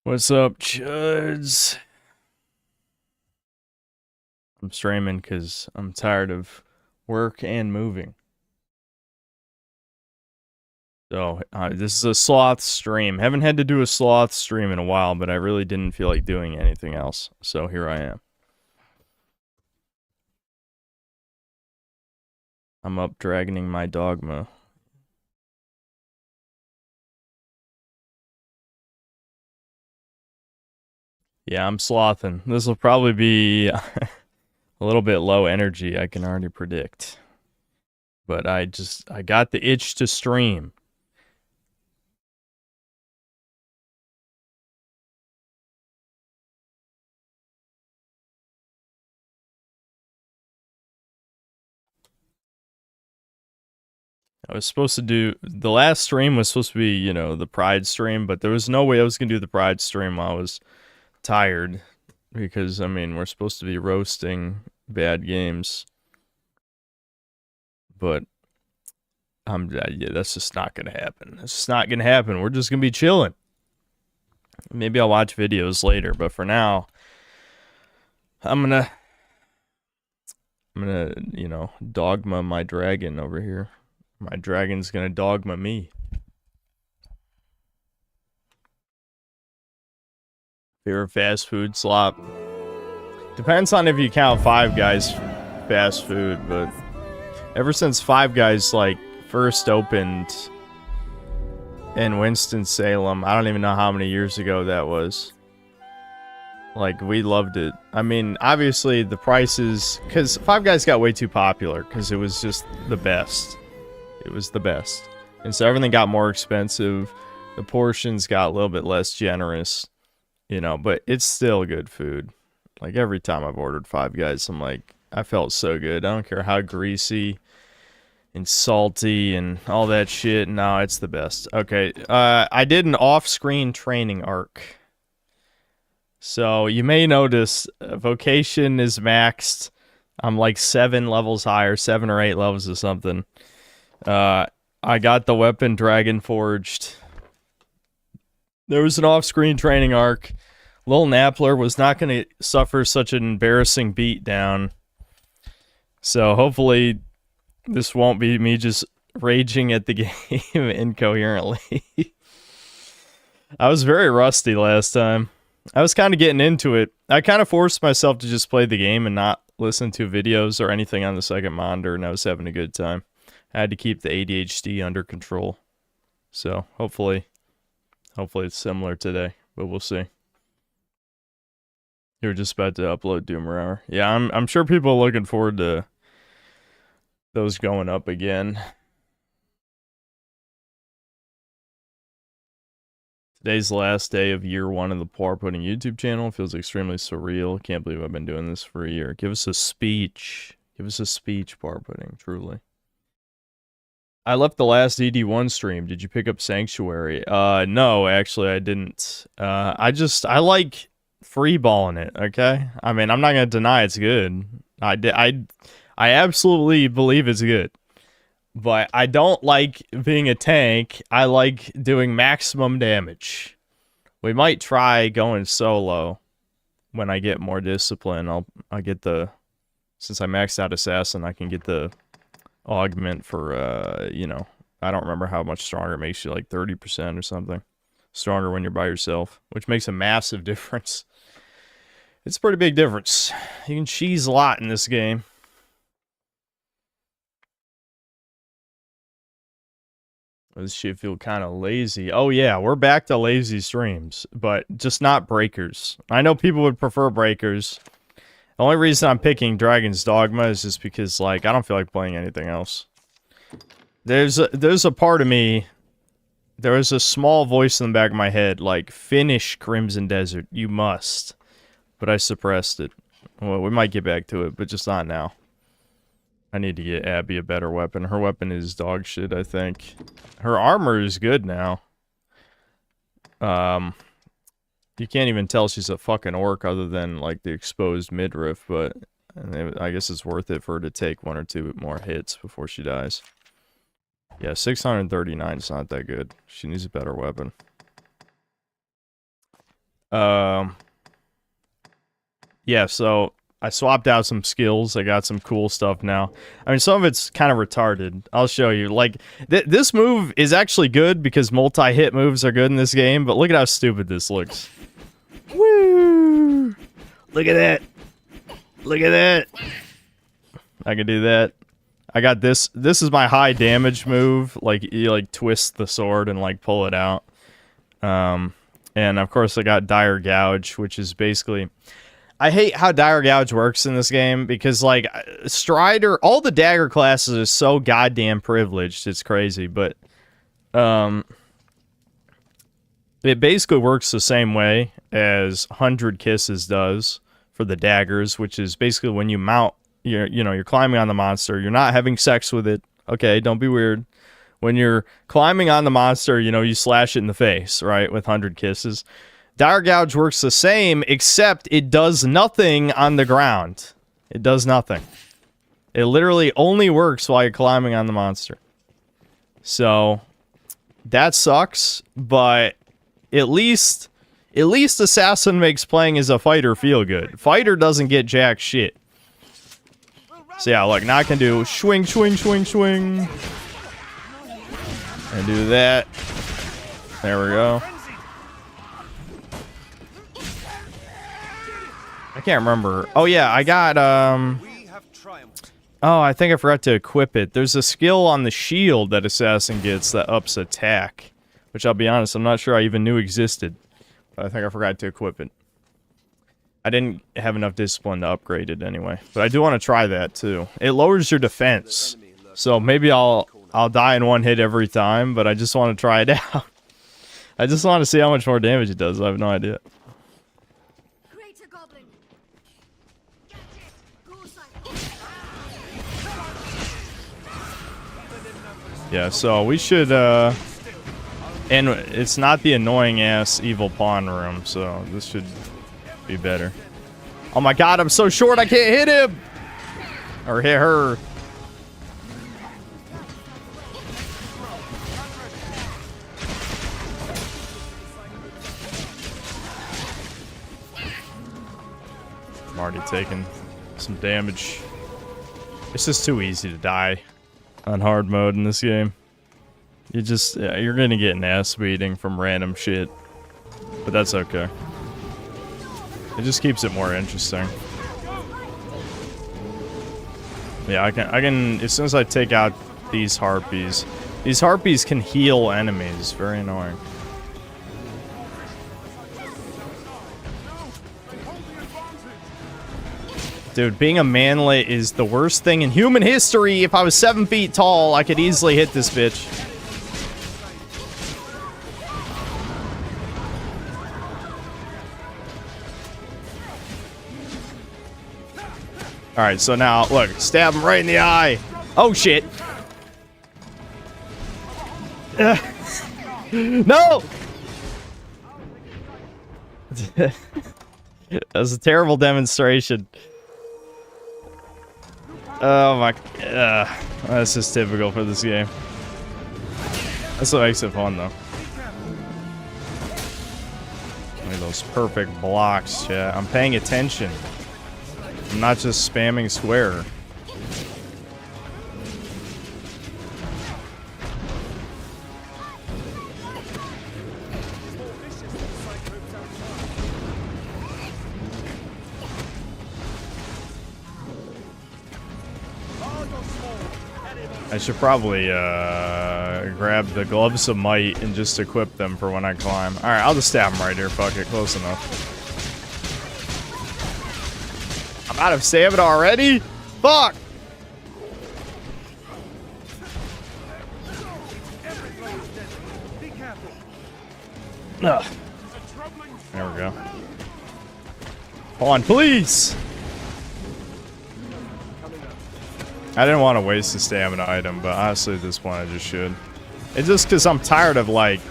What's up, chuds? I'm streaming because I'm tired of work and moving. So, this is a sloth stream. Haven't had to do a sloth stream in a while, but I really didn't feel like doing anything else. So here I am. I'm up dragoning my dogma. Yeah, I'm slothing. This will probably be a little bit low energy, I can already predict. But I got the itch to stream. I was supposed to do, the last stream was supposed to be, you know, the Pride stream, but there was no way I was going to do the Pride stream while I was tired. Because, I mean, we're supposed to be roasting bad games. But, yeah, that's just not going to happen. That's just not going to happen. We're just going to be chilling. Maybe I'll watch videos later, but for now, I'm gonna, you know, dogma my dragon over here. My dragon's gonna dogma me. Favorite fast food slop? Depends on if you count Five Guys fast food, but ever since Five Guys, like, first opened in Winston-Salem, I don't even know how many years ago that was. Like, we loved it. I mean, obviously, the prices, because Five Guys got way too popular, because it was just the best. It was the best. And so everything got more expensive. The portions got a little bit less generous, you know, but it's still good food. Like, every time I've ordered Five Guys, I'm like, I felt so good. I don't care how greasy and salty and all that shit. No, it's the best. Okay, I did an off-screen training arc. So you may notice vocation is maxed. I'm like 7 levels higher, 7 or 8 levels or something. I got the weapon dragon forged. There was an off-screen training arc. Lil Nappler was not going to suffer such an embarrassing beat down. So hopefully this won't be me just raging at the game incoherently. I was very rusty last time. I was kind of getting into it. I kind of forced myself to just play the game and not listen to videos or anything on the second monitor, and I was having a good time. I had to keep the ADHD under control. So, hopefully it's similar today, but we'll see. You're just about to upload Doomer Hour. Yeah, I'm sure people are looking forward to those going up again. Today's the last day of year 1 of the Poor Pudding YouTube channel. Feels extremely surreal. Can't believe I've been doing this for a year. Give us a speech. Give us a speech, Poor Pudding, truly. I left the last ED1 stream. Did you pick up Sanctuary? No, actually I didn't. I like freeballing it, okay? I mean, I'm not gonna deny it's good. I absolutely believe it's good. But I don't like being a tank. I like doing maximum damage. We might try going solo when I get more discipline. I'll get the, since I maxed out Assassin, I can get the augment for, you know, I don't remember how much stronger it makes you, like 30% or something. Stronger when you're by yourself, which makes a massive difference. It's a pretty big difference. You can cheese a lot in this game. This shit feel kind of lazy. Oh yeah, we're back to lazy streams, but just not breakers. I know people would prefer breakers. The only reason I'm picking Dragon's Dogma is just because, like, I don't feel like playing anything else. There's a part of me, there was a small voice in the back of my head, like, finish Crimson Desert, you must. But I suppressed it. Well, we might get back to it, but just not now. I need to get Abby a better weapon. Her weapon is dog shit, I think. Her armor is good now. You can't even tell she's a fucking orc other than, like, the exposed midriff, but I guess it's worth it for her to take 1 or 2 more hits before she dies. Yeah, 639 is not that good. She needs a better weapon. Yeah, so I swapped out some skills. I got some cool stuff now. I mean, some of it's kind of retarded. I'll show you. Like, this move is actually good because multi-hit moves are good in this game, but look at how stupid this looks. Woo! Look at that. Look at that. I can do that. I got this. This is my high damage move. Like, you, like, twist the sword and, like, pull it out. And, of course, I got Dire Gouge, which is basically... I hate how Dire Gouge works in this game because, like, Strider... All the dagger classes are so goddamn privileged. It's crazy, but... It basically works the same way as 100 Kisses does for the daggers, which is basically when you mount... You're climbing on the monster. You're not having sex with it. Okay, don't be weird. When you're climbing on the monster, you slash it in the face, right, with 100 Kisses. Dire Gouge works the same, except it does nothing on the ground. It does nothing. It literally only works while you're climbing on the monster. So, that sucks, but at least Assassin makes playing as a fighter feel good. Fighter doesn't get jack shit. So yeah, look, now I can do swing, swing, swing, swing. And do that. There we go. I can't remember. Oh yeah, I got, oh, I think I forgot to equip it. There's a skill on the shield that Assassin gets that ups attack. Which, I'll be honest, I'm not sure I even knew existed. But I think I forgot to equip it. I didn't have enough discipline to upgrade it anyway. But I do want to try that, too. It lowers your defense. So maybe I'll die in one hit every time, but I just want to try it out. I just want to see how much more damage it does. I have no idea. Yeah, so we should, and it's not the annoying-ass evil pawn room, so this should be better. Oh my god, I'm so short I can't hit him! Or hit her. I'm already taking some damage. It's just too easy to die on hard mode in this game. You're gonna get an ass beating from random shit. But that's okay. It just keeps it more interesting. Yeah, I can, as soon as I take out these harpies can heal enemies. Very annoying. Dude, being a manlet is the worst thing in human history. If I was 7 feet tall, I could easily hit this bitch. Alright, so now, look, stab him right in the eye. Oh, shit. No! That was a terrible demonstration. Oh my... that's just typical for this game. That's what makes it fun, though. Look at those perfect blocks, chat. I'm paying attention. I'm not just spamming square. I should probably grab the Gloves of Might and just equip them for when I climb. Alright, I'll just stab him right here. Fuck it, close enough. I'm out of stamina already? Fuck! Ugh. There we go. Hold on, please! I didn't want to waste the stamina item, but honestly at this point I just should. It's just because I'm tired of, like...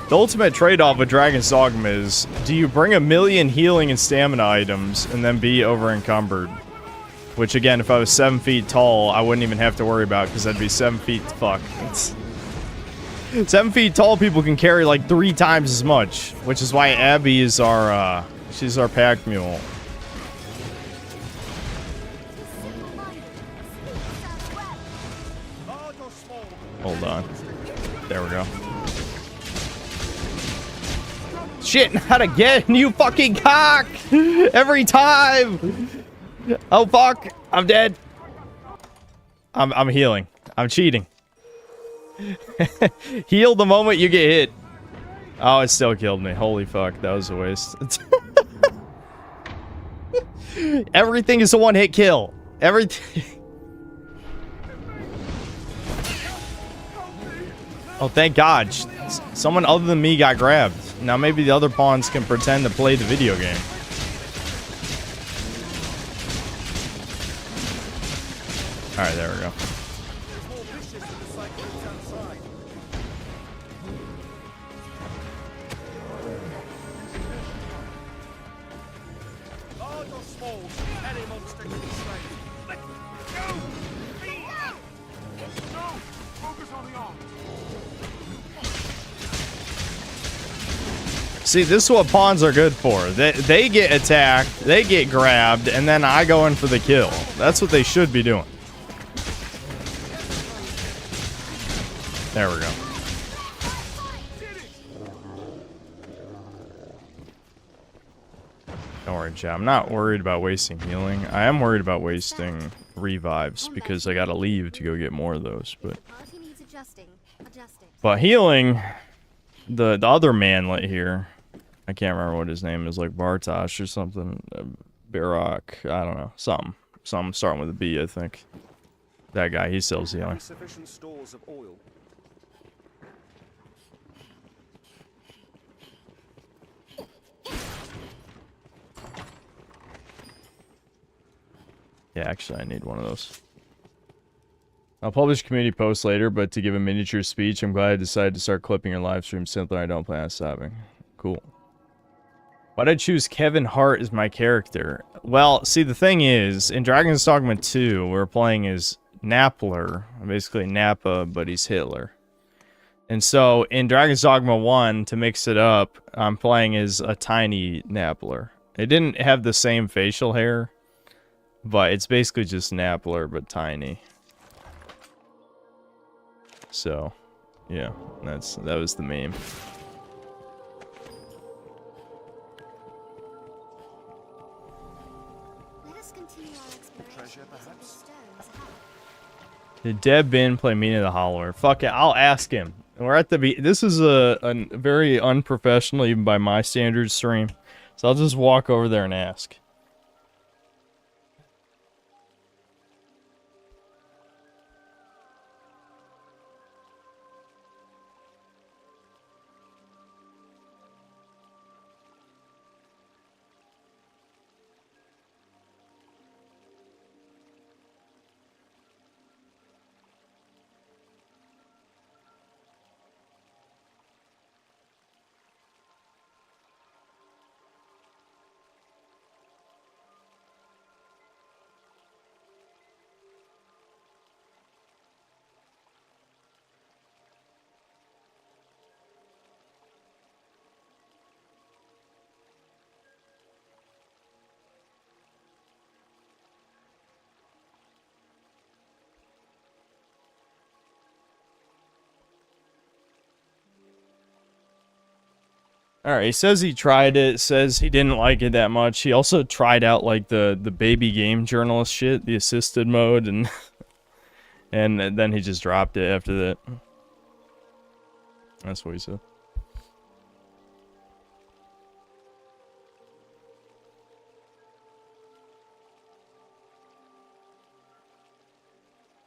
The ultimate trade-off with Dragon's Dogma is, do you bring 1,000,000 healing and stamina items and then be over-encumbered? Which, again, if I was 7 feet tall, I wouldn't even have to worry about, because I'd be 7 feet... Fuck. 7 feet tall people can carry like 3 times as much, which is why Abby is our, she's our pack mule. Hold on. There we go. Shit, not again, you fucking cock! Every time! Oh fuck, I'm dead. I'm healing. I'm cheating. Heal the moment you get hit. Oh, it still killed me. Holy fuck, that was a waste. Everything is a one-hit kill. Everything. Oh, thank God. Someone other than me got grabbed. Now maybe the other pawns can pretend to play the video game. Alright, there we go. See, this is what pawns are good for. They get attacked, they get grabbed, and then I go in for the kill. That's what they should be doing. There we go. Don't worry, chat. I'm not worried about wasting healing. I am worried about wasting revives because I gotta leave to go get more of those. But healing, the other manlet here, I can't remember what his name is, like Bartosz or something. Barak, I don't know. Something starting with a B, I think. That guy, he sells healing. Sufficient stores of oil. Yeah, actually, I need one of those. I'll publish community posts later, but to give a miniature speech, I'm glad I decided to start clipping your live stream. Simply, I don't plan on stopping. Cool. Why'd I choose Kevin Hart as my character? Well, see, the thing is, in Dragon's Dogma 2, we're playing as Nappler. Basically Nappa, but he's Hitler. And so, in Dragon's Dogma 1, to mix it up, I'm playing as a tiny Nappler. It didn't have the same facial hair, but it's basically just Nappler, but tiny. So, yeah, that was the meme. Did Deb Bin play Meaning of the Hollower? Fuck it, I'll ask him. We're at the this is a very unprofessional, even by my standards, stream. So I'll just walk over there and ask. Alright, he says he tried it, says he didn't like it that much. He also tried out, like, the baby game journalist shit, the assisted mode, and and then he just dropped it after that. That's what he said.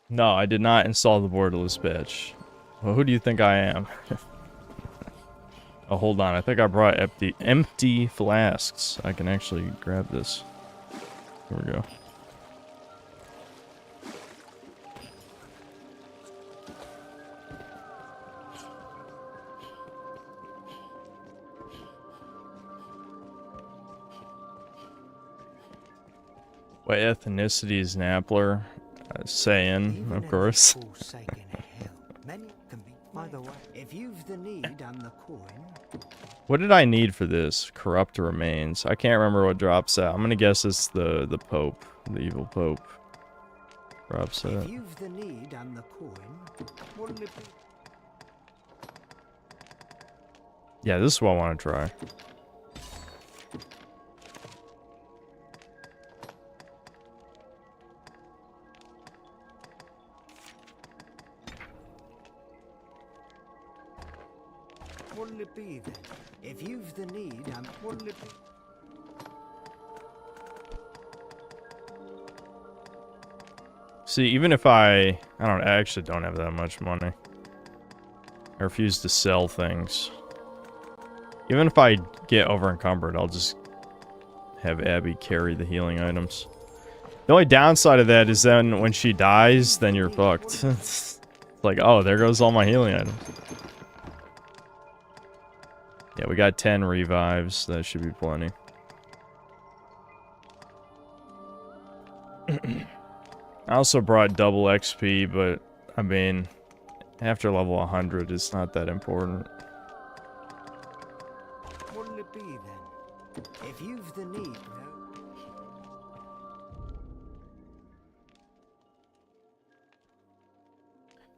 No, I did not install the borderless patch. Well, who do you think I am? Oh, hold on. I think I brought empty flasks. I can actually grab this. Here we go. What ethnicity is Nappler? Saiyan, of course. By the way, if you've the need and the coin. What did I need for this? Corrupt remains. I can't remember what drops out. I'm gonna guess it's the Pope, the evil Pope. Drops out. If you've the need and the coin, wouldn't it be? Yeah, this is what I want to try. Wouldn't it be then? If you've the need and wouldn't it be? See, even if I actually don't have that much money. I refuse to sell things. Even if I get over encumbered, I'll just have Abby carry the healing items. The only downside of that is then when she dies, then you're fucked. It's like, oh, there goes all my healing items. Yeah, we got 10 revives. That should be plenty. I also brought double XP, but I mean, after level 100, it's not that important. Wouldn't it be then? If you've the need, no?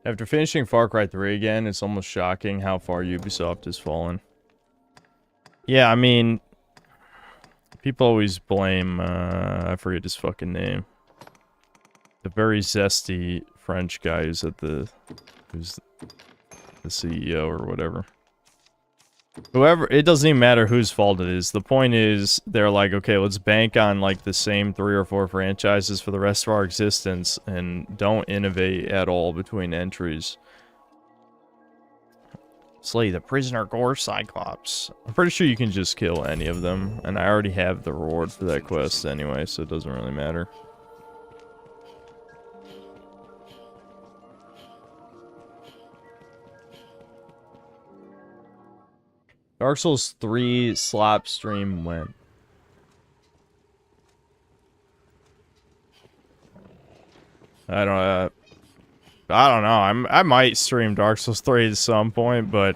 After finishing Far Cry 3 again, it's almost shocking how far Ubisoft has fallen. Yeah, I mean, people always blame, I forget his fucking name. The very zesty French guy who's who's the CEO or whatever. Whoever, it doesn't even matter whose fault it is. The point is, they're like, okay, let's bank on like the same 3 or 4 franchises for the rest of our existence and don't innovate at all between entries. Slay the prisoner gore Cyclops. I'm pretty sure you can just kill any of them, and I already have the reward for that quest anyway, so it doesn't really matter. Dark Souls 3 slop stream when? I don't know. I might stream Dark Souls 3 at some point, but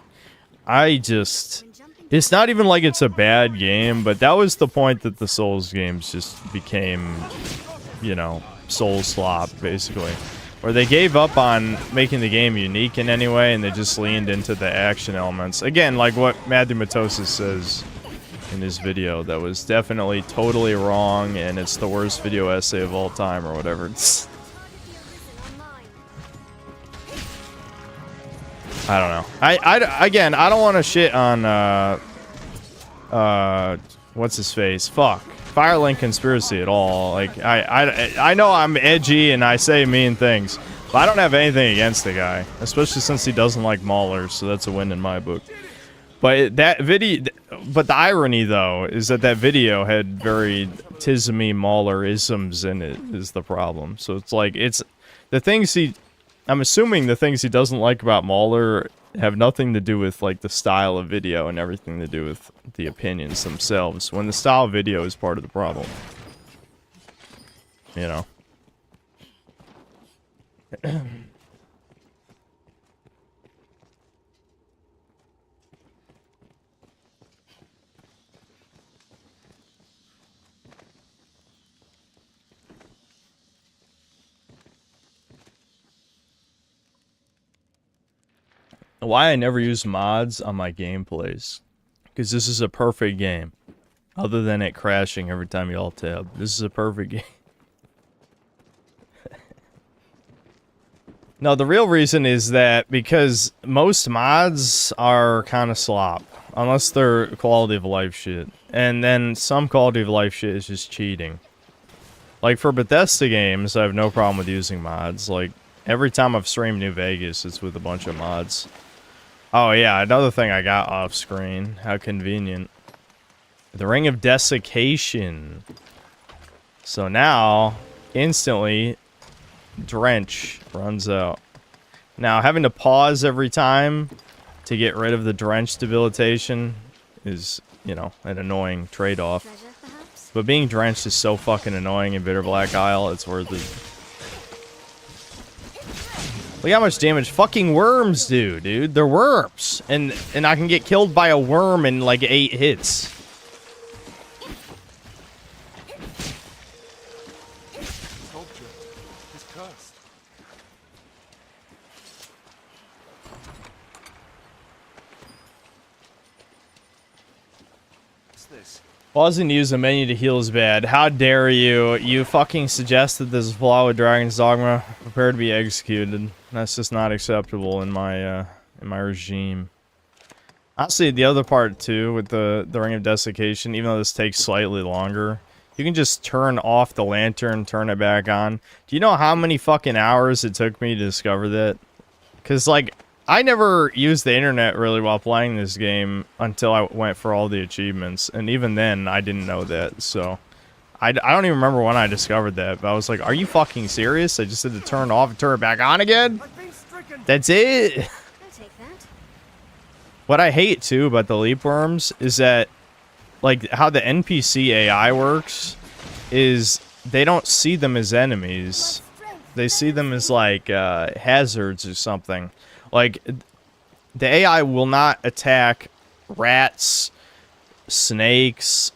it's not even like it's a bad game, but that was the point that the Souls games just became, you know, soul slop, basically. Where they gave up on making the game unique in any way, and they just leaned into the action elements. Again, like what Matthew Matosis says in his video, that was definitely totally wrong, and it's the worst video essay of all time, or whatever. I don't know. Again, I don't want to shit on, what's his face? Fuck. Firelink Conspiracy at all. Like, I know I'm edgy and I say mean things, but I don't have anything against the guy. Especially since he doesn't like Maulers, so that's a win in my book. But that video, but the irony, though, is that video had very Tismy Mauler-isms in it, is the problem. So it's like, it's, the things I'm assuming the things he doesn't like about Mauler have nothing to do with, like, the style of video and everything to do with the opinions themselves, when the style of video is part of the problem. You know? Why I never use mods on my gameplays. Because this is a perfect game. Other than it crashing every time you alt-tab. This is a perfect game. No, the real reason is that because most mods are kind of slop. Unless they're quality of life shit. And then some quality of life shit is just cheating. Like for Bethesda games, I have no problem with using mods. Like every time I've streamed New Vegas, it's with a bunch of mods. Oh yeah, another thing I got off screen. How convenient. The Ring of Desiccation. So now, instantly, Drench runs out. Now, having to pause every time to get rid of the Drench debilitation is, you know, an annoying trade-off. But being drenched is so fucking annoying in Bitter Black Isle, it's worth it. Look how much damage fucking worms do, dude. They're worms. And I can get killed by a worm in like 8 hits. Pausing to use the menu to heal is bad. How dare you? You fucking suggested this flaw with Dragon's Dogma. Prepare to be executed. That's just not acceptable in my regime. Honestly, the other part too, with the Ring of Desiccation, even though this takes slightly longer, you can just turn off the lantern, turn it back on. Do you know how many fucking hours it took me to discover that? Because, like, I never used the internet really while playing this game until I went for all the achievements. And even then, I didn't know that. So, I don't even remember when I discovered that. But I was like, are you fucking serious? I just had to turn it off and turn it back on again? That's it? I'll take that. What I hate, too, about the leap worms is that, like, how the NPC AI works is they don't see them as enemies. They see them as, like, hazards or something. Like, the AI will not attack rats, snakes,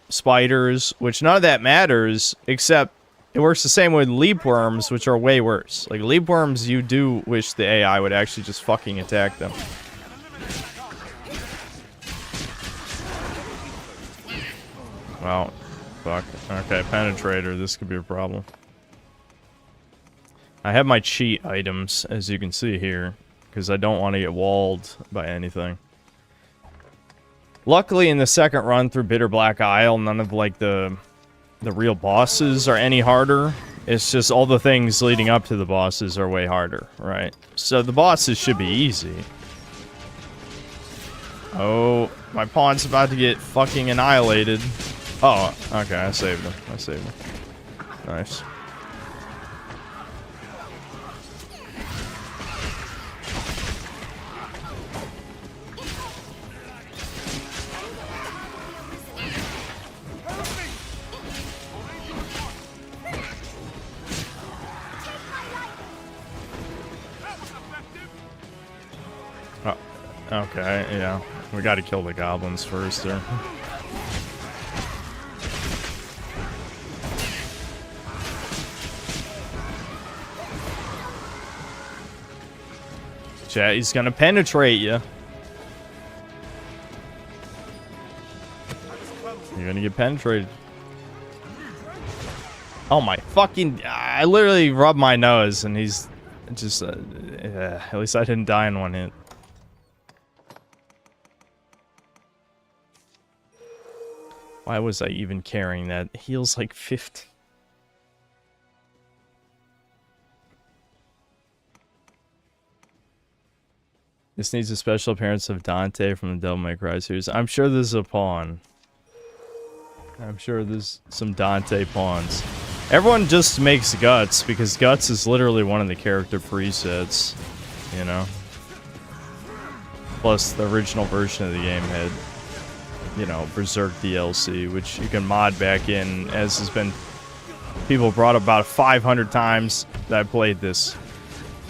spiders, which none of that matters, except it works the same with leap worms, which are way worse. Like, leap worms, you do wish the AI would actually just fucking attack them. Well, fuck. Okay, penetrator, this could be a problem. I have my cheat items, as you can see here, because I don't want to get walled by anything. Luckily, in the second run through Bitter Black Isle, none of, like, the real bosses are any harder. It's just all the things leading up to the bosses are way harder, right? So the bosses should be easy. Oh, my pawn's about to get fucking annihilated. Oh, okay, I saved him. I saved him. Nice. Okay, yeah. We gotta kill the goblins first there. Chat, he's gonna penetrate you. You're gonna get penetrated. Oh my fucking... I literally rubbed my nose and he's just... at least I didn't die in one hit. Why was I even carrying that? Heals like 50. This needs a special appearance of Dante from the Devil May Cry series. I'm sure there's a pawn. I'm sure there's some Dante pawns. Everyone just makes Guts because Guts is literally one of the character presets, you know? Plus, the original version of the game had, you know, Berserk DLC, which you can mod back in, as has been people brought up about 500 times that I played this.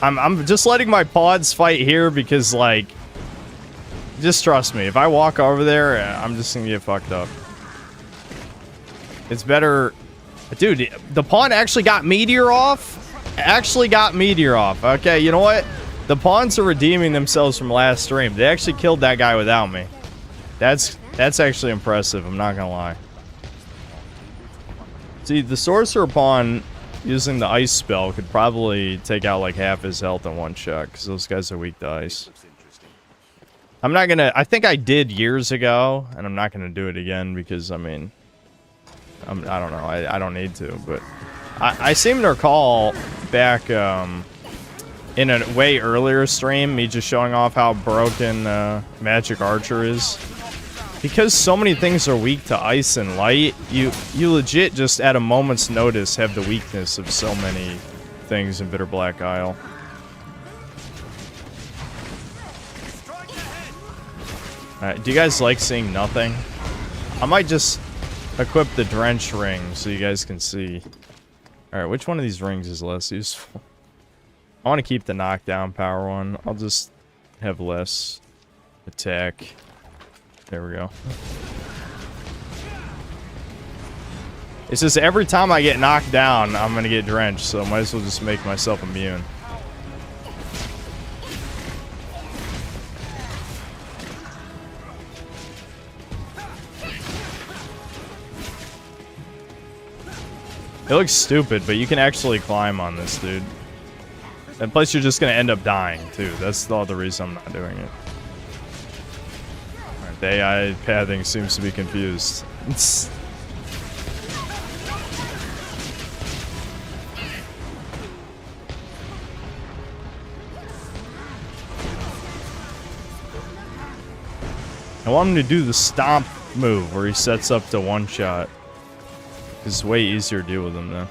I'm just letting my pods fight here because, like, just trust me, if I walk over there, I'm just gonna get fucked up. It's better... Dude, the pawn actually got Meteor off? Actually got Meteor off. Okay, you know what? The pawns are redeeming themselves from last stream. They actually killed that guy without me. That's actually impressive, I'm not gonna lie. See, the Sorcerer pawn, using the ice spell, could probably take out like half his health in one shot, because those guys are weak to ice. I'm not gonna... I think I did years ago, and I'm not gonna do it again, because, I mean... I don't know, I don't need to, but... I seem to recall back, in a way earlier stream, me just showing off how broken, Magic Archer is. Because so many things are weak to ice and light, you legit just at a moment's notice have the weakness of so many things in Bitter Black Isle. Alright, do you guys like seeing nothing? I might just equip the Drench ring so you guys can see. Alright, which one of these rings is less useful? I want to keep the knockdown power one. I'll just have less attack. There we go. It's just every time I get knocked down, I'm gonna get drenched, so I might as well just make myself immune. It looks stupid, but you can actually climb on this, dude. And plus, you're just gonna end up dying, too. That's the other reason I'm not doing it. Alright, the AI pathing seems to be confused. I want him to do the stomp move, where he sets up to one-shot. It's way easier to deal with him then.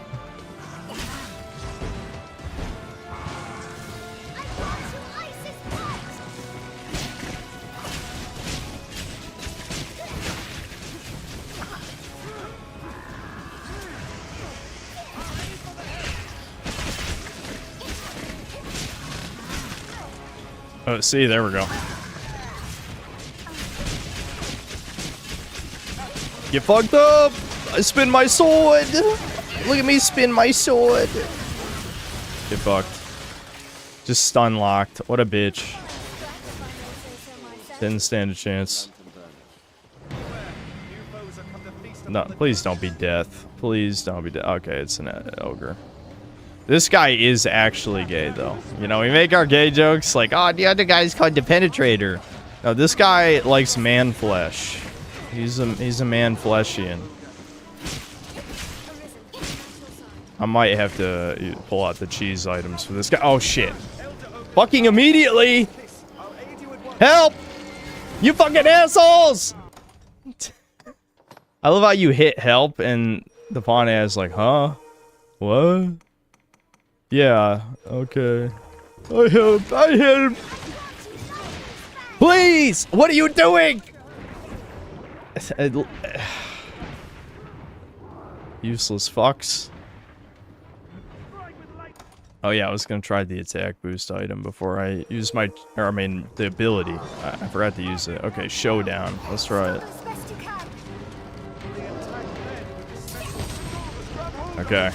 Oh, see, there we go. Get fucked up! I spin my sword! Look at me spin my sword! Get fucked. Just stun locked. What a bitch. Didn't stand a chance. No, please don't be death. Please don't be death. Okay, it's an ogre. This guy is actually gay, though. You know, we make our gay jokes like, oh, the other guy's called the Penetrator. No, this guy likes man flesh. He's a man fleshian. I might have to pull out the cheese items for this guy. Oh shit! Fucking immediately! Help! You fucking assholes! I love how you hit help and the pawn is like, huh? What? Yeah. Okay. I help! I help! Please! What are you doing? Useless fucks. Oh yeah, I was gonna try the attack boost item before I use my, or I mean, the ability. I forgot to use it. Okay, showdown. Let's try it. Okay,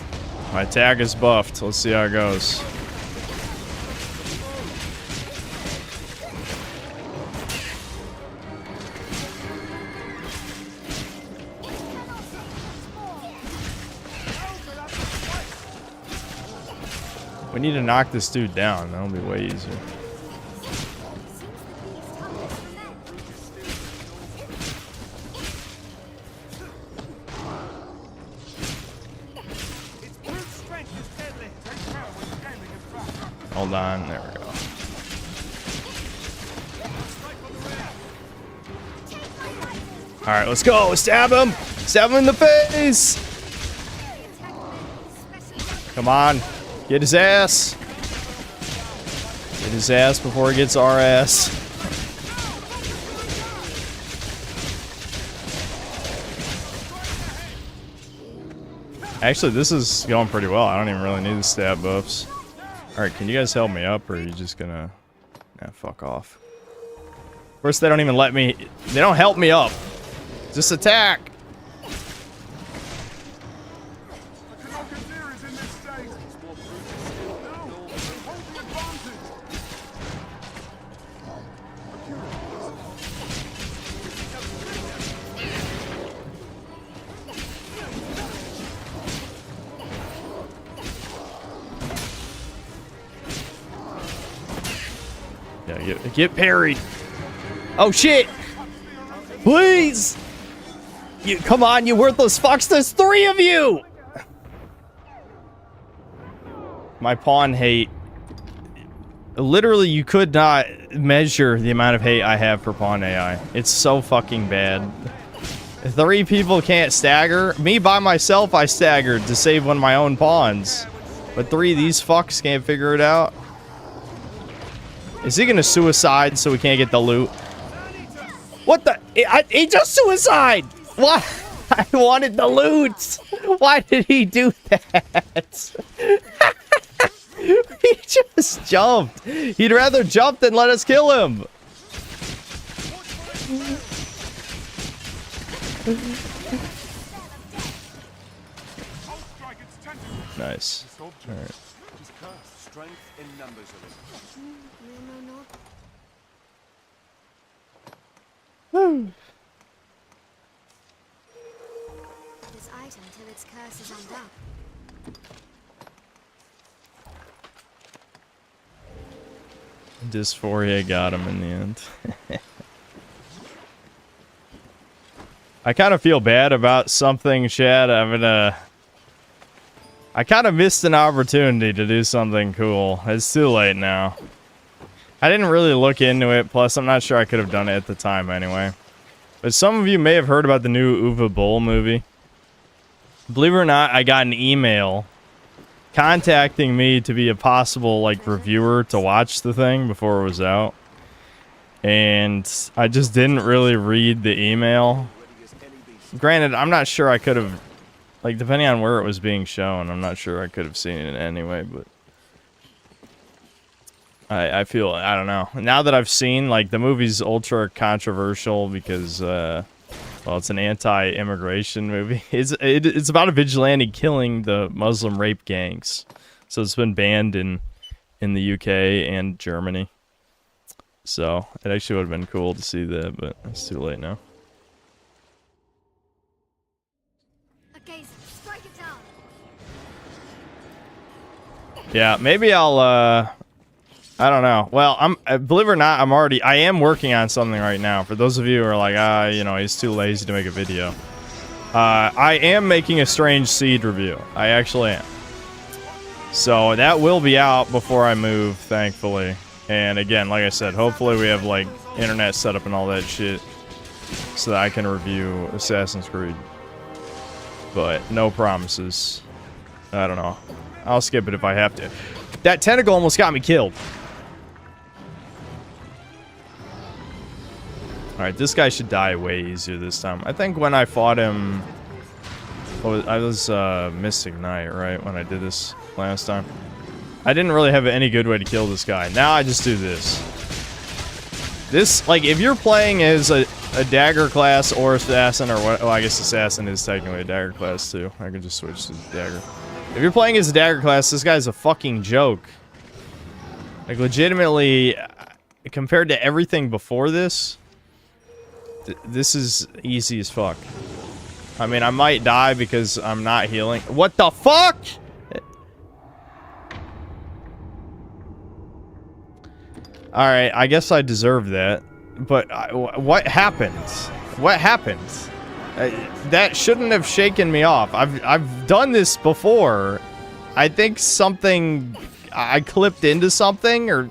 my attack is buffed. Let's see how it goes. We need to knock this dude down. That'll be way easier. Hold on. There we go. Alright, let's go. Stab him. Stab him in the face. Come on. Get his ass. Get his ass before he gets our ass. Actually, this is going pretty well. I don't even really need the stab buffs. Alright, can you guys help me up, or are you just gonna... Nah, fuck off. First, they don't even let me... They don't help me up. Just attack! Yeah, get parried. Oh shit! Please! You come on, you worthless fucks! There's 3 of you! My pawn hate. Literally, you could not measure the amount of hate I have for pawn AI. It's so fucking bad. 3 people can't stagger. Me by myself, I staggered to save one of my own pawns. But 3 of these fucks can't figure it out. Is he gonna suicide so we can't get the loot? What the? He just suicide! What? I wanted the loot! Why did he do that? He just jumped. He'd rather jump than let us kill him. Nice. All right. Strength in numbers. Woo. This item till its curse is undone. Dysphoria got him in the end. I kind of feel bad about something, Chad. I kind of missed an opportunity to do something cool. It's too late now. I didn't really look into it, plus I'm not sure I could have done it at the time anyway. But some of you may have heard about the new Uwe Boll movie. Believe it or not, I got an email contacting me to be a possible, like, reviewer to watch the thing before it was out. And I just didn't really read the email. Granted, I'm not sure I could have... Like, depending on where it was being shown, I'm not sure I could have seen it anyway, but... I feel, I don't know. Now that I've seen, like, the movie's ultra controversial because, well, it's an anti-immigration movie. It's about a vigilante killing the Muslim rape gangs. So it's been banned in the UK and Germany. So, it actually would have been cool to see that, but it's too late now. Yeah, maybe I'll, I don't know. Well, believe it or not, I am working on something right now. For those of you who are like, you know, he's too lazy to make a video. I am making a Strange Seed review. I actually am. So that will be out before I move, thankfully. And again, like I said, hopefully we have, like, internet setup and all that shit so that I can review Assassin's Creed. But no promises. I don't know. I'll skip it if I have to. That tentacle almost got me killed. Alright, this guy should die way easier this time. I think when I fought him... I was Mystic Knight, right? When I did this last time. I didn't really have any good way to kill this guy. Now I just do this. This, like, if you're playing as a dagger class or assassin or what... Oh, I guess assassin is technically a dagger class too. I can just switch to dagger. If you're playing as a dagger class, this guy's a fucking joke. Like, legitimately, compared to everything before this, this is easy as fuck. I mean, I might die because I'm not healing. What the fuck?! Alright, I guess I deserve that. But, what happened? What happened? That shouldn't have shaken me off. I've done this before. I think something... I clipped into something, or...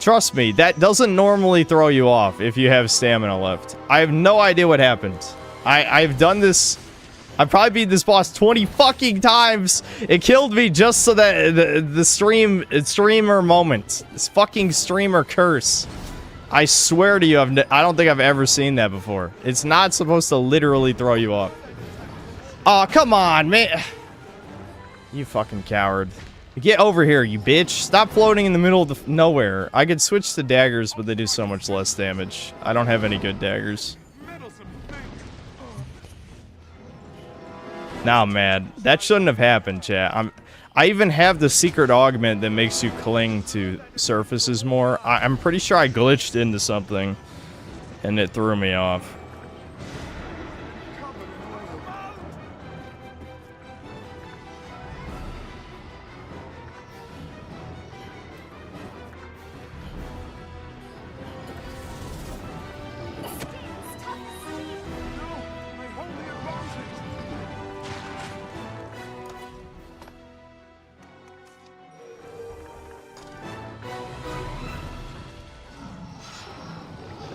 Trust me, that doesn't normally throw you off if you have stamina left. I have no idea what happened. I've done this... I've probably beat this boss 20 fucking times. It killed me just so that the streamer moment. This fucking streamer curse. I swear to you, I don't think I've ever seen that before. It's not supposed to literally throw you off. Oh, come on, man. You fucking coward. Get over here, you bitch. Stop floating in the middle of nowhere. I could switch to daggers, but they do so much less damage. I don't have any good daggers. Now I'm mad. That shouldn't have happened, chat. I even have the secret augment that makes you cling to surfaces more. I'm pretty sure I glitched into something, and it threw me off.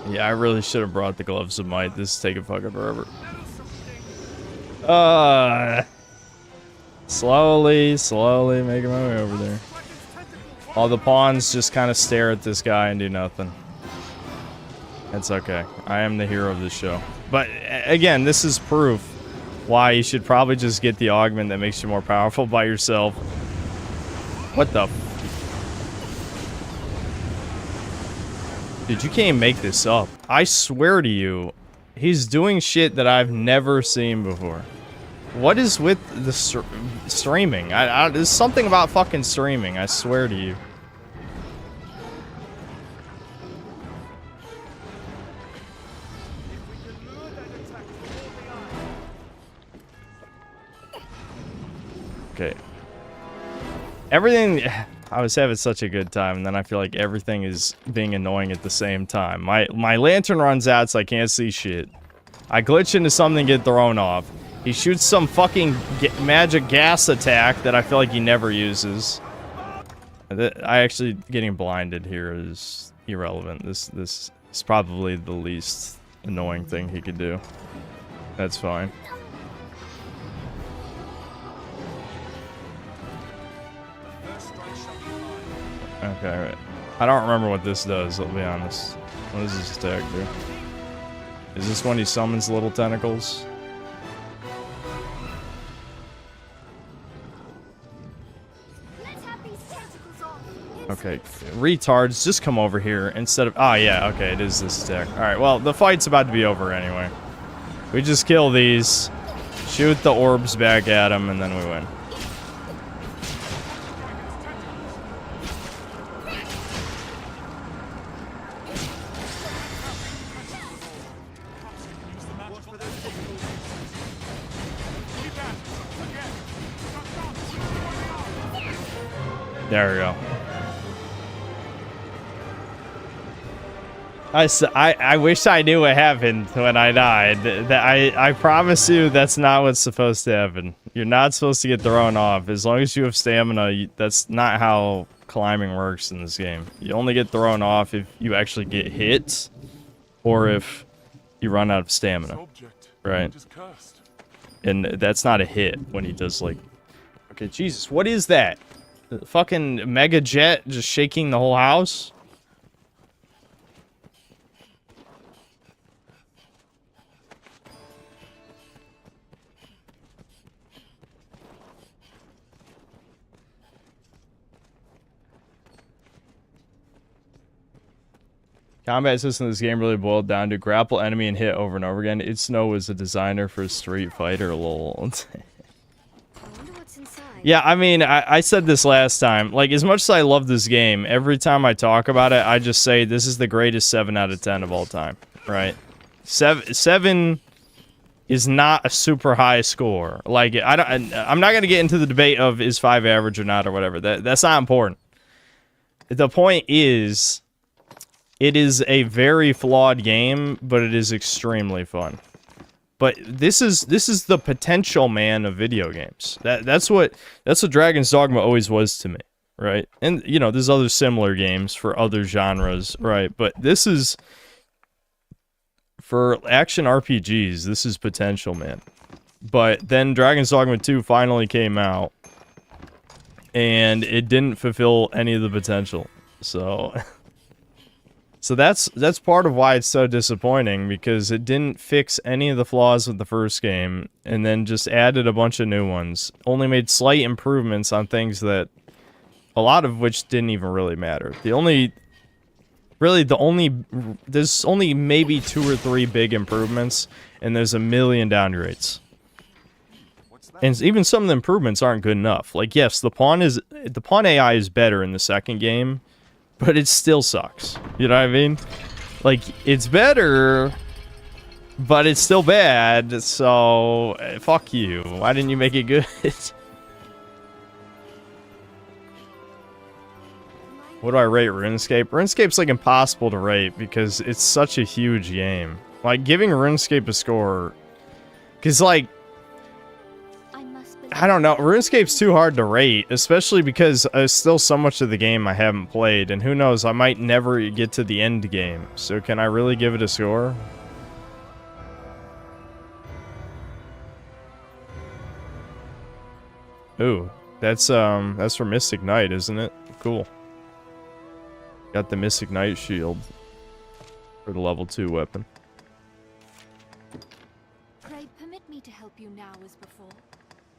Yeah, I really should have brought the Gloves of Might. This is taking fucking forever. Slowly making my way over there. All the pawns just kind of stare at this guy and do nothing. It's okay. I am the hero of this show. But, again, this is proof why you should probably just get the augment that makes you more powerful by yourself. What the... Dude, you can't make this up. I swear to you, he's doing shit that I've never seen before. What is with the streaming? There's something about fucking streaming, I swear to you. Okay. Everything... I was having such a good time, and then I feel like everything is being annoying at the same time. My lantern runs out, so I can't see shit. I glitch into something, get thrown off. He shoots some fucking magic gas attack that I feel like he never uses. I actually getting blinded here is irrelevant. This is probably the least annoying thing he could do. That's fine. Okay, right. I don't remember what this does, I'll be honest. What does this attack do? Is this when he summons little tentacles? Okay, retards, just come over here instead of... Oh, yeah, okay, it is this attack. Alright, well, the fight's about to be over anyway. We just kill these, shoot the orbs back at them, and then we win. There we go. I wish I knew what happened when I died. I promise you that's not what's supposed to happen. You're not supposed to get thrown off. As long as you have stamina, that's not how climbing works in this game. You only get thrown off if you actually get hit or if you run out of stamina. Right? And that's not a hit when he does like... Okay, Jesus, what is that? The fucking mega jet just shaking the whole house? Combat system in this game really boiled down to grapple enemy and hit over and over again. Snow was a designer for Street Fighter, lol. Yeah, I mean, I said this last time. Like, as much as I love this game, every time I talk about it, I just say this is the greatest 7 out of 10 of all time, right? 7 is not a super high score. Like, I'm not going to get into the debate of is 5 average or not or whatever. That's not important. The point is, it is a very flawed game, but it is extremely fun. But this is the potential man of video games. That's what Dragon's Dogma always was to me, right? And you know, there's other similar games for other genres, right? But this is for action RPGs. This is potential, man. But then Dragon's Dogma 2 finally came out, and it didn't fulfill any of the potential. So. So that's part of why it's so disappointing, because it didn't fix any of the flaws of the first game, and then just added a bunch of new ones. Only made slight improvements on things that, a lot of which didn't even really matter. There's only maybe 2 or 3 big improvements, and there's a million downgrades. And even some of the improvements aren't good enough. Like, yes, the pawn AI is better in the second game, but it still sucks. You know what I mean? Like, it's better, but it's still bad, so fuck you. Why didn't you make it good? What do I rate RuneScape? RuneScape's like impossible to rate because it's such a huge game. Like, giving RuneScape a score, because like, I don't know, RuneScape's too hard to rate, especially because there's still so much of the game I haven't played, and who knows, I might never get to the end game. So can I really give it a score? Ooh, that's for Mystic Knight, isn't it? Cool. Got the Mystic Knight shield for the level 2 weapon. Pray permit me to help you now as before.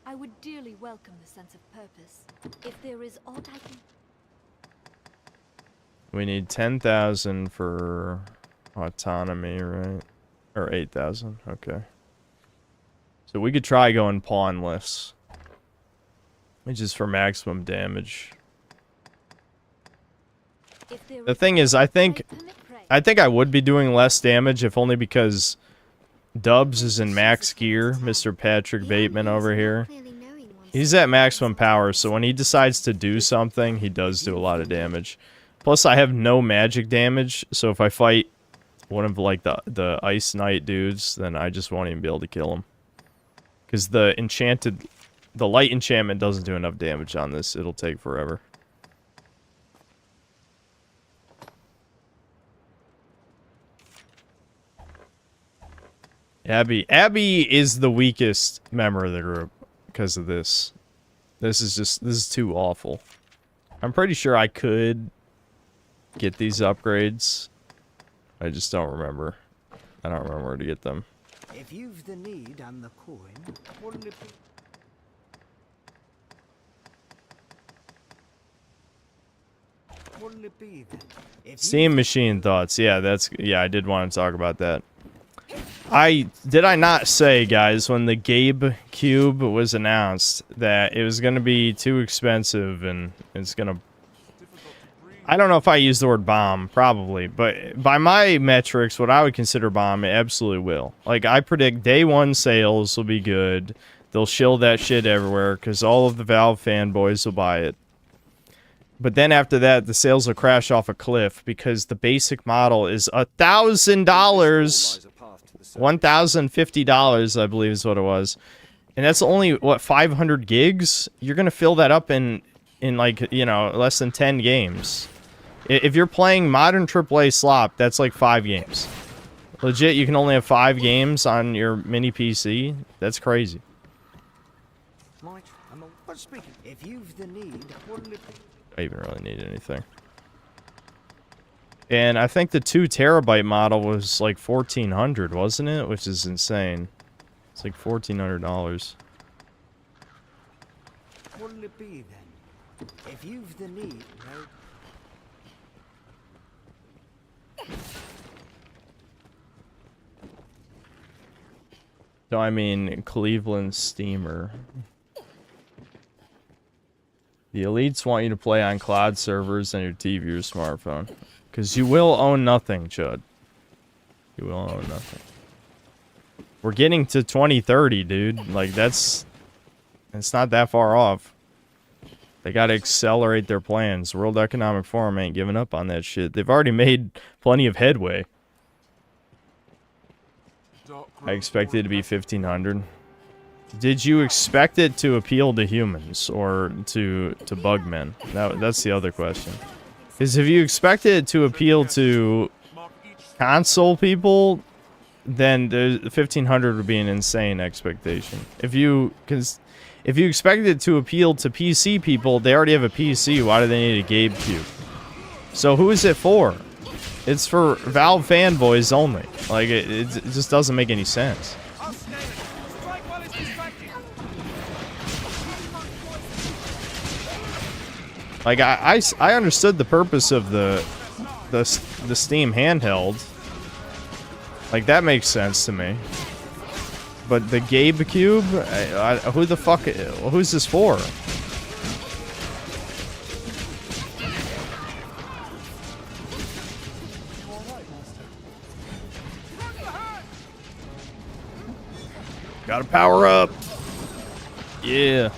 I would dearly welcome the sense of purpose. If there is aught I can... We need 10,000 for autonomy, right? Or 8,000. Okay. So we could try going pawnless, which is for maximum damage. The thing is, I think I would be doing less damage if only because Dubs is in max gear. Mr. Patrick Bateman over here. He's at maximum power, so when he decides to do something, he does do a lot of damage. Plus, I have no magic damage, so if I fight one of like the Ice Knight dudes, then I just won't even be able to kill him. Because the light enchantment doesn't do enough damage on this. It'll take forever. Abby is the weakest member of the group because of this. This is too awful. I'm pretty sure I could get these upgrades. I just don't remember. I don't remember where to get them. If you've the need and the coin, wouldn't it be then? Steam machine thoughts. Yeah, I did want to talk about that. Did I not say, guys, when the Gabe Cube was announced that it was going to be too expensive and it's going to... I don't know if I used the word bomb, probably, but by my metrics, what I would consider bomb, it absolutely will. Like, I predict day one sales will be good. They'll shill that shit everywhere because all of the Valve fanboys will buy it. But then after that, the sales will crash off a cliff because the basic model is $1,000. $1,050, I believe is what it was. And that's only, what, 500 gigs? You're going to fill that up in like, you know, less than 10 games. If you're playing modern AAA slop, that's like 5 games. Legit, you can only have 5 games on your mini PC. That's crazy. If you've the need, wouldn't it be? I even really need anything. And I think the 2 terabyte model was like $1,400, wasn't it? Which is insane. It's like $1,400. Wouldn't it be then? If you've the need, no. So I mean, Cleveland Steamer. The elites want you to play on cloud servers on your TV or smartphone. Because you will own nothing, Chud. You will own nothing. We're getting to 2030, dude. Like, it's not that far off. They gotta accelerate their plans. World Economic Forum ain't giving up on that shit. They've already made plenty of headway. I expected it to be 1,500. Did you expect it to appeal to humans or to bugmen? That's the other question. Because if you expected it to appeal to console people, then the 1,500 would be an insane expectation. If you expected it to appeal to PC people, they already have a PC. Why do they need a Gabe Cube? So who is it for? It's for Valve fanboys only. Like, it just doesn't make any sense. Like, I understood the purpose of the Steam handheld. Like, that makes sense to me. But the Gabe Cube? Who the fuck... Who's this for? Gotta power up! Yeah.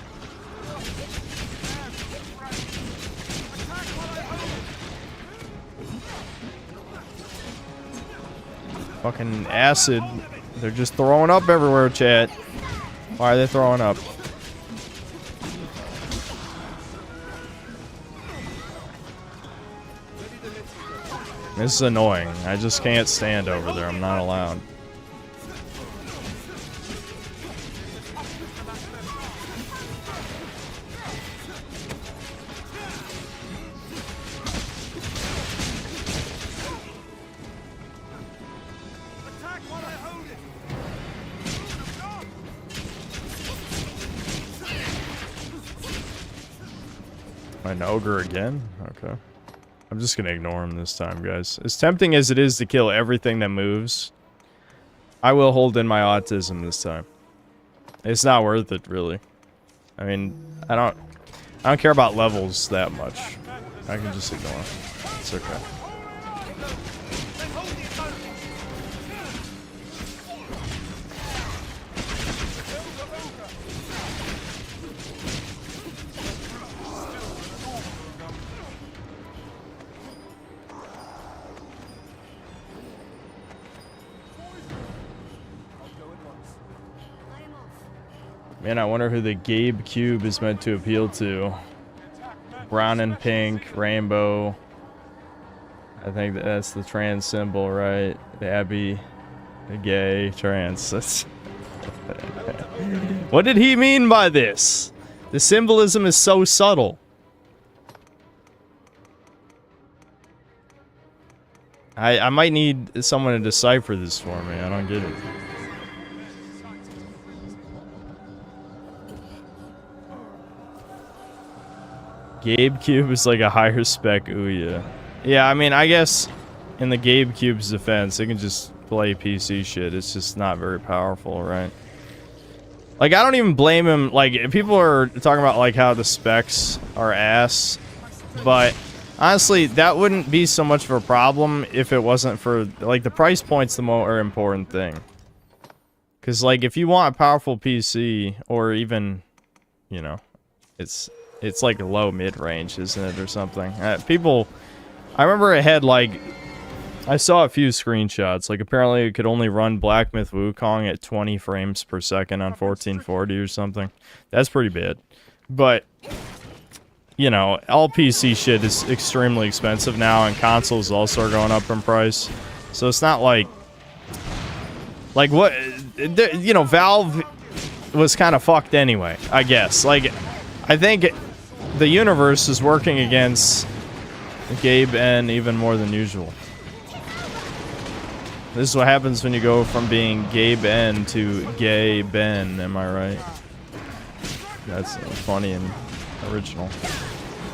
Fucking acid. They're just throwing up everywhere, chat. Why are they throwing up? This is annoying. I just can't stand over there. I'm not allowed. An ogre again? Okay. I'm just gonna ignore him this time, guys. As tempting as it is to kill everything that moves, I will hold in my autism this time. It's not worth it, really. I mean, I don't care about levels that much. I can just ignore. It's okay. Man, I wonder who the Gabe Cube is meant to appeal to. Brown and pink, rainbow. I think that's the trans symbol, right? The Abby, the gay, trans. That's what did he mean by this? The symbolism is so subtle. I might need someone to decipher this for me. I don't get it. Gabe Cube is like a higher spec Ouya. Yeah, I mean, I guess in the Gabe Cube's defense, it can just play PC shit. It's just not very powerful, right? Like, I don't even blame him. Like, people are talking about, like, how the specs are ass. But, honestly, that wouldn't be so much of a problem if it wasn't for, like, the price point's the more important thing. Because, like, if you want a powerful PC, or even, you know, it's like a low mid-range, isn't it, or something? People, I remember it had, like, I saw a few screenshots. Like, apparently it could only run Black Myth Wukong at 20 frames per second on 1440 or something. That's pretty bad. But, you know, all PC shit is extremely expensive now, and consoles also are going up in price. So it's not like what, you know, Valve was kind of fucked anyway, I guess. Like, I think the universe is working against Gabe N even more than usual. This is what happens when you go from being Gabe N to Gay Ben, am I right? That's funny and original.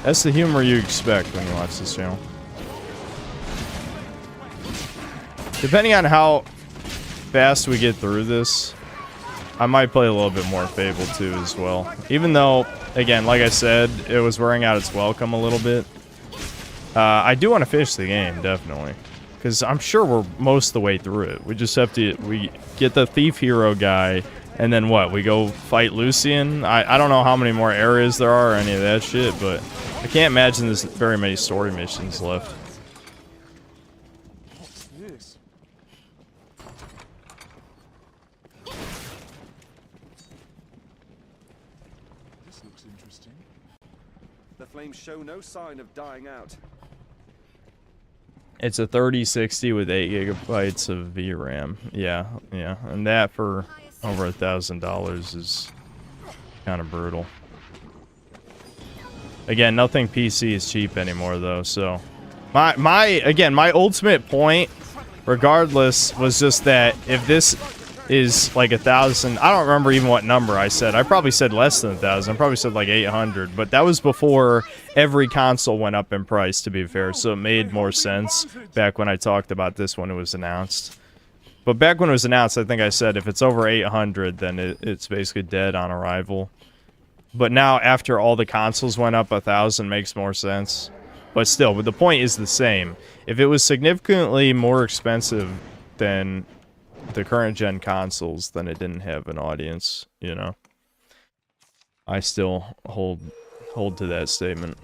That's the humor you expect when you watch this channel. Depending on how fast we get through this, I might play a little bit more Fable 2 as well. Even though, again, like I said, it was wearing out its welcome a little bit. I do want to finish the game, definitely. Because I'm sure we're most of the way through it. We just have to, we get the thief hero guy, and then what? We go fight Lucian? I don't know how many more areas there are or any of that shit, but I can't imagine there's very many story missions left. What's this? This looks interesting. The flames show no sign of dying out. It's a 3060 with 8 gigabytes of VRAM. Yeah, and that for over $1,000 is kind of brutal. Again, nothing PC is cheap anymore, though. So, my ultimate point, regardless, was just that if this is like 1,000, I don't remember even what number I said. I probably said less than 1,000. I probably said like 800, but that was before every console went up in price, to be fair, so it made more sense back when I talked about this when it was announced. But back when it was announced, I think I said if it's over 800, then it's basically dead on arrival. But now, after all the consoles went up, 1,000 makes more sense. But still, the point is the same. If it was significantly more expensive than the current gen consoles, then it didn't have an audience, you know. I still hold to that statement.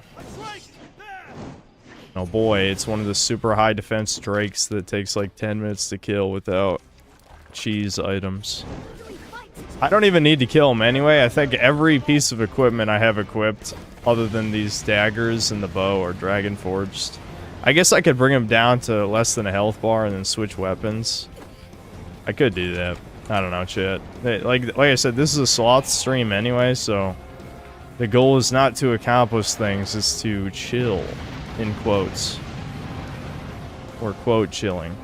Oh boy, it's one of the super high defense drakes that takes like 10 minutes to kill without cheese items. I don't even need to kill him anyway. I think every piece of equipment I have equipped, other than these daggers and the bow, are dragon forged. I guess I could bring him down to less than a health bar and then switch weapons. I could do that. I don't know, chat. Like I said, this is a sloth stream anyway, so the goal is not to accomplish things, it's to chill, in quotes. Or quote chilling.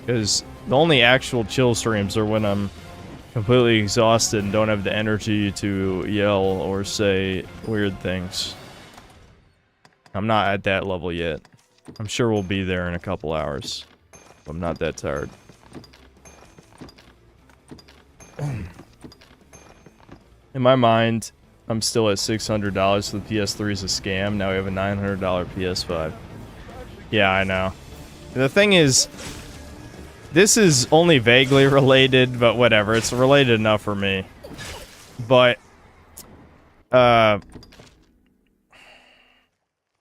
Because the only actual chill streams are when I'm completely exhausted and don't have the energy to yell or say weird things. I'm not at that level yet. I'm sure we'll be there in a couple hours. I'm not that tired. In my mind, I'm still at $600 so the PS3 is a scam. Now we have a $900 PS5. Yeah, I know. The thing is, this is only vaguely related, but whatever. It's related enough for me. But,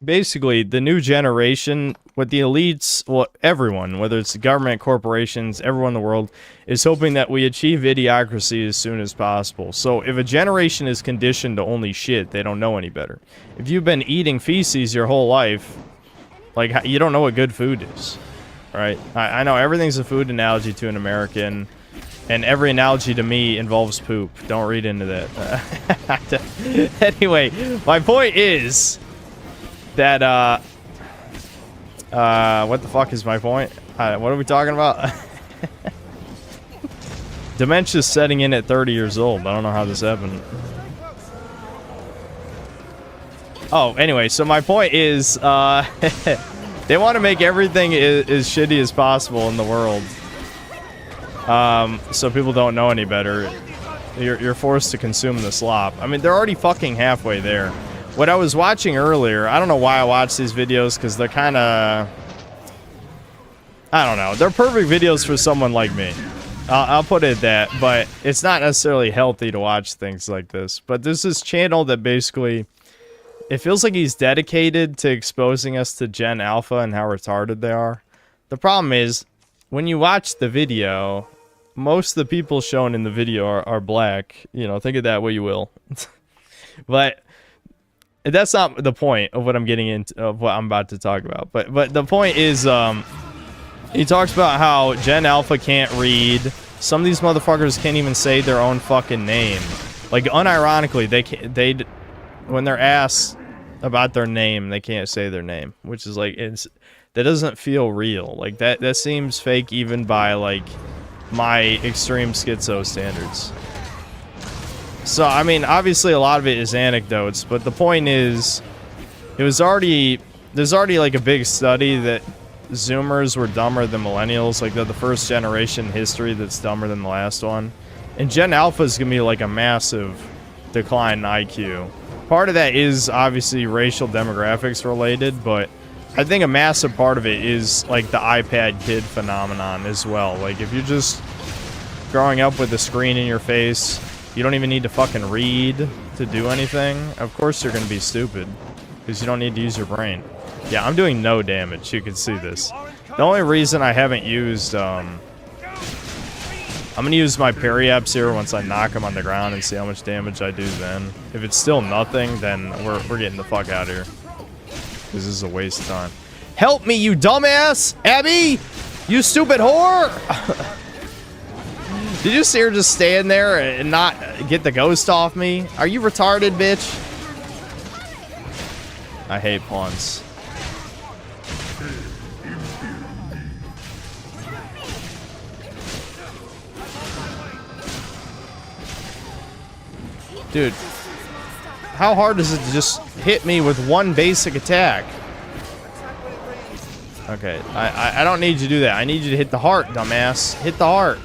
basically, the new generation, with the elites, well, everyone, whether it's the government, corporations, everyone in the world, is hoping that we achieve idiocracy as soon as possible. So if a generation is conditioned to only shit, they don't know any better. If you've been eating feces your whole life, like, you don't know what good food is, right? I know everything's a food analogy to an American, and every analogy to me involves poop. Don't read into that. Anyway, my point is that, what the fuck is my point? What are we talking about? Dementia's setting in at 30 years old. I don't know how this happened. Oh, anyway, so my point is, they want to make everything as shitty as possible in the world. So people don't know any better. You're forced to consume the slop. I mean, they're already fucking halfway there. What I was watching earlier, I don't know why I watch these videos, because they're kind of... I don't know. They're perfect videos for someone like me. I'll put it at that, but it's not necessarily healthy to watch things like this. But there's this channel that basically... It feels like he's dedicated to exposing us to Gen Alpha and how retarded they are. The problem is, when you watch the video, most of the people shown in the video are black. You know, think of that what you will. But that's not the point of what I'm getting into, of what I'm about to talk about. But the point is, he talks about how Gen Alpha can't read. Some of these motherfuckers can't even say their own fucking name. Like, unironically, they when they're asked about their name, they can't say their name, which is like, that doesn't feel real. Like, that seems fake even by, like, my extreme schizo standards. So, I mean, obviously a lot of it is anecdotes, but the point is, there's already like a big study that Zoomers were dumber than Millennials, like they're the first generation in history that's dumber than the last one. And Gen Alpha is gonna be like a massive decline in IQ. Part of that is obviously racial demographics related, but I think a massive part of it is like the iPad kid phenomenon as well. Like, if you're just growing up with a screen in your face, you don't even need to fucking read to do anything, of course you're gonna be stupid, because you don't need to use your brain. Yeah, I'm doing no damage, you can see this. The only reason I haven't used, I'm gonna use my Periaps here once I knock him on the ground and see how much damage I do then. If it's still nothing, then we're getting the fuck out of here. This is a waste of time. Help me, you dumbass! Abby! You stupid whore! Did you see her just stand there and not get the ghost off me? Are you retarded, bitch? I hate pawns. Dude, how hard is it to just hit me with one basic attack? Okay, I don't need you to do that. I need you to hit the heart, dumbass. Hit the heart.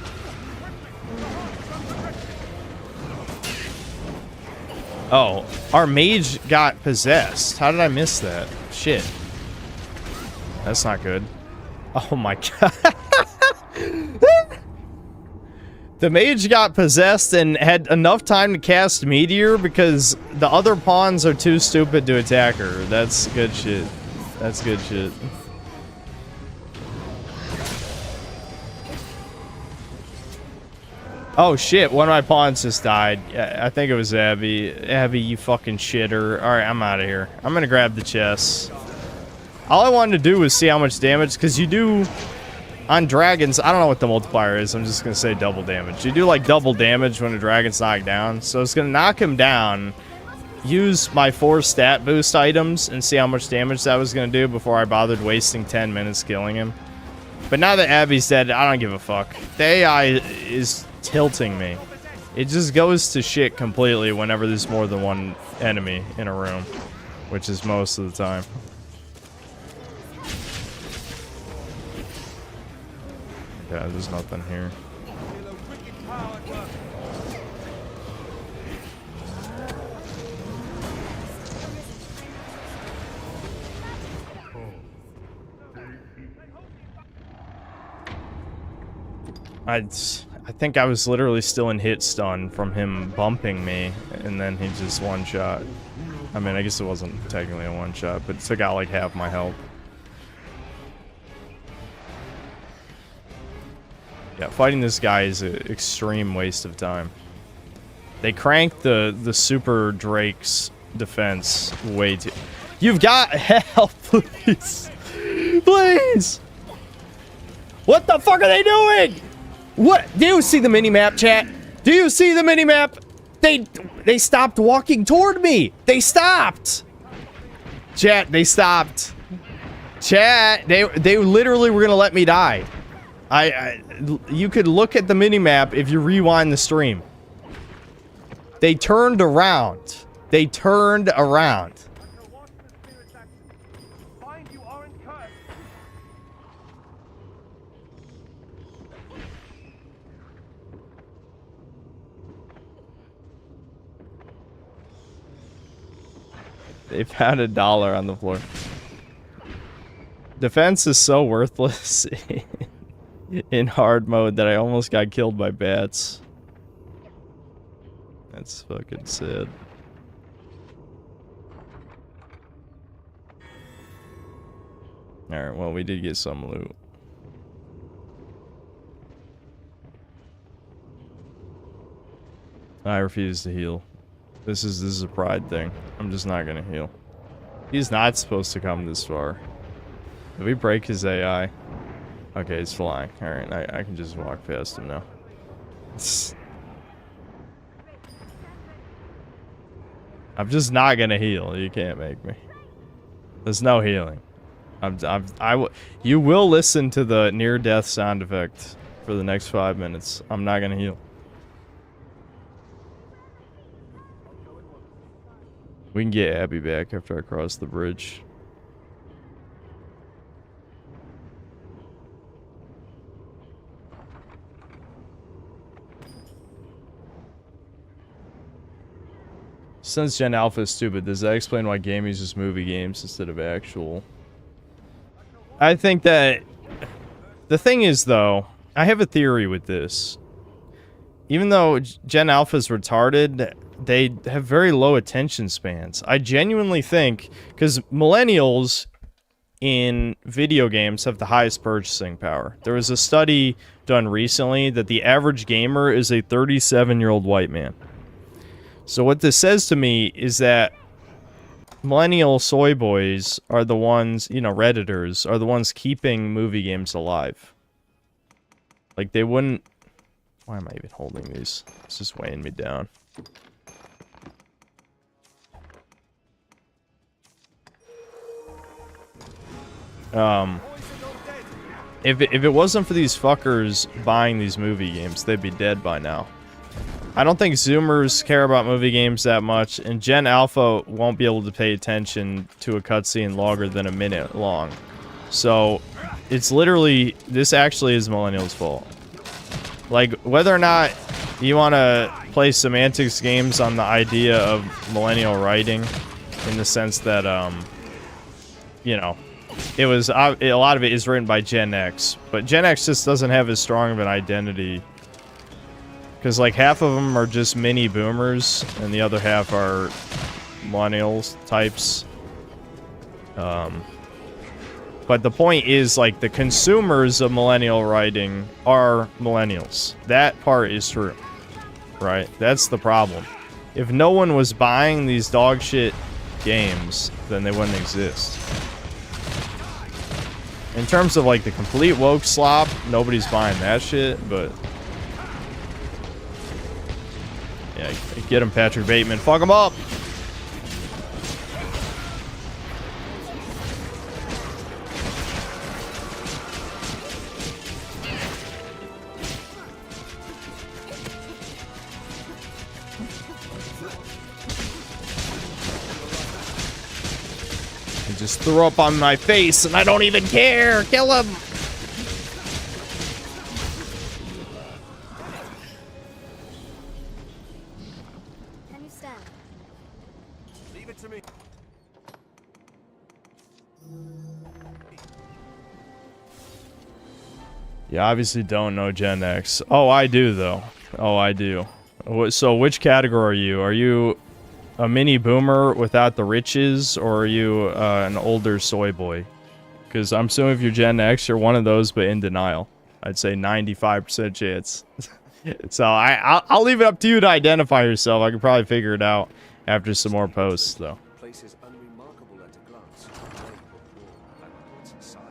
Oh, our mage got possessed. How did I miss that? Shit. That's not good. Oh my god. The mage got possessed and had enough time to cast Meteor because the other pawns are too stupid to attack her. That's good shit. That's good shit. Oh shit, one of my pawns just died. I think it was Abby. Abby, you fucking shitter. Alright, I'm out of here. I'm gonna grab the chest. All I wanted to do was see how much damage, because you do... On dragons, I don't know what the multiplier is. I'm just going to say double damage. You do like double damage when a dragon's knocked down. So it's going to knock him down, use my 4 stat boost items, and see how much damage that was going to do before I bothered wasting 10 minutes killing him. But now that Abby's dead, I don't give a fuck. The AI is tilting me. It just goes to shit completely whenever there's more than one enemy in a room, which is most of the time. Yeah, there's nothing here. Feel a wicked power at work. I think I was literally still in hit stun from him bumping me, and then he just one-shot. I mean, I guess it wasn't technically a one-shot, but it took out like half my health. Yeah, fighting this guy is an extreme waste of time. They cranked the Super Drake's defense way too... You've got help, please! Please! What the fuck are they doing? What? Do you see the mini-map, chat? Do you see the mini-map? They stopped walking toward me. They stopped. Chat, they stopped. Chat, they literally were gonna let me die. You could look at the mini-map if you rewind the stream. They turned around. They turned around. Find you aren't cursed. They found $1 on the floor. Defense is so worthless in hard mode that I almost got killed by bats. That's fucking sad. Alright, well, we did get some loot. I refuse to heal. This is a pride thing. I'm just not gonna heal. He's not supposed to come this far. Did we break his AI? Okay, he's flying. Alright, I can just walk past him now. I'm just not gonna heal. You can't make me. There's no healing. You will listen to the near-death sound effect for the next 5 minutes. I'm not gonna heal. We can get Abby back after I cross the bridge. Since Gen Alpha is stupid, does that explain why gaming is just movie games instead of actual? I think that... The thing is, though, I have a theory with this. Even though Gen Alpha is retarded, they have very low attention spans. I genuinely think... Because millennials in video games have the highest purchasing power. There was a study done recently that the average gamer is a 37-year-old white man. So what this says to me is that millennial soy boys are the ones, you know, Redditors, are the ones keeping movie games alive. Like, they wouldn't... Why am I even holding these? It's just weighing me down. If it wasn't for these fuckers buying these movie games, they'd be dead by now. I don't think Zoomers care about movie games that much, and Gen Alpha won't be able to pay attention to a cutscene longer than a minute long. So, it's literally, this actually is Millennials' fault. Like, whether or not you want to play semantics games on the idea of millennial writing, in the sense that, you know, it was, a lot of it is written by Gen X, but Gen X just doesn't have as strong of an identity. Because, like, half of them are just mini boomers, and the other half are millennials types. But the point is, like, the consumers of millennial writing are millennials. That part is true. Right? That's the problem. If no one was buying these dog shit games, then they wouldn't exist. In terms of, like, the complete woke slop, nobody's buying that shit, but... Yeah, get him, Patrick Bateman. Fuck him up! He just threw up on my face and I don't even care! Kill him! You obviously don't know Gen X. Oh, I do, though. Oh, I do. So which category are you? Are you a mini boomer without the riches, or are you an older soy boy? Because I'm assuming if you're Gen X, you're one of those, but in denial. I'd say 95% chance. So I'll leave it up to you to identify yourself. I could probably figure it out after some more posts, though. Place is unremarkable at a glance. Very poor and what's inside.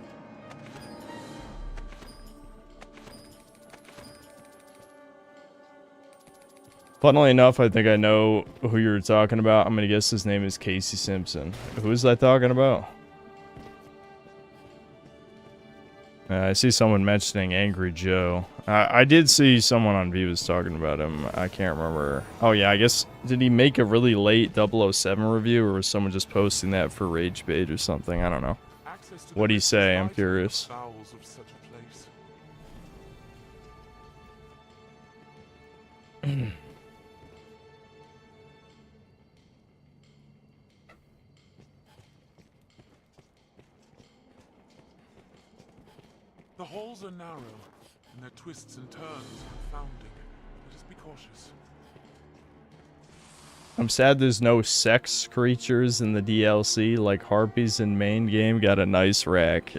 Funnily enough, I think I know who you're talking about. I'm gonna guess his name is Casey Simpson. Who is that talking about? I see someone mentioning Angry Joe. I did see someone on Views talking about him. I can't remember. Oh yeah, I guess, did he make a really late 007 review, or was someone just posting that for rage bait or something? I don't know. What'd he say? I'm curious. Bowels of such a place. The halls are narrow, and their twists and turns confounding. Let us be cautious. I'm sad there's no sex creatures in the DLC, like harpies in main game got a nice rack.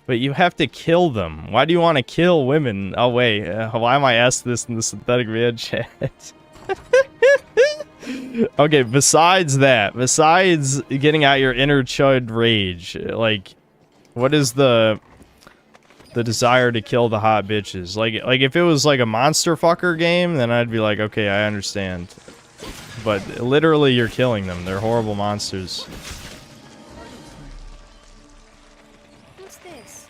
But you have to kill them. Why do you want to kill women? Oh wait, why am I asked this in the synthetic man chat? Okay, besides that, besides getting out your inner chud rage, like, what is the desire to kill the hot bitches? Like if it was like a monster fucker game, then I'd be like, okay, I understand. But literally, you're killing them. They're horrible monsters. What's this?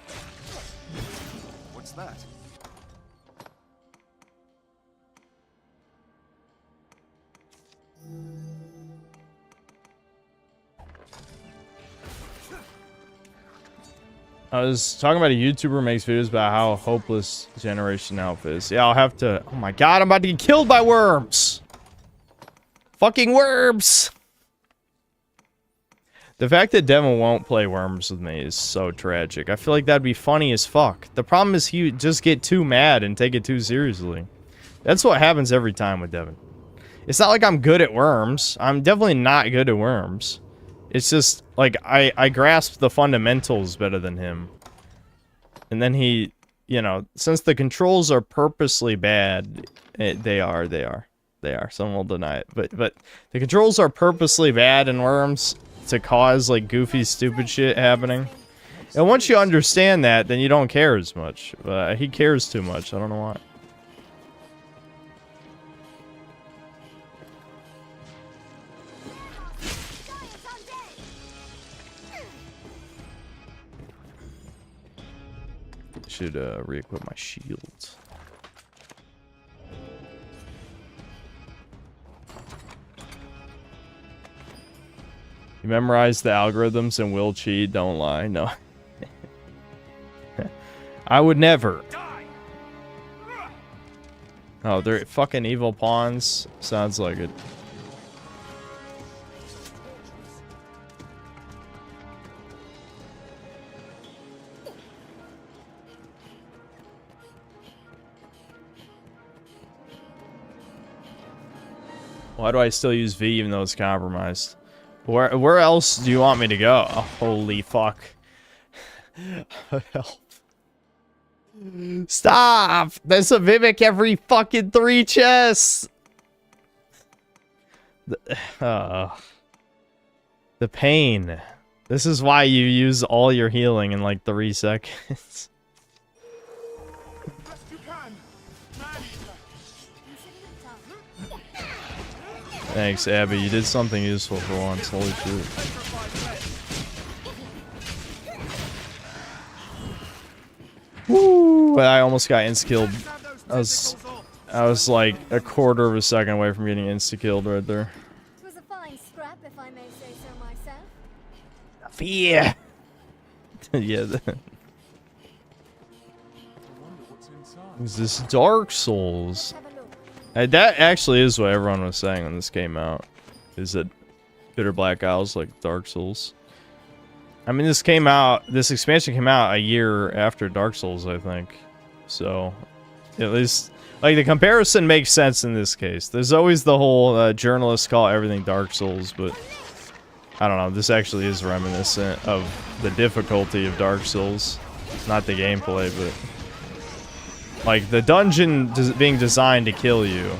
What's that? I was talking about a YouTuber who makes videos about how hopeless Generation Alpha is. Yeah, I'll have to... Oh my god, I'm about to get killed by worms! Fucking worms! The fact that Devin won't play Worms with me is so tragic. I feel like that'd be funny as fuck. The problem is he just get too mad and take it too seriously. That's what happens every time with Devin. It's not like I'm good at Worms. I'm definitely not good at Worms. It's just, like, I grasp the fundamentals better than him. And then he, you know, since the controls are purposely bad, they are. Someone will deny it. But the controls are purposely bad in Worms to cause, like, goofy, stupid shit happening. And once you understand that, then you don't care as much. But he cares too much. I don't know why. Should re-equip my shield. You memorize the algorithms and will cheat, don't lie. No. I would never. Oh, they're fucking evil pawns. Sounds like it. Why do I still use V even though it's compromised? Where else do you want me to go? Oh, holy fuck. Help. Stop! There's a Mimic every fucking 3 chests! The pain. This is why you use all your healing in like 3 seconds. Thanks, Abby. You did something useful for once. Holy shit. Woo! But I almost got insta-killed. I was like a quarter of a second away from getting insta-killed right there. It was a fine scrap, if I may say so myself. Yeah. Yeah. Is this Dark Souls? Have a look. That actually is what everyone was saying when this came out. Is that Bitter Black Isles like Dark Souls? I mean, this expansion came out a year after Dark Souls, I think. So, at least, like, the comparison makes sense in this case. There's always the whole journalists call everything Dark Souls, but I don't know. This actually is reminiscent of the difficulty of Dark Souls. Not the gameplay, but like the dungeon being designed to kill you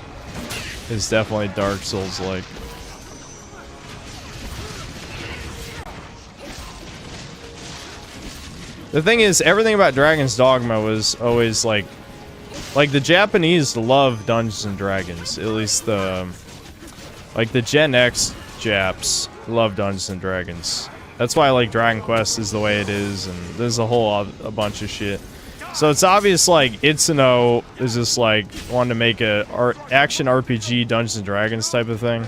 is definitely Dark Souls-like. The thing is, everything about Dragon's Dogma was always like the Japanese love Dungeons and Dragons. At least the Gen X Japs love Dungeons and Dragons. That's why like Dragon Quest is the way it is, and there's a bunch of shit. So it's obvious like Itsuno is just like wanting to make a action RPG Dungeons and Dragons type of thing.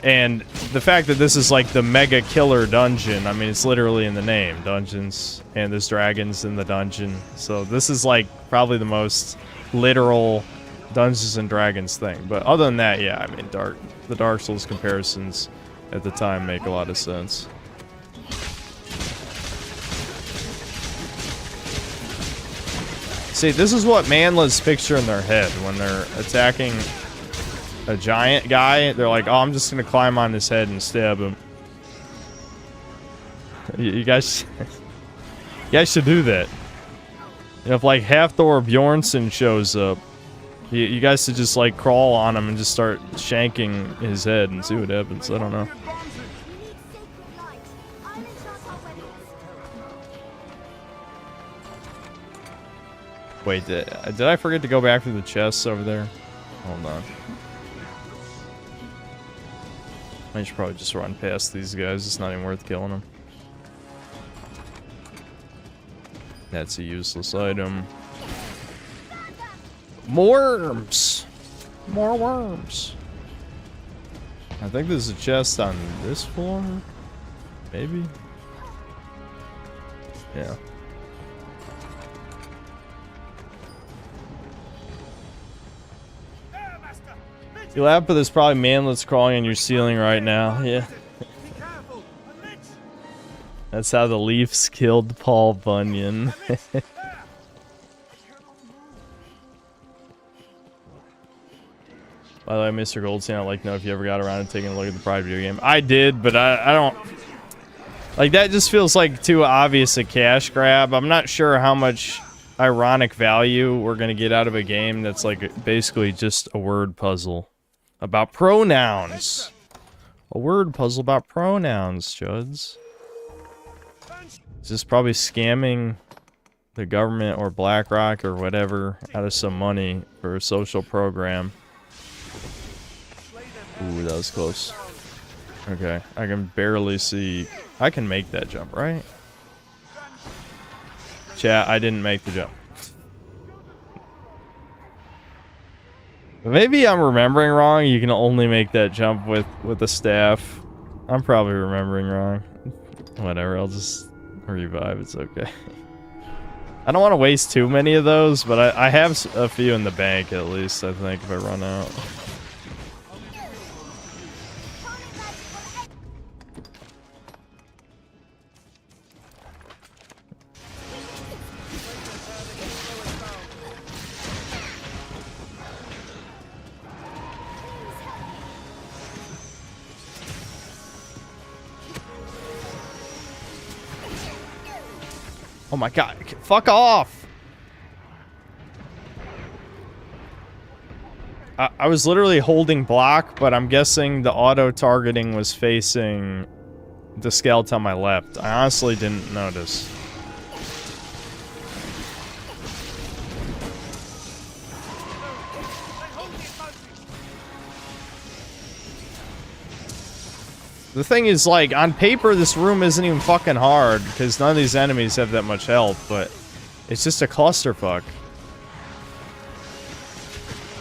And the fact that this is like the mega killer dungeon, I mean, it's literally in the name, dungeons, and there's dragons in the dungeon. So this is like probably the most literal Dungeons and Dragons thing. But other than that, yeah, I mean, the Dark Souls comparisons at the time make a lot of sense. See, this is what manlets picture in their head when they're attacking a giant guy. They're like, oh, I'm just gonna climb on his head and stab him. You guys should do that. You know, if like Halfthor Bjornsson shows up, you guys should just like crawl on him and just start shanking his head and see what happens. I don't know. Wait, did I forget to go back through the chests over there? Hold on. I should probably just run past these guys. It's not even worth killing them. That's a useless item. More worms! More worms! I think there's a chest on this floor? Maybe? Yeah. You laugh, but there's probably manlets crawling on your ceiling right now. Yeah. That's how the Leafs killed Paul Bunyan. By the way, Mr. Goldstein, I'd like to know if you ever got around to taking a look at the Pride video game. I did, but I don't... Like, that just feels like too obvious a cash grab. I'm not sure how much ironic value we're going to get out of a game that's, like, basically just a word puzzle about pronouns. A word puzzle about pronouns, Chuds. Is this probably scamming the government or BlackRock or whatever out of some money for a social program? Ooh, that was close. Okay, I can barely see. I can make that jump, right? Chat, I didn't make the jump. Maybe I'm remembering wrong. You can only make that jump with a staff. I'm probably remembering wrong. Whatever, I'll just revive. It's okay. I don't want to waste too many of those, but I have a few in the bank at least, I think, if I run out. Oh my god, fuck off! I was literally holding block, but I'm guessing the auto-targeting was facing the skeleton on my left. I honestly didn't notice. The thing is, like, on paper, this room isn't even fucking hard, because none of these enemies have that much health, but it's just a clusterfuck.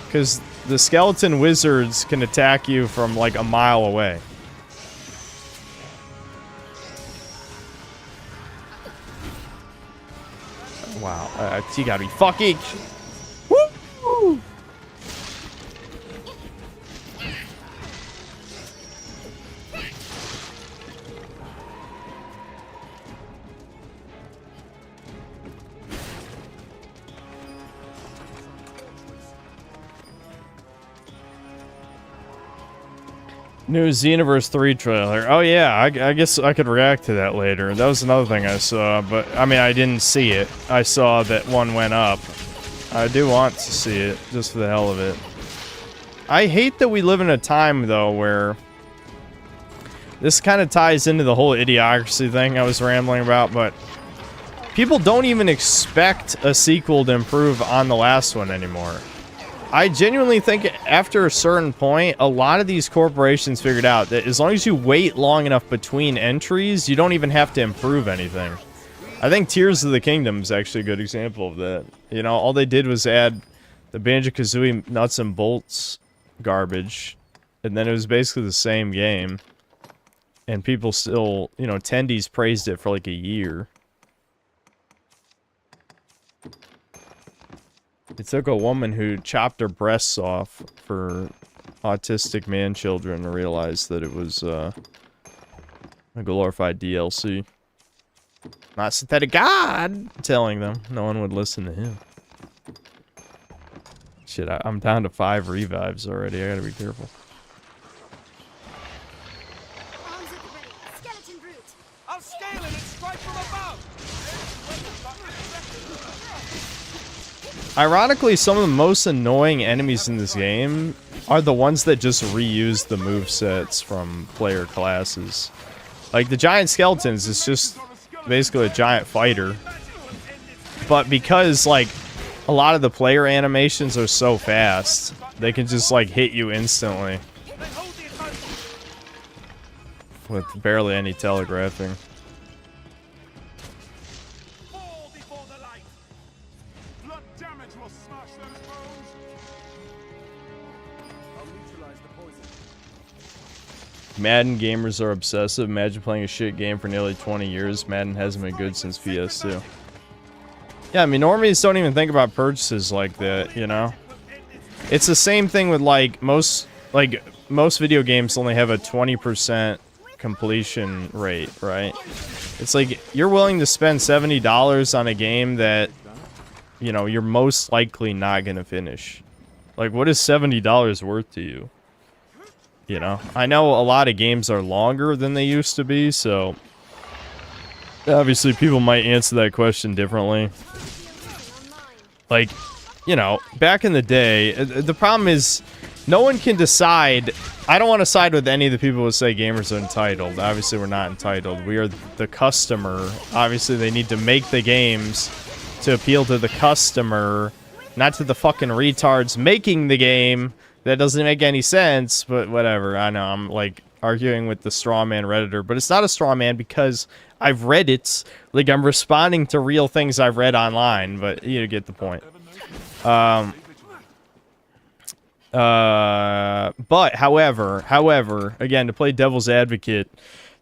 Because the skeleton wizards can attack you from, like, a mile away. Wow, you gotta be fucking... Woo! New Xenoverse 3 trailer. Oh yeah, I guess I could react to that later. That was another thing I saw, but I mean, I didn't see it. I saw that one went up. I do want to see it, just for the hell of it. I hate that we live in a time, though, where this kind of ties into the whole idiocracy thing I was rambling about, but people don't even expect a sequel to improve on the last one anymore. I genuinely think after a certain point, a lot of these corporations figured out that as long as you wait long enough between entries, you don't even have to improve anything. I think Tears of the Kingdom is actually a good example of that. You know, all they did was add the Banjo-Kazooie nuts and bolts garbage, and then it was basically the same game. And people still, you know, attendees praised it for like a year. It took a woman who chopped her breasts off for autistic man children to realize that it was a glorified DLC. Not synthetic God telling them. No one would listen to him. Shit, I'm down to 5 revives already. I gotta be careful. Arms at the ready. Skeleton brute. I'll scale it and strike from above! Ironically, some of the most annoying enemies in this game are the ones that just reuse the movesets from player classes. Like, the giant skeletons is just basically a giant fighter. But because, like, a lot of the player animations are so fast, they can just, like, hit you instantly. With barely any telegraphing. Madden gamers are obsessive. Imagine playing a shit game for nearly 20 years. Madden hasn't been good since PS2. Yeah, I mean, normies don't even think about purchases like that, you know? It's the same thing with, like, most video games only have a 20% completion rate, right? It's like, you're willing to spend $70 on a game that, you know, you're most likely not gonna finish. Like, what is $70 worth to you? You know, I know a lot of games are longer than they used to be, so obviously people might answer that question differently. Like, you know, back in the day, the problem is no one can decide. I don't want to side with any of the people who say gamers are entitled. Obviously, we're not entitled. We are the customer. Obviously, they need to make the games to appeal to the customer, not to the fucking retards making the game. That doesn't make any sense, but whatever. I know, I'm, like, arguing with the straw man Redditor, but it's not a straw man because I've read it. Like, I'm responding to real things I've read online, but you get the point. But, however, again, to play devil's advocate,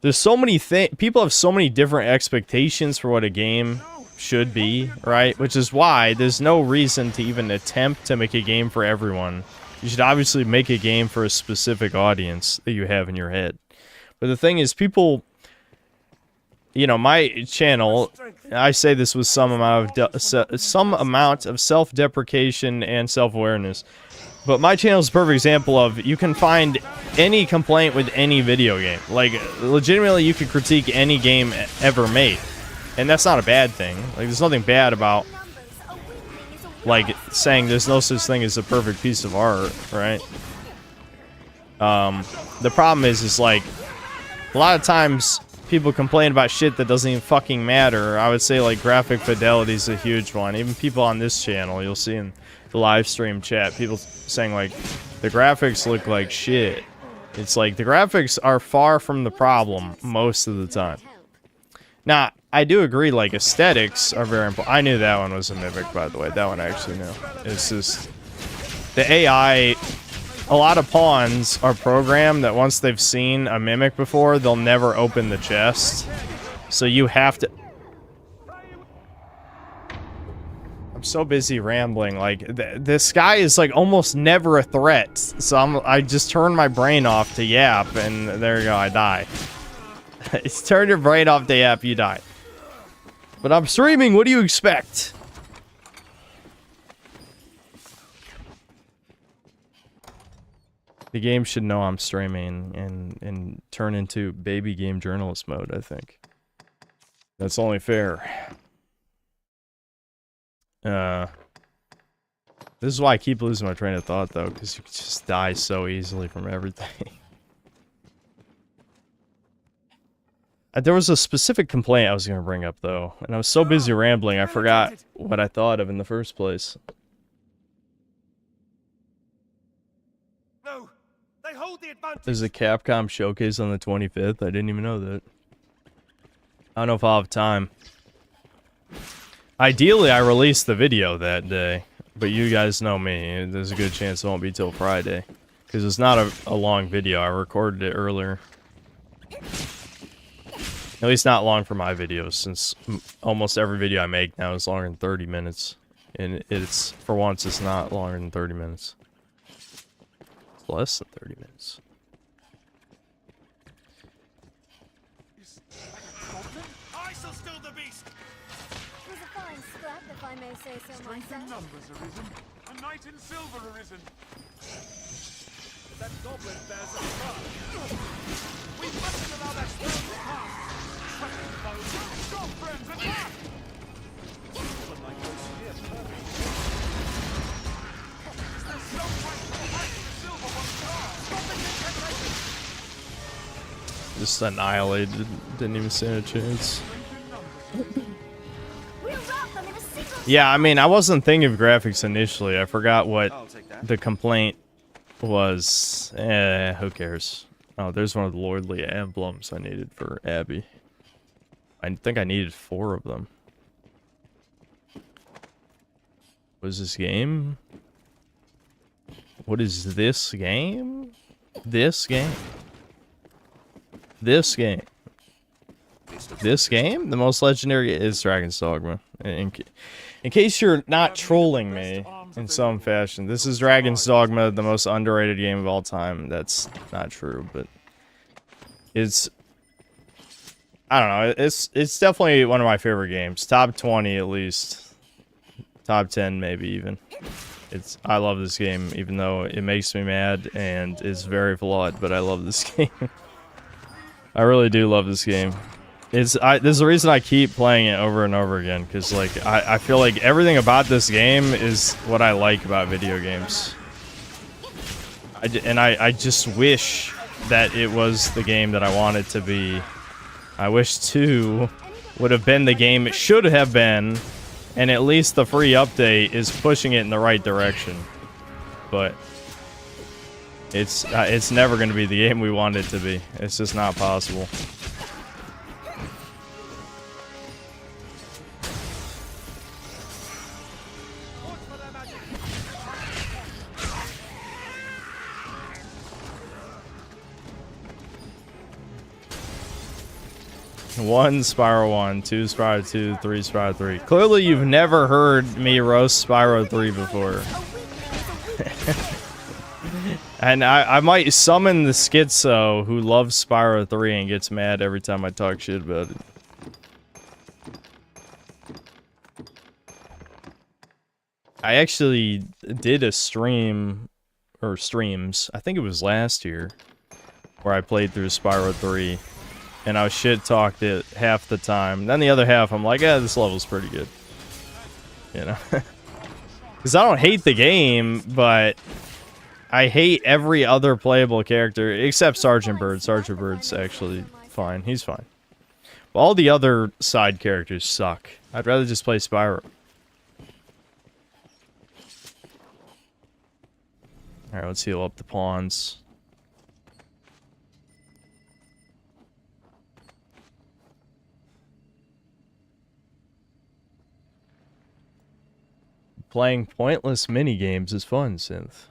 there's so many people have so many different expectations for what a game should be, right? Which is why there's no reason to even attempt to make a game for everyone. You should obviously make a game for a specific audience that you have in your head. But the thing is, people, you know, my channel, I say this with some amount of self-deprecation and self-awareness. But my channel is a perfect example of, you can find any complaint with any video game. Like, legitimately, you could critique any game ever made. And that's not a bad thing. Like, there's nothing bad about, like, saying there's no such thing as a perfect piece of art, right? The problem is like, a lot of times people complain about shit that doesn't even fucking matter. I would say, like, graphic fidelity is a huge one. Even people on this channel, you'll see in the live stream chat, people saying, like, the graphics look like shit. It's like, the graphics are far from the problem most of the time. Now, I do agree, like, aesthetics are very important. I knew that one was a mimic, by the way. That one I actually knew. It's just, the AI, a lot of pawns are programmed that once they've seen a mimic before, they'll never open the chest. So you have to... I'm so busy rambling. Like, this guy is, like, almost never a threat. So I just turn my brain off to yap, and there you go, I die. It's turn your brain off to yap, you die. But I'm streaming, what do you expect? The game should know I'm streaming and turn into baby game journalist mode, I think. That's only fair. This is why I keep losing my train of thought, though, because you can just die so easily from everything. There was a specific complaint I was going to bring up, though, and I was so busy rambling, I forgot what I thought of in the first place. No, they hold the advantage. There's a Capcom showcase on the 25th. I didn't even know that. I don't know if I'll have time. Ideally, I released the video that day, but you guys know me. There's a good chance it won't be till Friday, because it's not a long video. I recorded it earlier. At least not long for my videos, since almost every video I make now is longer than 30 minutes. And it's, for once, it's not longer than 30 minutes. It's less than 30 minutes. I shall still the beast. It was a fine scrap, if I may say so Strength in myself. numbers arisen. A knight in silver arisen. That goblin bears a scar. We mustn't allow that spell to pass. Weapons, foes, strong friends, attack! Goblin like those here, perfect. There's no fight for the knight in the silver one star. Stop the incantation! Just annihilated. Didn't even stand a chance. We'll wrap them in a single. Yeah, I mean, I wasn't thinking of graphics initially. I forgot what I'll take that. the complaint was. Who cares? Oh, there's one of the lordly emblems I needed for Abby. I think I needed 4 of them. What is this game? What is this game? This game? This game? This game? The most legendary is Dragon's Dogma. In case you're not trolling me in some fashion, this is Dragon's Dogma, the most underrated game of all time. That's not true, but it's, I don't know, it's definitely one of my favorite games. Top 20 at least. Top 10 maybe even. I love this game, even though it makes me mad and is very flawed, but I love this game. I really do love this game. There's a reason I keep playing it over and over again, because like I feel like everything about this game is what I like about video games. I just wish that it was the game that I wanted to be. I wish 2 would have been the game it should have been, and at least the free update is pushing it in the right direction. But it's never going to be the game we want it to be. It's just not possible. One Spyro 1, 2 Spyro 2, 3 Spyro 3. Clearly you've never heard me roast Spyro 3 before. And I might summon the Schizo who loves Spyro 3 and gets mad every time I talk shit about it. I actually did a stream, or streams, I think it was last year, where I played through Spyro 3. And I was shit-talked it half the time. Then the other half, I'm like, this level's pretty good. You know? Because I don't hate the game, but I hate every other playable character, except Sergeant Bird. Sergeant Bird's actually fine. He's fine. But all the other side characters suck. I'd rather just play Spyro. Alright, let's heal up the pawns. Playing pointless minigames is fun, Synth.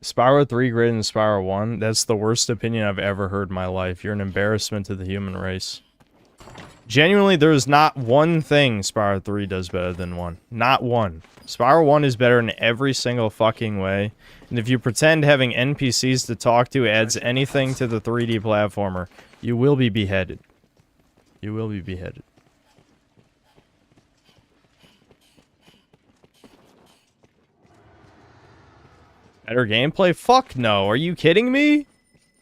Spyro 3 greater than Spyro 1? That's the worst opinion I've ever heard in my life. You're an embarrassment to the human race. Genuinely, there is not one thing Spyro 3 does better than 1. Not one. Spyro 1 is better in every single fucking way. And if you pretend having NPCs to talk to adds anything to the 3D platformer, you will be beheaded. You will be beheaded. Better gameplay? Fuck no. Are you kidding me?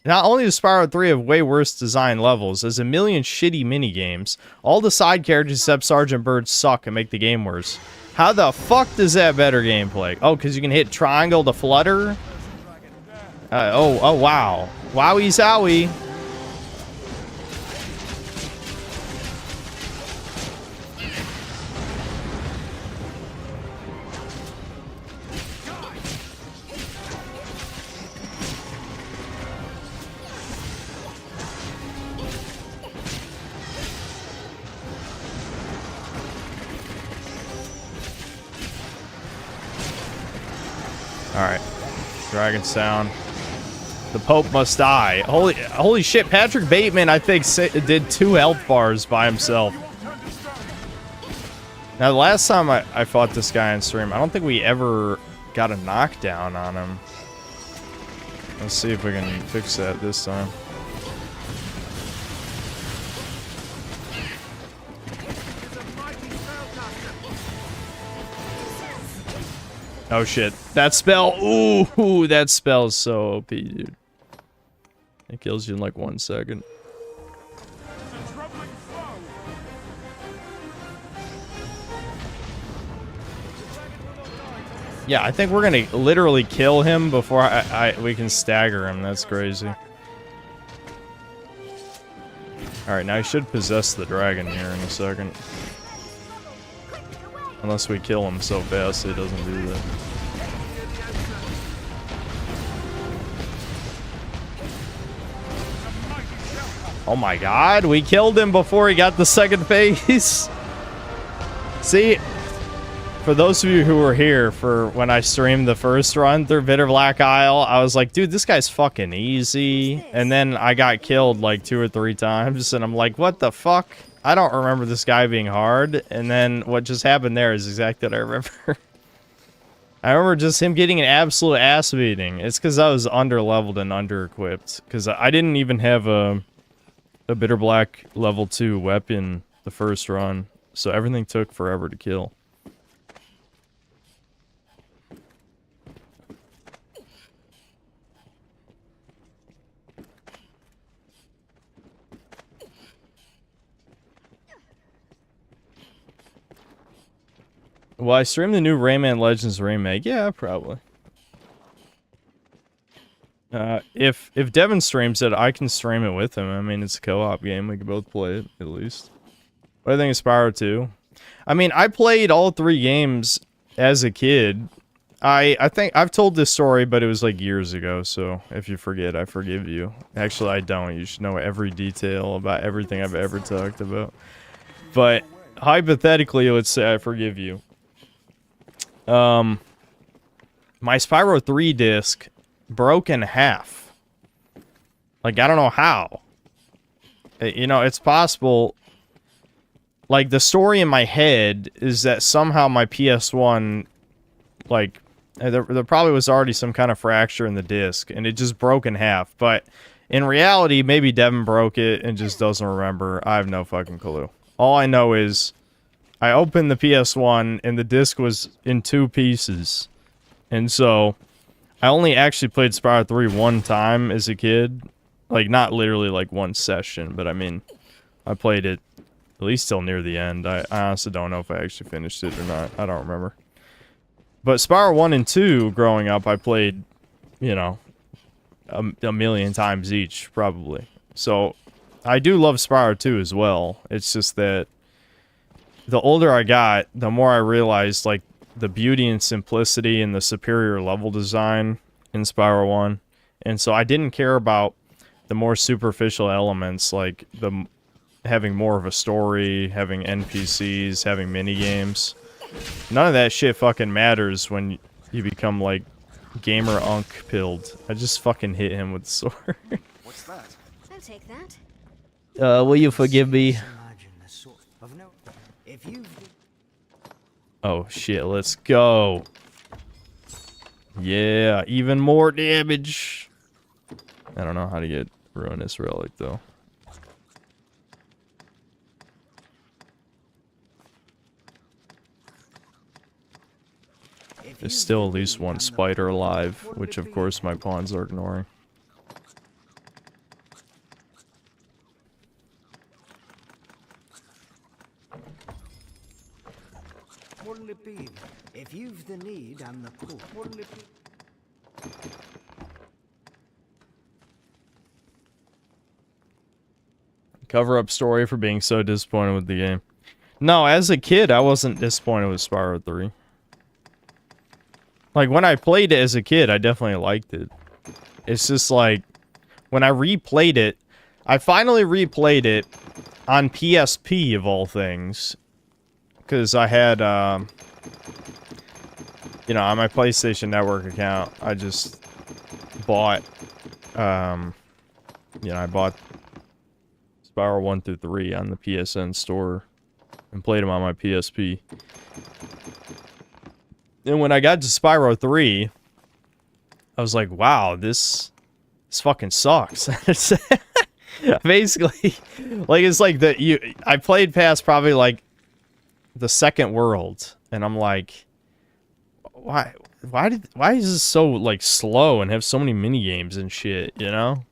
Not only does Spyro 3 have way worse design levels, there's a million shitty minigames. All the side characters except Sergeant Bird suck and make the game worse. How the fuck does that better gameplay? Oh, because you can hit triangle to flutter? Oh, wow. Wowie zowie. Alright. Dragon Sound. The Pope must die. Holy shit, Patrick Bateman, I think, did 2 health bars by himself. Now, the last time I fought this guy on stream, I don't think we ever got a knockdown on him. Let's see if we can fix that this time. Oh shit. That spell. Ooh, that spell is so OP, dude. It kills you in like 1 second. Yeah, I think we're gonna literally kill him before we can stagger him. That's crazy. Alright, now he should possess the dragon here in a second. Unless we kill him so fast he doesn't do that. Oh my god, we killed him before he got the second phase. See, for those of you who were here for when I streamed the first run through Bitter Black Isle, I was like, dude, this guy's fucking easy. And then I got killed like 2 or 3 times, and I'm like, what the fuck? I don't remember this guy being hard. And then what just happened there is exactly what I remember. I remember just him getting an absolute ass beating. It's because I was under-leveled and under-equipped. Because I didn't even have a Bitter Black level 2 weapon the first run. So everything took forever to kill. Will I stream the new Rayman Legends remake? Yeah, probably. If Devin streams it, I can stream it with him. I mean, it's a co-op game. We can both play it, at least. What do you think of Spyro 2? I mean, I played all 3 games as a kid. I think I've told this story, but it was like years ago, so if you forget, I forgive you. Actually, I don't. You should know every detail about everything I've ever talked about. But hypothetically, let's say I forgive you. My Spyro 3 disc broke in half. Like, I don't know how. You know, it's possible. Like, the story in my head is that somehow my PS1, like, there probably was already some kind of fracture in the disc, and it just broke in half. But in reality, maybe Devin broke it and just doesn't remember. I have no fucking clue. All I know is I opened the PS1 and the disc was in 2 pieces. And so I only actually played Spyro 3 1 time as a kid. Like, not literally like 1 session, but I mean, I played it at least till near the end. I honestly don't know if I actually finished it or not. I don't remember. But Spyro 1 and 2 growing up, I played, you know, a million times each, probably. So I do love Spyro 2 as well. It's just that the older I got, the more I realized, like, the beauty and simplicity and the superior level design in Spyro 1. And so I didn't care about the more superficial elements, like having more of a story, having NPCs, having minigames. None of that shit fucking matters when you become, like, gamer unk pilled. I just fucking hit him with the sword. What's that? I'll take that. Will you forgive me? Imagine the sort of no. If you Oh shit, let's go. Yeah, even more damage. I don't know how to get Ruinous Relic though. There's still at least one spider alive, which of course my pawns are ignoring. What'll it be? If you've the need and the pull, what'll it be? Cover-up story for being so disappointed with the game. No, as a kid, I wasn't disappointed with Spyro 3. Like, when I played it as a kid, I definitely liked it. It's just like, when I replayed it, I finally replayed it on PSP, of all things. Because I had, you know, on my PlayStation Network account, I just bought, you know, I bought Spyro 1 through 3 on the PSN store and played them on my PSP. And when I got to Spyro 3, I was like, wow, this fucking sucks. Basically, like, it's like I played past probably like the second world, and I'm like, why is this so like slow and have so many mini games and shit, you know?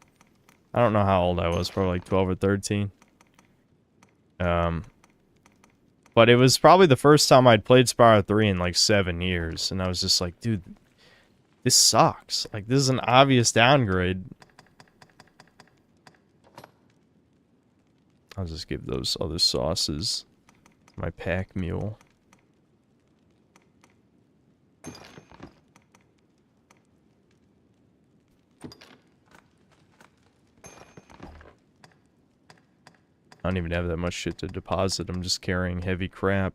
I don't know how old I was, probably like 12 or 13. But it was probably the first time I'd played Spyro 3 in like 7 years, and I was just like, dude, this sucks. Like, this is an obvious downgrade. I'll just give those other sauces my pack mule. I don't even have that much shit to deposit. I'm just carrying heavy crap.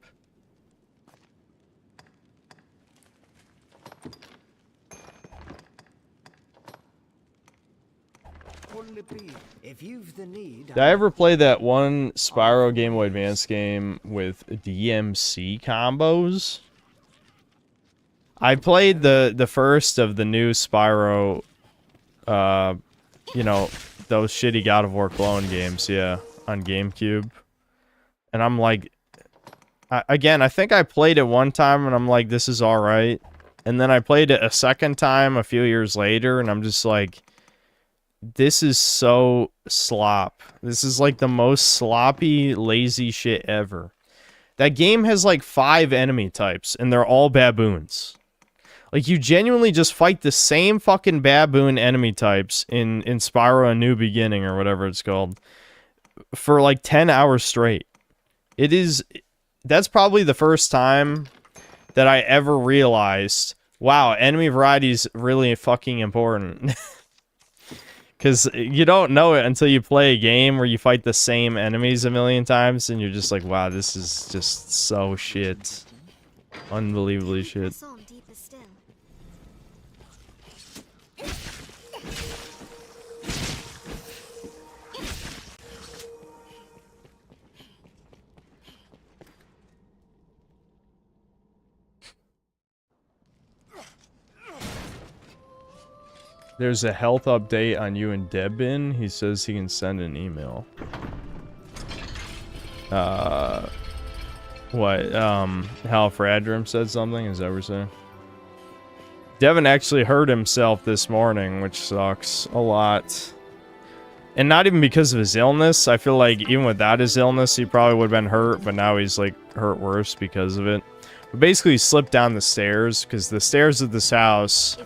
What'll it be? If you've the need. Did I ever play that one Spyro Game Boy Advance game with DMC combos? I played the first of the new Spyro, you know, those shitty God of War clone games, yeah, on GameCube. And I'm like, again, I think I played it one time and I'm like, this is alright. And then I played it a second time a few years later and I'm just like, this is so slop. This is like the most sloppy, lazy shit ever. That game has like 5 enemy types and they're all baboons. Like, you genuinely just fight the same fucking baboon enemy types in Spyro A New Beginning, or whatever it's called, for like 10 hours straight. That's probably the first time that I ever realized, wow, enemy variety is really fucking important. Because you don't know it until you play a game where you fight the same enemies a million times, and you're just like, wow, this is just so shit. Unbelievably shit. Song deeper still. There's a health update on you and Debin. He says he can send an email. What? Hal Fradrum said something? Is that what we're saying? Devin actually hurt himself this morning, which sucks a lot. And not even because of his illness. I feel like even without his illness, he probably would have been hurt, but now he's like hurt worse because of it. But basically, he slipped down the stairs, because the stairs of this house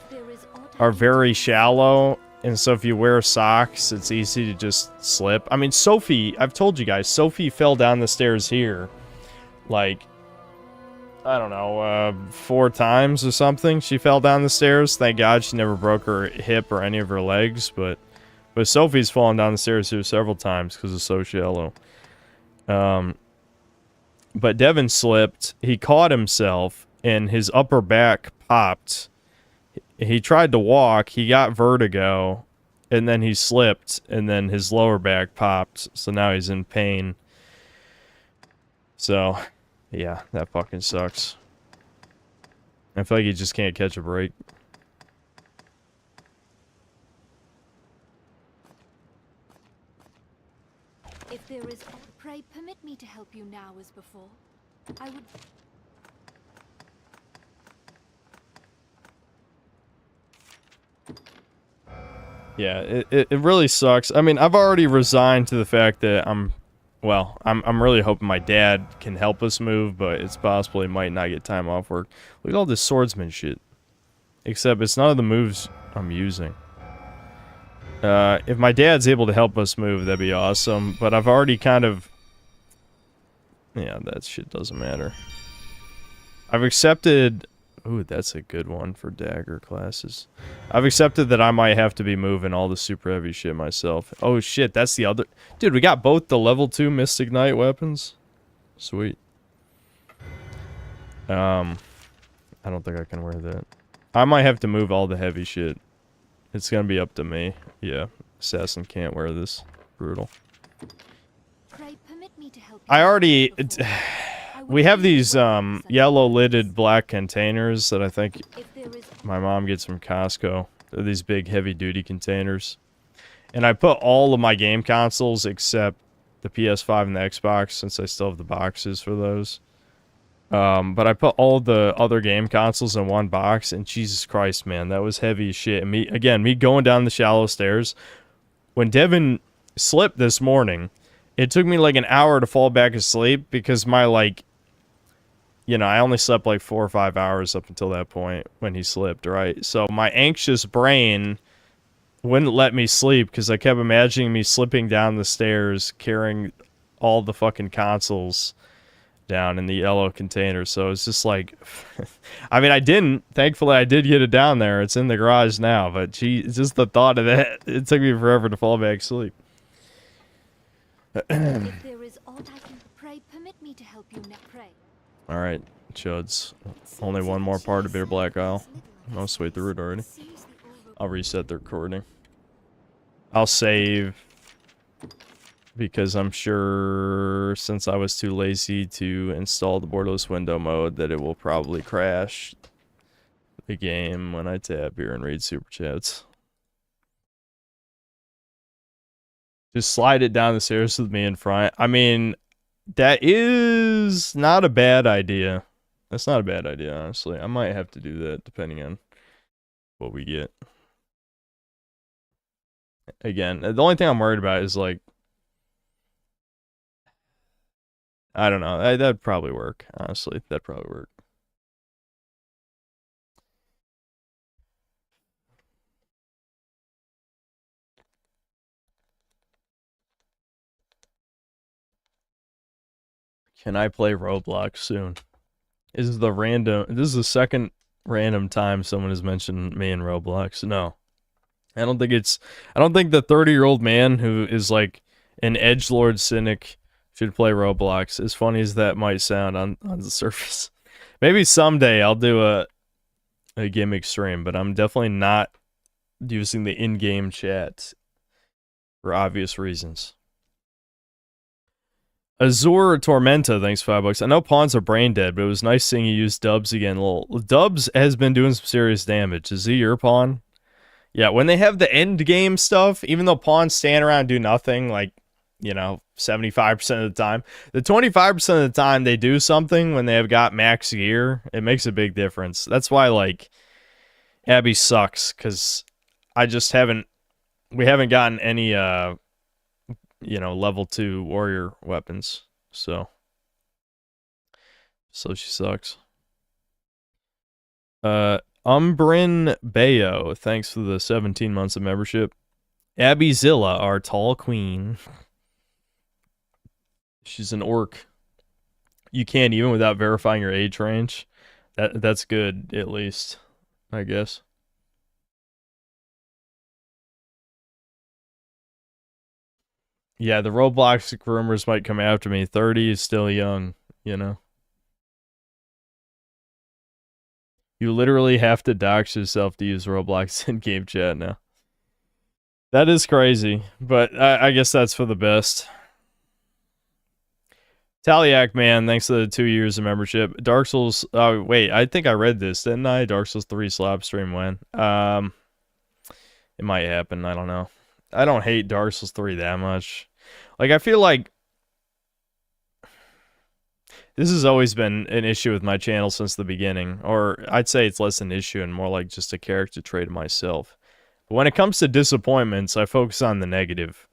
are very shallow, and so if you wear socks, it's easy to just slip. I mean, Sophie, I've told you guys, Sophie fell down the stairs here, like, I don't know, 4 times or something. She fell down the stairs. Thank God she never broke her hip or any of her legs, but Sophie's fallen down the stairs here several times because it's so shallow. But Devin slipped. He caught himself, and his upper back popped. He tried to walk, he got vertigo, and then he slipped, and then his lower back popped, so now he's in pain. So, yeah, that fucking sucks. I feel like he just can't catch a break. If there is, pray permit me to help you now as before. I would... Yeah, it really sucks. I mean, I've already resigned to the fact that I'm really hoping my dad can help us move, but it's possible he might not get time off work. Look at all this swordsman shit. Except it's none of the moves I'm using. If my dad's able to help us move, that'd be awesome, but I've already kind of... Yeah, that shit doesn't matter. I've accepted... Ooh, that's a good one for dagger classes. I've accepted that I might have to be moving all the super heavy shit myself. Oh shit, that's the other... Dude, we got both the level 2 Mystic Knight weapons. Sweet. I don't think I can wear that. I might have to move all the heavy shit. It's gonna be up to me. Yeah, Assassin can't wear this. Brutal. Pray permit me to help you I already... before. I We would have dearly these welcome such yellow-lidded black containers that I think if there is my mom gets from Costco. They're these big heavy-duty containers. And I put all of my game consoles except the PS5 and the Xbox, since I still have the boxes for those. But I put all the other game consoles in one box, and Jesus Christ, man, that was heavy as shit. And me going down the shallow stairs. When Devin slipped this morning, it took me like an hour to fall back asleep because my, like... You know, I only slept like 4 or 5 hours up until that point when he slipped, right? So my anxious brain wouldn't let me sleep because I kept imagining me slipping down the stairs carrying all the fucking consoles down in the yellow container. So it's just like... I mean, I didn't. Thankfully, I did get it down there. It's in the garage now. But gee, just the thought of that, it took me forever to fall back asleep. if there is aught I can pray permit me to help you now. Pray. Alright, chuds. Only one more part of Bitter Black Isle. Oh, sweet, the route already. I'll reset the recording. I'll save. Because I'm sure, since I was too lazy to install the borderless window mode, that it will probably crash the game when I tab here and read super chats. Just slide it down the stairs with me in front. I mean... That is not a bad idea. That's not a bad idea, honestly. I might have to do that, depending on what we get. Again, the only thing I'm worried about is, like... I don't know. That'd probably work, honestly. That'd probably work. Can I play Roblox soon? This is the second random time someone has mentioned me in Roblox. No. I don't think the 30-year-old man who is like an edgelord cynic should play Roblox. As funny as that might sound on the surface. Maybe someday I'll do a gimmick stream, but I'm definitely not using the in-game chat for obvious reasons. Azure Tormenta, thanks $5. I know pawns are brain dead, but it was nice seeing you use Dubs again. Lol. Dubs has been doing some serious damage. Is he your pawn? Yeah, when they have the end game stuff, even though pawns stand around and do nothing, like, you know, 75% of the time, the 25% of the time they do something when they have got max gear, it makes a big difference. That's why, like, Abby sucks, because we haven't gotten any, you know, level 2 warrior weapons, so she sucks. Umbrin Bayo, thanks for the 17 months of membership. Abby Zilla, our tall queen. She's an orc. You can't even without verifying your age range. That's good, at least, I guess. Yeah, the Roblox rumors might come after me. 30 is still young, you know? You literally have to dox yourself to use Roblox in game chat now. That is crazy, but I guess that's for the best. Taliac, man, thanks for the 2 years of membership. Dark Souls, oh, wait, I think I read this, didn't I? Dark Souls 3 slap stream when? It might happen, I don't know. I don't hate Dark Souls 3 that much. Like, I feel like this has always been an issue with my channel since the beginning. Or I'd say it's less an issue and more like just a character trait of myself. But when it comes to disappointments, I focus on the negative.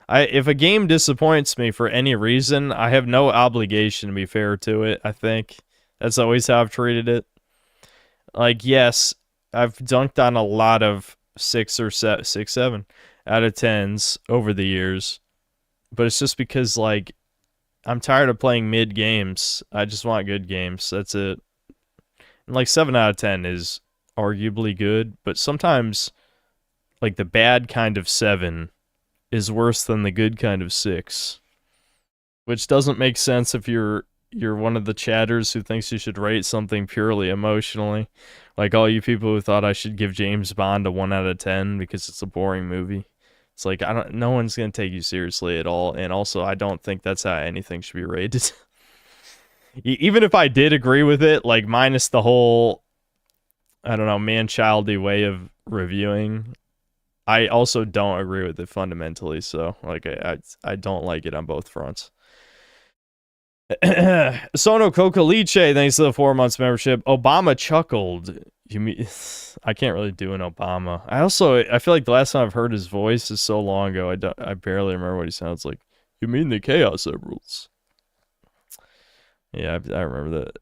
If a game disappoints me for any reason, I have no obligation to be fair to it, I think. That's always how I've treated it. Like, yes, I've dunked on a lot of 6 or 7 out of 10s over the years. But it's just because, like, I'm tired of playing mid games. I just want good games. That's it. And, like, 7 out of 10 is arguably good, but sometimes, like, the bad kind of 7 is worse than the good kind of 6. Which doesn't make sense if you're one of the chatters who thinks you should rate something purely emotionally. Like all you people who thought I should give James Bond a 1 out of 10 because it's a boring movie. It's like, no one's going to take you seriously at all. And also, I don't think that's how anything should be rated. Even if I did agree with it, like minus the whole, I don't know, man-childy way of reviewing, I also don't agree with it fundamentally. So, like, I don't like it on both fronts. Sono Cocaliche, thanks to the 4 months membership. Obama chuckled. You mean I can't really do an Obama. I feel like the last time I've heard his voice is so long ago. I barely remember what he sounds like. You mean the Chaos Emeralds? Yeah, I remember that.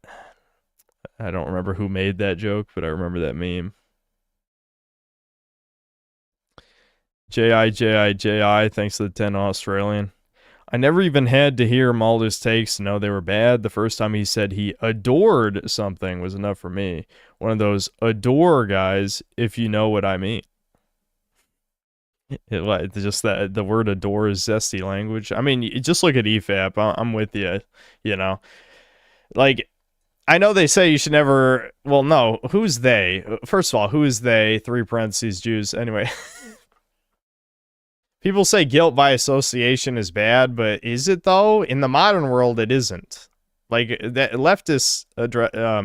I don't remember who made that joke, but I remember that meme. J.I., thanks to the 10 Australian. I never even had to hear Mulder's takes to know they were bad. The first time he said he adored something was enough for me. One of those adore guys, if you know what I mean. Just that the word adore is zesty language. I mean, just look at EFAP. I'm with you, you know. Like, I know they say you should never... Well, no. Who's they? First of all, who is they? 3 parentheses, Jews. Anyway... People say guilt by association is bad, but is it though? In the modern world, it isn't. Like, that leftists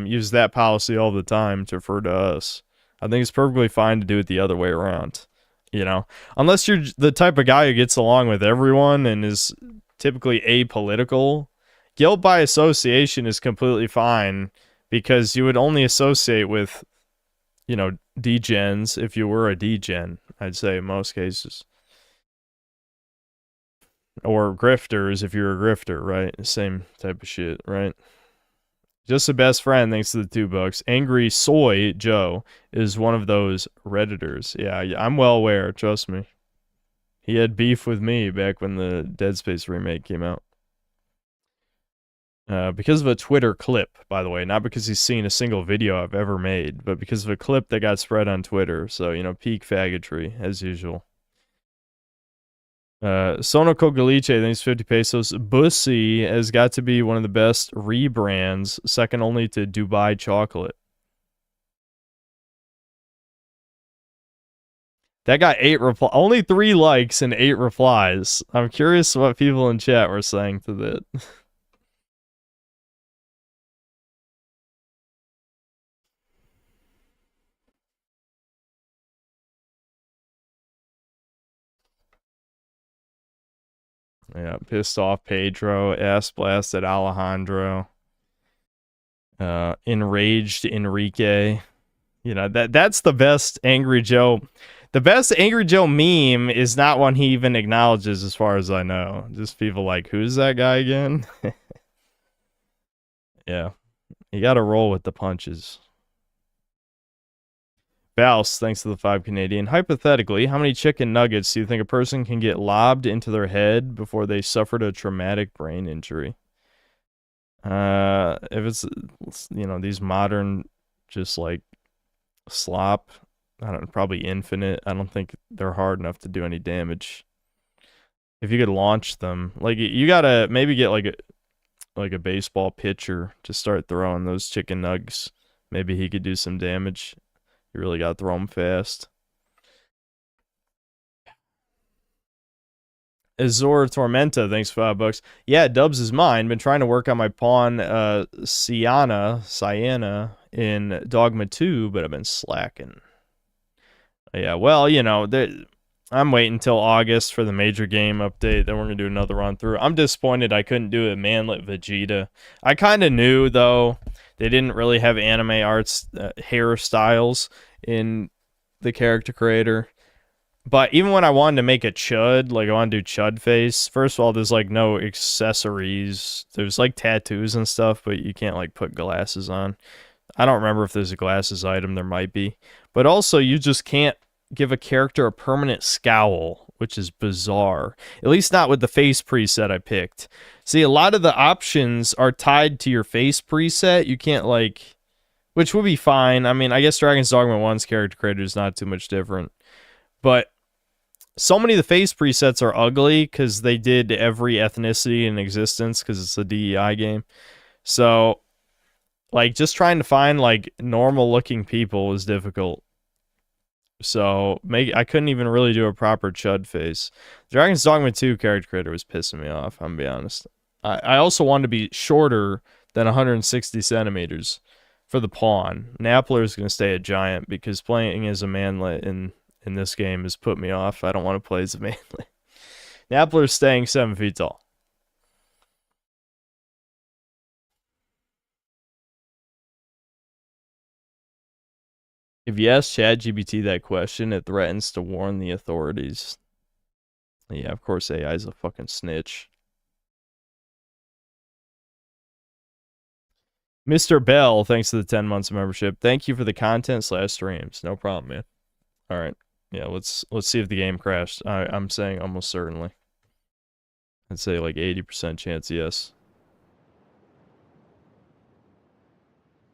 use that policy all the time to refer to us. I think it's perfectly fine to do it the other way around. You know, unless you're the type of guy who gets along with everyone and is typically apolitical, guilt by association is completely fine because you would only associate with, you know, degens if you were a degen, I'd say in most cases. Or grifters if you're a grifter, right? Same type of shit, right? Just a best friend, thanks to the $2. Angry Soy Joe is one of those Redditors. Yeah, I'm well aware, trust me. He had beef with me back when the Dead Space remake came out. Because of a Twitter clip, by the way. Not because he's seen a single video I've ever made, but because of a clip that got spread on Twitter. So, you know, peak faggotry, as usual. Sono Cogaliche, thanks 50 pesos. Bussy has got to be one of the best rebrands, second only to Dubai Chocolate. That got 8 only 3 likes and 8 replies. I'm curious what people in chat were saying to that. Yeah, pissed off Pedro, ass blasted Alejandro, enraged Enrique. You know, that's the best Angry Joe. The best Angry Joe meme is not one he even acknowledges, as far as I know. Just people like, who's that guy again? Yeah, you got to roll with the punches. Baus, thanks to the 5 Canadian. Hypothetically, how many chicken nuggets do you think a person can get lobbed into their head before they suffered a traumatic brain injury? If it's, you know, these modern, just like, slop, I don't know, probably infinite. I don't think they're hard enough to do any damage. If you could launch them, like, you gotta maybe get like a baseball pitcher to start throwing those chicken nugs. Maybe he could do some damage. You really gotta throw them fast. Azor Tormenta, thanks for $5. Yeah, Dubs is mine. Been trying to work on my pawn Sienna in Dogma 2, but I've been slacking. Yeah, well, you know, I'm waiting until August for the major game update. Then we're going to do another run through. I'm disappointed I couldn't do a manlet Vegeta. I kind of knew, though, they didn't really have anime arts hairstyles in the character creator. But even when I wanted to make a chud, like I want to do chud face, first of all, there's like no accessories. There's like tattoos and stuff, but you can't like put glasses on. I don't remember if there's a glasses item, there might be. But also, you just can't give a character a permanent scowl, which is bizarre. At least not with the face preset I picked. See, a lot of the options are tied to your face preset. You can't like, which would be fine. I mean, I guess Dragon's Dogma 1's character creator is not too much different. But so many of the face presets are ugly because they did every ethnicity in existence because it's a DEI game. So, like, just trying to find, like, normal-looking people was difficult. So, I couldn't even really do a proper chud face. Dragon's Dogma 2 character creator was pissing me off, I'm gonna be honest. I also wanted to be shorter than 160 centimeters for the pawn. Nappler is going to stay a giant because playing as a manlet in this game has put me off. I don't want to play as a manlet. Nappler's staying 7 feet tall. If you ask ChatGPT that question, it threatens to warn the authorities. Yeah, of course AI is a fucking snitch. Mr. Bell, thanks to the 10 months of membership. Thank you for the content / streams. No problem, man. All right. Yeah, let's see if the game crashed. I'm saying almost certainly. I'd say like 80% chance yes.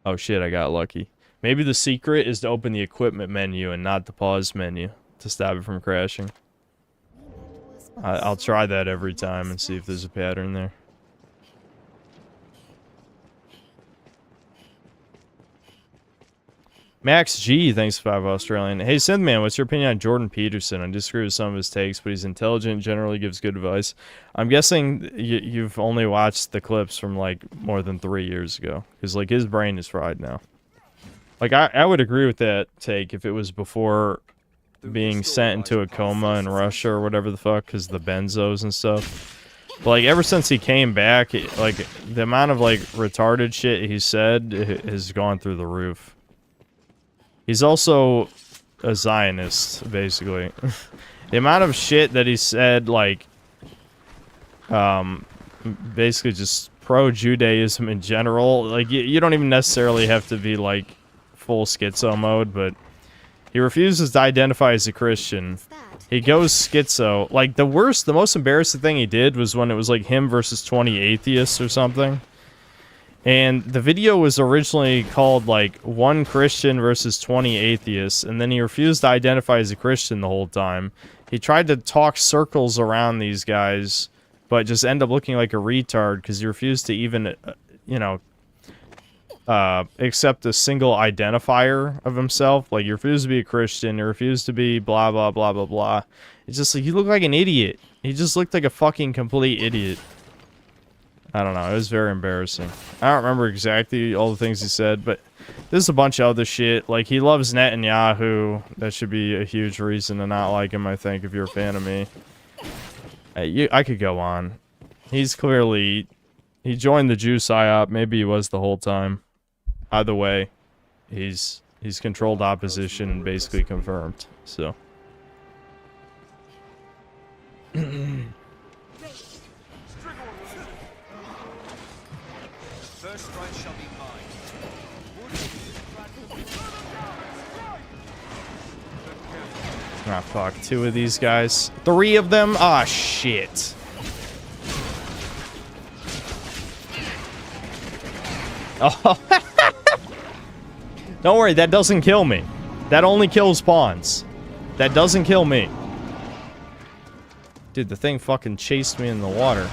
Oh shit, I got lucky. Maybe the secret is to open the equipment menu and not the pause menu to stop it from crashing. I'll try that every time and see if there's a pattern there. Max G, thanks for 5 Australian. Hey, Synthman, what's your opinion on Jordan Peterson? I disagree with some of his takes, but he's intelligent, generally gives good advice. I'm guessing you've only watched the clips from, like, more than 3 years ago. Because, like, his brain is fried now. Like, I would agree with that take if it was before being sent into a coma in Russia or whatever the fuck, because the benzos and stuff. But, like, ever since he came back, like, the amount of, like, retarded shit he said has gone through the roof. He's also a Zionist, basically. The amount of shit that he said, like, basically just pro-Judaism in general, like, you don't even necessarily have to be, like, full schizo mode, but he refuses to identify as a Christian. He goes schizo. Like, the most embarrassing thing he did was when it was, like, him versus 20 atheists or something. And the video was originally called, like, 1 Christian versus 20 atheists, and then he refused to identify as a Christian the whole time. He tried to talk circles around these guys, but just ended up looking like a retard because he refused to even, you know, accept a single identifier of himself. Like, he refused to be a Christian, he refused to be blah, blah, blah, blah, blah. It's just like, he looked like an idiot. He just looked like a fucking complete idiot. I don't know, it was very embarrassing. I don't remember exactly all the things he said, but there's a bunch of other shit. Like, he loves Netanyahu. That should be a huge reason to not like him, I think, if you're a fan of me. I could go on. He's clearly... He joined the Jew PSYOP. Maybe he was the whole time. Either way, he's controlled opposition, basically confirmed, so... First strike shall be mine. Ah, fuck. 2 of these guys. 3 of them? Ah, shit. Oh. Don't worry, that doesn't kill me. That only kills pawns. That doesn't kill me. Dude, the thing fucking chased me in the water.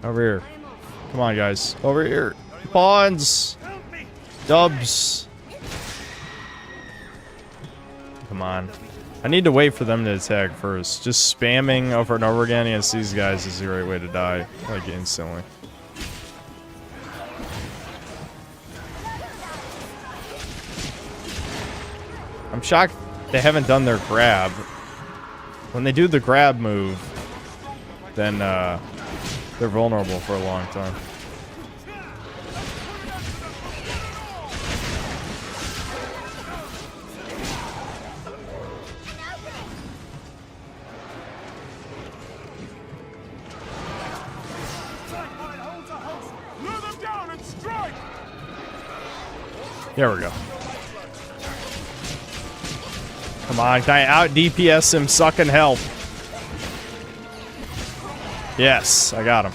Over here. Come on, guys. Over here. Pawns. Dubs. Come on. I need to wait for them to attack first. Just spamming over and over again against these guys is the right way to die. Like, instantly. I'm shocked they haven't done their grab. When they do the grab move, then they're vulnerable for a long time. Lure them down and strike! There we go. Come on, can I out DPS him? Sucking help. Yes, I got him.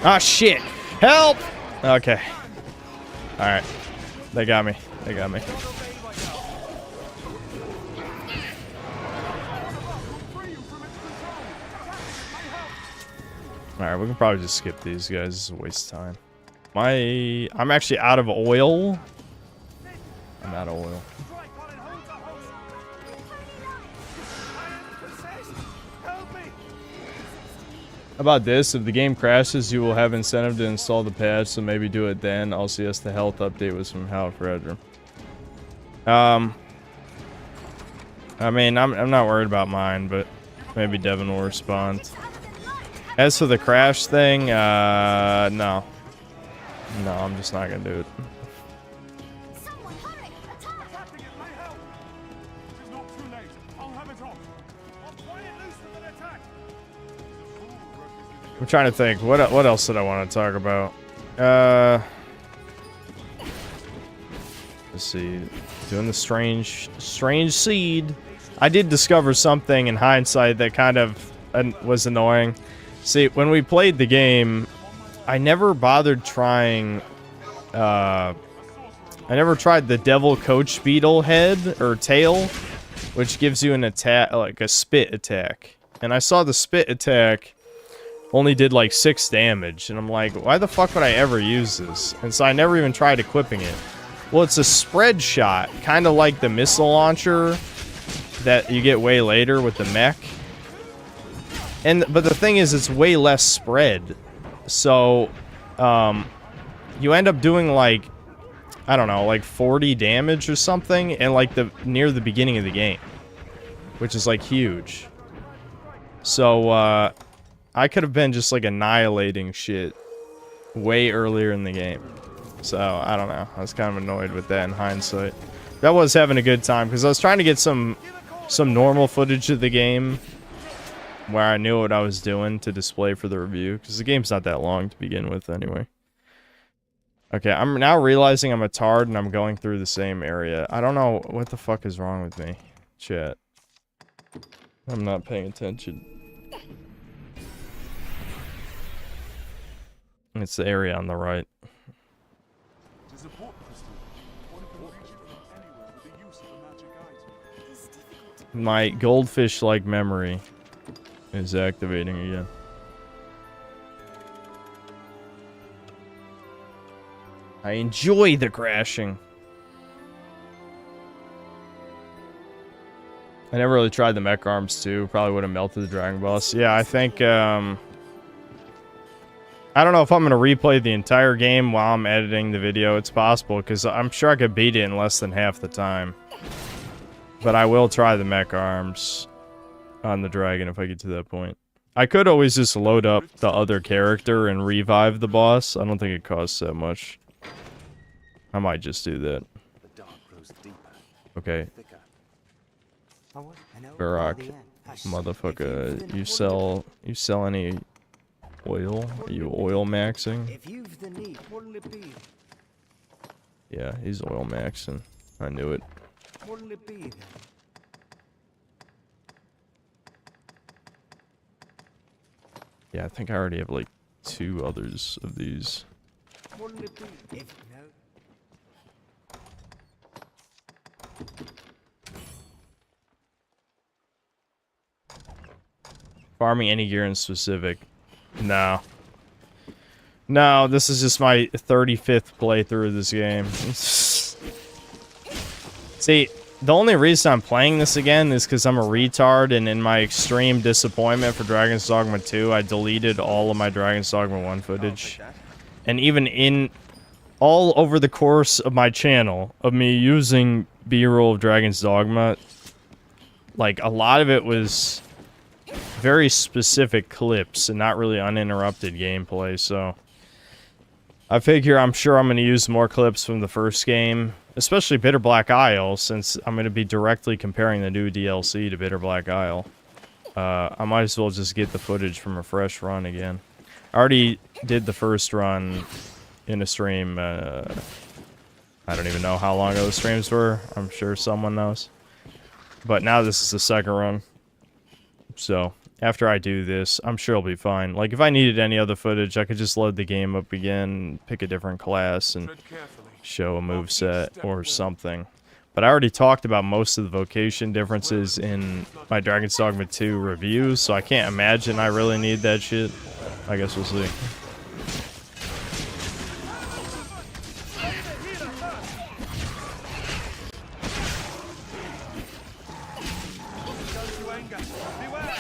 Ah, shit. Help! Okay. Alright. They got me. They got me. Alright, we can probably just skip these guys. This is a waste of time. I'm actually out of oil. I'm out of oil. How about this? If the game crashes, you will have incentive to install the patch, so maybe do it then. Also, yes, the health update was from Hal Fredrum. I mean, I'm not worried about mine, but maybe Devin will respond. As for the crash thing, no. No, I'm just not gonna do it. Someone hurry! Attack! Attacking it may help! It's not too late. I'll have it off. I'll pry it loose with an attack. I'm trying to think. What else did I want to talk about? Let's see. Doing the strange seed. I did discover something in hindsight that kind of was annoying. See, when we played the game, I never bothered trying, I never tried the Devil Coach Beetle head, or tail, which gives you an attack, like a spit attack. And I saw the spit attack only did like 6 damage, and I'm like, why the fuck would I ever use this? And so I never even tried equipping it. Well, it's a spread shot, kind of like the missile launcher that you get way later with the mech. But the thing is, it's way less spread. So, you end up doing like, I don't know, like 40 damage or something, and like near the beginning of the game, which is like huge. So, I could have been just like annihilating shit way earlier in the game. So, I don't know. I was kind of annoyed with that in hindsight. That was having a good time, because I was trying to get some normal footage of the game where I knew what I was doing to display for the review, because the game's not that long to begin with anyway. Okay, I'm now realizing I'm a tard and I'm going through the same area. I don't know what the fuck is wrong with me. Chat. I'm not paying attention. It's the area on the right. My goldfish-like memory is activating again. I enjoy the crashing. I never really tried the mech arms too. Probably would have melted the Dragon Boss. Yeah, I think, I don't know if I'm going to replay the entire game while I'm editing the video. It's possible, because I'm sure I could beat it in less than half the time. But I will try the mech arms on the dragon if I get to that point. I could always just load up the other character and revive the boss. I don't think it costs that much. I might just do that. The dark grows deeper, Okay. thicker. Barak, motherfucker, you sell any oil? Are you oil maxing? If you've the need, what'll it be? Yeah, he's oil maxing. I knew it. What'll it be then? Yeah, I think I already have like 2 others of these. What'll it be? If no. Farming any gear in specific? No. No, this is just my 35th playthrough of this game. See, the only reason I'm playing this again is because I'm a retard, and in my extreme disappointment for Dragon's Dogma 2, I deleted all of my Dragon's Dogma 1 footage. And even in all over the course of my channel, of me using B-roll of Dragon's Dogma, like, a lot of it was very specific clips and not really uninterrupted gameplay, so I figure I'm sure I'm going to use more clips from the first game, especially Bitter Black Isle, since I'm going to be directly comparing the new DLC to Bitter Black Isle. I might as well just get the footage from a fresh run again. I already did the first run in a stream. I don't even know how long ago the streams were. I'm sure someone knows. But now this is the second run. So, after I do this, I'm sure it'll be fine. Like, if I needed any other footage, I could just load the game up again, pick a different class, and Tread carefully. show a moveset or something. But I already talked about most of the vocation differences in my Dragon's Dogma 2 reviews, so I can't imagine I really need that shit. I guess we'll see. Go to anger. Beware!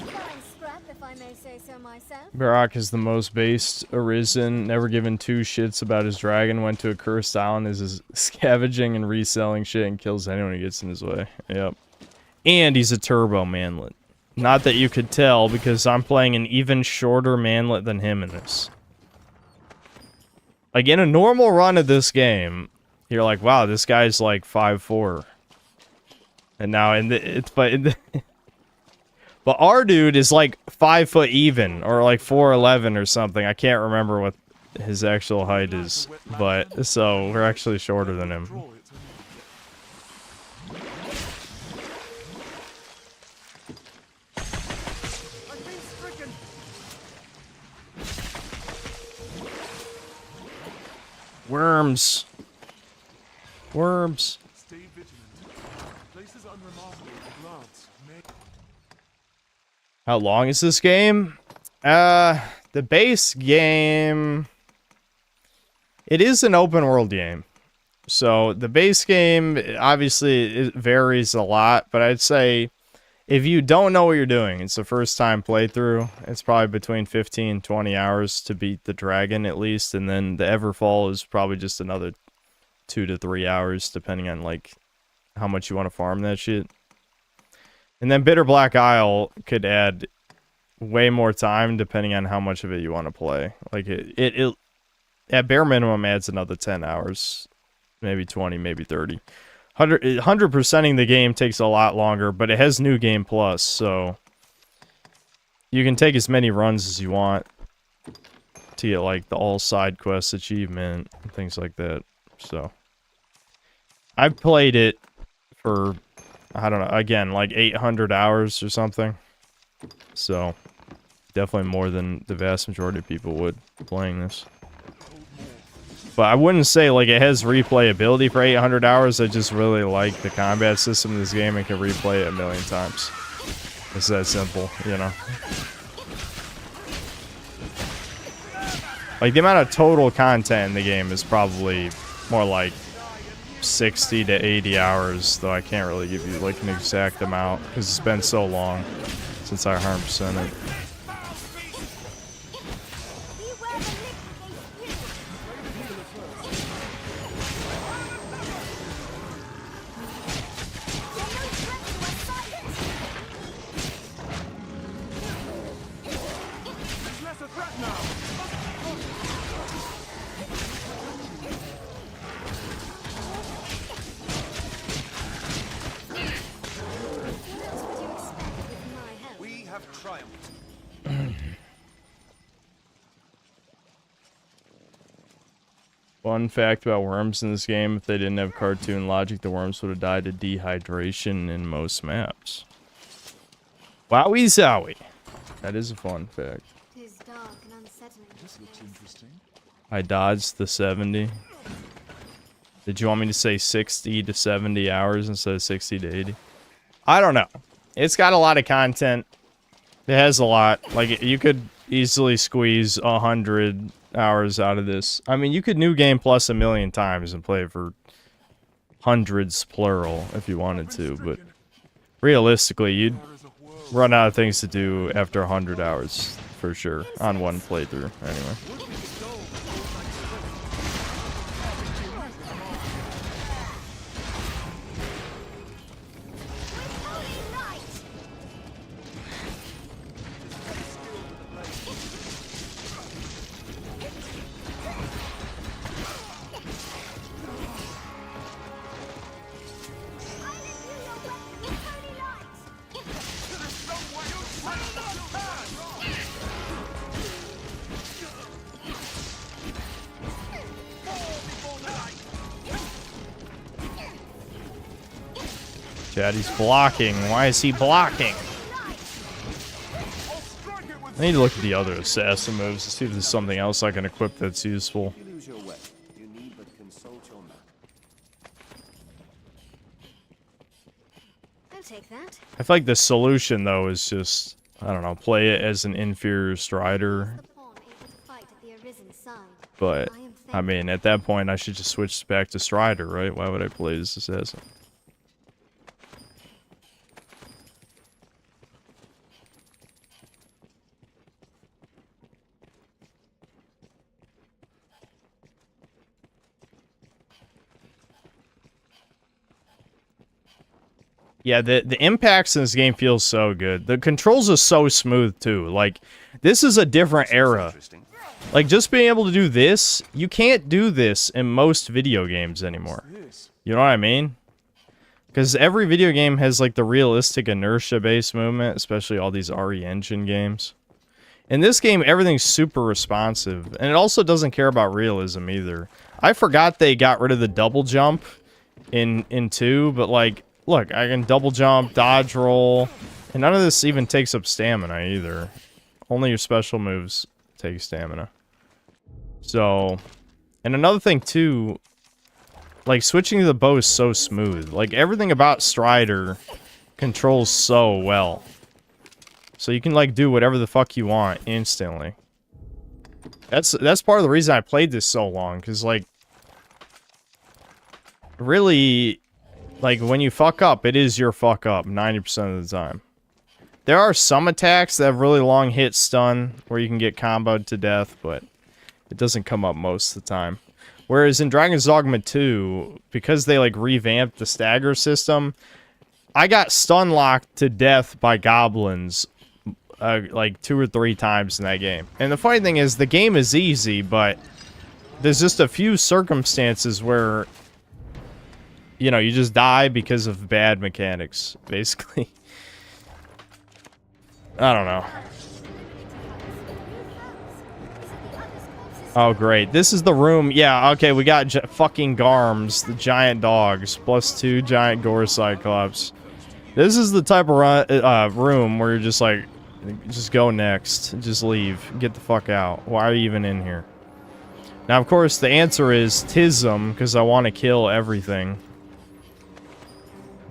Fine scrap, if I may say so myself. Barak is the most based arisen, never given two shits about his dragon, went to a cursed island, is scavenging and reselling shit and kills anyone who gets in his way. Yep. And he's a turbo manlet. Not that you could tell, because I'm playing an even shorter manlet than him in this. Like, in a normal run of this game, you're like, wow, this guy's like 5'4". And now in the... But our dude is like 5 foot even, or like 4'11" or something. I can't remember what his actual height is, but so we're actually shorter than him. Draw its I've been stricken! Worms. Worms. Stay vigilant. Places unremarkable at a glance may... How long is this game? The base game... It is an open world game. So, the base game, obviously, it varies a lot, but I'd say if you don't know what you're doing, it's the first time playthrough, it's probably between 15 and 20 hours to beat the dragon, at least, and then the Everfall is probably just another 2 to 3 hours, depending on, like, how much you want to farm that shit. And then Bitter Black Isle could add way more time, depending on how much of it you want to play. Like, it at bare minimum adds another 10 hours, maybe 20, maybe 30. 100%ing the game takes a lot longer, but it has New Game Plus, so you can take as many runs as you want to get, like, the all side quest achievement and things like that. So I've played it for, I don't know, again, like 800 hours or something. So definitely more than the vast majority of people would playing this. But I wouldn't say, like, it has replayability for 800 hours. I just really like the combat system in this game and can replay it a million times. It's that simple, you know? Like, the amount of total content in the game is probably more like 60 to 80 hours, though I can't really give you, like, an exact amount, because it's been so long since I 100%ed it. There's less a threat now! What else would you expect with my help? We have triumphed. Fun fact about worms in this game, if they didn't have cartoon logic, the worms would have died of dehydration in most maps. Wowie zowie. That is a fun fact. It is dark and unsettling. This looks interesting. I dodged the 70. Did you want me to say 60 to 70 hours instead of 60 to 80? I don't know. It's got a lot of content. It has a lot. Like, you could easily squeeze 100 hours out of this. I mean, you could New Game Plus a million times and play it for hundreds plural if you wanted to, but realistically, you'd run out of things to do after 100 hours for sure on one playthrough. Anyway. Daddy's blocking. Why is he blocking? I need to look at the other assassin moves to see if there's something else I can equip that's useful. If you lose your way, you need but consult your map. I'll take that. I feel like the solution, though, is just, I don't know, play it as an inferior strider. The pawn able to fight at the arisen side. But, I am I mean, at that point, I should just switch back to strider, right? Why would I play as assassin? Yeah, the impacts in this game feel so good. The controls are so smooth, too. Like, this is a different era. Interesting. Like, just being able to do this, you can't do this in most video games anymore. You know what I mean? Because every video game has, like, the realistic inertia-based movement, especially all these RE Engine games. In this game, everything's super responsive, and it also doesn't care about realism either. I forgot they got rid of the double jump in 2, but, like, look, I can double jump, dodge roll, and none of this even takes up stamina either. Only your special moves take stamina. So, and another thing too, like switching to the bow is so smooth. Like everything about Strider controls so well. So you can like do whatever the fuck you want instantly. That's part of the reason I played this so long, cause like really, like when you fuck up, it is your fuck up 90% of the time. There are some attacks that have really long hit stun where you can get comboed to death, but it doesn't come up most of the time. Whereas in Dragon's Dogma 2, because they like revamped the stagger system, I got stun locked to death by goblins like 2 or 3 times in that game. And the funny thing is, the game is easy, but there's just a few circumstances where, you know, you just die because of bad mechanics, basically. I don't know. Oh, great. This is the room. Yeah, okay, we got fucking Garms, the giant dogs, +2 giant gore cyclops. This is the type of room where you're just like, just go next. Just leave. Get the fuck out. Why are you even in here? Now, of course, the answer is Tism, because I want to kill everything.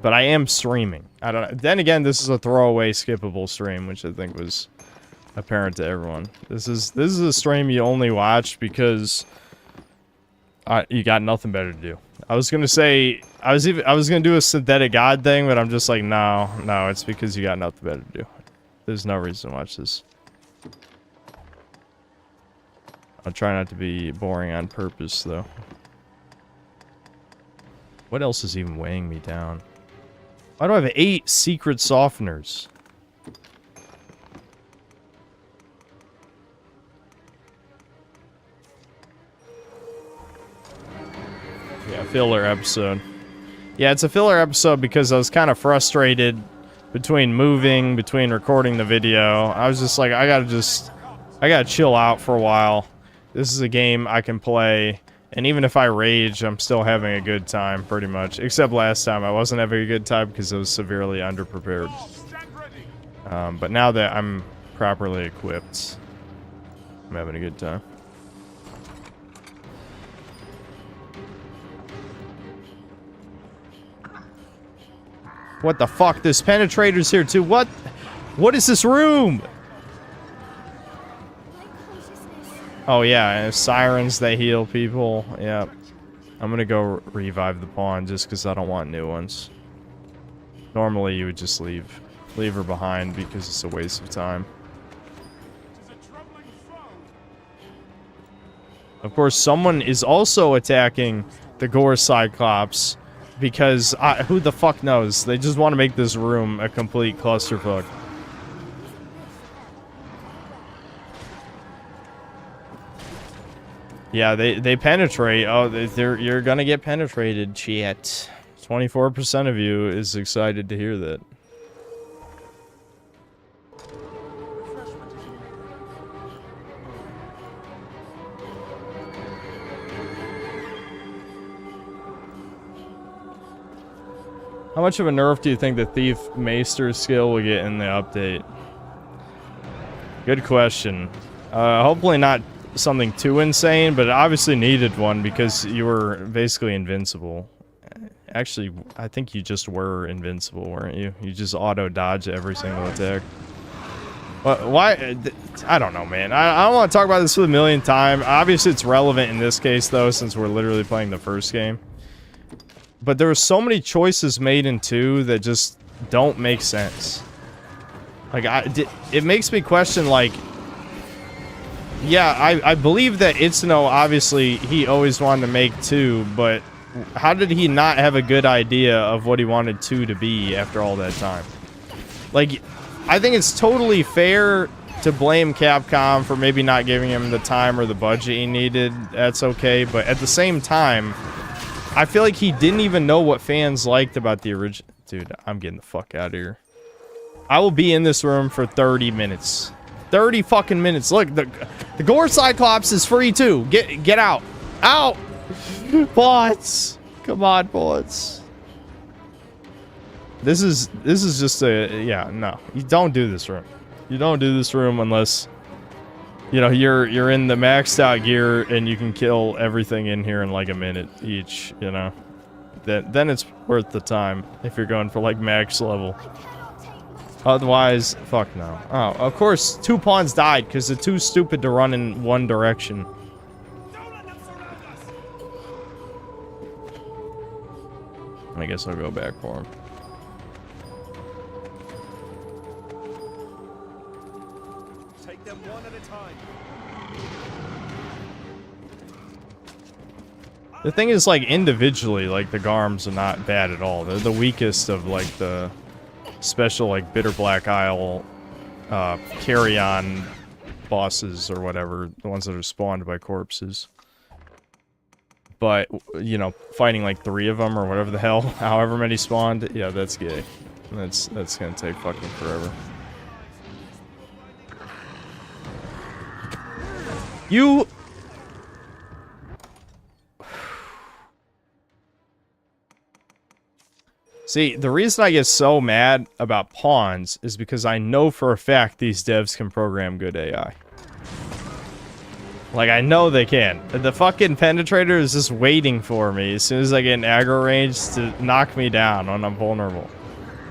But I am streaming. I don't know. Then again, this is a throwaway, skippable stream, which I think was apparent to everyone. This is a stream you only watch because you got nothing better to do. I was gonna say I was gonna do a synthetic god thing, but I'm just like, no, it's because you got nothing better to do. There's no reason to watch this. I'll try not to be boring on purpose, though. What else is even weighing me down? Why do I have 8 secret softeners? Yeah, filler episode. Yeah, it's a filler episode because I was kind of frustrated between moving, between recording the video. I was just like, I gotta chill out for a while. This is a game I can play, and even if I rage, I'm still having a good time, pretty much. Except last time, I wasn't having a good time because I was severely underprepared. But now that I'm properly equipped, I'm having a good time. What the fuck? This penetrator's here too. What? What is this room? Oh yeah, and sirens, they heal people. Yep. I'm gonna go revive the pawn just because I don't want new ones. Normally you would just leave her behind because it's a waste of time. It is a troubling foe. Of course, someone is also attacking the Gore Cyclops because who the fuck knows? They just want to make this room a complete clusterfuck. Yeah, they penetrate. Oh, you're gonna get penetrated, chat. 24% of you is excited to hear that. How much of a nerf do you think the Thief Maester skill will get in the update? Good question. Hopefully not something too insane, but it obviously needed one because you were basically invincible. Actually, I think you just were invincible, weren't you? You just auto-dodge every single attack. Why? I don't know, man. I don't want to talk about this for a million times. Obviously, it's relevant in this case, though, since we're literally playing the first game. But there were so many choices made in 2 that just don't make sense. Like, it makes me question, like... Yeah, I believe that Itsuno, obviously, he always wanted to make 2, but how did he not have a good idea of what he wanted 2 to be after all that time? Like, I think it's totally fair to blame Capcom for maybe not giving him the time or the budget he needed. That's okay, but at the same time, I feel like he didn't even know what fans liked about the original. Dude, I'm getting the fuck out of here. I will be in this room for 30 minutes. 30 fucking minutes. Look, the Gore Cyclops is free too. Get out. Out! Bots! Come on, bots. This is just a... Yeah, no. You don't do this room. You don't do this room unless... You know, you're in the maxed out gear and you can kill everything in here in like a minute each, you know. Then it's worth the time if you're going for like max level. Otherwise, fuck no. Oh, of course, 2 pawns died because they're too stupid to run in one direction. Don't let them surround us. I guess I'll go back for him. Take them one at a time. The thing is, like, individually, like, the Garms are not bad at all. They're the weakest of, like, the special, like, Bitter Black Isle carry-on bosses or whatever. The ones that are spawned by corpses. But, you know, fighting, like, 3 of them or whatever the hell, however many spawned, yeah, that's gay. That's gonna take fucking forever. You... See, the reason I get so mad about pawns is because I know for a fact these devs can program good AI. Like, I know they can. The fucking penetrator is just waiting for me as soon as I get in aggro range to knock me down when I'm vulnerable.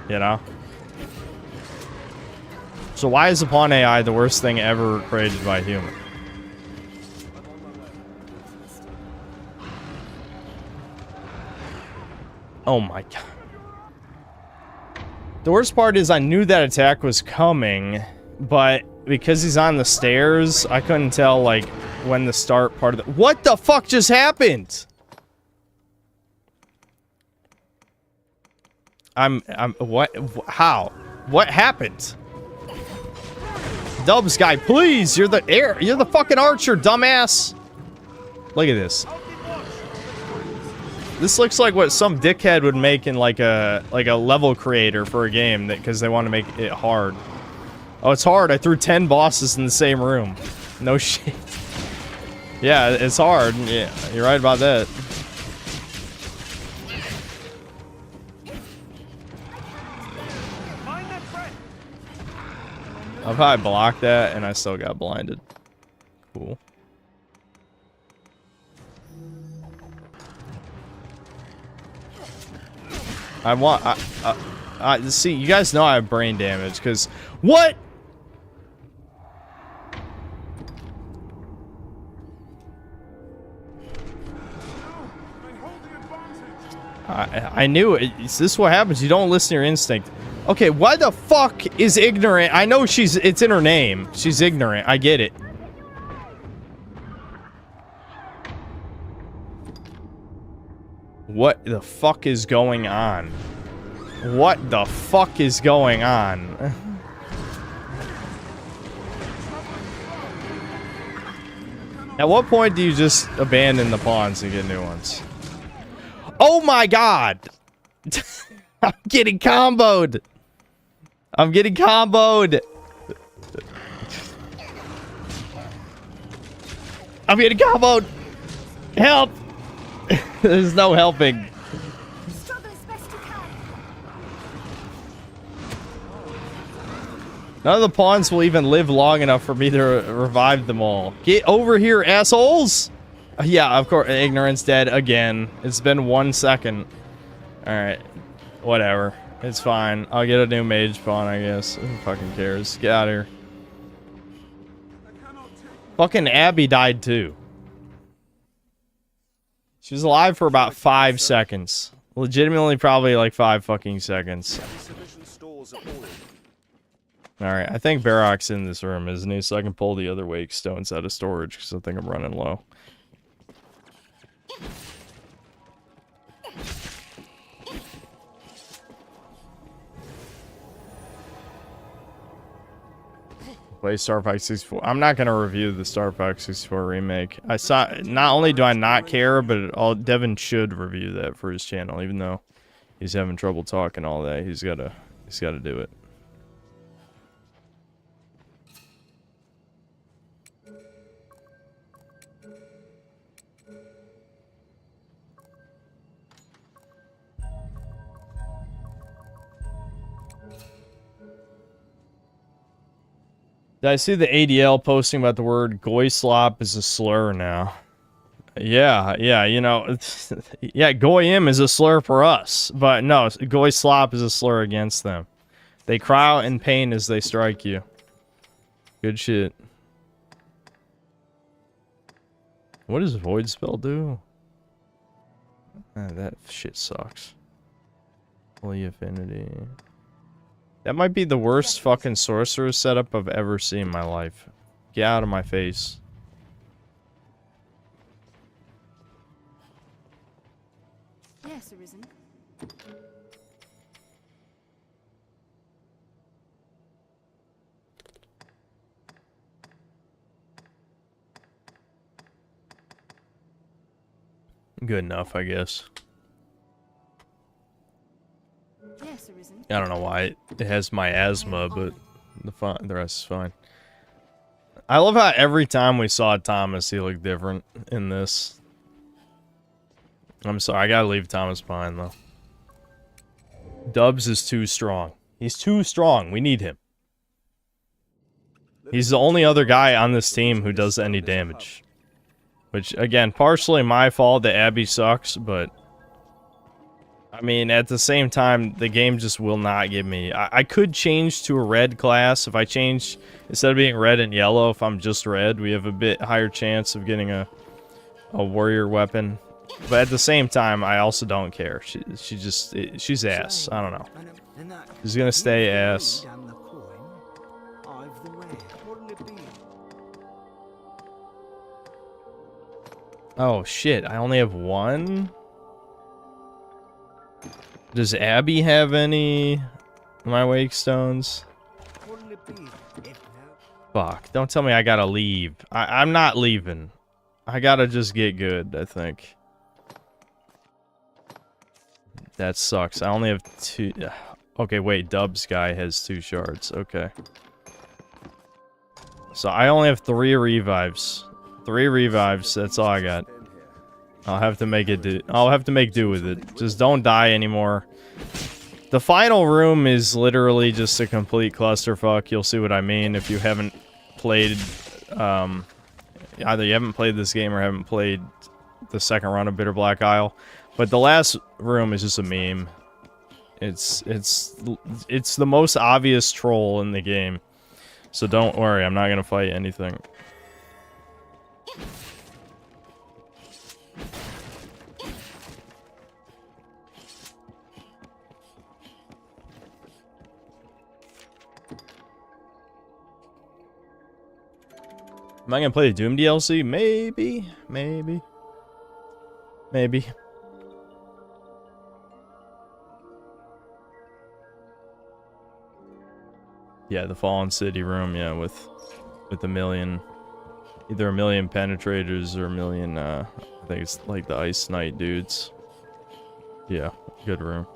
You know? So why is the pawn AI the worst thing ever created by a human? Oh my god. The worst part is I knew that attack was coming, but because he's on the stairs, I couldn't tell, like, when the start part of the... What the fuck just happened? What? How? What happened? Dubs guy, please! You're the fucking archer, dumbass! Look at this. This looks like what some dickhead would make in like a level creator for a game because they want to make it hard. Oh, it's hard. I threw 10 bosses in the same room. No shit. Yeah, it's hard. Yeah, you're right about that. I've probably blocked that and I still got blinded. Cool. See, you guys know I have brain damage, because... What?! I knew it. This is what happens. You don't listen to your instinct. Okay, why the fuck is ignorant? I know it's in her name. She's ignorant. I get it. What the fuck is going on? What the fuck is going on? At what point do you just abandon the pawns and get new ones? Oh my god! I'm getting comboed! I'm getting comboed! I'm getting comboed! Help! There's no helping. Struggle as best you can. None of the pawns will even live long enough for me to revive them all. Get over here, assholes! Yeah, of course, ignorance dead again. It's been 1 second. Alright. Whatever. It's fine. I'll get a new mage pawn, I guess. Who fucking cares? Get out of here. Fucking Abby died too. She was alive for about 5 seconds. Legitimately probably like 5 fucking seconds. Alright, I think Barrock's in this room, isn't he? So I can pull the other wake stones out of storage, because I think I'm running low. Play Star Fox 64. I'm not gonna review the Star Fox 64 remake. I saw. Not only do I not care, but Devin should review that for his channel, even though he's having trouble talking all that. He's gotta do it. Did I see the ADL posting about the word goy-slop is a slur now? Yeah, you know, yeah, goyim is a slur for us, but no, goy-slop is a slur against them. They cry out in pain as they strike you. Good shit. What does Void Spell do? That shit sucks. Holy Affinity. That might be the worst fucking sorcerer setup I've ever seen in my life. Get out of my face. Yes, Arisen. Good enough, I guess. Yes, Arisen. I don't know why it has my asthma, but the rest is fine. I love how every time we saw Thomas, he looked different in this. I'm sorry, I gotta leave Thomas behind, though. Dubs is too strong. He's too strong. We need him. He's the only other guy on this team who does any damage. Which, again, partially my fault that Abby sucks, but... I mean, at the same time, the game just will not give me... I could change to a red class. If I change, instead of being red and yellow, if I'm just red, we have a bit higher chance of getting a warrior weapon. But at the same time, I also don't care. She's ass. I don't know. She's gonna stay ass. Oh shit, I only have one? Does Abby have any of my wake stones? Fuck, don't tell me I gotta leave. I'm not leaving. I gotta just get good, I think. That sucks. I only have 2... Okay, wait, Dub's guy has 2 shards. Okay. So I only have 3 revives. 3 revives, that's all I got. I'll have to make it do. I'll have to make do with it. Just don't die anymore. The final room is literally just a complete clusterfuck. You'll see what I mean if you haven't played, either you haven't played this game or haven't played the second run of Bitter Black Isle. But the last room is just a meme. It's the most obvious troll in the game. So don't worry, I'm not gonna fight anything. Am I gonna play the Doom DLC? Maybe. Yeah, the Fallen City room, yeah, with a million, either a million penetrators or a million, I think it's like the Ice Knight dudes. Yeah, good room.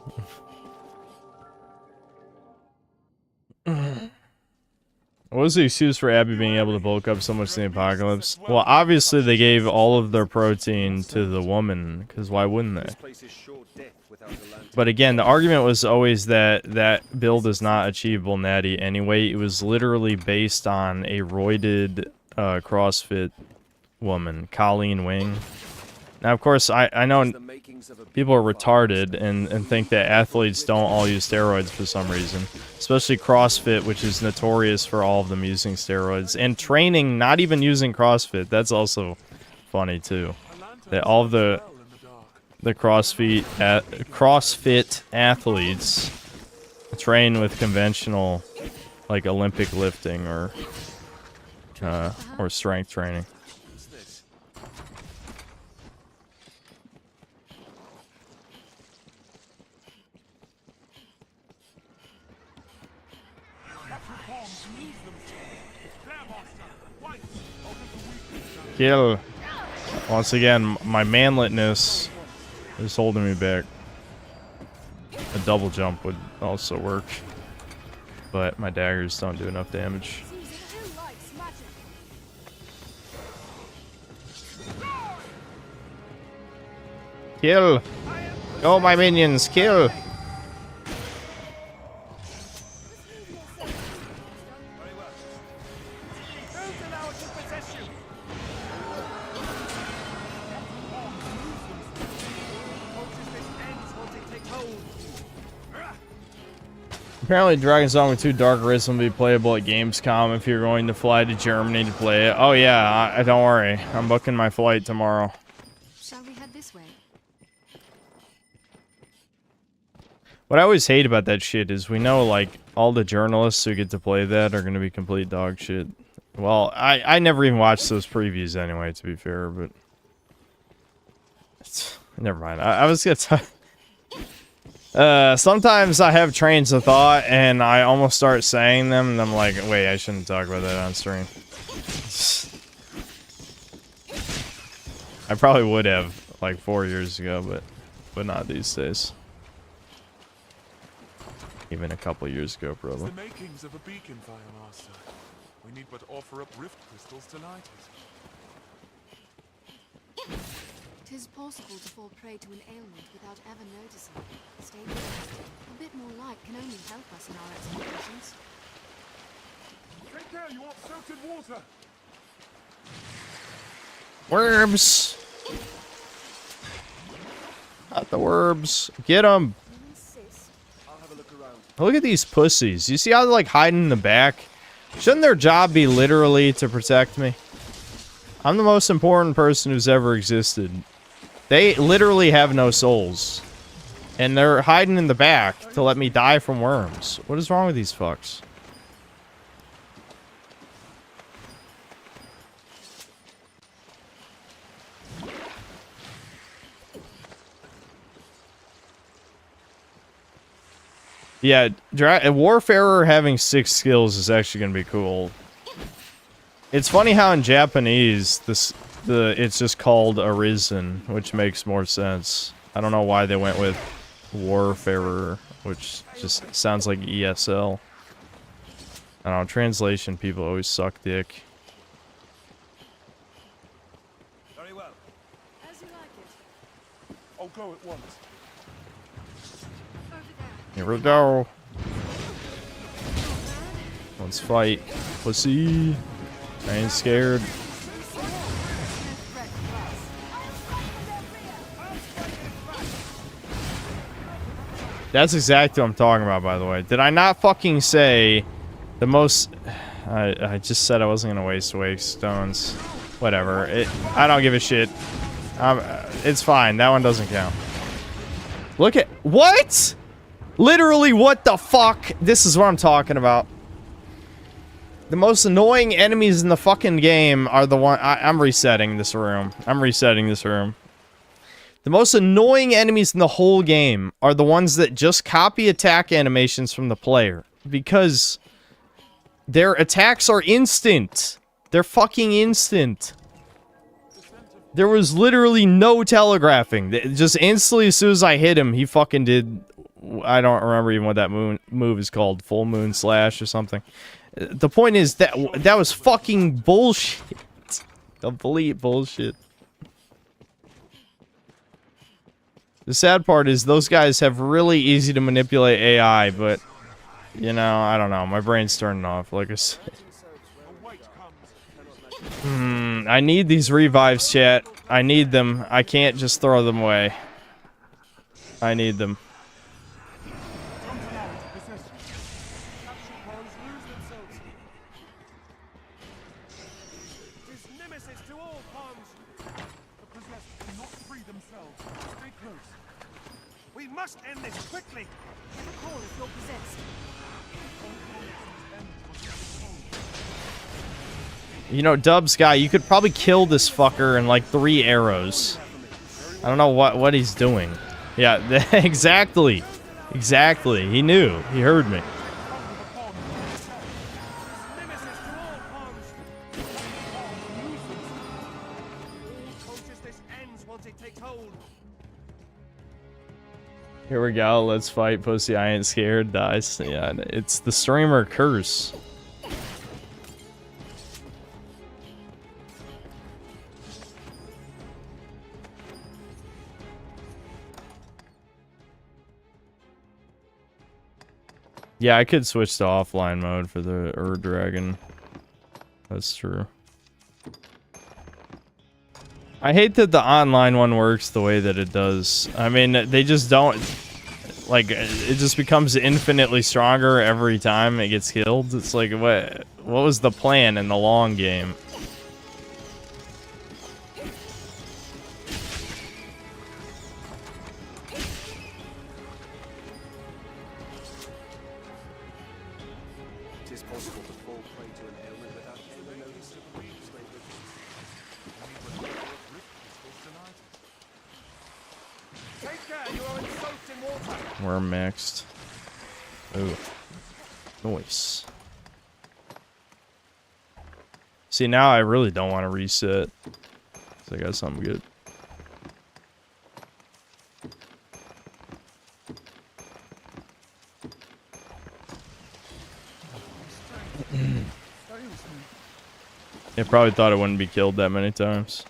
What was the excuse for Abby being able to bulk up so much in the apocalypse? Well, obviously they gave all of their protein to the woman, because why wouldn't they? But again, the argument was always that that build is not achievable natty anyway. It was literally based on a roided CrossFit woman, Colleen Wing. Now, of course, I know people are retarded and think that athletes don't all use steroids for some reason. Especially CrossFit, which is notorious for all of them using steroids. And training, not even using CrossFit. That's also funny, too. That all of the CrossFit athletes train with conventional, like, Olympic lifting or strength training. Kill. Once again, my manletness is holding me back. A double jump would also work, but my daggers don't do enough damage. Kill! Go, my minions, kill! Apparently, Dragon's Dogma 2 Dark Arisen will be playable at Gamescom if you're going to fly to Germany to play it. Oh yeah, don't worry. I'm booking my flight tomorrow. Shall we head this way? What I always hate about that shit is we know, like, all the journalists who get to play that are going to be complete dog shit. Well, I never even watched those previews anyway, to be fair, but... Never mind. I was going to... sometimes I have trains of thought, and I almost start saying them, and I'm like, wait, I shouldn't talk about that on stream. I probably would have, like, 4 years ago, but not these days. Even a couple years ago, probably. The makings of a beacon, Fire Master. We need but offer up rift crystals to light it. 'Tis possible to fall prey to an ailment without ever noticing. Stay focused. A bit more light can only help us in our explorations. Take care, you want silted water! Worms! Not the worms. Get them! Look at these pussies. You see how they're, like, hiding in the back? Shouldn't their job be literally to protect me? I'm the most important person who's ever existed. They literally have no souls. And they're hiding in the back to let me die from worms. What is wrong with these fucks? Yeah, Warfarer having 6 skills is actually going to be cool. It's funny how in Japanese it's just called Arisen, which makes more sense. I don't know why they went with Warfarer, which just sounds like ESL. I don't know, translation people always suck dick. Very well. As you like it. I'll go at once. Here we go. Let's fight. Pussy. I ain't scared. That's exactly what I'm talking about, by the way. Did I not fucking say the most... I just said I wasn't gonna waste wake stones. Whatever. I don't give a shit. It's fine. That one doesn't count. Look at... What?! Literally, what the fuck? This is what I'm talking about. The most annoying enemies in the fucking game are the one... I'm resetting this room. The most annoying enemies in the whole game are the ones that just copy attack animations from the player. Because their attacks are instant. They're fucking instant. There was literally no telegraphing. Just instantly, as soon as I hit him, he fucking did... I don't remember even what that move is called. Full Moon Slash or something. The point is that that was fucking bullshit. Complete bullshit. The sad part is those guys have really easy to manipulate AI, but... You know, I don't know. My brain's turning off, like I said. I need these revives, chat. I need them. I can't just throw them away. I need them. We must end this quickly. The core is not possessed. You know, Dubs guy, you could probably kill this fucker in like 3 arrows. I don't know what he's doing. Yeah, exactly. Exactly. He knew. He heard me. Here we go. Let's fight, pussy. I ain't scared. Dice. Yeah, it's the streamer curse. Yeah, I could switch to offline mode for the Dragon. That's true. I hate that the online one works the way that it does. I mean, they just don't... Like, it just becomes infinitely stronger every time it gets killed. It's like, what was the plan in the long game? It is possible to fall prey to an ailment without ever noticing. Take care, you are soaked in water. We're mixed. Ooh. Nice. See, now I really don't want to reset. 'Cause I got something good. It probably thought it wouldn't be killed that many times.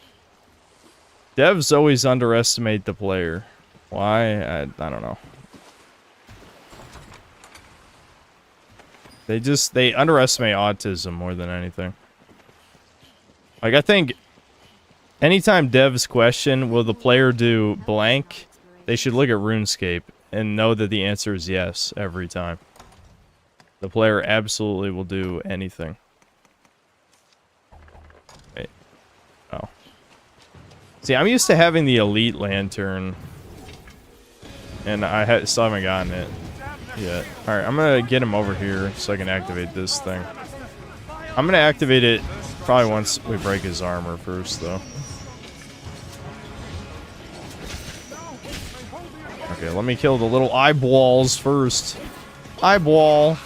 Devs always underestimate the player. Why? I don't know. They underestimate autism more than anything. Like, I think anytime devs question, will the player do blank, they should look at RuneScape and know that the answer is yes every time. The player absolutely will do anything. Wait. Oh. See, I'm used to having the elite lantern. And I still haven't gotten it yet. Alright, I'm gonna get him over here so I can activate this thing. I'm gonna activate it probably once we break his armor first, though. Okay, let me kill the little eyeballs first. Eyeball.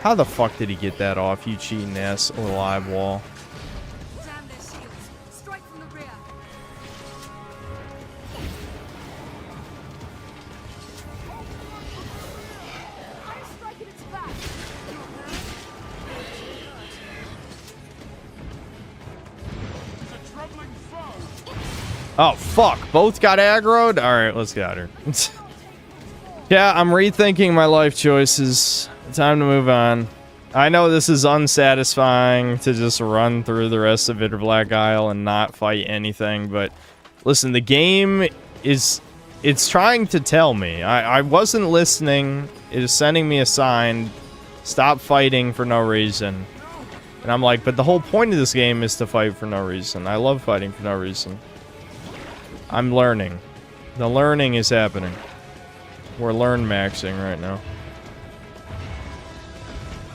How the fuck did he get that off, you cheating ass little eyeball? Damn their shields. Strike from the rear. I strike at its back. Oh, fuck. Both got aggroed? Alright, let's get out of here. Yeah, I'm rethinking my life choices. Time to move on. I know this is unsatisfying to just run through the rest of Bitter Black Isle and not fight anything, but listen, the game is... It's trying to tell me. I wasn't listening. It is sending me a sign. Stop fighting for no reason. And I'm like, but the whole point of this game is to fight for no reason. I love fighting for no reason. I'm learning. The learning is happening. We're learn maxing right now.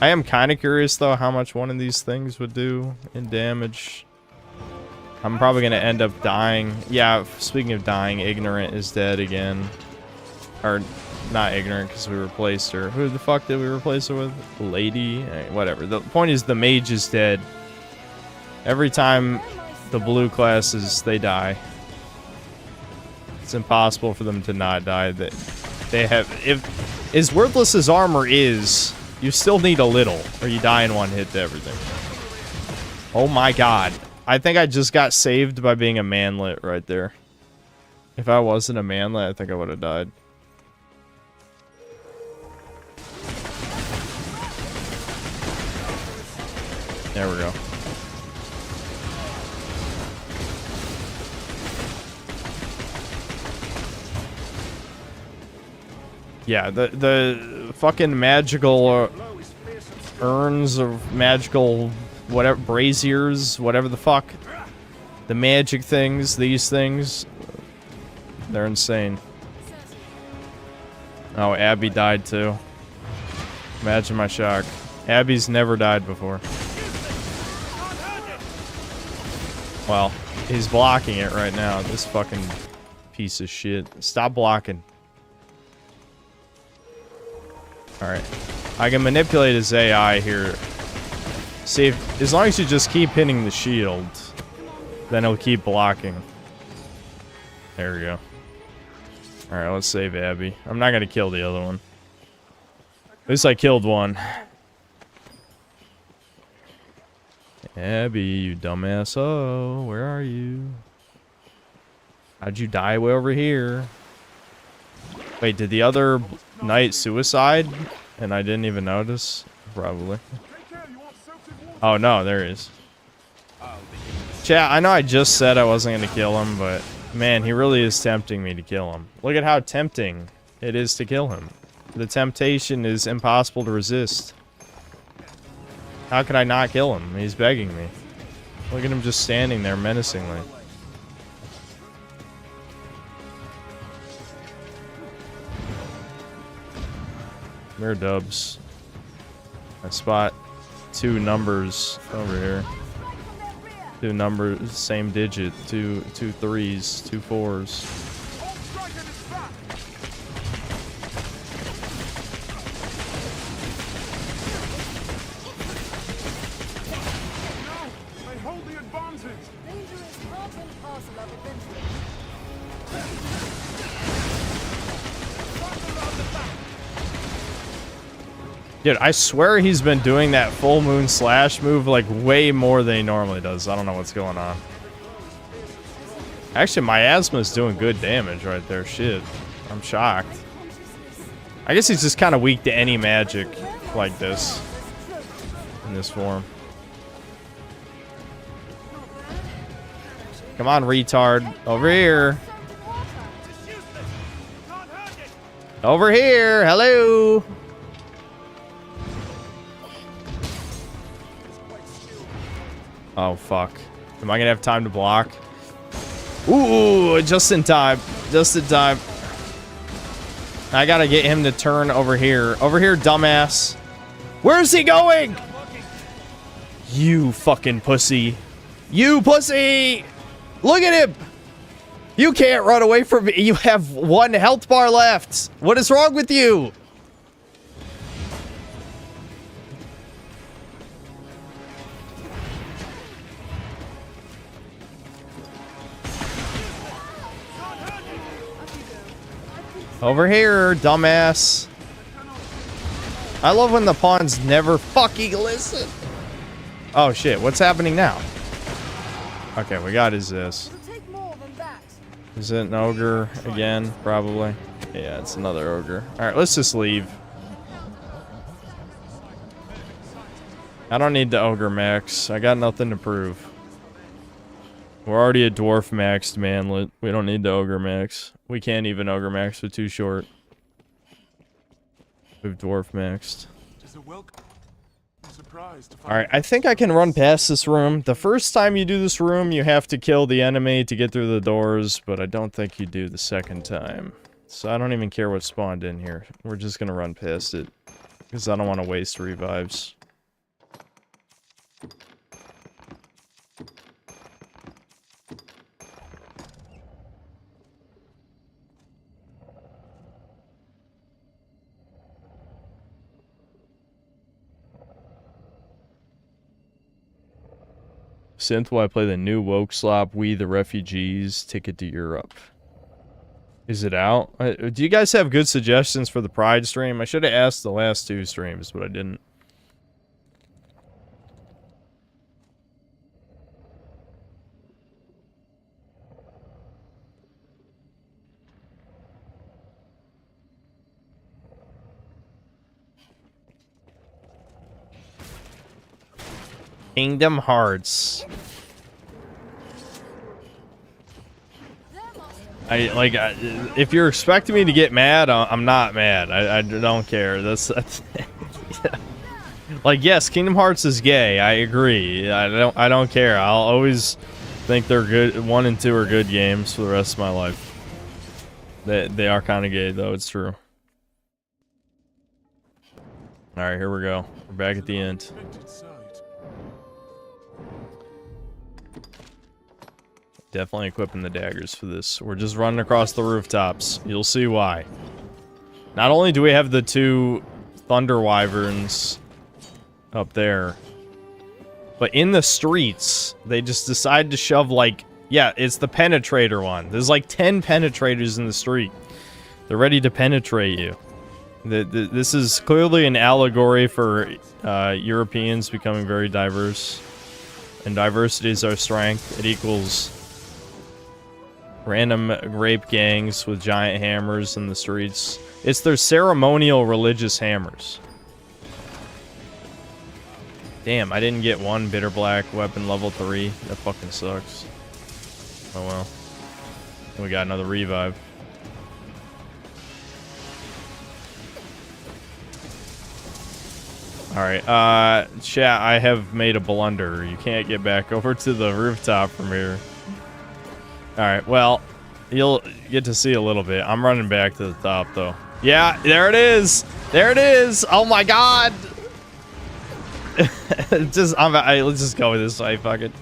I am kind of curious, though, how much one of these things would do in damage. I'm probably going to end up dying. Yeah, speaking of dying, Ignorant is dead again. Or, not Ignorant, because we replaced her. Who the fuck did we replace her with? Lady? Whatever. The point is, the mage is dead. Every time the blue classes, they die. It's impossible for them to not die. They have... If as worthless as armor is, you still need a little, or you die in one hit to everything. Oh my god. I think I just got saved by being a manlet right there. If I wasn't a manlet, I think I would have died. There we go. Yeah, the fucking magical urns of magical whatever braziers, whatever the fuck. The magic things, these things, they're insane. Oh, Abby died too. Imagine my shock. Abby's never died before. Well, he's blocking it right now. This fucking piece of shit. Stop blocking. Alright. I can manipulate his AI here. See, as long as you just keep hitting the shield, then he'll keep blocking. There we go. Alright, let's save Abby. I'm not gonna kill the other one. At least I killed one. Abby, you dumbass. Oh, where are you? How'd you die way over here? Wait, did the other knight suicide? And I didn't even notice? Probably. Oh, no, there he is. Chat, I know I just said I wasn't going to kill him, but man, he really is tempting me to kill him. Look at how tempting it is to kill him. The temptation is impossible to resist. How could I not kill him? He's begging me. Look at him just standing there menacingly. Mirror dubs. I spot two numbers over here. Two numbers, same digit. Two threes, two fours. Dude, I swear he's been doing that full moon slash move like way more than he normally does. I don't know what's going on. Actually, miasma's doing good damage right there. Shit. I'm shocked. I guess he's just kind of weak to any magic like this. In this form. Come on, retard. Over here. Over here. Hello. Oh, fuck. Am I gonna have time to block? Ooh, just in time. Just in time. I gotta get him to turn over here. Over here, dumbass. Where's he going? You fucking pussy. You pussy! Look at him! You can't run away from me. You have one health bar left. What is wrong with you? Over here, dumbass. I love when the pawns never fucking listen. Oh shit, what's happening now? Okay, we got his this. Is it an ogre again? Probably. Yeah, it's another ogre. Alright, let's just leave. I don't need the ogre max. I got nothing to prove. We're already a dwarf maxed manlet. We don't need the ogre max. We can't even ogre max. We're too short. We've dwarf maxed. Alright, I think I can run past this room. The first time you do this room, you have to kill the enemy to get through the doors, but I don't think you do the second time. So I don't even care what spawned in here. We're just gonna run past it. Because I don't want to waste revives. Synth, will I play the new Woke Slop, We the Refugees, Ticket to Europe? Is it out? Do you guys have good suggestions for the Pride stream? I should have asked the last 2 streams, but I didn't. Kingdom Hearts. If you're expecting me to get mad, I'm not mad. I don't care. That's yeah. Like, yes, Kingdom Hearts is gay. I agree. I don't care. I'll always think they're good. 1 and 2 are good games for the rest of my life. They are kind of gay, though. It's true. All right, here we go. We're back at the end. Definitely equipping the daggers for this. We're just running across the rooftops. You'll see why. Not only do we have the 2 Thunder Wyverns up there, but in the streets, they just decide to shove, like... Yeah, it's the penetrator one. There's like 10 penetrators in the street. They're ready to penetrate you. This is clearly an allegory for Europeans becoming very diverse. And diversity is our strength. It equals... random rape gangs with giant hammers in the streets. It's their ceremonial religious hammers. Damn, I didn't get 1 bitter black weapon level 3. That fucking sucks. Oh well. We got another revive. Alright, chat, I have made a blunder. You can't get back over to the rooftop from here. Alright, well, you'll get to see a little bit. I'm running back to the top, though. Yeah, there it is! There it is! Oh my god! Let's just go with this fight, fuck it.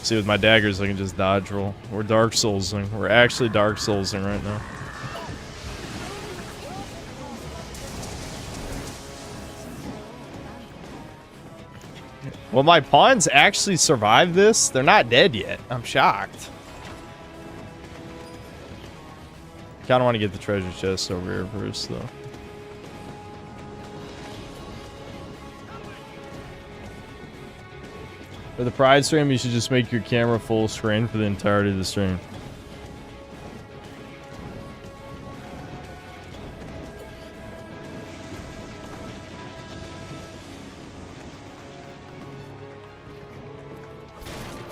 See, with my daggers, I can just dodge roll. We're Dark Soulsing. We're actually Dark Soulsing right now. Will my pawns actually survive this? They're not dead yet. I'm shocked. Kind of want to get the treasure chest over here first, though. For the Pride stream, you should just make your camera full screen for the entirety of the stream.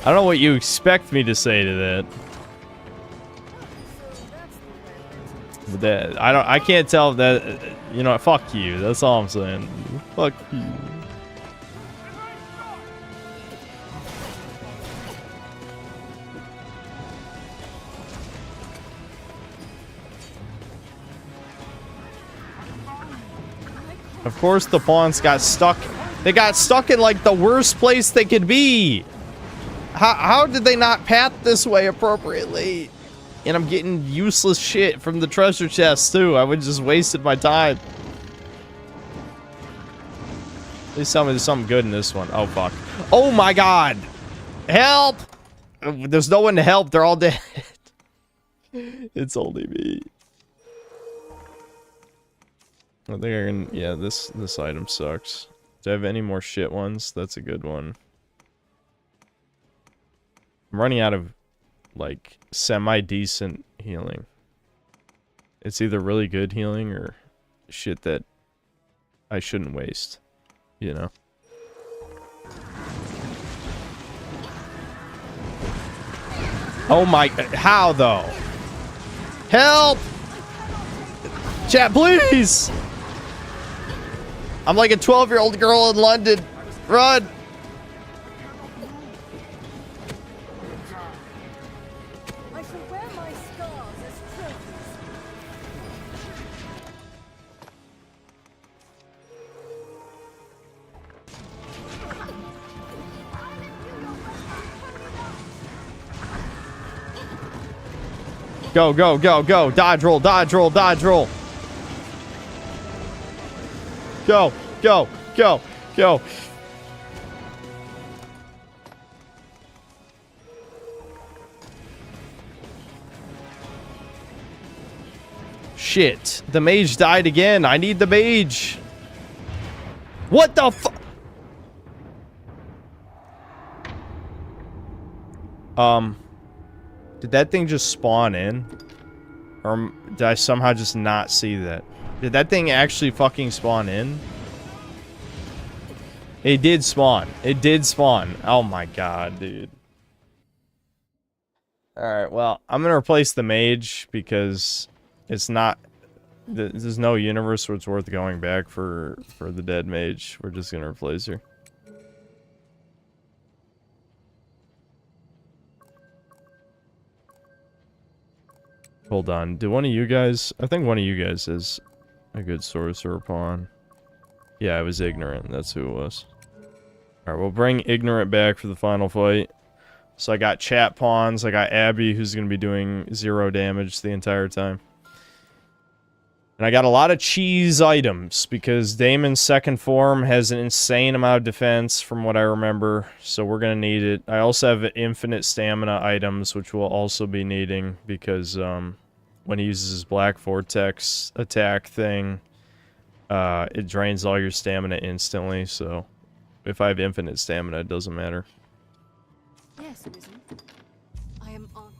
I don't know what you expect me to say to that. But that I can't tell if that, you know, fuck you. That's all I'm saying. Fuck you. Of course the pawns got stuck. They got stuck in like the worst place they could be. How did they not path this way appropriately? And I'm getting useless shit from the treasure chest too. I would just wasted my time. Please tell me there's something good in this one. Oh fuck. Oh my god. Help! There's no one to help. They're all dead. It's only me. I think I can, yeah, this item sucks. Do I have any more shit ones? That's a good one. I'm running out of, like, semi-decent healing. It's either really good healing or shit that I shouldn't waste, you know? Oh my, how though? Help! Chat, please! I'm like a 12-year-old girl in London. Run! I shall wear my scars as trophies. Go, go, go, go. Dodge roll, dodge roll, dodge roll. Go, go, go, go. Shit. The mage died again. I need the mage. What the fu- Did that thing just spawn in? Or did I somehow just not see that? Did that thing actually fucking spawn in? It did spawn. It did spawn. Oh my god, dude. Alright, well, I'm gonna replace the mage because it's not... There's no universe where it's worth going back for the dead mage. We're just gonna replace her. Hold on. Did one of you guys... I think one of you guys is a good sorcerer pawn. Yeah, I was ignorant. That's who it was. Alright, we'll bring ignorant back for the final fight. So I got chat pawns. I got Abby, who's going to be doing 0 damage the entire time. And I got a lot of cheese items, because Daemon's second form has an insane amount of defense, from what I remember. So we're going to need it. I also have infinite stamina items, which we'll also be needing, because when he uses his Black Vortex attack thing, it drains all your stamina instantly, so if I have infinite stamina, it doesn't matter. Yes, Risen. I am on.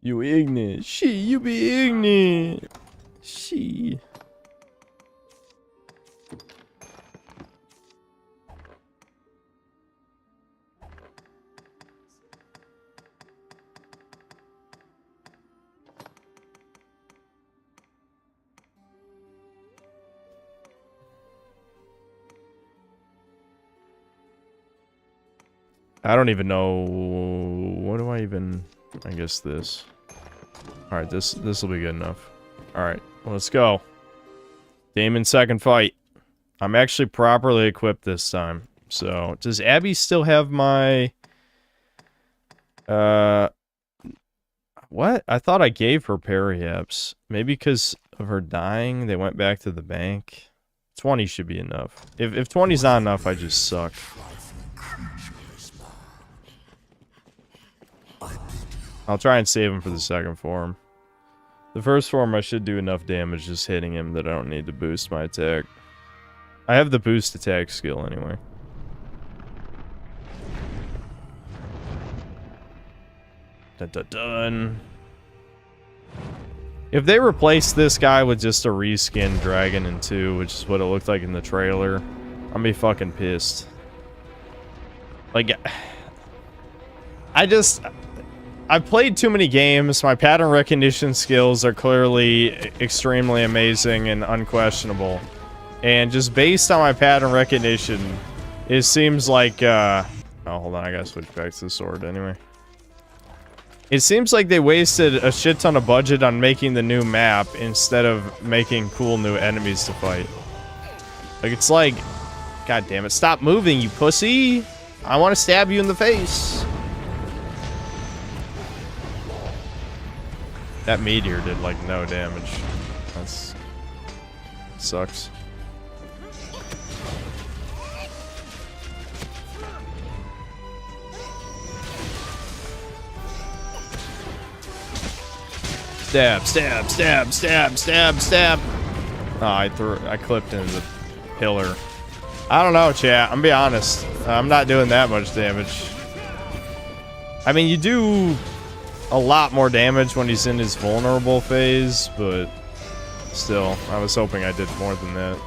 You ignorant. She, you be ignorant. She. I don't even know. What do I even... I guess this. Alright, this will be good enough. Alright, let's go. Daemon's second fight. I'm actually properly equipped this time. So, does Abby still have my... What? I thought I gave her periapps. Maybe because of her dying, they went back to the bank. 20 should be enough. If 20's not enough, I just suck. I'll try and save him for the second form. The first form, I should do enough damage just hitting him that I don't need to boost my attack. I have the boost attack skill anyway. Dun dun dun. If they replace this guy with just a reskin dragon in 2, which is what it looked like in the trailer, I'm gonna be fucking pissed. Like, I've played too many games. My pattern recognition skills are clearly extremely amazing and unquestionable. And just based on my pattern recognition, it seems like, oh, hold on, I gotta switch back to the sword anyway. It seems like they wasted a shit ton of budget on making the new map instead of making cool new enemies to fight. Like, it's like, god damn it, stop moving, you pussy! I want to stab you in the face. That meteor did, like, no damage. That's... sucks. Stab, stab, stab, stab, stab, stab. Oh, I clipped into the pillar. I don't know, chat. I'm gonna be honest. I'm not doing that much damage. I mean, you do a lot more damage when he's in his vulnerable phase, but still, I was hoping I did more than that.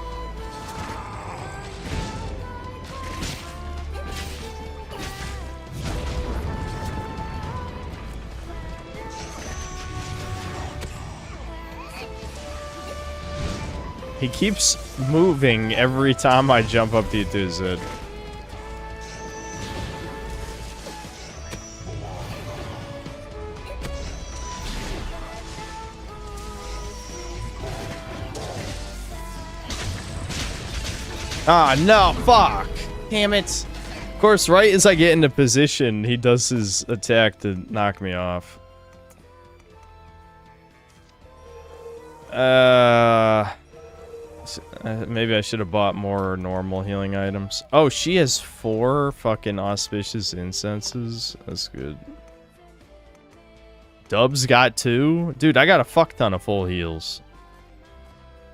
He keeps moving every time I jump up to his head. Ah, no, fuck. Damn it. Of course, right as I get into position, he does his attack to knock me off. Maybe I should have bought more normal healing items. Oh, she has 4 fucking auspicious incenses. That's good. Dub's got 2. Dude, I got a fuck ton of full heals.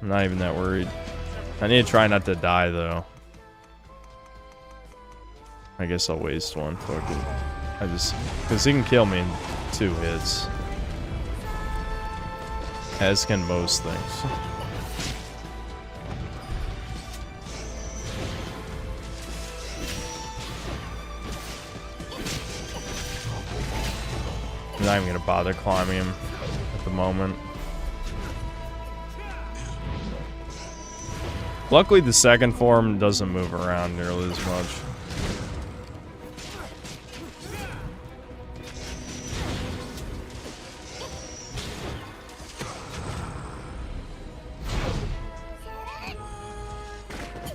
I'm not even that worried. I need to try not to die, though. I guess I'll waste one. Fuck it. Because he can kill me in 2 hits. As can most things. I'm not even gonna bother climbing him at the moment. Luckily, the second form doesn't move around nearly as much.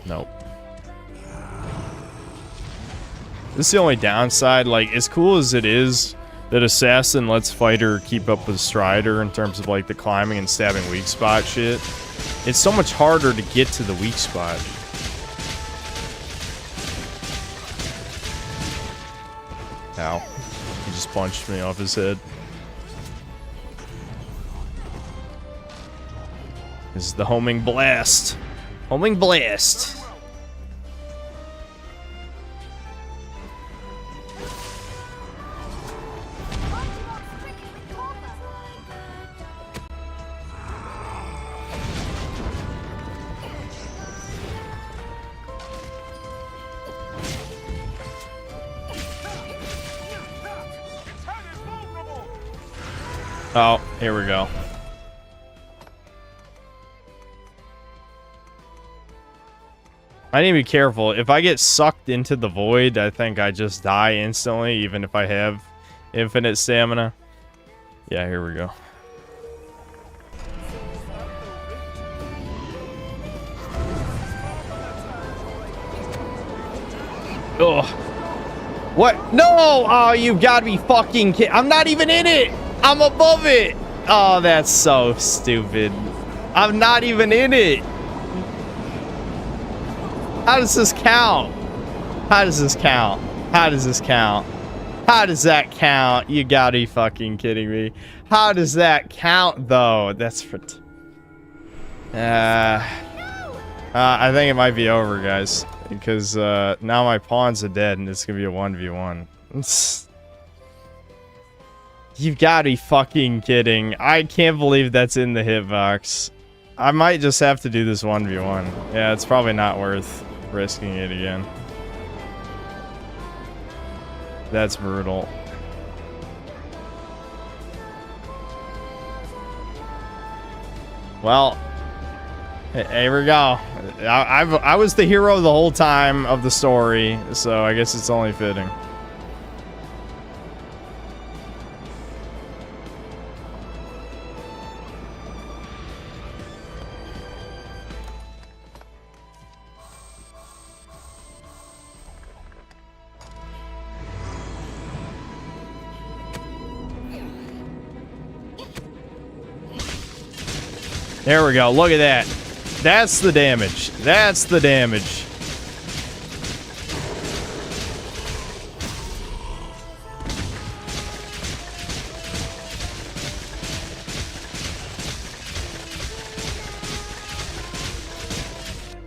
Nope. This is the only downside. Like, as cool as it is that Assassin lets Fighter keep up with Strider in terms of, like, the climbing and stabbing weak spot shit, it's so much harder to get to the weak spot. Ow. He just punched me off his head. This is the homing blast. Homing blast. Oh, here we go. I need to be careful. If I get sucked into the void, I think I just die instantly, even if I have infinite stamina. Yeah, here we go. Ugh. What? No! Oh, you gotta be fucking kidding. I'm not even in it! I'm above it! Oh, that's so stupid. I'm not even in it! How does this count? How does this count? How does this count? How does that count? You gotta be fucking kidding me. How does that count, though? That's for... I think it might be over, guys. Because now my pawns are dead and it's gonna be a 1v1. You've got to be fucking kidding. I can't believe that's in the hitbox. I might just have to do this 1v1. Yeah, it's probably not worth risking it again. That's brutal. Well, here we go. I was the hero the whole time of the story, so I guess it's only fitting. There we go. Look at that. That's the damage. That's the damage.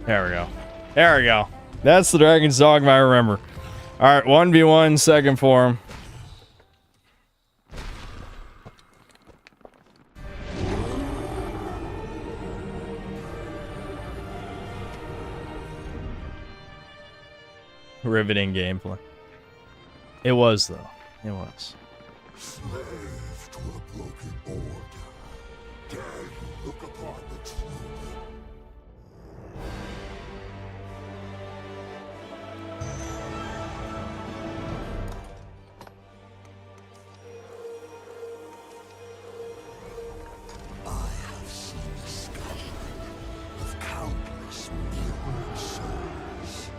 There we go. There we go. That's the Dragon's Dogma I remember. Alright, 1v1, second form. Riveting gameplay. It was, though. It was. Slave to a broken order. Dare you look upon the truth? I have seen the scuttling of countless million souls.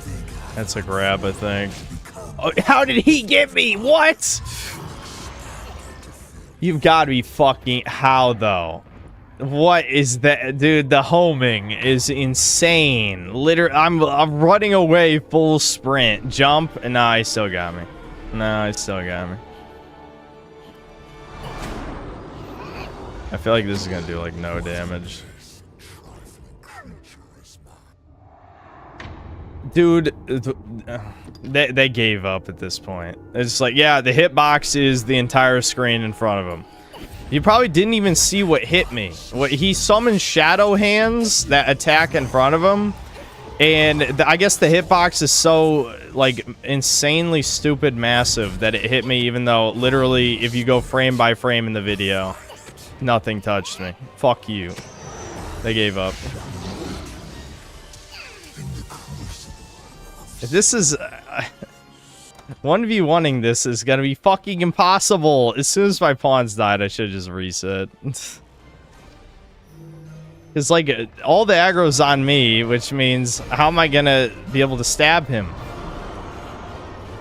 They gather That's a grab, I think. Oh, how did he get me? What? You've got to be fucking... How, though? What is that? Dude, the homing is insane. Literally, I'm running away full sprint. Jump, and nah, he still got me. No, he still got me. I feel like this is gonna do, like, no damage. Dude, they gave up at this point. It's like, yeah, the hitbox is the entire screen in front of him. You probably didn't even see what hit me. What he summoned shadow hands that attack in front of him, and I guess the hitbox is so like insanely stupid massive that it hit me, even though literally if you go frame by frame in the video, nothing touched me. Fuck you. They gave up. This is 1v1ing this is gonna be fucking impossible. As soon as my pawns died, I should just reset. It's like all the aggro's on me, which means how am I gonna be able to stab him?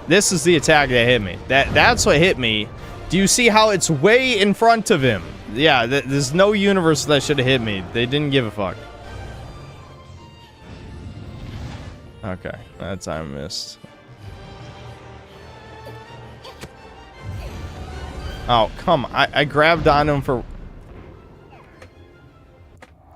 This is the attack that hit me. That's what hit me. Do you see how it's way in front of him? Yeah, there's no universe that should have hit me. They didn't give a fuck. Okay, that time missed. Oh, come on. I grabbed on him for...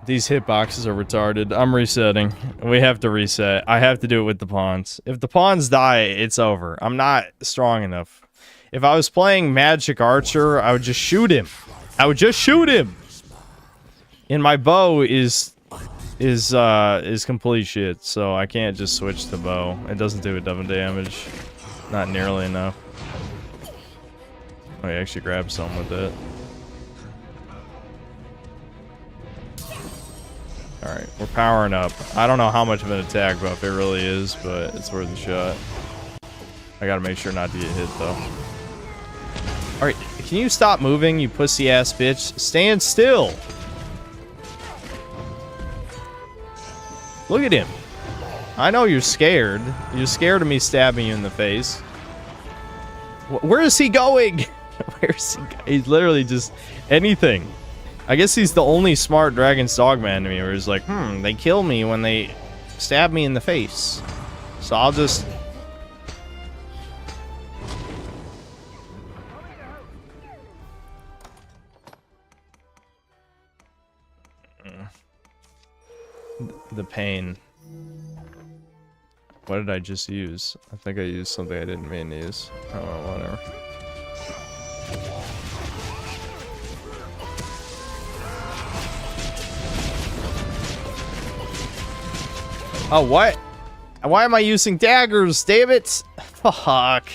These hitboxes are retarded. I'm resetting. We have to reset. I have to do it with the pawns. If the pawns die, it's over. I'm not strong enough. If I was playing Magic Archer, I would just shoot him. I would just shoot him! And my bow is complete shit, so I can't just switch the bow. It doesn't do a double damage. Not nearly enough. Oh, he actually grabbed some with it. Alright, we're powering up. I don't know how much of an attack buff it really is, but it's worth a shot. I gotta make sure not to get hit, though. Alright, can you stop moving, you pussy-ass bitch? Stand still! Look at him. I know you're scared. You're scared of me stabbing you in the face. Where is he going? Where's he going? He's literally just anything. I guess he's the only smart Dragon's Dogma enemy where he's like, they kill me when they stab me in the face. So I'll just... The pain. What did I just use? I think I used something I didn't mean to use. Oh, well, whatever. Oh, what? Why am I using daggers? Damn it! Fuck.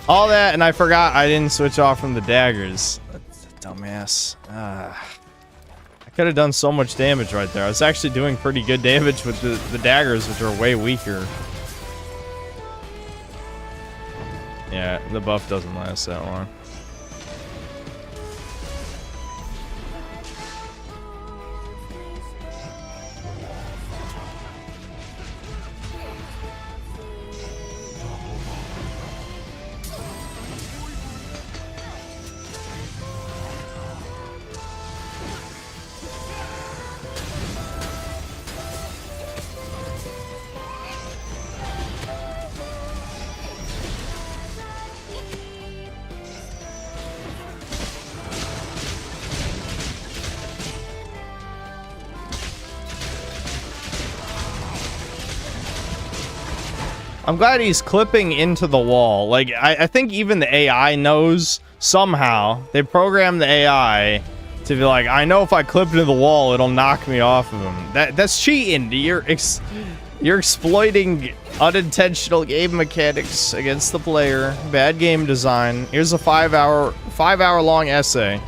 All that, and I forgot I didn't switch off from the daggers. Dumbass. I could have done so much damage right there. I was actually doing pretty good damage with the daggers, which are way weaker. Yeah, the buff doesn't last that long. I'm glad he's clipping into the wall. Like, I think even the AI knows somehow. They programmed the AI to be like, I know if I clip into the wall, it'll knock me off of him. That's cheating. You're exploiting unintentional game mechanics against the player. Bad game design. Here's a 5 hour long essay.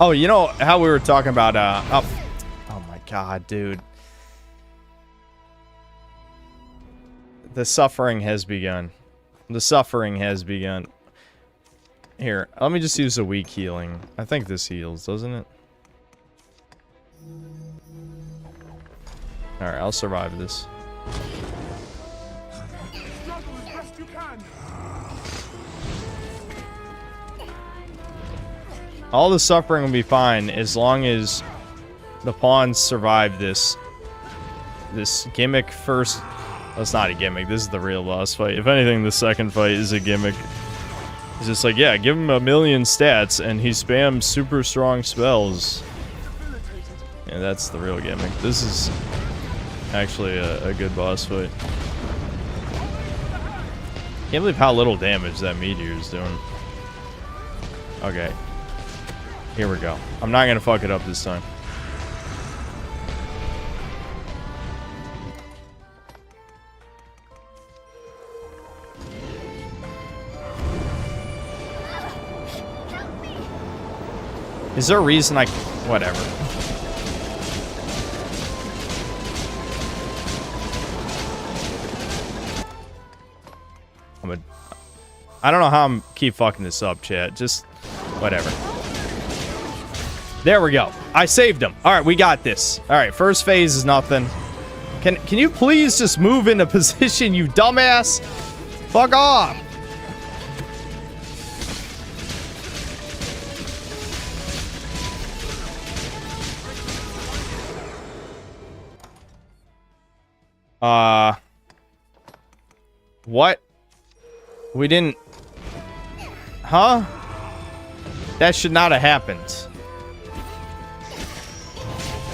Oh, you know how we were talking about oh my god, dude. The suffering has begun. The suffering has begun. Here, let me just use a weak healing. I think this heals, doesn't it? Alright, I'll survive this. man! All the suffering will be fine as long as the pawns survive this gimmick first. That's not a gimmick. This is the real boss fight. If anything, the second fight is a gimmick. He's just like, yeah, give him a million stats, and he spams super strong spells. Yeah, that's the real gimmick. This is actually a good boss fight. Can't believe how little damage that meteor is doing. Okay. Here we go. I'm not gonna fuck it up this time. Is there a reason I... Whatever. I don't know how I'm keep fucking this up, chat. Just... Whatever. There we go. I saved him. Alright, we got this. Alright, first phase is nothing. Can you please just move into position, you dumbass? Fuck off! What? We didn't... Huh? That should not have happened.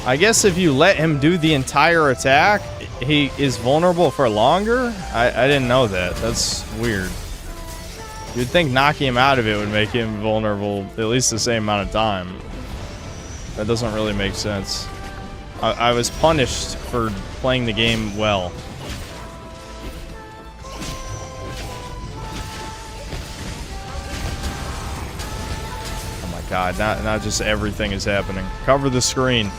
I guess if you let him do the entire attack, he is vulnerable for longer? I didn't know that. That's weird. You'd think knocking him out of it would make him vulnerable at least the same amount of time. That doesn't really make sense. I was punished for playing the game well. Oh my god, not just everything is happening. Cover the screen.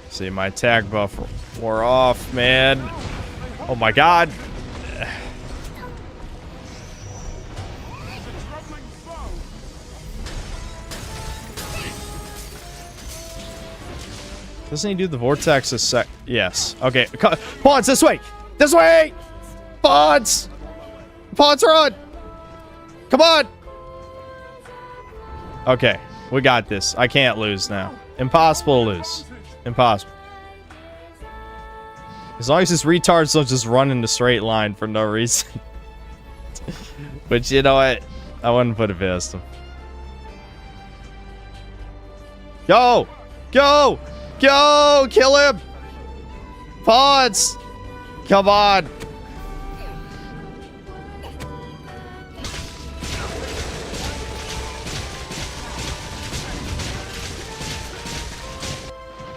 See, my attack buff wore off, man. Oh my god. Doesn't he do the vortex a sec? Yes. Okay. Pawns, this way! This way! Pawns! Pawns, run! Come on! Okay. We got this. I can't lose now. Impossible to lose. Impossible. As long as his retards don't just run in a straight line for no reason. But you know what? I wouldn't put it past him. Go! Go! Go! Kill him! Pawns! Come on!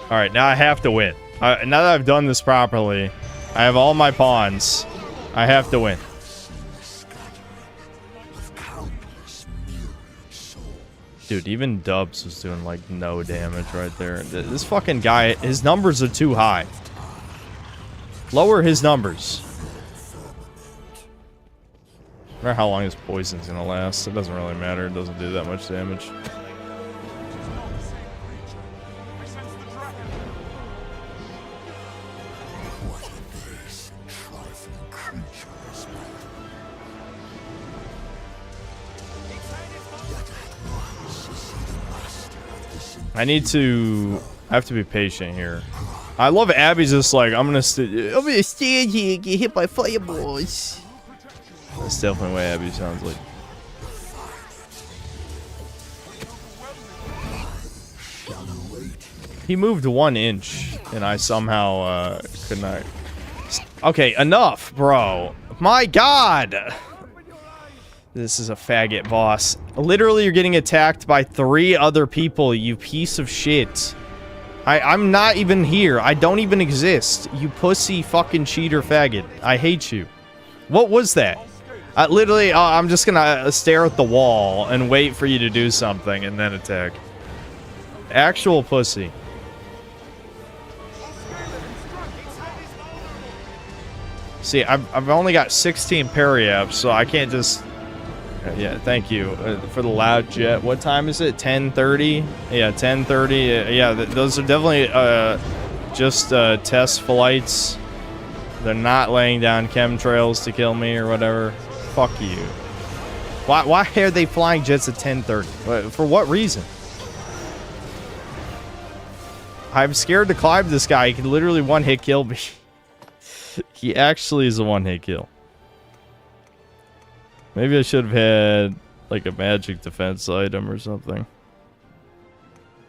Alright, now I have to win. Now that I've done this properly, I have all my pawns. I have to win. Dude, even Dubs was doing like no damage right there. This fucking guy, his numbers are too high. Lower his numbers. I wonder how long his poison's gonna last. It doesn't really matter. It doesn't do that much damage. I have to be patient here. I love Abby's just like, I'm gonna stand here and get hit by fireballs. That's definitely what Abby sounds like. He moved 1 inch, and I somehow could not. Okay, enough, bro. My God. This is a faggot boss. Literally, you're getting attacked by 3 other people, you piece of shit. I'm not even here. I don't even exist. You pussy fucking cheater faggot. I hate you. What was that? Literally, I'm just gonna stare at the wall and wait for you to do something and then attack. Actual pussy. See, I've only got 16 parry-ups, so I can't just... yeah, thank you for the loud jet. What time is it? 10:30? Yeah, 10:30. Yeah, those are definitely just test flights. They're not laying down chemtrails to kill me or whatever. Fuck you. Why are they flying jets at 10:30? For what reason? I'm scared to climb this guy. He can literally one-hit kill me. He actually is a one-hit kill. Maybe I should have had like a magic defense item or something.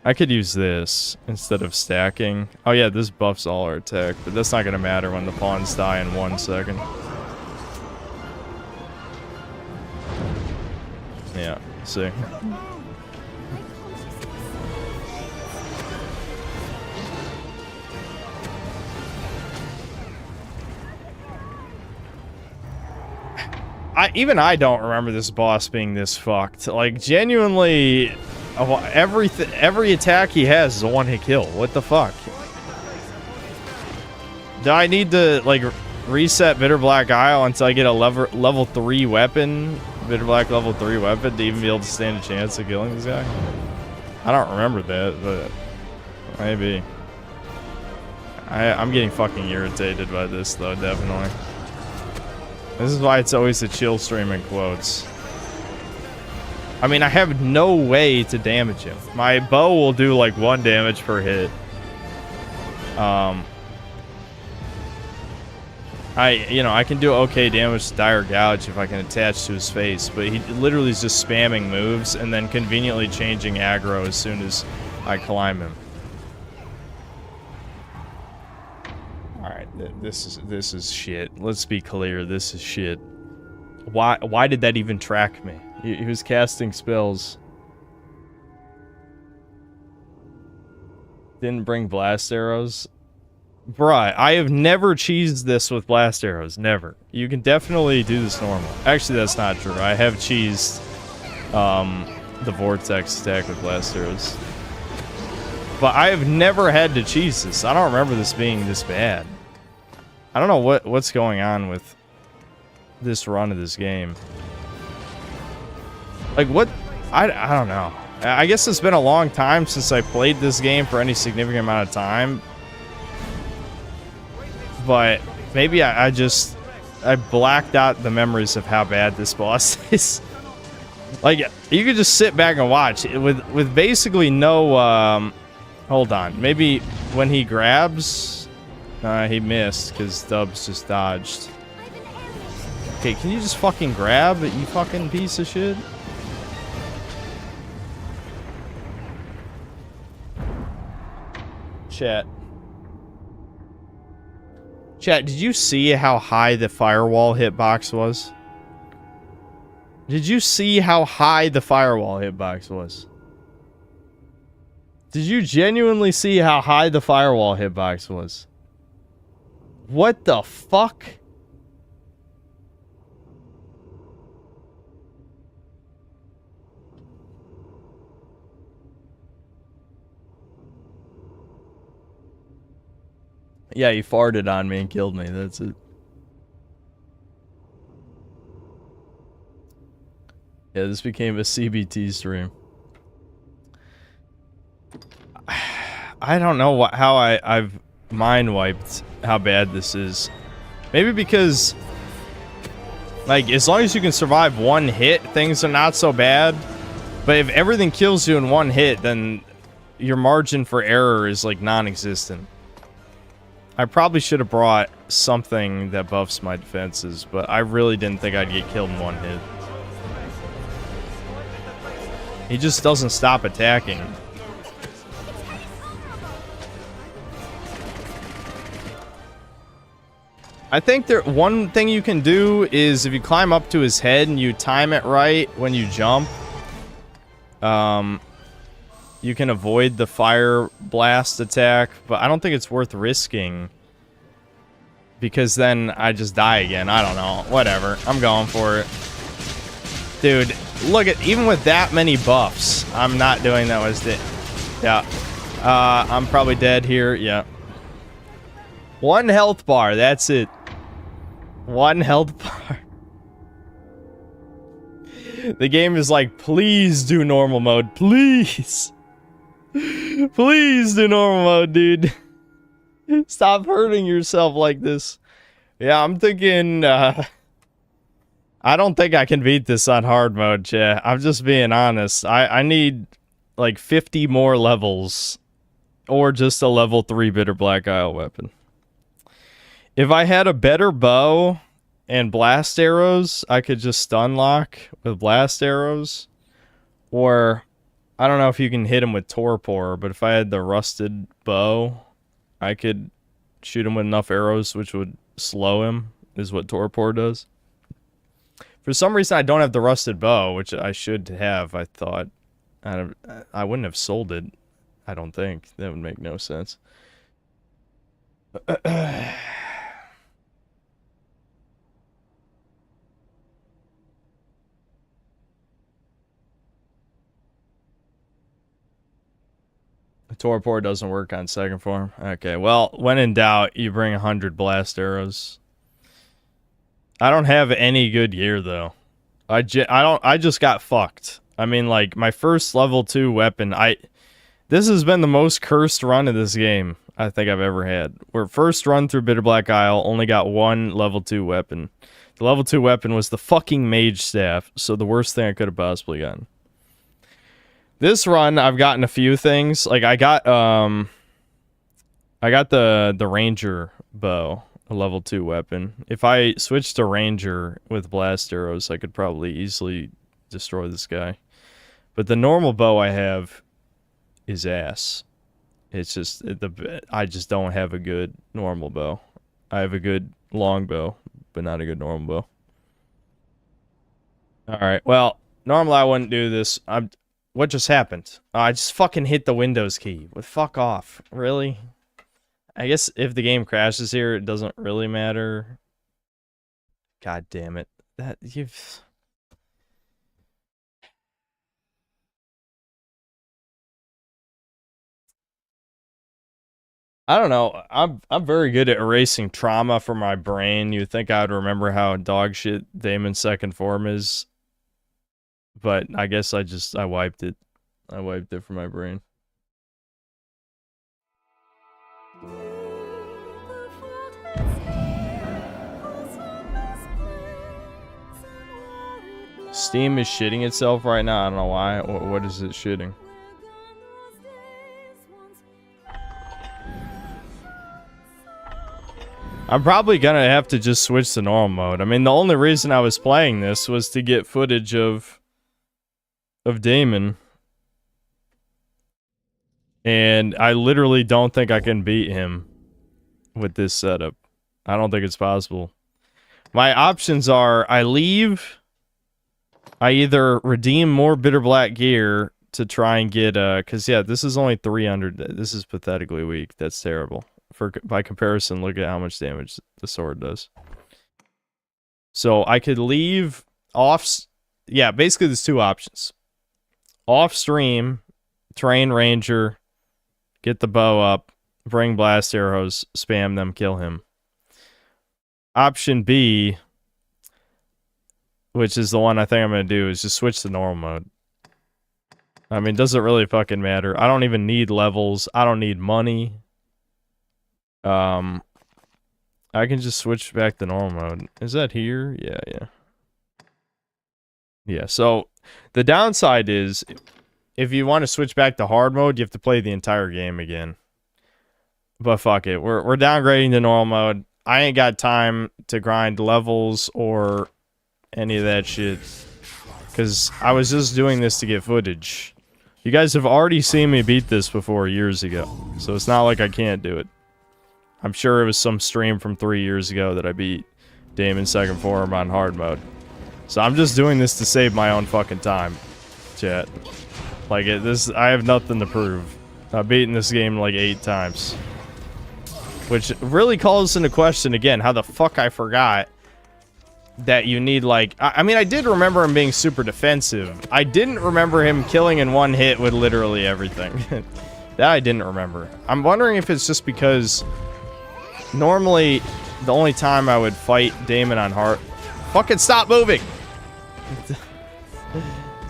I could use this instead of stacking. Oh yeah, this buffs all our attack, but that's not gonna matter when the pawns die in 1 second. Yeah, see. Even I don't remember this boss being this fucked. Like, genuinely, every attack he has is a one-hit kill. What the fuck? Do I need to, like, reset Bitter Black Isle until I get a level 3 weapon? Bitter Black level 3 weapon to even be able to stand a chance of killing this guy? I don't remember that, but maybe. I'm getting fucking irritated by this, though, definitely. This is why it's always a chill stream in quotes. I mean, I have no way to damage him. My bow will do like 1 damage per hit. I can do okay damage to Dire Gouge if I can attach to his face, but he literally is just spamming moves and then conveniently changing aggro as soon as I climb him. Alright, this is shit. Let's be clear, this is shit. Why did that even track me? He was casting spells. Didn't bring blast arrows. Bruh, I have never cheesed this with blast arrows. Never. You can definitely do this normal. Actually, that's not true. I have cheesed the vortex attack with blast arrows. But I have never had to cheese this. I don't remember this being this bad. I don't know what's going on with this run of this game. Like, what? I don't know. I guess it's been a long time since I played this game for any significant amount of time. But maybe I blacked out the memories of how bad this boss is. Like, you could just sit back and watch with basically no hold on. Maybe when he grabs, he missed because Dubs just dodged. Okay, can you just fucking grab, you fucking piece of shit? Chat, did you see how high the firewall hitbox was? Did you see how high the firewall hitbox was? Did you genuinely see how high the firewall hitbox was? What the fuck? Yeah, he farted on me and killed me. That's it. Yeah, this became a CBT stream. I don't know how I've mind wiped how bad this is. Maybe because, like, as long as you can survive 1 hit, things are not so bad. But if everything kills you in 1 hit, then your margin for error is, like, non-existent. I probably should have brought something that buffs my defenses, but I really didn't think I'd get killed in 1 hit. He just doesn't stop attacking. I think one thing you can do is if you climb up to his head and you time it right when you jump, you can avoid the fire blast attack, but I don't think it's worth risking because then I just die again. I don't know. Whatever. I'm going for it. Dude, look at, even with that many buffs, I'm not doing that with it. Yeah. I'm probably dead here. Yeah. 1 health bar. That's it. 1 health bar. The game is like, please do normal mode. Please. Please do normal mode, dude. Stop hurting yourself like this. Yeah, I'm thinking, I don't think I can beat this on hard mode, chat. I'm just being honest. I need, like, 50 more levels. Or just a level 3 Bitter Black Isle weapon. If I had a better bow and blast arrows, I could just stun lock with blast arrows. Or, I don't know if you can hit him with torpor, but if I had the rusted bow, I could shoot him with enough arrows, which would slow him, is what torpor does. For some reason, I don't have the rusted bow, which I should have, I thought. I wouldn't have sold it, I don't think. That would make no sense. Torpor doesn't work on second form. Okay, well, when in doubt, you bring 100 blast arrows. I don't have any good gear though. I just got fucked. I mean, like, my first level 2 weapon, this has been the most cursed run of this game I think I've ever had. Where first run through Bitter Black Isle, only got 1 level 2 weapon. The level 2 weapon was the fucking mage staff, so the worst thing I could have possibly gotten. This run, I've gotten a few things. Like, I got the ranger bow, a level 2 weapon. If I switched to ranger with blast arrows, I could probably easily destroy this guy. But the normal bow I have is ass. It's just, I just don't have a good normal bow. I have a good long bow, but not a good normal bow. Alright, well, normally I wouldn't do this. What just happened? I just fucking hit the Windows key. What, fuck off. Really? I guess if the game crashes here, it doesn't really matter. God damn it. I don't know. I'm very good at erasing trauma from my brain. You'd think I'd remember how dog shit Damon's second form is. But I guess I wiped it. I wiped it from my brain. Steam is shitting itself right now. I don't know why. What is it shitting? I'm probably gonna have to just switch to normal mode. I mean, the only reason I was playing this was to get footage of Damon. And I literally don't think I can beat him with this setup. I don't think it's possible. My options are, I leave, I either redeem more Bitter Black gear to try and get, because yeah, this is only 300, this is pathetically weak, that's terrible. By comparison, look at how much damage the sword does. So I could leave off, yeah, basically there's 2 options. Off stream, train ranger, get the bow up, bring blast arrows, spam them, kill him. Option B, which is the one I think I'm going to do, is just switch to normal mode. I mean, does it really fucking matter? I don't even need levels. I don't need money. I can just switch back to normal mode. Is that here? Yeah. Yeah, so the downside is, if you want to switch back to hard mode, you have to play the entire game again. But fuck it, we're downgrading to normal mode. I ain't got time to grind levels or any of that shit, because I was just doing this to get footage. You guys have already seen me beat this before years ago, so it's not like I can't do it. I'm sure it was some stream from 3 years ago that I beat Damon's second form on hard mode. So I'm just doing this to save my own fucking time, chat. Like, I have nothing to prove. I've beaten this game like 8 times. Which really calls into question, again, how the fuck I forgot that you need, like... I mean, I did remember him being super defensive. I didn't remember him killing in one hit with literally everything. That I didn't remember. I'm wondering if it's just because... Normally, the only time I would fight Damon on hard. Fucking stop moving!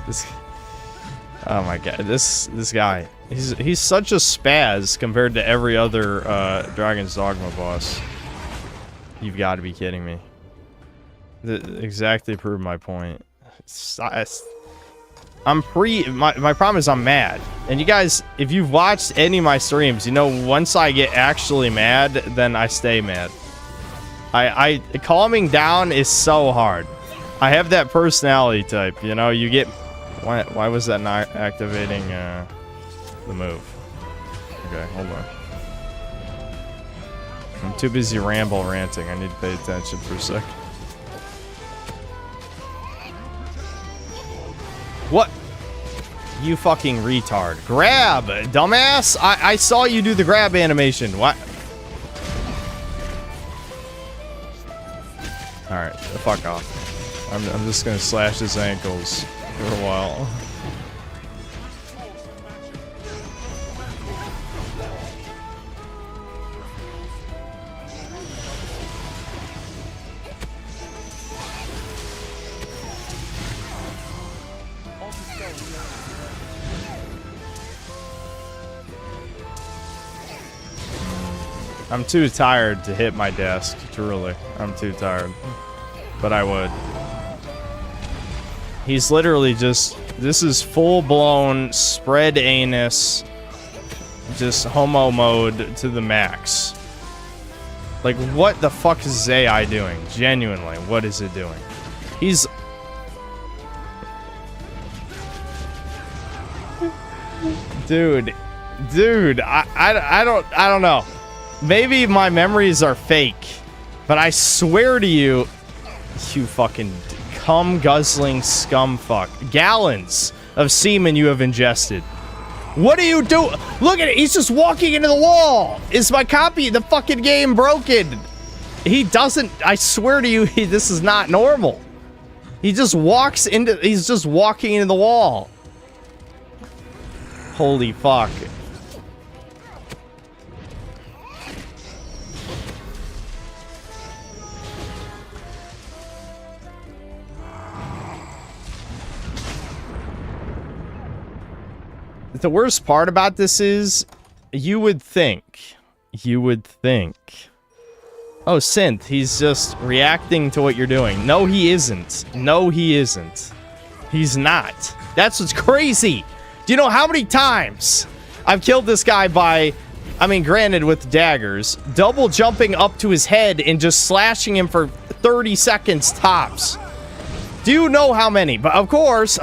This, oh my god, this guy. He's such a spaz compared to every other Dragon's Dogma boss. You've got to be kidding me. Exactly proved my point. My problem is I'm mad. And you guys, if you've watched any of my streams, you know once I get actually mad, then I stay mad. Calming down is so hard. I have that personality type, you know, you get... Why was that not activating the move? Okay, hold on. I'm too busy ranting. I need to pay attention for a sec. What? You fucking retard. Grab, dumbass! I saw you do the grab animation. What? Alright, fuck off. I'm just gonna slash his ankles for a while. I'm too tired to hit my desk, truly. I'm too tired. But I would. He's literally just... This is full-blown spread anus. Just homo mode to the max. Like, what the fuck is AI doing? Genuinely, what is it doing? He's... Dude, I don't know. Maybe my memories are fake, but I swear to you, you fucking cum-guzzling scumfuck. Gallons of semen you have ingested. What are you doing? Look at it, he's just walking into the wall. Is my copy of the fucking game broken? He doesn't, I swear to you, this is not normal. He just walks into, he's just walking into the wall. Holy fuck. The worst part about this is, you would think. Oh, Synth, he's just reacting to what you're doing. No, he isn't. No, he isn't. He's not. That's what's crazy. Do you know how many times I've killed this guy by, I mean, granted with daggers, double jumping up to his head and just slashing him for 30 seconds tops? Do you know how many? But of course,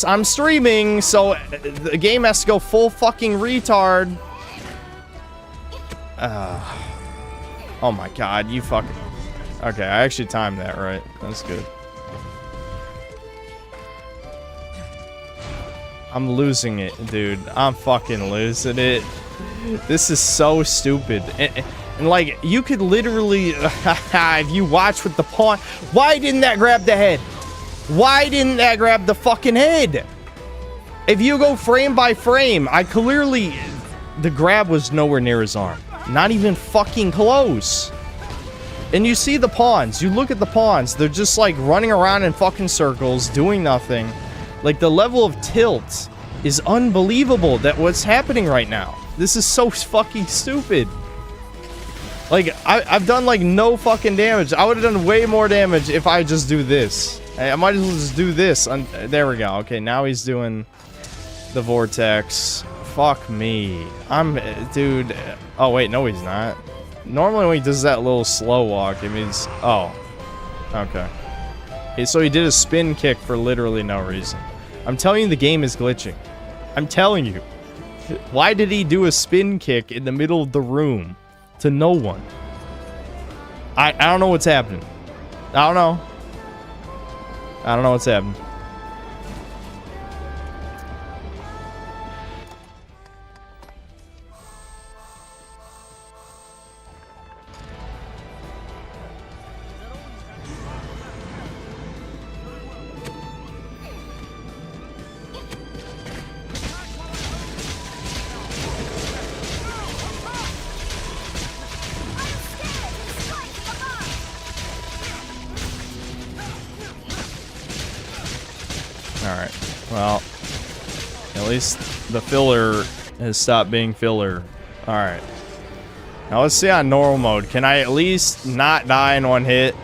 I'm streaming, so the game has to go full fucking retard. Oh my god, you fucking... Okay, I actually timed that right. That's good. I'm losing it, dude. I'm fucking losing it. This is so stupid. And like, you could literally... if you watch with the pawn... Why didn't that grab the head? Why didn't that grab the fucking head? If you go frame by frame, I clearly... The grab was nowhere near his arm. Not even fucking close. And you see the pawns. You look at the pawns. They're just like running around in fucking circles, doing nothing. Like, the level of tilt is unbelievable that what's happening right now. This is so fucking stupid. Like, I've done like no fucking damage. I would have done way more damage if I just do this. I might as well just do this. There we go. Okay, now he's doing the vortex. Fuck me. Dude. Oh, wait, no, he's not. Normally when he does that little slow walk, it means... Oh. Okay. So he did a spin kick for literally no reason. I'm telling you, the game is glitching. I'm telling you. Why did he do a spin kick in the middle of the room to no one? I don't know what's happening. I don't know. I don't know what's happening. Well, at least the filler has stopped being filler. Alright. Now let's see on normal mode. Can I at least not die in one hit?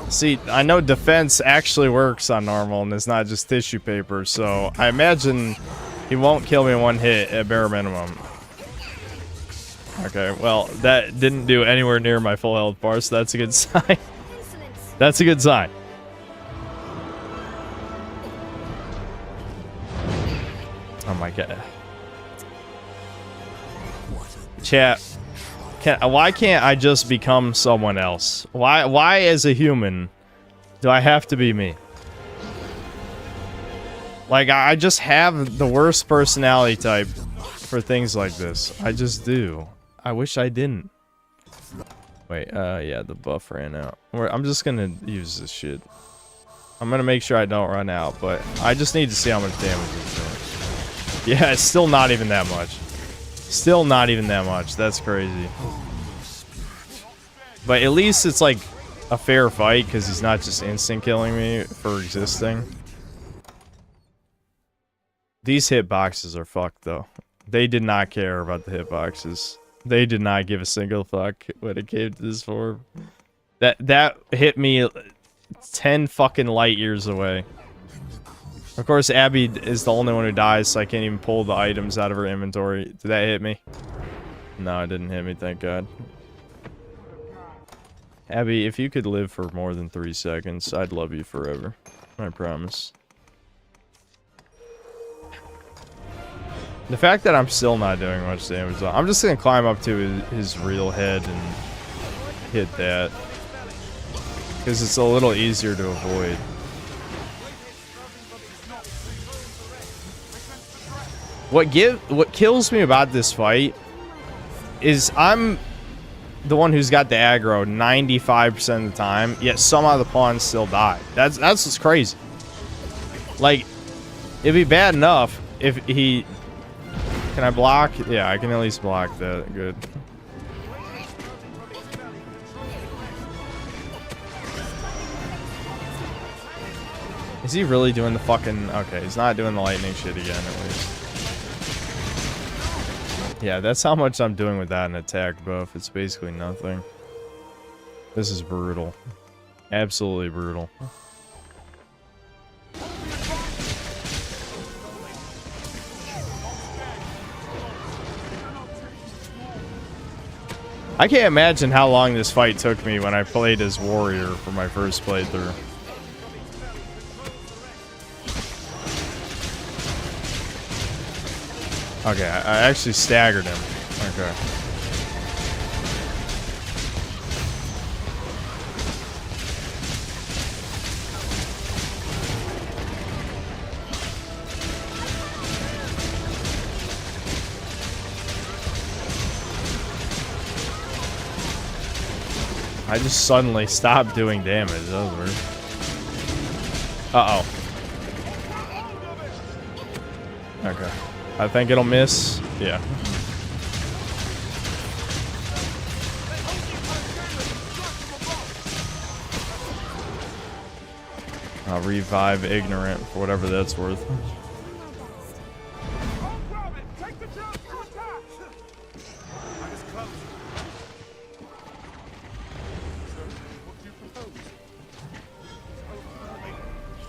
See, I know defense actually works on normal and it's not just tissue paper, so I imagine he won't kill me in one hit at bare minimum. Okay, well, that didn't do anywhere near my full health bar, so that's a good sign. That's a good sign. Oh my god. Chat. Why can't I just become someone else? Why as a human do I have to be me? Like, I just have the worst personality type for things like this. I just do. I wish I didn't. Wait, yeah, the buff ran out. I'm just gonna use this shit. I'm gonna make sure I don't run out, but I just need to see how much damage it's doing. Yeah, it's still not even that much. Still not even that much. That's crazy. But at least it's like a fair fight because he's not just instant killing me for existing. These hitboxes are fucked though. They did not care about the hitboxes. They did not give a single fuck when it came to this form. That hit me 10 fucking light years away. Of course, Abby is the only one who dies, so I can't even pull the items out of her inventory. Did that hit me? No, it didn't hit me, thank God. Abby, if you could live for more than 3 seconds, I'd love you forever. I promise. The fact that I'm still not doing much damage, I'm just gonna climb up to his real head and hit that. Because it's a little easier to avoid. What kills me about this fight is I'm the one who's got the aggro 95% of the time, yet somehow the pawns still die. That's what's crazy. Like, it'd be bad enough if he... Can I block? Yeah, I can at least block that. Good. Is he really doing the fucking... Okay, he's not doing the lightning shit again, at least. Yeah, that's how much I'm doing without an attack buff. It's basically nothing. This is brutal. Absolutely brutal. I can't imagine how long this fight took me when I played as warrior for my first playthrough. Okay, I actually staggered him. Okay. I just suddenly stopped doing damage. That was weird. Uh-oh. Okay. I think it'll miss. Yeah. I'll revive ignorant for whatever that's worth.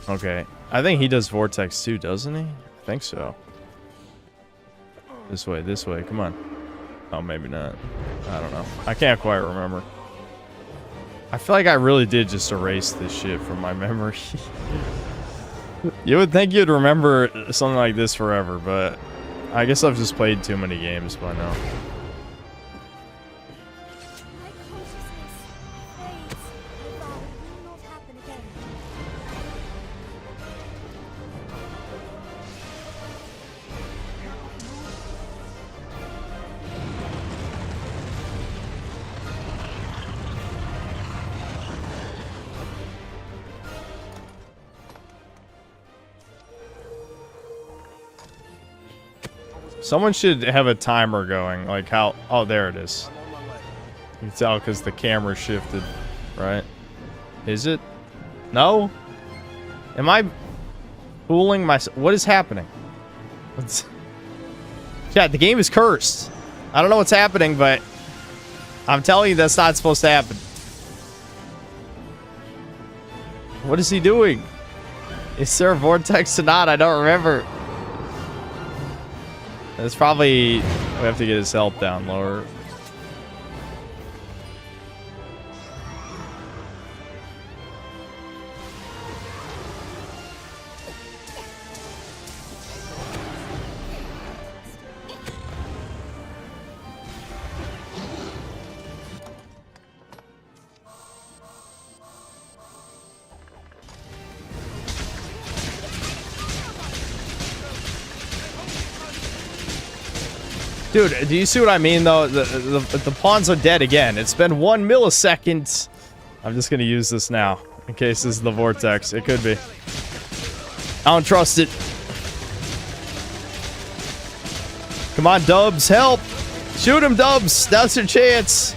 Okay. I think he does vortex too, doesn't he? I think so. This way, come on. Oh, maybe not. I don't know. I can't quite remember. I feel like I really did just erase this shit from my memory. You would think you'd remember something like this forever, but I guess I've just played too many games by now. Someone should have a timer going, like how... Oh, there it is. You can tell because the camera shifted, right? Is it? No? Am I... Fooling my... What is happening? Yeah, the game is cursed. I don't know what's happening, but I'm telling you that's not supposed to happen. What is he doing? Is there a vortex or not? I don't remember. It's probably... We have to get his health down lower. Dude, do you see what I mean, though? The pawns are dead again. It's been 1 millisecond. I'm just gonna use this now, in case this is the vortex. It could be. I don't trust it. Come on, Dubs, help! Shoot him, Dubs! That's your chance!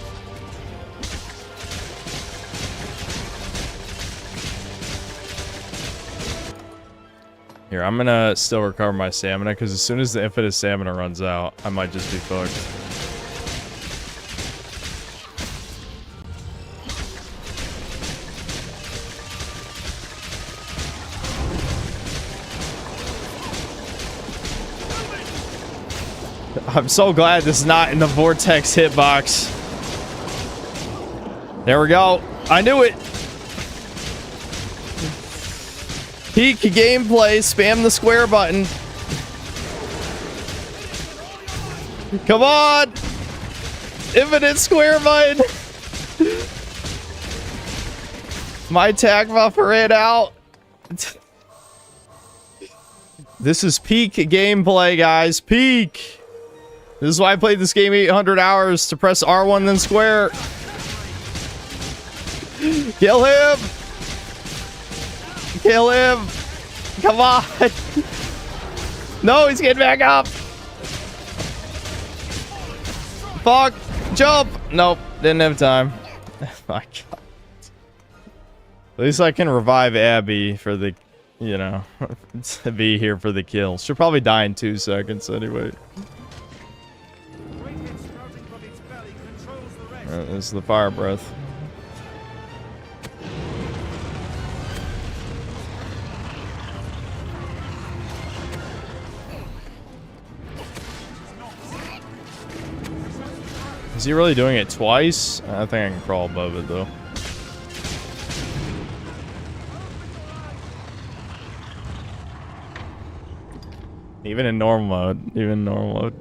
Here, I'm gonna still recover my stamina, because as soon as the infinite stamina runs out, I might just be fucked. I'm so glad this is not in the vortex hitbox. There we go. I knew it. Peak gameplay, spam the square button. Come on! Infinite square button! My attack buffer ran out. This is peak gameplay, guys. Peak! This is why I played this game 800 hours, to press R1 then square. Kill him! Kill him! Come on! No, he's getting back up! Fuck! Jump! Nope, didn't have time. Oh my god. At least I can revive Abby for the, you know, to be here for the kill. She'll probably die in 2 seconds anyway. This is the fire breath. Is he really doing it twice? I think I can crawl above it though. Even in normal mode. Even in normal mode.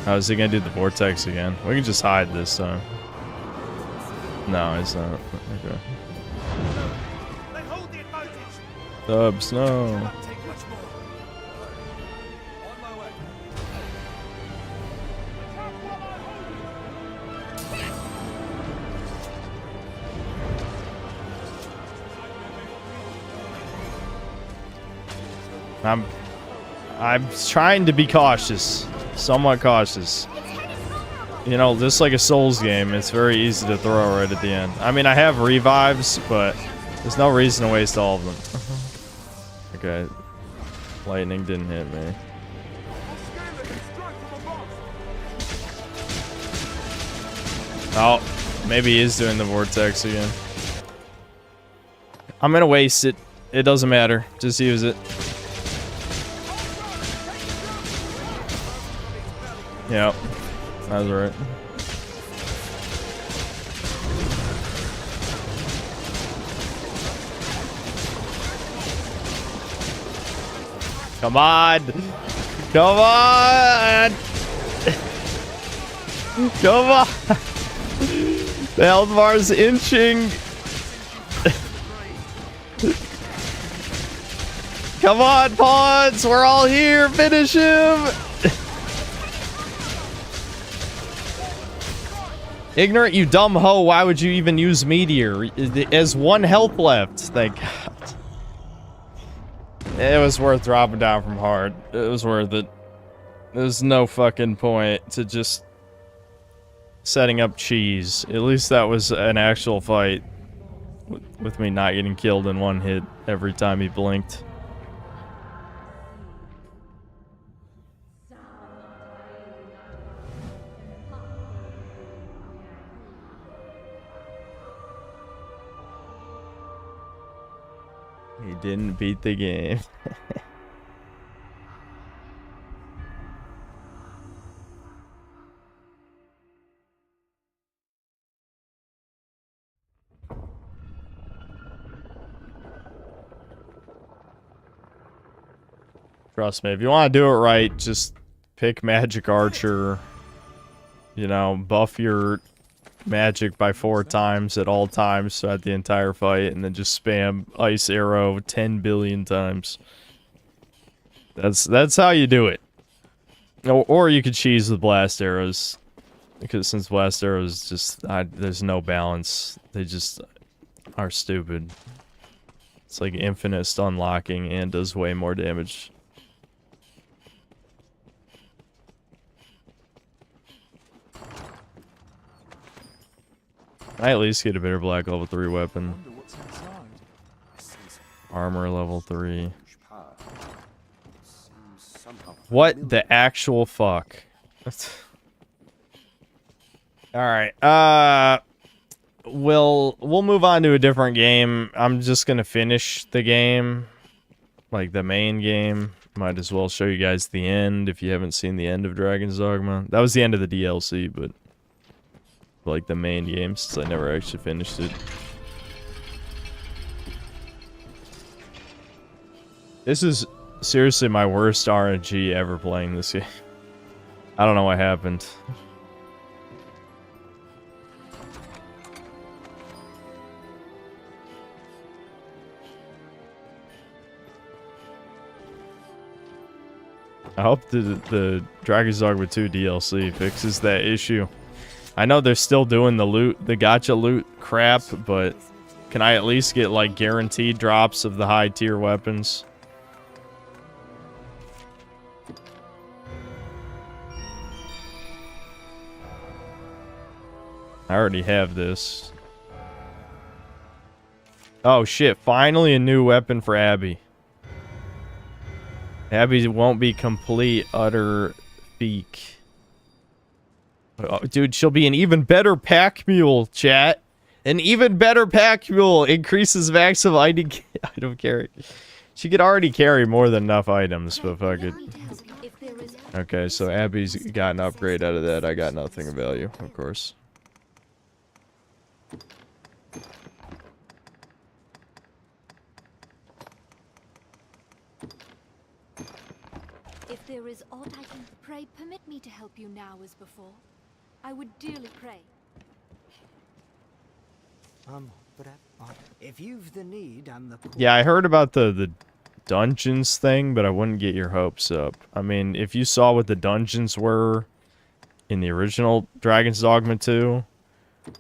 How is he gonna do the vortex again? We can just hide this time. No, it's not. Okay. They hold the advantage. Dubs, no. Cannot take much more. On my way. I'm trying to be cautious. Somewhat cautious. You know, just like a Souls game, it's very easy to throw right at the end. I mean, I have revives, but there's no reason to waste all of them. Okay. Lightning didn't hit me. Oh, maybe he is doing the vortex again. I'm gonna waste it. It doesn't matter. Just use it. Yep. That was right. Come on! Come on! Come on! The health bar's inching! Come on, Pawns! We're all here! Finish him! Ignorant, you dumb hoe. Why would you even use Meteor? There's 1 health left. Thank God. It was worth dropping down from hard. It was worth it. There's no fucking point to just setting up cheese. At least that was an actual fight. With me not getting killed in one hit every time he blinked. He didn't beat the game. Trust me, if you want to do it right, just pick Magic Archer. You know, buff your magic by 4 times at all times throughout the entire fight, and then just spam Ice Arrow 10 billion times. That's how you do it. Or you could cheese the Blast Arrows. Because since Blast Arrows just... there's no balance. They just are stupid. It's like infinite stun locking and does way more damage. I at least get a better black level 3 weapon. Wonder what's inside. Armor level 3. Huge power. Seems somehow What the actual fuck? Alright, we'll move on to a different game. I'm just gonna finish the game. Like the main game. Might as well show you guys the end if you haven't seen the end of Dragon's Dogma. That was the end of the DLC, but like the main game, since I never actually finished it. This is seriously my worst RNG ever playing this game. I don't know what happened. I hope the Dragon's Dogma 2 DLC fixes that issue. I know they're still doing the loot, the gacha loot crap, but can I at least get like guaranteed drops of the high tier weapons? I already have this. Oh shit, finally a new weapon for Abby. Abby won't be complete utter feek. Oh, dude, she'll be an even better pack mule, chat. An even better pack mule increases maximum item carry. She could already carry more than enough items, but fuck it. Okay, so Abby's got an upgrade out of that. I got nothing of value, of course. If there is aught I can pray, permit me to help you now as before. I would dearly pray. But if you've the need and the... Yeah, I heard about the dungeons thing, but I wouldn't get your hopes up. I mean, if you saw what the dungeons were in the original Dragon's Dogma 2,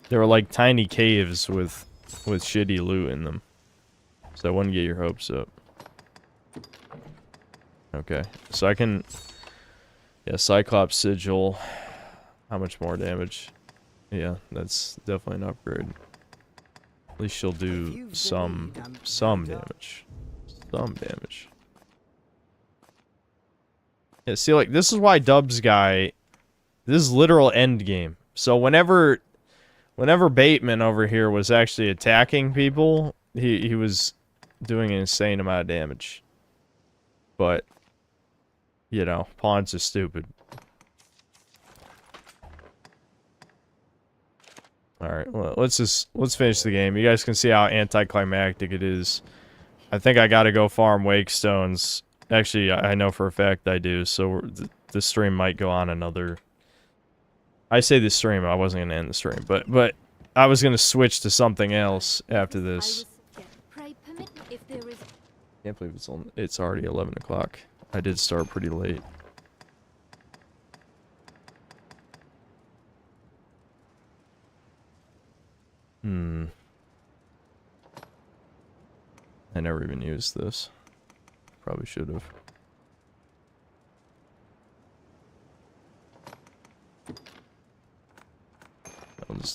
they were like tiny caves with shitty loot in them. So I wouldn't get your hopes up. Okay, so I can... Yeah, Cyclops Sigil. How much more damage? Yeah, that's definitely an upgrade. At least she'll do some damage. Some damage. Yeah, see, like, this is why Dubs guy... This is literal end game. So whenever Bateman over here was actually attacking people, he was doing an insane amount of damage. But, you know, pawns are stupid. Alright, well, let's finish the game. You guys can see how anticlimactic it is. I think I gotta go farm Wake Stones. Actually, I know for a fact I do, so the stream might go on another... I say the stream, I wasn't gonna end the stream, but I was gonna switch to something else after this. Can't believe it's already 11 o'clock. I did start pretty late. I never even used this. Probably should have.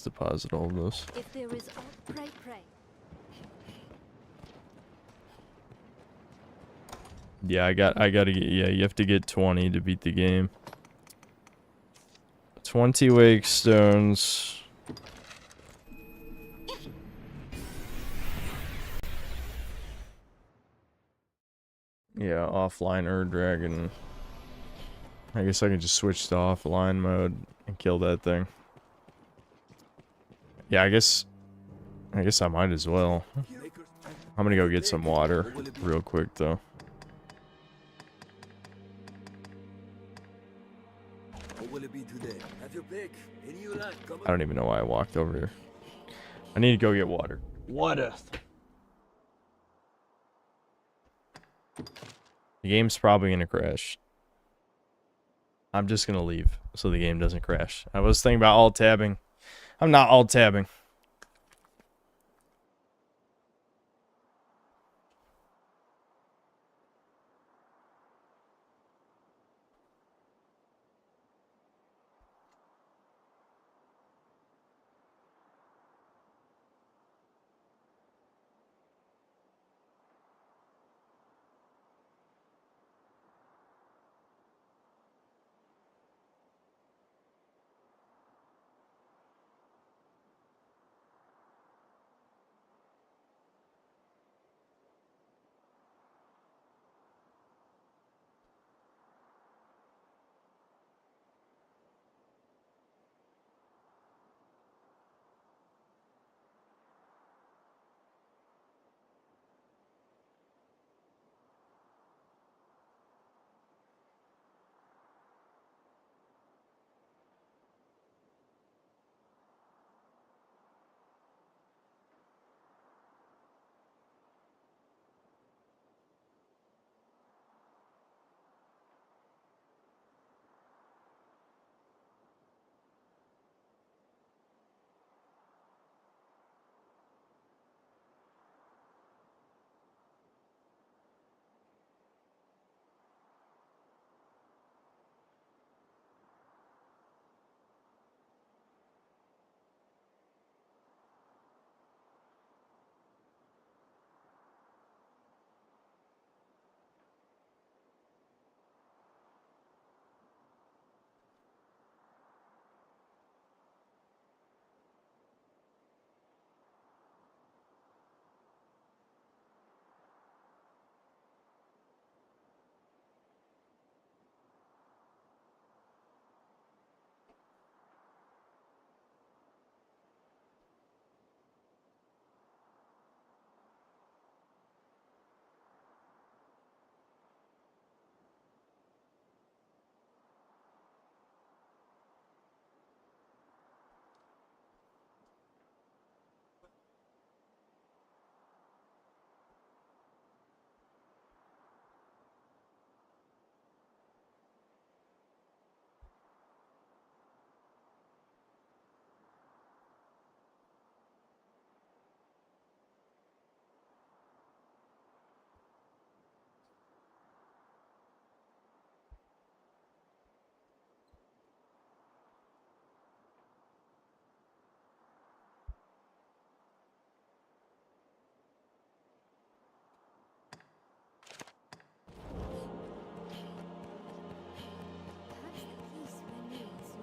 just deposit all of those. If there is aught, pray, pray. Yeah, I gotta get, yeah, you have to get 20 to beat the game. 20 wake stones. Yeah, offline Dragon. I guess I can just switch to offline mode and kill that thing. Yeah, I guess I might as well. I'm gonna go get some water real quick though. What will it be today? Have your pick. Any you like. Come I don't even know why I walked over here. I need to go get water. Water. The game's probably gonna crash. I'm just gonna leave so the game doesn't crash. I was thinking about alt tabbing. I'm not alt tabbing.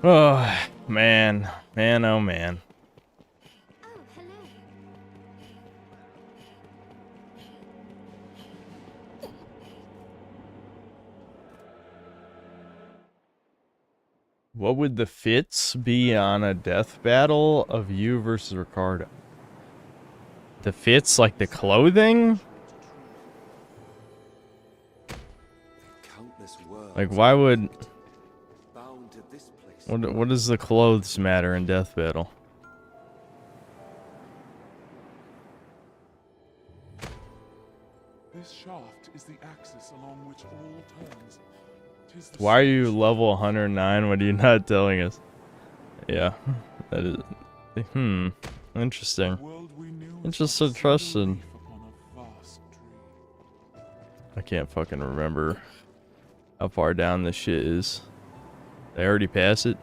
Oh, man. Man, oh man. Oh, hello. What would the fits be on a death battle of you versus Ricardo? The fits, like the clothing? countless worlds Like, why would... bound to this place. What does the clothes matter in death battle? This shaft is the axis along which all turns. 'Tis the Why are you source level 109? What are you not telling us? Yeah, that is... interesting. The world we knew It's is just but so a trusted. single leaf upon a vast tree. I can't fucking remember how far down this shit is. Did I already pass it?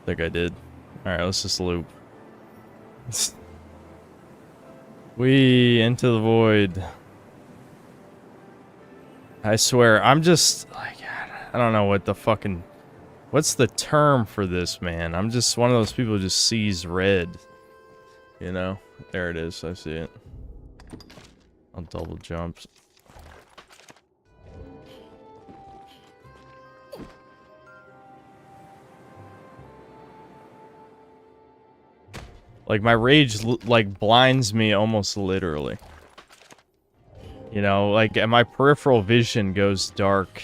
I think I did. Alright, let's just loop. We into the void. I swear, I'm just like, I don't know what the fucking, what's the term for this, man? I'm just one of those people who just sees red. You know? There it is, I see it. I'll double jump. Like, my rage, like, blinds me almost literally. You know, like, and my peripheral vision goes dark.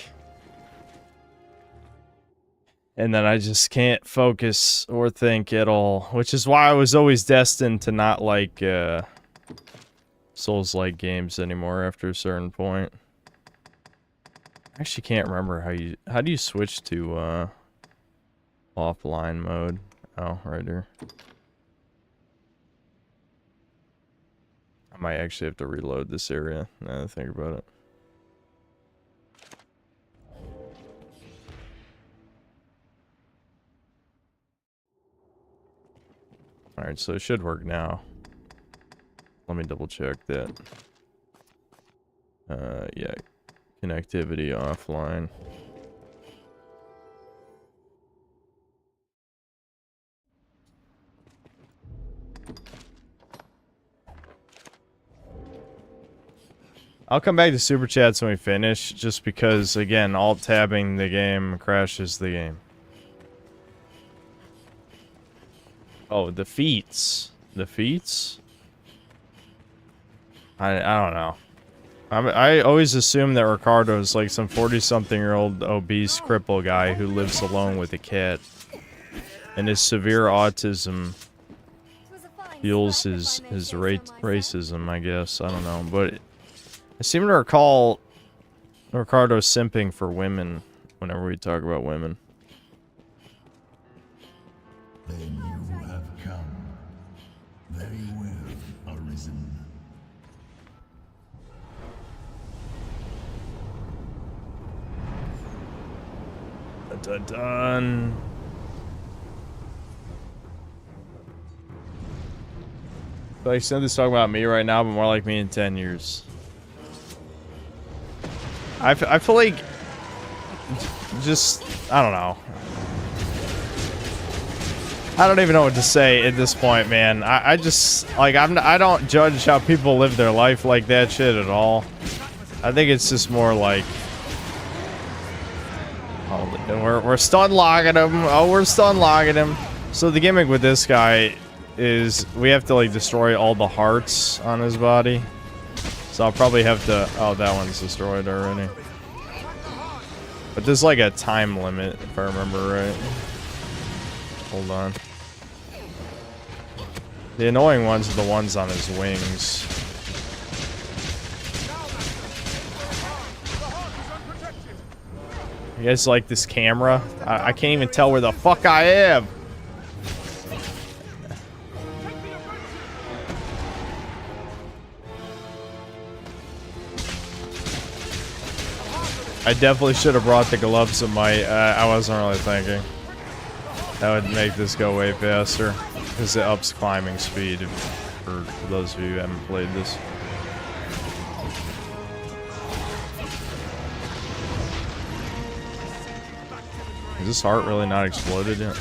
And then I just can't focus or think at all. Which is why I was always destined to not like, Souls-like games anymore after a certain point. I actually can't remember how do you switch to, offline mode? Oh, right here. I might actually have to reload this area, now that I think about it. Alright, so it should work now. Let me double check that. Yeah. Connectivity offline. I'll come back to Super Chats when we finish, just because, again, alt-tabbing the game crashes the game. Oh, the feats. The feats? I don't know. I always assume that Ricardo's like some 40-something-year-old obese cripple guy who lives alone with a cat. And his severe autism fuels his racism, I guess. I don't know, but I seem to recall Ricardo simping for women whenever we talk about women. Then you have come. Very well, Arisen. Dun, dun, dun. Like, Cynthia's talking about me right now, but more like me in 10 years. I feel like, just, I don't know. I don't even know what to say at this point, man. I just, like, I don't judge how people live their life like that shit at all. I think it's just more like, oh, we're stun logging him. Oh, we're stun logging him. So the gimmick with this guy is we have to, like, destroy all the hearts on his body. So I'll probably have to... Oh, that one's destroyed already. But there's like a time limit, if I remember right. Hold on. The annoying ones are the ones on his wings. You guys like this camera? I can't even tell where the fuck I am. I definitely should have brought the gloves of might. I wasn't really thinking. That would make this go way faster. Because it ups climbing speed for those of you who haven't played this. Is this heart really not exploded yet?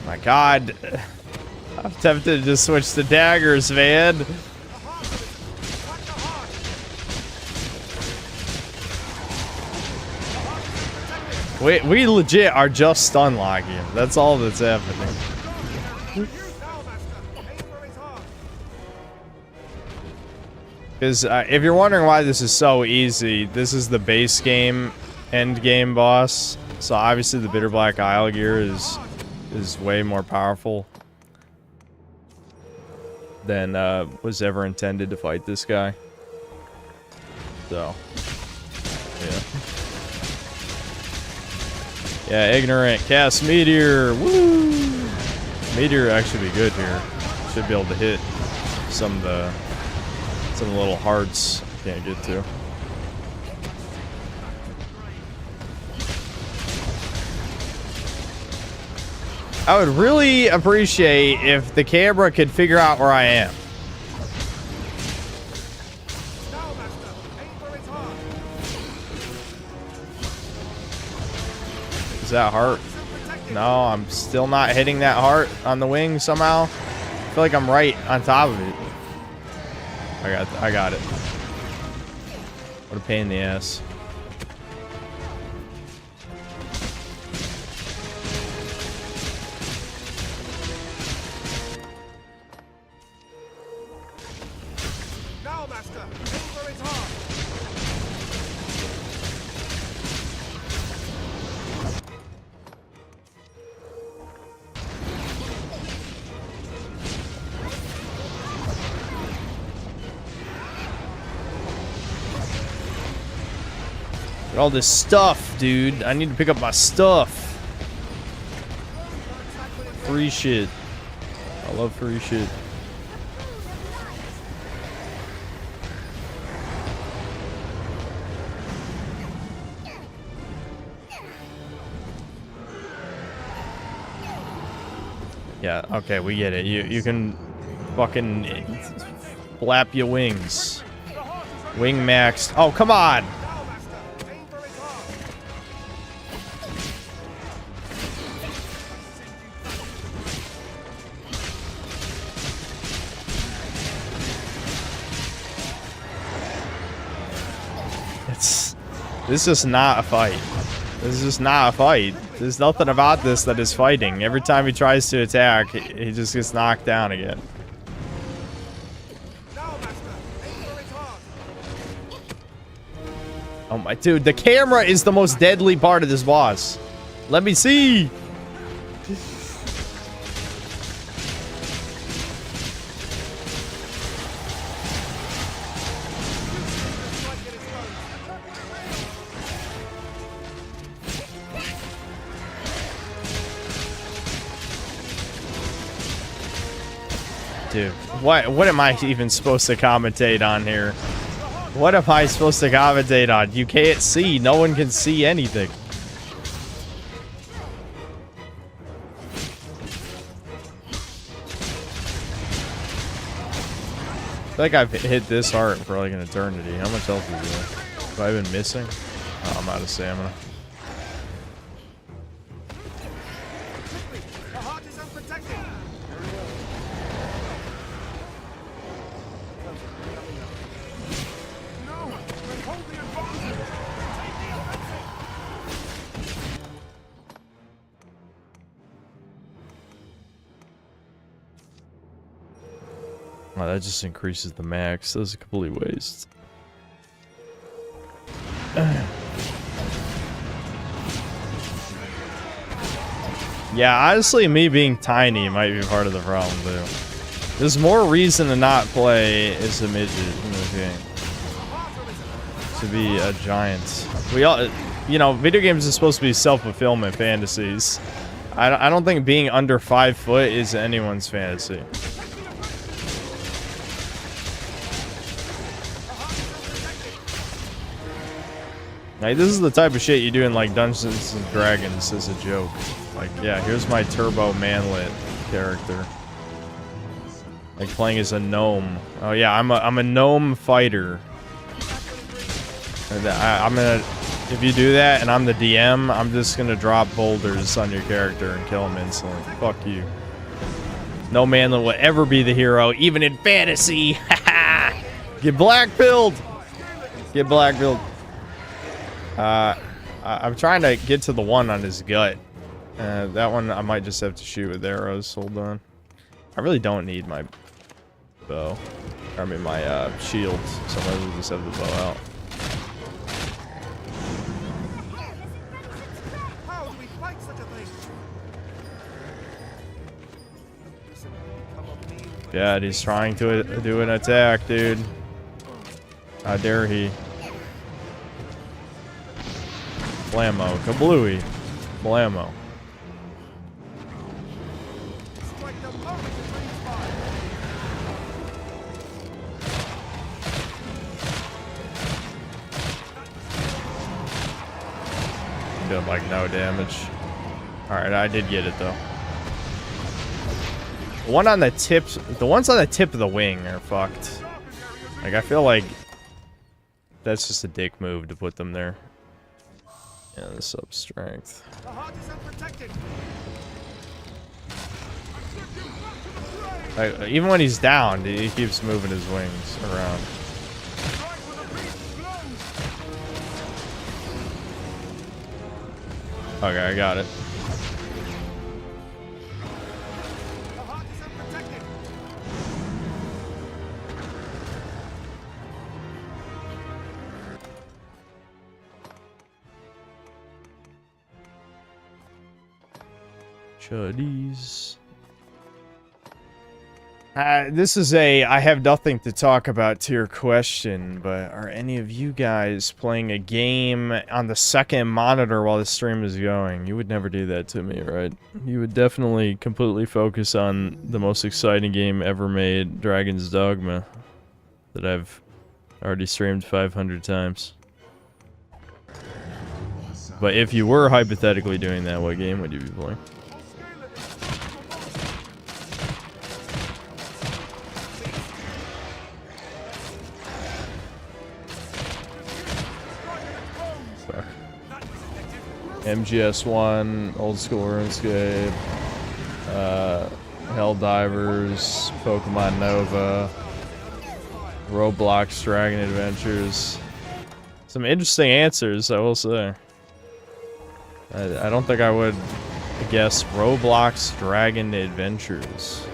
My god. I'm tempted to just switch to daggers, man. We legit are just stun locking him. That's all that's happening. Because if you're wondering why this is so easy, this is the base game end game boss. So obviously the Bitter Black Isle gear is way more powerful than was ever intended to fight this guy. So, yeah. Yeah, ignorant. Cast Meteor. Woo! Meteor actually be good here. Should be able to hit some of Some little hearts can't get to. I would really appreciate if the camera could figure out where I am. Now, Master, aim for its heart. Is that heart? No, I'm still not hitting that heart on the wing somehow. I feel like I'm right on top of it. I got it. What a pain in the ass. Now, Master, aim for its heart. All this stuff, dude. I need to pick up my stuff. Free shit. I love free shit. Yeah, okay, we get it. You can fucking flap your wings. Wing maxed. Oh, come on! This is not a fight. This is just not a fight. There's nothing about this that is fighting. Every time he tries to attack, he just gets knocked down again. Oh my dude, the camera is the most deadly part of this boss. Let me see. Dude, what am I even supposed to commentate on here? What am I supposed to commentate on? You can't see. No one can see anything. I feel like I've hit this heart for like an eternity. How much health is there? Have I been missing? Oh, I'm out of stamina. Oh, that just increases the max. That's a complete waste. Yeah, honestly, me being tiny might be part of the problem, too. There's more reason to not play as a midget in this game. To be a giant. We all, you know, video games are supposed to be self-fulfillment fantasies. I don't think being under 5 foot is anyone's fantasy. Like, this is the type of shit you do in, like, Dungeons and Dragons as a joke. Like, yeah, here's my turbo manlet character. Like, playing as a gnome. Oh, yeah, I'm a gnome fighter. I'm gonna... If you do that and I'm the DM, I'm just gonna drop boulders on your character and kill him instantly. Fuck you. No manlet will ever be the hero, even in fantasy! Haha! Get black-pilled! Get black-pilled. I'm trying to get to the one on his gut. That one I might just have to shoot with arrows. Hold on. I really don't need my bow. I mean my shield, so I might as well just have the bow out. How would we fight such a thing? Yeah, he's trying to do an attack, dude. How dare he? Blammo. Kablooey. Blammo. doing like no damage. Alright, I did get it though. The one on the tips, the ones on the tip of the wing are fucked. Like, I feel like that's just a dick move to put them there. Yeah, this up strength. The heart is unprotected. Like, even when he's down, he keeps moving his wings around. Strike with a beast blows. Okay, I got it. The heart is unprotected. Chuddies. This is a I have nothing to talk about to your question, but are any of you guys playing a game on the second monitor while the stream is going? You would never do that to me, right? You would definitely completely focus on the most exciting game ever made, Dragon's Dogma, that I've already streamed 500 times. But if you were hypothetically doing that, what game would you be playing? MGS1, Old School RuneScape, Helldivers, Pokemon Nova, Roblox Dragon Adventures. Some interesting answers, I will say. I don't think I would guess Roblox Dragon Adventures.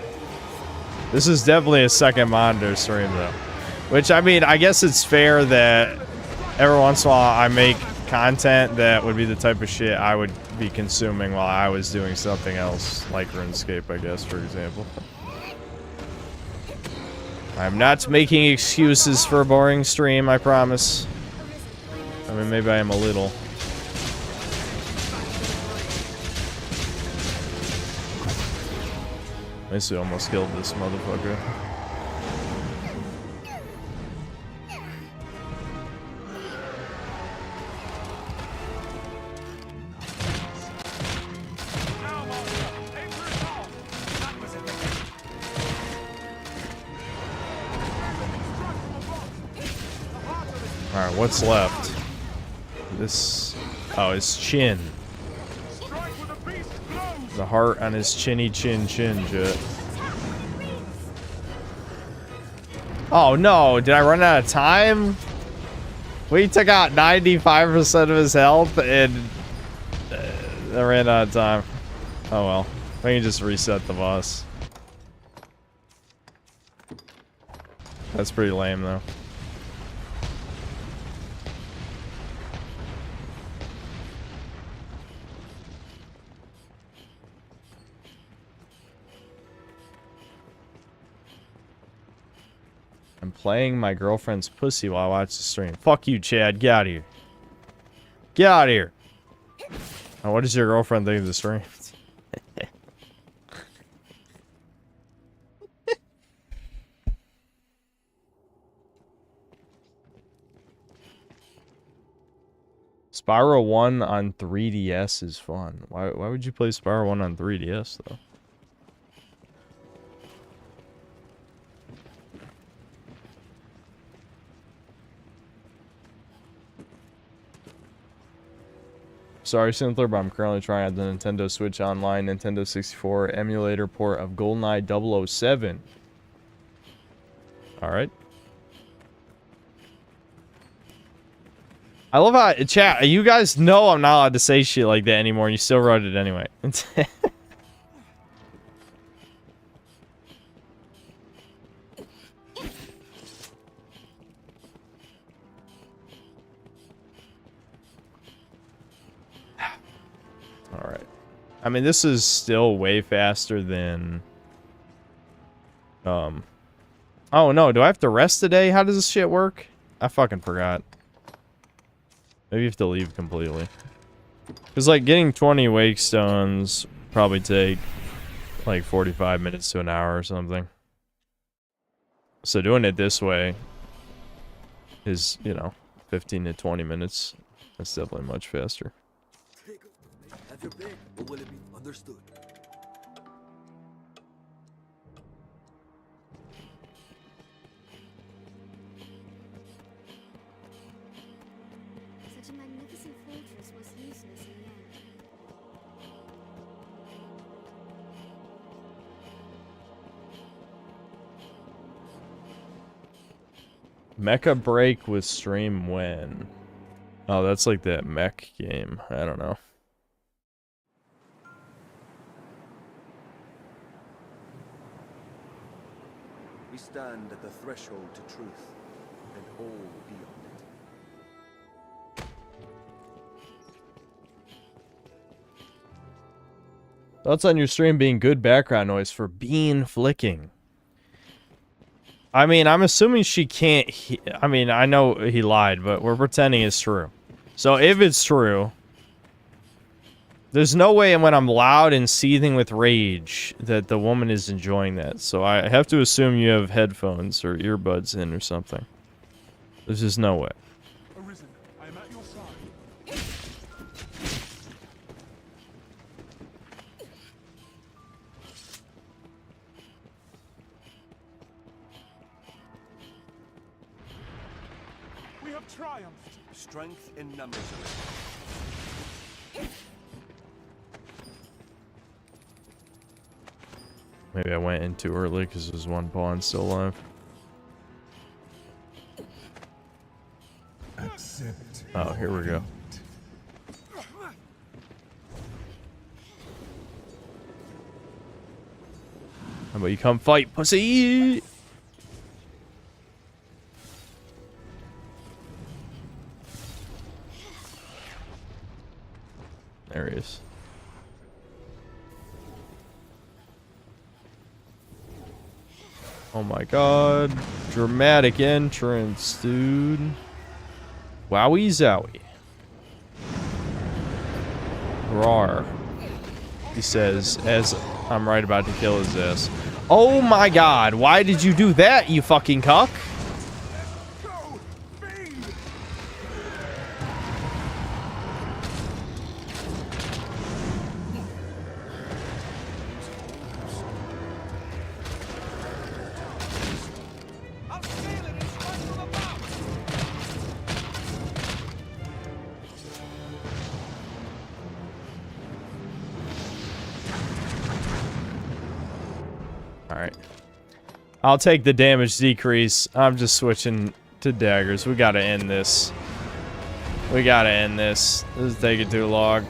This is definitely a second monitor stream, though. Which, I mean, I guess it's fair that every once in a while I make content that would be the type of shit I would be consuming while I was doing something else, like RuneScape, I guess, for example. I'm not making excuses for a boring stream, I promise. I mean, maybe I am a little. At least we almost killed this motherfucker. Alright, what's left? This... oh, his chin. The heart on his chinny chin jet. Oh no, did I run out of time? We took out 95% of his health and... I ran out of time. Oh well. We can just reset the boss. That's pretty lame though. I'm playing my girlfriend's pussy while I watch the stream. Fuck you, Chad. Get out of here. Get out of here. Oh, what does your girlfriend think of the stream? Spyro 1 on 3DS is fun. Why would you play Spyro 1 on 3DS, though? Sorry, Synthler, but I'm currently trying out the Nintendo Switch Online Nintendo 64 emulator port of GoldenEye 007. Alright. I love how, chat, you guys know I'm not allowed to say shit like that anymore, and you still wrote it anyway. Alright. I mean, this is still way faster than... Oh no, do I have to rest today? How does this shit work? I fucking forgot. Maybe you have to leave completely. Because, like, getting 20 wake stones probably take, like, 45 minutes to an hour or something. So doing it this way is, you know, 15 to 20 minutes. That's definitely much faster. Have your pick, or will it be understood? Such a magnificent fortress was useless in the end. Mecha break with stream when? Oh, that's like that mech game. I don't know. We stand at the threshold to truth, and all beyond it. Thoughts on your stream being good background noise for bean flicking? I mean, I'm assuming she can't. I mean, I know he lied, but we're pretending it's true. So if it's true, there's no way when I'm loud and seething with rage that the woman is enjoying that. So I have to assume you have headphones or earbuds in or something. There's just no way. Arisen, I am at your side. We have triumphed. Strength in numbers. Maybe I went in too early because there's one pawn still alive. Accept. Oh, here we go. How about you come fight, pussy? There he is. Oh my god. Dramatic entrance, dude. Wowie zowie. Rawr. He says, as I'm right about to kill his ass. Oh my god, why did you do that, you fucking cuck? Alright. I'll take the damage decrease. I'm just switching to daggers. We gotta end this. We gotta end this. This is taking too long.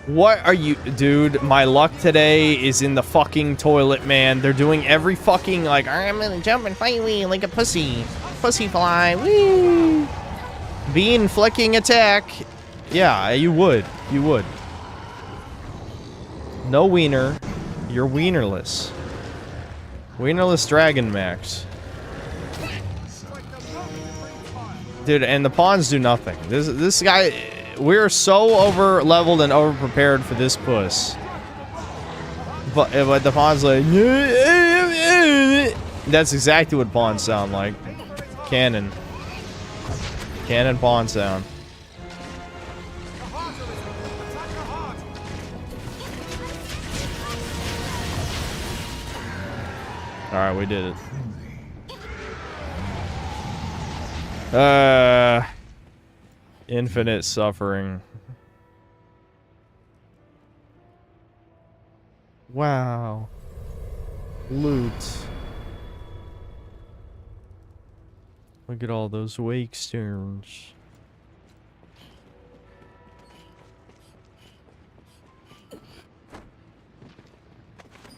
What are you... Dude, my luck today is in the fucking toilet, man. They're doing every fucking, like, I'm gonna jump and fight me like a pussy. Pussy fly. Woo! Bean flicking attack. Yeah, you would. You would. No wiener. You're wienerless. Wienerless Dragon Max. Dude, and the pawns do nothing. This guy... We're so over-leveled and over-prepared for this puss. But the pawn's like... That's exactly what pawns sound like. Cannon. Cannon pawn sound. Alright, we did it. Infinite suffering. Wow. Loot. Look at all those wake stones.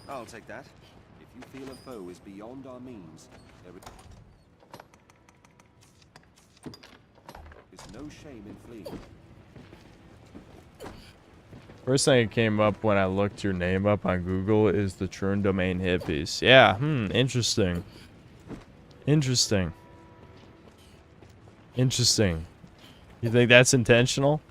I'll take that. If you feel a foe is beyond our means, there is no shame in fleeing. First thing that came up when I looked your name up on Google is the True Domain Hippies. Yeah, interesting. Interesting. Interesting. You think that's intentional?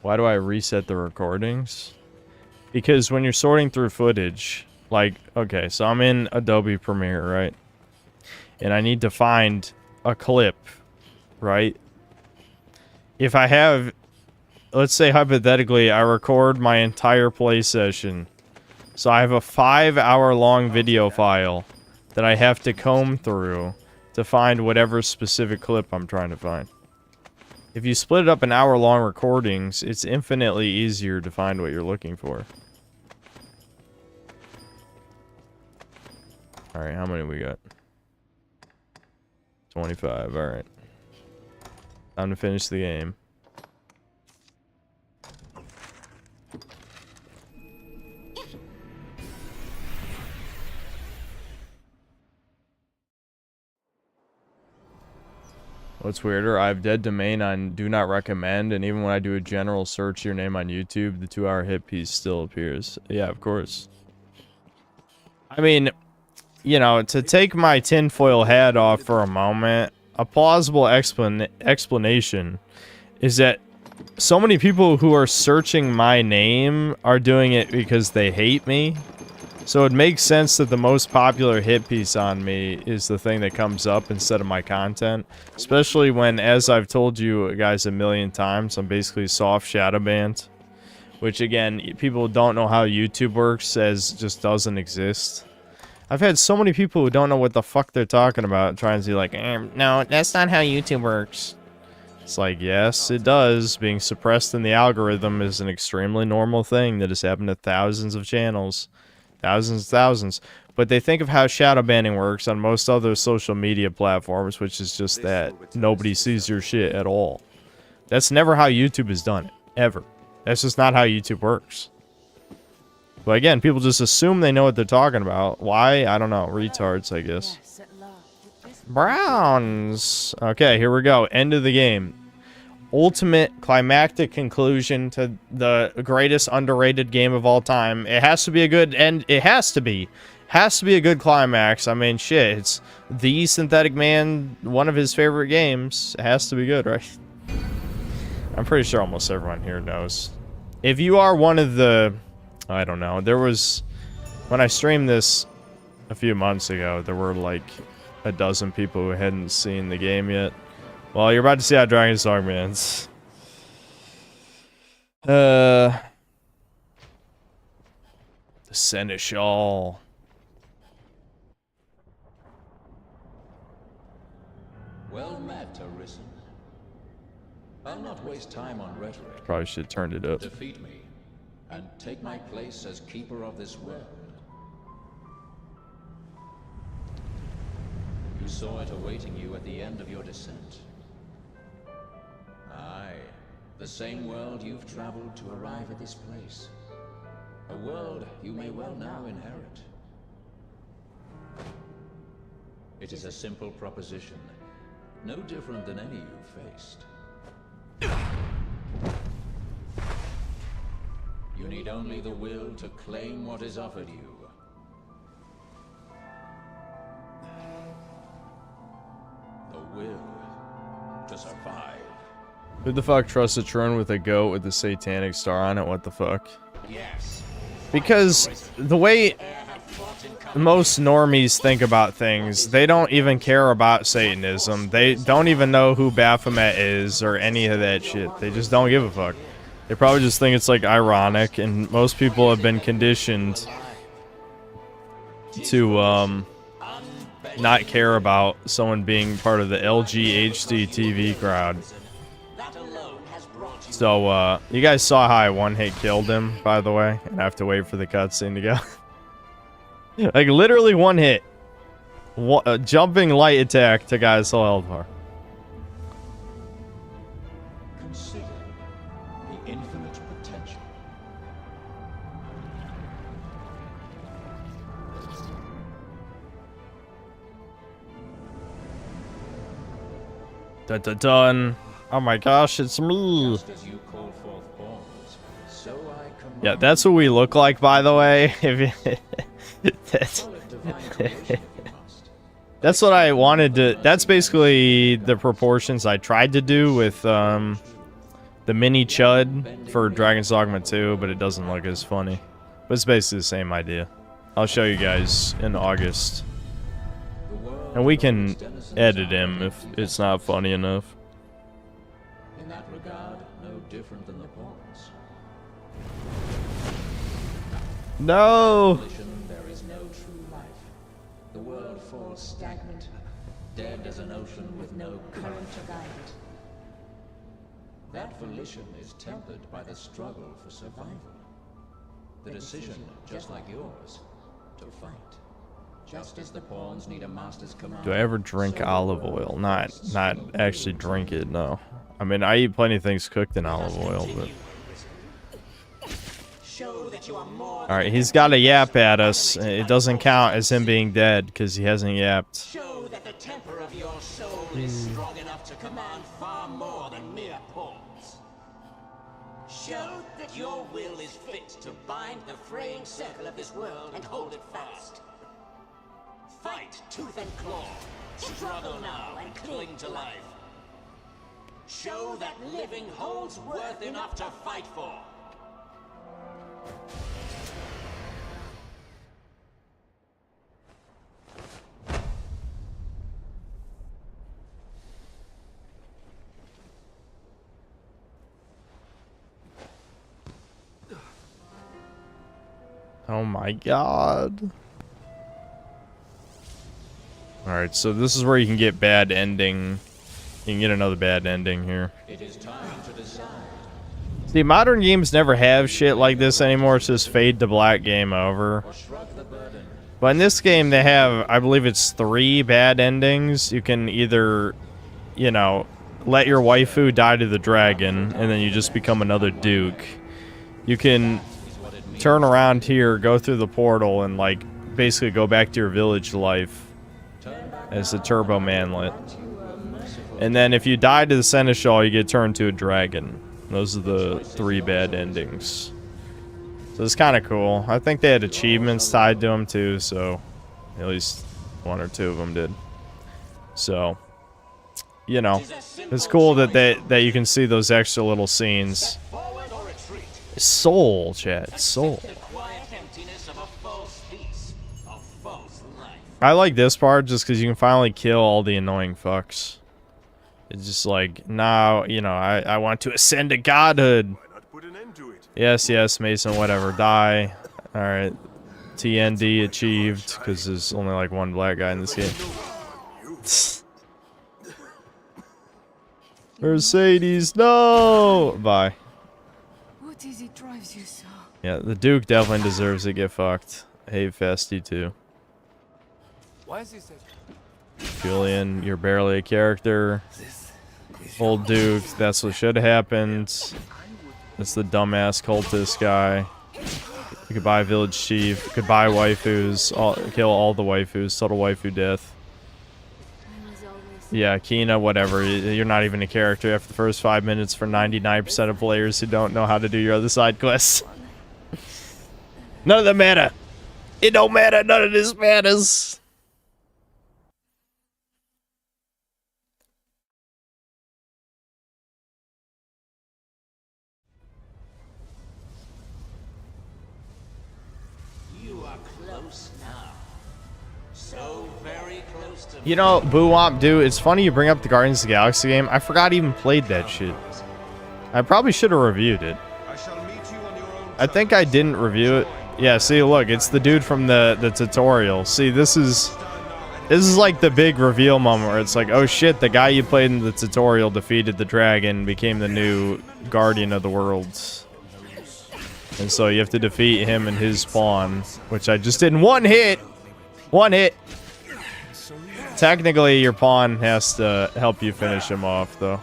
Why do I reset the recordings? Because when you're sorting through footage, Like, okay, so I'm in Adobe Premiere, right? And I need to find a clip, right? If I have, let's say hypothetically, I record my entire play session. So I have a 5-hour-long video file that I have to comb through to find whatever specific clip I'm trying to find. If you split it up in hour-long recordings, it's infinitely easier to find what you're looking for. Alright, how many we got? 25, alright. Time to finish the game. What's weirder? I have dead domain on do not recommend, and even when I do a general search your name on YouTube, the 2-hour hit piece still appears. Yeah, of course. I mean, you know, to take my tinfoil hat off for a moment, a plausible explanation is that so many people who are searching my name are doing it because they hate me. So it makes sense that the most popular hit piece on me is the thing that comes up instead of my content. Especially when, as I've told you guys a million times, I'm basically soft shadow banned. Which again, people don't know how YouTube works, as it just doesn't exist. I've had so many people who don't know what the fuck they're talking about, trying to be like, no, that's not how YouTube works. It's like, yes, it does. Being suppressed in the algorithm is an extremely normal thing that has happened to thousands of channels. Thousands. But they think of how shadow banning works on most other social media platforms, which is just that nobody sees your shit at all. That's never how YouTube has done it. Ever. That's just not how YouTube works. But again, people just assume they know what they're talking about. Why? I don't know. Retards, I guess. Browns. Okay, here we go. End of the game. Ultimate climactic conclusion to the greatest underrated game of all time. It has to be a good end. It has to be a good climax. I mean, shit, it's the Synthetic Man, one of his favorite games. It has to be good, right? I'm pretty sure almost everyone here knows. If you are one of the, I don't know, there was, when I streamed this a few months ago, there were like a dozen people who hadn't seen the game yet. Well, you're about to see how Dragon's Dogma ends. The Seneschal. Well met, Arisen. I'll not waste time on rhetoric. Probably should have turned it up. Defeat me, and take my place as keeper of this world. You saw it awaiting you at the end of your descent. Aye, the same world you've traveled to arrive at this place. A world you may well now inherit. It is a simple proposition, no different than any you've faced. You need only the will to claim what is offered you. The will to survive. Who the fuck trusts a throne with a goat with a satanic star on it? What the fuck? Yes. Because the way most normies think about things, they don't even care about Satanism. They don't even know who Baphomet is or any of that shit. They just don't give a fuck. They probably just think it's like ironic, and most people have been conditioned to not care about someone being part of the LGHD TV crowd. So, you guys saw how I one-hit killed him, by the way, and I have to wait for the cutscene to go. Like, literally one hit. Jumping light attack to guy's whole health bar. Consider the infinite potential. Dun dun dun. Oh my gosh, it's me. Just as you call forth horns, so I command. Yeah, that's what we look like, by the way. That's what I wanted to. That's basically the proportions I tried to do with the mini chud for Dragon's Dogma 2, but it doesn't look as funny. But it's basically the same idea. I'll show you guys in August. The world And we can knows Denizen's edit him are if empty it's not funny enough. In that regard, no different than the pawns. No! Volition, there is no true life. The world falls stagnant, dead as an ocean with no current to guide it. That volition is tempered by the struggle for survival. The decision, just like yours, to fight. Just as the pawns need a master's command. Do I ever drink olive oil? Not actually drink it, no. I mean, I eat plenty of things cooked in olive oil, but... Alright, he's got a yap at us. It doesn't count as him being dead, because he hasn't yapped. Show that the temper of your soul is strong enough to command far more than mere pawns. Show that your will is fit to bind the fraying circle of this world and hold it fast. Fight tooth and claw. Struggle now and cling to life. Show that living holds worth enough to fight for. Oh my god. Alright, so this is where you can get bad ending. You can get another bad ending here. It is time to decide. See, modern games never have shit like this anymore. It's just fade to black, game over. Or shrug the burden. But in this game, they have, I believe it's 3 bad endings. You can either, you know, let your waifu die to the dragon, and then you just become another duke. You can turn around here, go through the portal, and, like, basically go back to your village life as the Turbo Manlet. And then if you die to the Seneschal, you get turned to a dragon. Those are the 3 bad endings. So it's kind of cool. I think they had achievements tied to them too, so at least 1 or 2 of them did. So, you know, it's cool that you can see those extra little scenes. Soul, chat, soul. I like this part just because you can finally kill all the annoying fucks. It's just like, now, you know, I want to ascend to godhood. Yes, yes, Mason, whatever. Die. Alright. TND achieved, because there's only like 1 black guy in this game. Mercedes, no! Bye. What is it drives you so? Yeah, the Duke definitely deserves to get fucked. I hate Festy too. Why is this? Julian, you're barely a character. Old Duke, that's what should have happened. That's the dumbass cultist guy. Goodbye, village chief. Goodbye, waifus. Kill all the waifus. Total waifu death. Yeah, Kina, whatever. You're not even a character after the first 5 minutes for 99% of players who don't know how to do your other side quests. None of them matter. It don't matter. None of this matters. You know, Boo Womp Doo, it's funny you bring up the Guardians of the Galaxy game. I forgot I even played that shit. I probably should have reviewed it. I think I didn't review it. Yeah, see, look, it's the dude from the tutorial. See, this is like the big reveal moment where it's like, oh shit, the guy you played in the tutorial defeated the dragon, became the new Guardian of the Worlds. And so you have to defeat him and his spawn, which I just did in 1 hit. 1 hit. Technically, your pawn has to help you finish him off, though.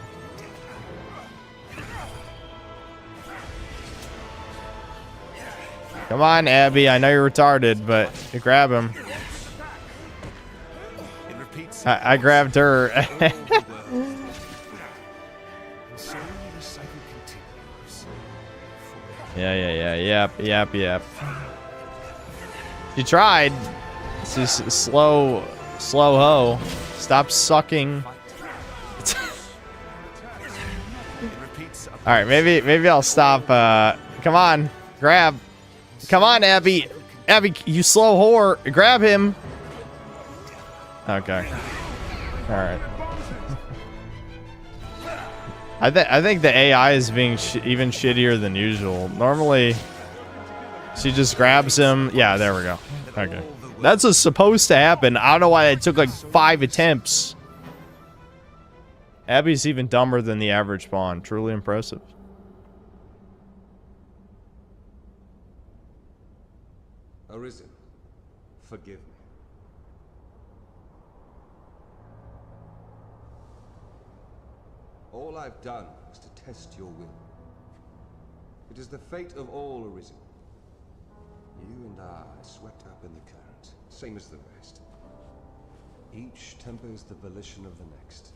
Come on, Abby. I know you're retarded, but you grab him. I grabbed her. Yep. She tried. She's slow ho. Stop sucking. Alright, maybe I'll stop. Come on. Grab. Come on, Abby. Abby, you slow whore. Grab him. Okay. All right. I think the AI is being even shittier than usual. Normally, she just grabs him. Yeah, there we go. Okay. That's what's supposed to happen. I don't know why it took like 5 attempts. Abby's even dumber than the average pawn. Truly impressive. Arisen, forgive me. All I've done was to test your will. It is the fate of all Arisen. You and I are swept up in the current, same as the rest. Each tempers the volition of the next,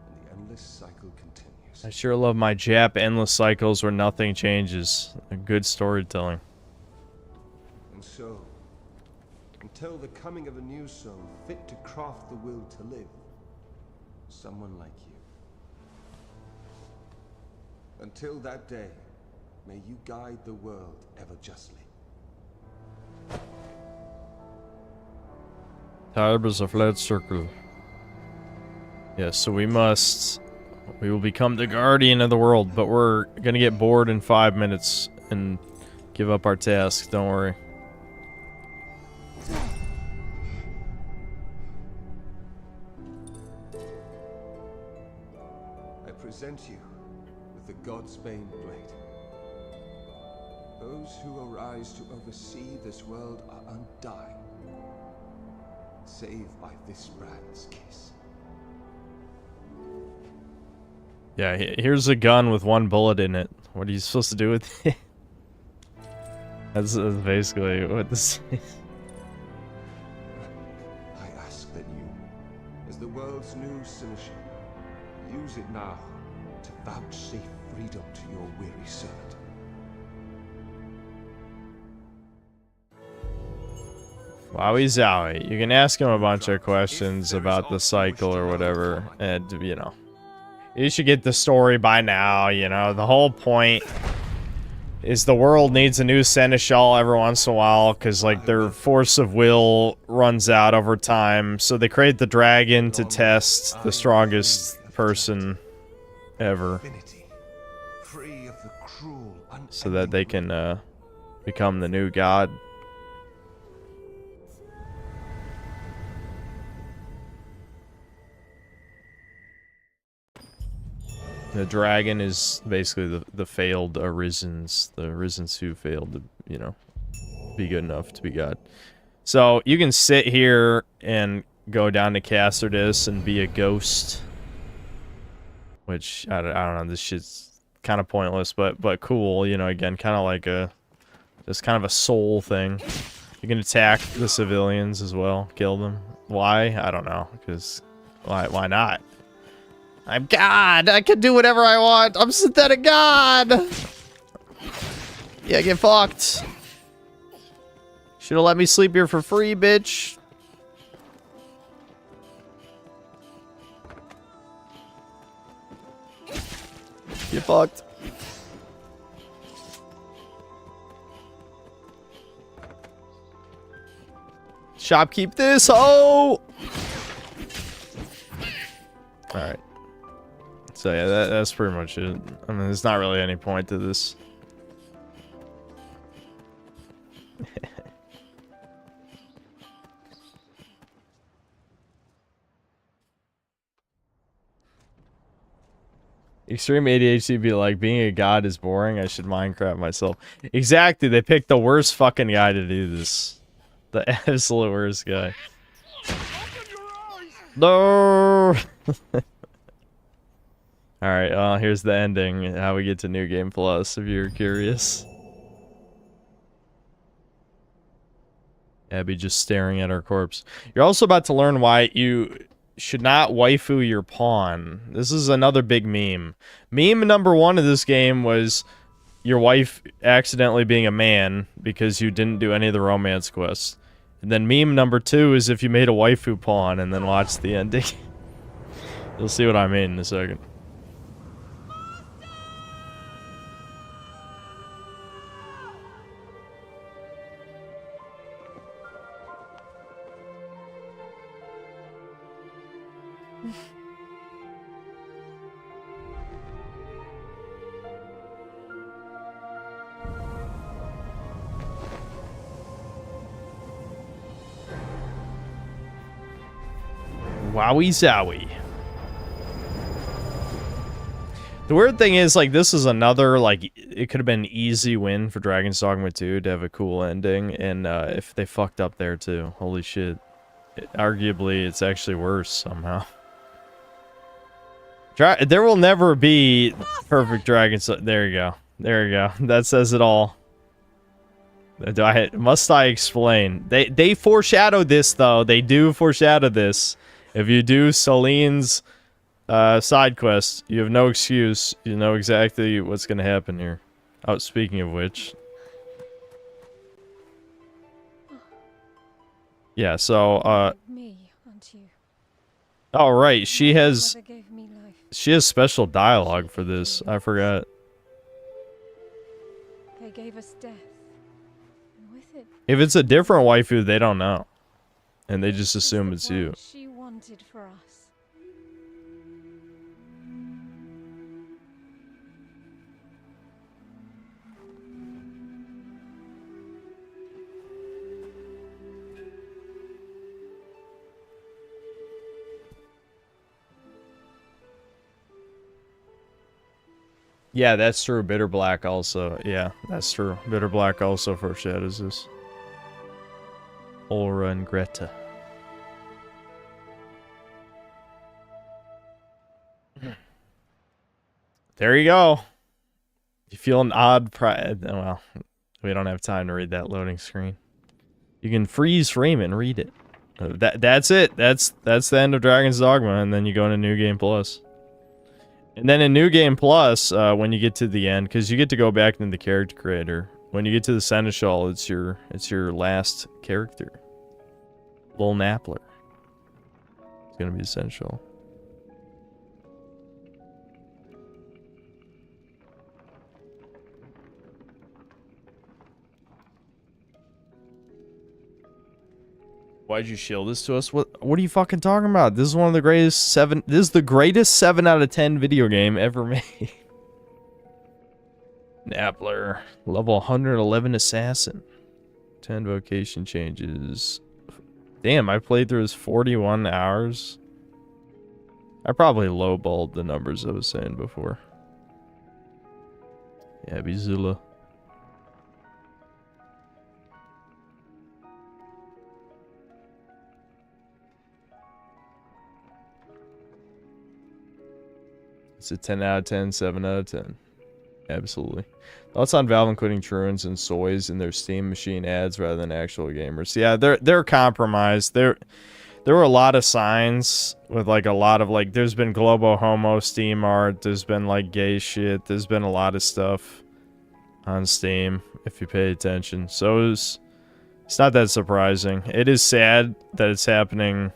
and the endless cycle continues. I sure love my Jap endless cycles where nothing changes. A good storytelling. And so, until the coming of a new soul fit to craft the will to live, someone like you. Until that day, may you guide the world ever justly. Time is a flat circle. Yes, so we will become the guardian of the world, but we're gonna get bored in 5 minutes and give up our task, don't worry. I present you with the Godsbane blade. Those who arise to oversee this world are undying, save by this brand's kiss. Yeah, here's a gun with 1 bullet in it. What are you supposed to do with it? That's basically what this is. I ask that you, as the world's new seneschal, use it now to vouchsafe freedom to your weary servant. Wowie zowie. You can ask him a bunch of questions about the cycle or whatever, and, you know. You should get the story by now, you know. The whole point is the world needs a new seneschal every once in a while, because, like, their force of will runs out over time. So they create the dragon to test the strongest person ever. So that they can, become the new god. The dragon is basically the failed Arisens. The Arisens who failed to, you know, be good enough to be god. So, you can sit here and go down to Castardis and be a ghost. Which, I don't know, this shit's kind of pointless, but cool, you know, again, kind of like just kind of a soul thing. You can attack the civilians as well, kill them. Why? I don't know, because why not? I'm God! I can do whatever I want! I'm synthetic God! Yeah, get fucked. Should've let me sleep here for free, bitch. Get fucked. Shopkeep this! Oh! Alright. So yeah, that's pretty much it. I mean, there's not really any point to this. Extreme ADHD be like, being a god is boring, I should Minecraft myself. Exactly, they picked the worst fucking guy to do this. The absolute worst guy. No! Alright, here's the ending, how we get to New Game Plus, if you're curious. Abby just staring at her corpse. You're also about to learn why you should not waifu your pawn. This is another big meme. Meme number 1 of this game was your wife accidentally being a man because you didn't do any of the romance quests. And then meme number 2 is if you made a waifu pawn and then watched the ending. You'll see what I mean in a second. Wowie zowie. The weird thing is, like, this is another, like, it could have been an easy win for Dragon's Dogma 2 to have a cool ending, and if they fucked up there too, holy shit. Arguably, it's actually worse somehow. There will never be perfect Dragon's. There you go. There you go. That says it all. Must I explain? They foreshadowed this, though. They do foreshadow this. If you do Celine's side quest, you have no excuse. You know exactly what's gonna happen here. Oh, speaking of which. Yeah, so, Me, aren't you? oh, right, she has Mother gave me life. She has special dialogue for this. I forgot. They gave us death. And with it, If it's a different waifu, they don't know. And they just assume it's you. she wanted for us. Yeah, that's true. Bitter Black also. Yeah, that's true. Bitter Black also foreshadows this. Aura and Greta. There you go. You feel an odd pride. Well, we don't have time to read that loading screen. You can freeze frame it and read it. That's it. That's the end of Dragon's Dogma, and then you go into New Game Plus. And then in New Game Plus, when you get to the end, because you get to go back into the character creator. When you get to the Seneschal, it's your last character. Lil Nappler. It's gonna be the Seneschal. Why'd you shield this to us? What are you fucking talking about? This is one of the greatest 7. This is the greatest 7 out of 10 video game ever made. Nappler, level 111 assassin. 10 vocation changes. Damn, I played through his 41 hours. I probably lowballed the numbers I was saying before. Yeah, Bizula. It's a 10 out of 10, 7 out of 10. Absolutely. Thoughts on Valve including truants and soys in their Steam machine ads rather than actual gamers? Yeah, they're compromised. There were a lot of signs with like a lot of like there's been Globo Homo Steam art, there's been like gay shit, there's been a lot of stuff on Steam if you pay attention. So it's not that surprising. It is sad that it's happening,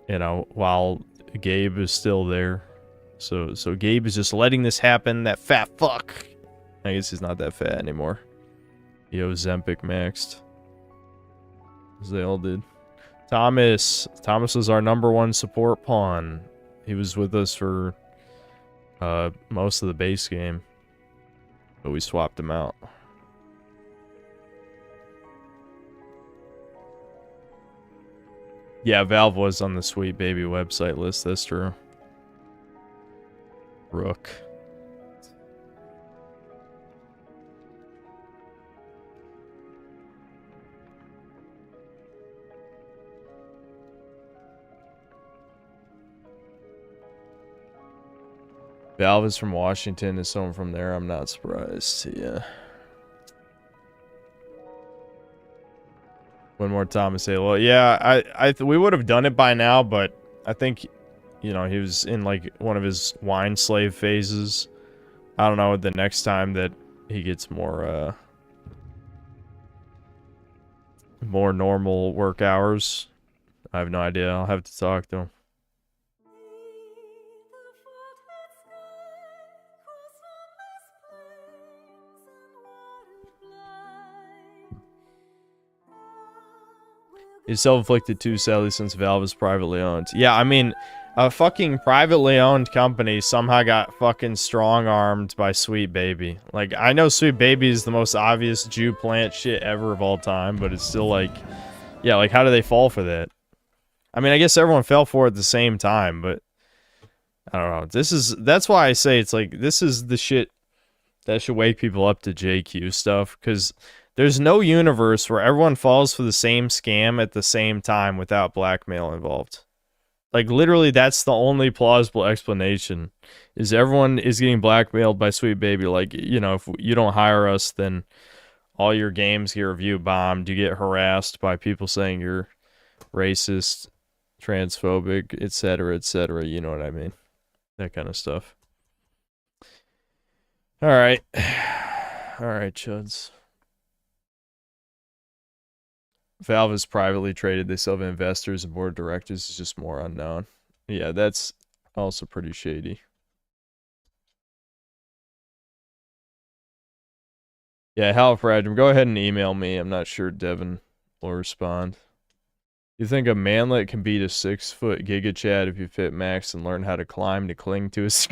you know, while Gabe is still there. So Gabe is just letting this happen. That fat fuck. I guess he's not that fat anymore. Yo, Zempic maxed. As they all did. Thomas. Thomas was our #1 support pawn. He was with us for most of the base game. But we swapped him out. Yeah, Valve was on the Sweet Baby website list. That's true. Rook. Valve is from Washington. Is someone from there? I'm not surprised. Yeah. One more Thomas Halo. Yeah, we would have done it by now, but I think, you know, he was in like one of his wine slave phases. I don't know, the next time that he gets more normal work hours. I have no idea. I'll have to talk to him. It's self-inflicted too, sadly, since Valve is privately owned. Yeah, I mean, a fucking privately owned company somehow got fucking strong-armed by Sweet Baby. Like, I know Sweet Baby is the most obvious Jew plant shit ever of all time, but it's still like, yeah, like, how do they fall for that? I mean, I guess everyone fell for it at the same time, but I don't know. That's why I say it's like, this is the shit that should wake people up to JQ stuff, because there's no universe where everyone falls for the same scam at the same time without blackmail involved. Like, literally, that's the only plausible explanation, is everyone is getting blackmailed by Sweet Baby. Like, you know, if you don't hire us, then all your games get review bombed. You get harassed by people saying you're racist, transphobic, etc., etc. You know what I mean? That kind of stuff. All right. All right, chuds. Valve is privately traded. They still have investors and board of directors. It's just more unknown. Yeah, that's also pretty shady. Yeah, Halfrad, go ahead and email me. I'm not sure Devin will respond. You think a manlet can beat a 6-foot Giga Chad if you fit max and learn how to climb to cling to his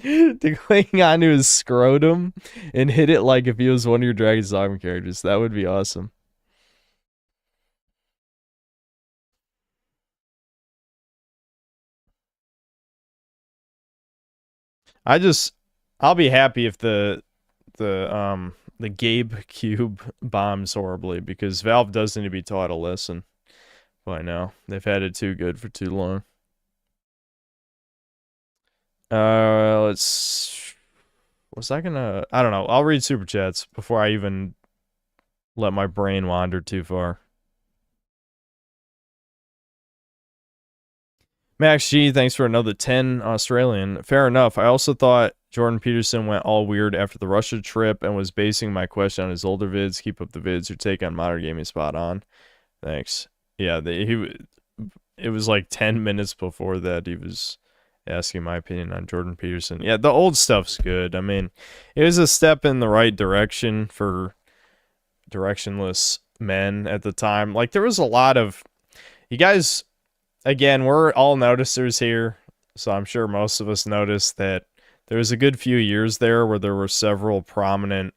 to cling onto his scrotum and hit it like if he was one of your Dragon's Dogma characters? That would be awesome. I'll be happy if the Gabe Cube bombs horribly, because Valve does need to be taught a lesson by now. They've had it too good for too long. Was I gonna... I don't know. I'll read Super Chats before I even let my brain wander too far. Max G, thanks for another 10 Australian. Fair enough. I also thought Jordan Peterson went all weird after the Russia trip and was basing my question on his older vids. Keep up the vids. Your take on modern gaming spot on. Thanks. Yeah, it was like 10 minutes before that he was asking my opinion on Jordan Peterson. Yeah, the old stuff's good. I mean, it was a step in the right direction for directionless men at the time. Like, there was a lot of... You guys... Again, we're all noticers here, so I'm sure most of us noticed that there was a good few years there where there were several prominent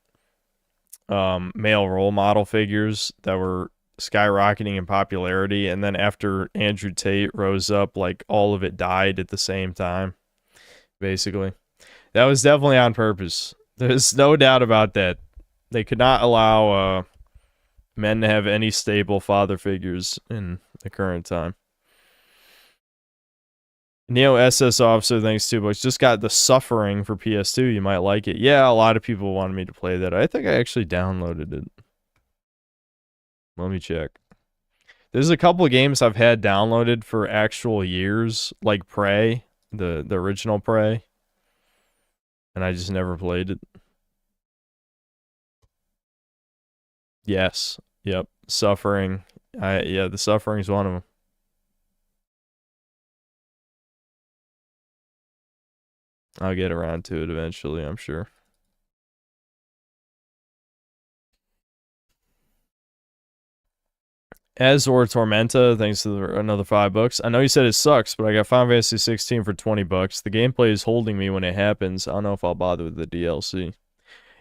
male role model figures that were skyrocketing in popularity, and then after Andrew Tate rose up, like, all of it died at the same time, basically. That was definitely on purpose. There's no doubt about that. They could not allow men to have any stable father figures in the current time. Neo SS Officer, thanks $2. Just got The Suffering for PS2. You might like it. Yeah, a lot of people wanted me to play that. I think I actually downloaded it. Let me check. There's a couple of games I've had downloaded for actual years, like Prey, the original Prey, and I just never played it. Yes. Yep. Suffering. Yeah, The Suffering's one of them. I'll get around to it eventually, I'm sure. Azor Tormenta, thanks to another $5. I know you said it sucks, but I got Final Fantasy 16 for $20. The gameplay is holding me when it happens. I don't know if I'll bother with the DLC.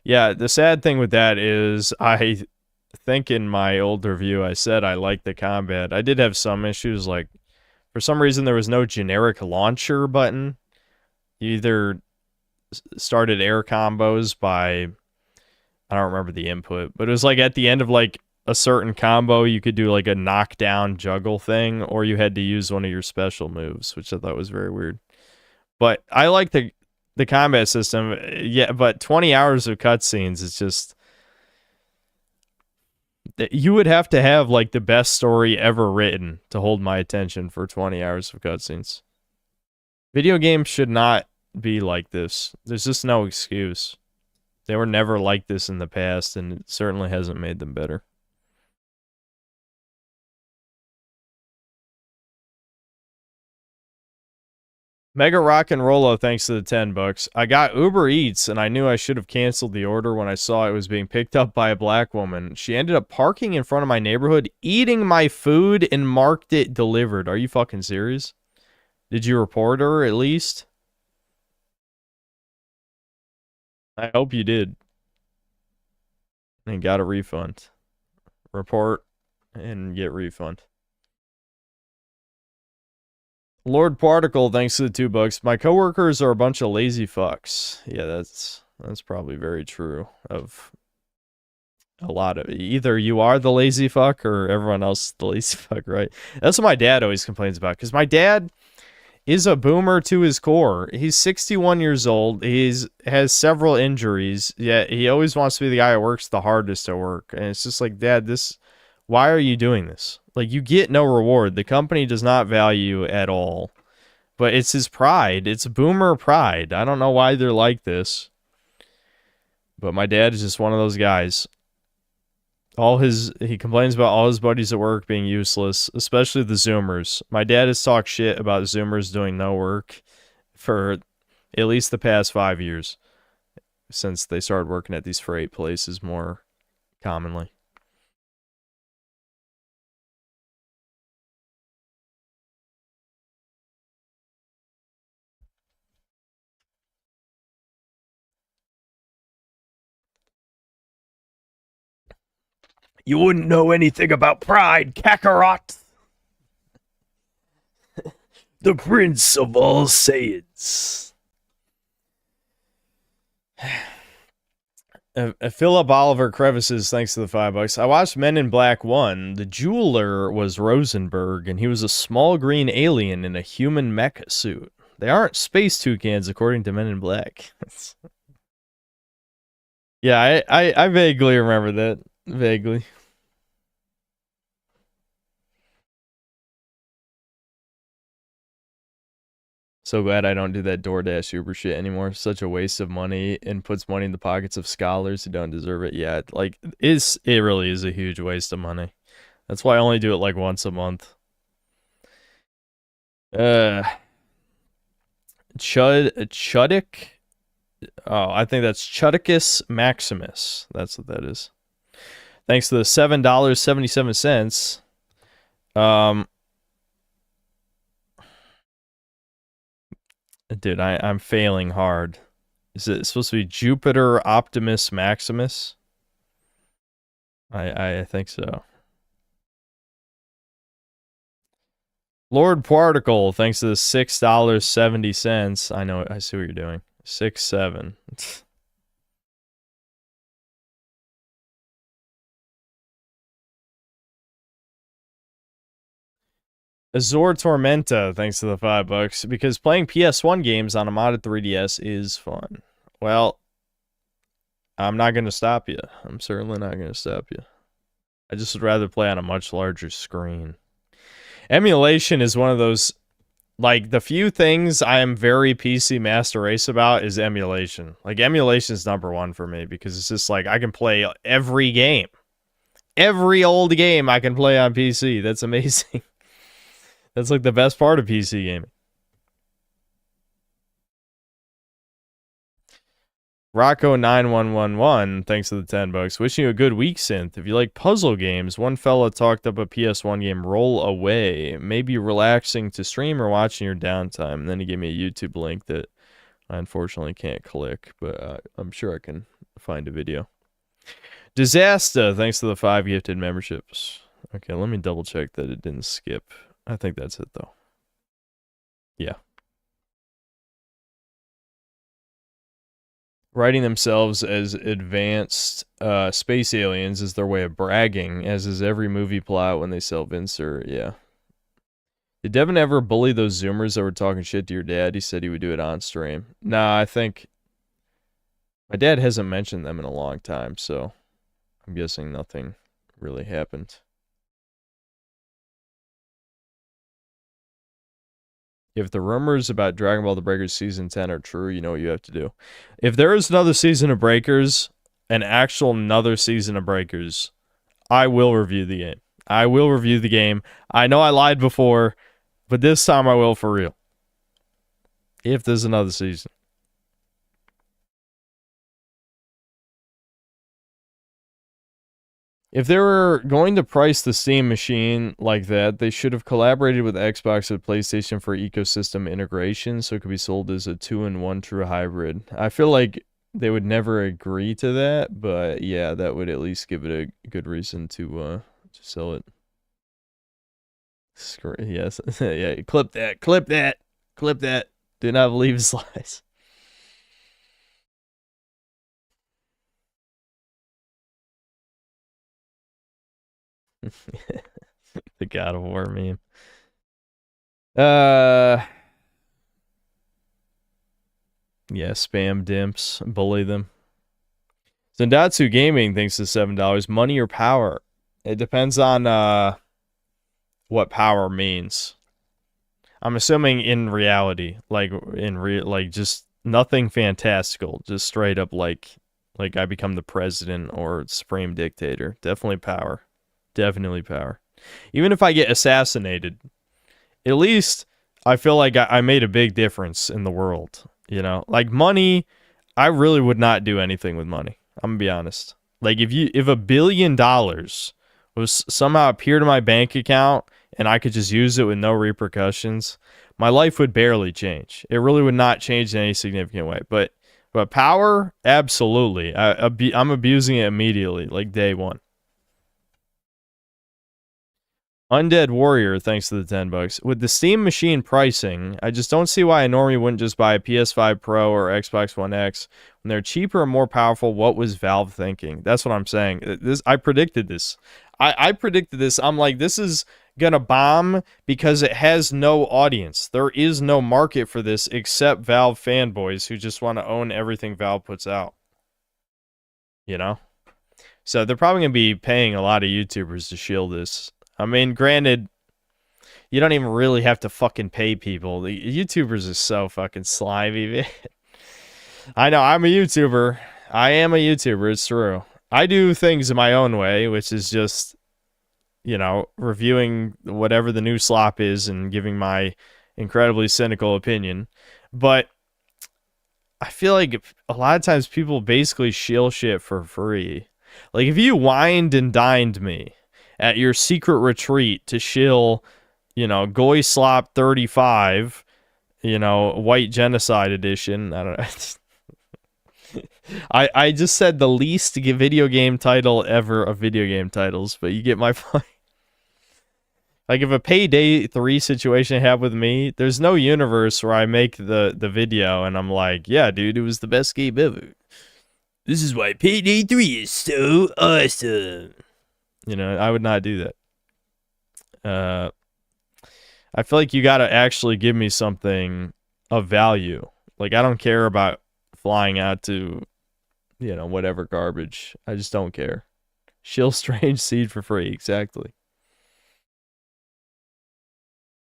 Yeah, the sad thing with that is I think in my old review I said I liked the combat. I did have some issues, like for some reason there was no generic launcher button. You either started air combos by, I don't remember the input, but it was like at the end of like a certain combo you could do like a knockdown juggle thing, or you had to use one of your special moves, which I thought was very weird. But I like the combat system. Yeah, but 20 hours of cutscenes, it's just, you would have to have like the best story ever written to hold my attention for 20 hours of cutscenes. Video games should not be like this. There's just no excuse. They were never like this in the past, and it certainly hasn't made them better. Mega Rock and Rolo, thanks to the $10. I got Uber Eats and I knew I should have canceled the order when I saw it was being picked up by a black woman. She ended up parking in front of my neighborhood, eating my food, and marked it delivered. Are you fucking serious? Did you report her at least? I hope you did. And got a refund. Report and get refund. Lord Particle, thanks to the $2. My coworkers are a bunch of lazy fucks. Yeah, that's probably very true of a lot of it. Either you are the lazy fuck or everyone else is the lazy fuck, right? That's what my dad always complains about, because my dad is a boomer to his core. He's 61 years old. Has several injuries, yet he always wants to be the guy who works the hardest at work. And it's just like, Dad, why are you doing this? Like, you get no reward. The company does not value you at all. But it's his pride. It's boomer pride. I don't know why they're like this. But my dad is just one of those guys. He complains about all his buddies at work being useless, especially the Zoomers. My dad has talked shit about Zoomers doing no work for at least the past 5 years, since they started working at these freight places more commonly. You wouldn't know anything about pride, Kakarot. The Prince of all Saiyans. Philip Oliver Crevices, thanks to the $5. I watched Men in Black 1. The jeweler was Rosenberg, and he was a small green alien in a human mecha suit. They aren't space toucans, according to Men in Black. Yeah, I vaguely remember that. Vaguely. So glad I don't do that DoorDash Uber shit anymore. Such a waste of money and puts money in the pockets of scholars who don't deserve it yet. Like, it really is a huge waste of money. That's why I only do it like once a month. Chudik? Oh, I think that's Chudicus Maximus. That's what that is. Thanks to the $7.77. Dude, I'm failing hard. Is it supposed to be Jupiter Optimus Maximus? I think so. Lord Particle, thanks to the $6.70. I know, I see what you're doing. 6-7. Azor Tormenta, thanks to the $5, because playing PS1 games on a modded 3DS is fun. Well, I'm not going to stop you. I'm certainly not going to stop you. I just would rather play on a much larger screen. Emulation is one of those, like, the few things I am very PC Master Race about is emulation. Like, emulation is #1 for me, because it's just like, I can play every game. Every old game I can play on PC. That's amazing. That's like the best part of PC gaming. Rocco9111, thanks to the $10. Wishing you a good week, Synth. If you like puzzle games, one fella talked up a PS1 game, Roll Away. Maybe relaxing to stream or watching your downtime. And then he gave me a YouTube link that I unfortunately can't click, but I'm sure I can find a video. Disaster, thanks to the 5 gifted memberships. Okay, let me double check that it didn't skip. I think that's it, though. Yeah. Writing themselves as advanced space aliens is their way of bragging, as is every movie plot when they self-insert. Yeah. Did Devin ever bully those Zoomers that were talking shit to your dad? He said he would do it on stream. Nah, I think my dad hasn't mentioned them in a long time, so I'm guessing nothing really happened. If the rumors about Dragon Ball The Breakers Season 10 are true, you know what you have to do. If there is another season of Breakers, an actual another season of Breakers, I will review the game. I will review the game. I know I lied before, but this time I will for real. If there's another season. If they were going to price the Steam machine like that, they should have collaborated with Xbox and PlayStation for ecosystem integration so it could be sold as a 2-in-1 true hybrid. I feel like they would never agree to that, but yeah, that would at least give it a good reason to sell it. Yes, yeah, clip that, clip that, clip that. Do not believe his lies. The God of War meme. Yeah, spam dimps, bully them. Zendatsu Gaming thinks it's $7. Money or power? It depends on what power means. I'm assuming in reality, like just nothing fantastical, just straight up like I become the president or supreme dictator. Definitely power. Definitely power. Even if I get assassinated, at least I feel like I made a big difference in the world. You know, like money, I really would not do anything with money. I'm gonna be honest. Like if $1 billion was somehow appeared in my bank account and I could just use it with no repercussions, my life would barely change. It really would not change in any significant way. But power, absolutely. I'm abusing it immediately, like day one. Undead Warrior, thanks to the $10. With the Steam machine pricing, I just don't see why a normie wouldn't just buy a PS5 Pro or Xbox One X when they're cheaper and more powerful. What was Valve thinking? That's what I'm saying. I predicted this. I predicted this. I'm like, this is gonna bomb because it has no audience. There is no market for this except Valve fanboys who just want to own everything Valve puts out. You know? So they're probably gonna be paying a lot of YouTubers to shield this. I mean, granted, you don't even really have to fucking pay people. The YouTubers are so fucking slimy, man. I know, I'm a YouTuber. I am a YouTuber, it's true. I do things in my own way, which is just, you know, reviewing whatever the new slop is and giving my incredibly cynical opinion. But I feel like a lot of times people basically shill shit for free. Like, if you wined and dined me at your secret retreat to shill, you know, Goy Slop 35, you know, White Genocide Edition. I don't know. I just said the least video game title ever of video game titles, but you get my point. Like, if a Payday 3 situation happened with me, there's no universe where I make the video and I'm like, yeah, dude, it was the best game ever. This is why Payday 3 is so awesome. You know, I would not do that. I feel like you got to actually give me something of value. Like, I don't care about flying out to, you know, whatever garbage. I just don't care. Shill Strange Seed for free. Exactly.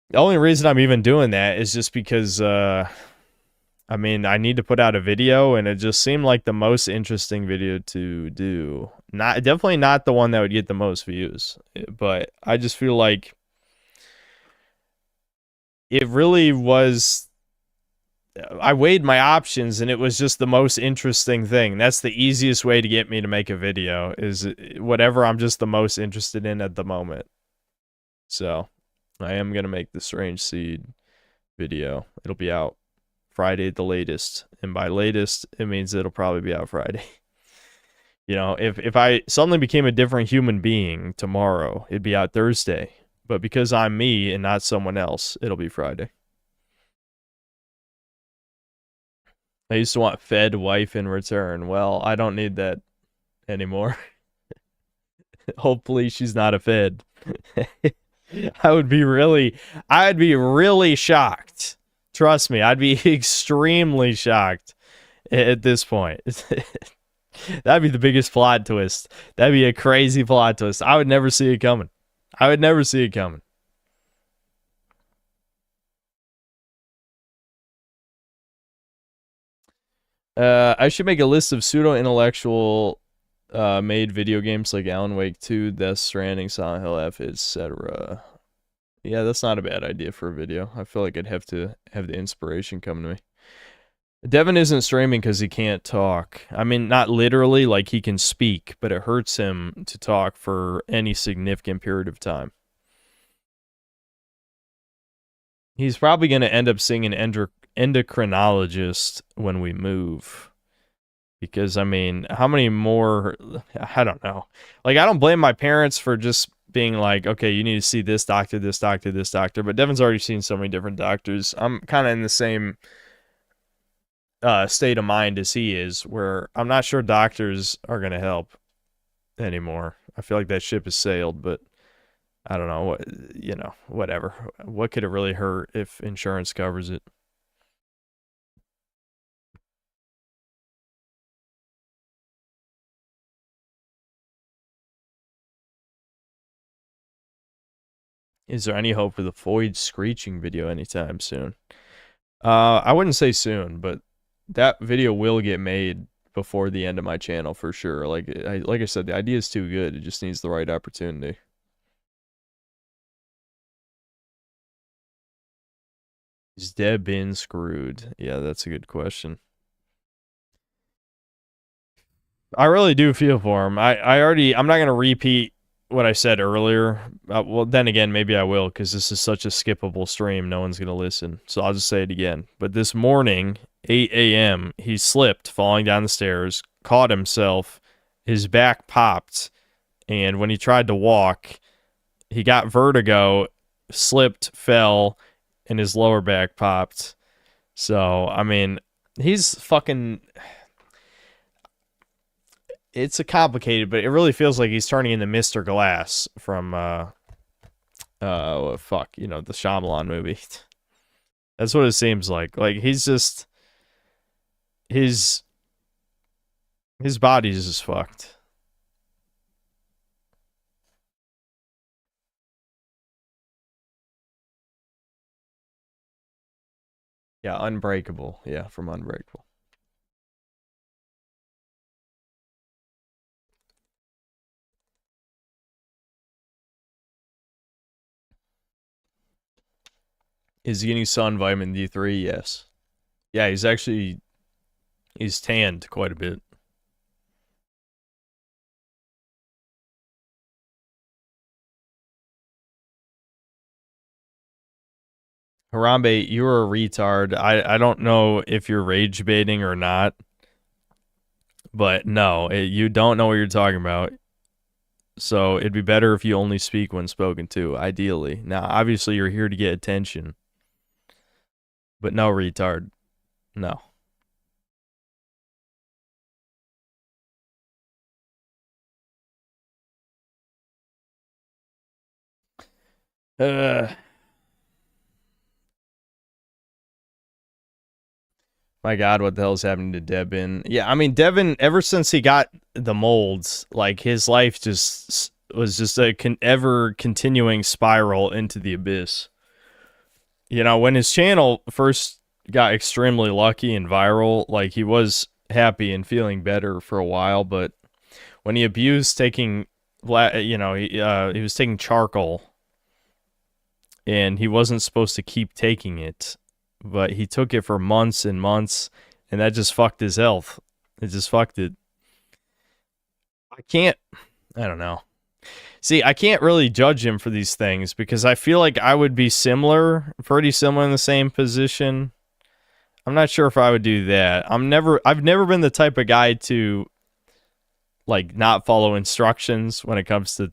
The only reason I'm even doing that is just because, I mean, I need to put out a video, and it just seemed like the most interesting video to do. Definitely not the one that would get the most views, but I just feel like it really was. I weighed my options, and it was just the most interesting thing. That's the easiest way to get me to make a video, is whatever I'm just the most interested in at the moment. So I am going to make the Strange Seed video. It'll be out Friday at the latest, and by latest it means it'll probably be out Friday. You know, if I suddenly became a different human being tomorrow, it'd be out Thursday, but because I'm me and not someone else, it'll be Friday. I used to want fed wife in return. Well, I don't need that anymore. Hopefully she's not a fed. I'd be really shocked. Trust me, I'd be extremely shocked at this point. That'd be the biggest plot twist. That'd be a crazy plot twist. I would never see it coming. I would never see it coming. I should make a list of pseudo-intellectual made video games like Alan Wake 2, Death Stranding, Silent Hill F, etc. Yeah, that's not a bad idea for a video. I feel like I'd have to have the inspiration come to me. Devin isn't streaming because he can't talk. I mean, not literally, like he can speak, but it hurts him to talk for any significant period of time. He's probably going to end up seeing an endocrinologist when we move. Because, I mean, how many more... I don't know. Like, I don't blame my parents for just being like, okay, you need to see this doctor, this doctor, this doctor. But Devin's already seen so many different doctors. I'm kind of in the same state of mind as he is, where I'm not sure doctors are going to help anymore. I feel like that ship has sailed, but I don't know. You know, whatever. What could it really hurt if insurance covers it? Is there any hope for the Void screeching video anytime soon? I wouldn't say soon, but that video will get made before the end of my channel for sure. Like I said, the idea is too good. It just needs the right opportunity. Is Deb been screwed? Yeah, that's a good question. I really do feel for him. I'm not going to repeat what I said earlier. Well, then again, maybe I will, because this is such a skippable stream. No one's going to listen. So I'll just say it again. But this morning, 8 a.m., he slipped, falling down the stairs, caught himself, his back popped, and when he tried to walk, he got vertigo, slipped, fell, and his lower back popped. So, I mean, he's fucking... It's a complicated, but it really feels like he's turning into Mr. Glass from, fuck, you know, the Shyamalan movie. That's what it seems like. Like, he's just... His body's just fucked. Yeah, Unbreakable. Yeah, from Unbreakable. Is he getting sun vitamin D3? Yes. Yeah, he's tanned quite a bit. Harambe, you're a retard. I don't know if you're rage baiting or not, but no, you don't know what you're talking about. So it'd be better if you only speak when spoken to, ideally. Now, obviously, you're here to get attention. But no, retard. No. My God, what the hell is happening to Devin? Yeah, I mean, Devin, ever since he got the molds, like, his life just was just a ever continuing spiral into the abyss. You know, when his channel first got extremely lucky and viral, like, he was happy and feeling better for a while, but when he abused taking, you know, he was taking charcoal, and he wasn't supposed to keep taking it, but he took it for months and months, and that just fucked his health. It just fucked it. I don't know. See, I can't really judge him for these things because I feel like I would be pretty similar in the same position. I'm not sure if I would do that. I've never been the type of guy to, like, not follow instructions when it comes to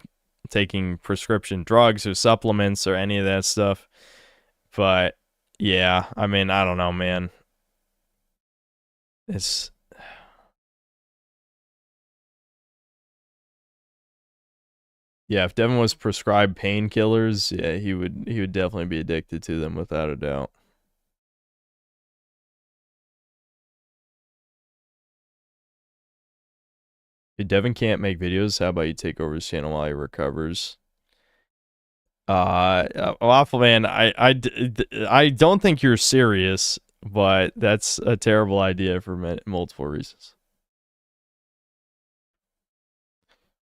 taking prescription drugs or supplements or any of that stuff. But yeah, I mean, I don't know, man. Yeah, if Devin was prescribed painkillers, yeah, he would definitely be addicted to them without a doubt. If Devin can't make videos, how about you take over his channel while he recovers? Waffle Man, I don't think you're serious, but that's a terrible idea for multiple reasons.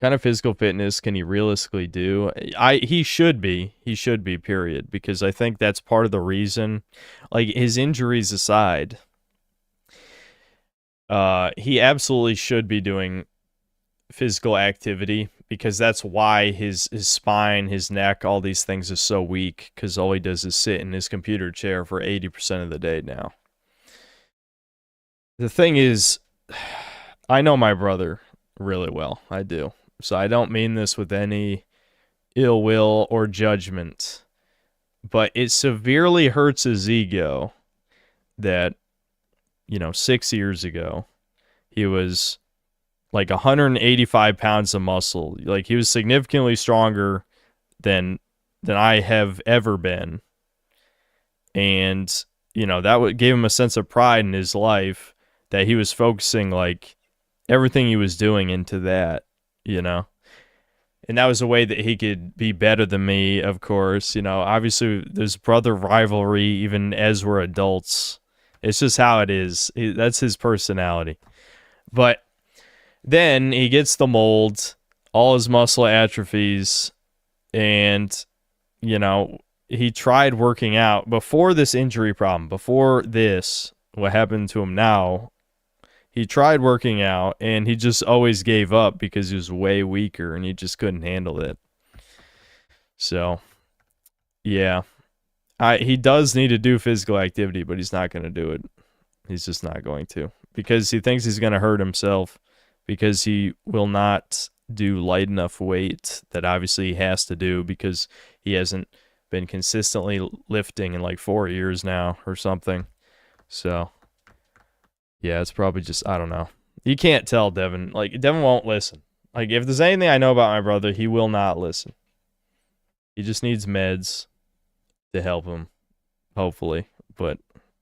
kind of physical fitness can he realistically do? He should be. He should be, period. Because I think that's part of the reason. Like, his injuries aside, he absolutely should be doing physical activity, because that's why his spine, his neck, all these things is so weak, because all he does is sit in his computer chair for 80% of the day now. The thing is, I know my brother really well. I do. So I don't mean this with any ill will or judgment, but it severely hurts his ego that, 6 years ago, he was like 185 pounds of muscle. Like, he was significantly stronger than I have ever been. And, that gave him a sense of pride in his life that he was focusing, like, everything he was doing into that, And that was a way that he could be better than me, of course. Obviously, there's brother rivalry even as we're adults. It's just how it is. That's his personality. But then he gets the mold, all his muscle atrophies, and, he tried working out before this injury problem, before this, what happened to him now. He tried working out, and he just always gave up because he was way weaker, and he just couldn't handle it. So, yeah. He does need to do physical activity, but he's not going to do it. He's just not going to. Because he thinks he's going to hurt himself, because he will not do light enough weight that obviously he has to do, because he hasn't been consistently lifting in like 4 years now or something. So, yeah, it's probably just, I don't know. You can't tell Devin. Like, Devin won't listen. Like, if there's anything I know about my brother, he will not listen. He just needs meds to help him, hopefully. But,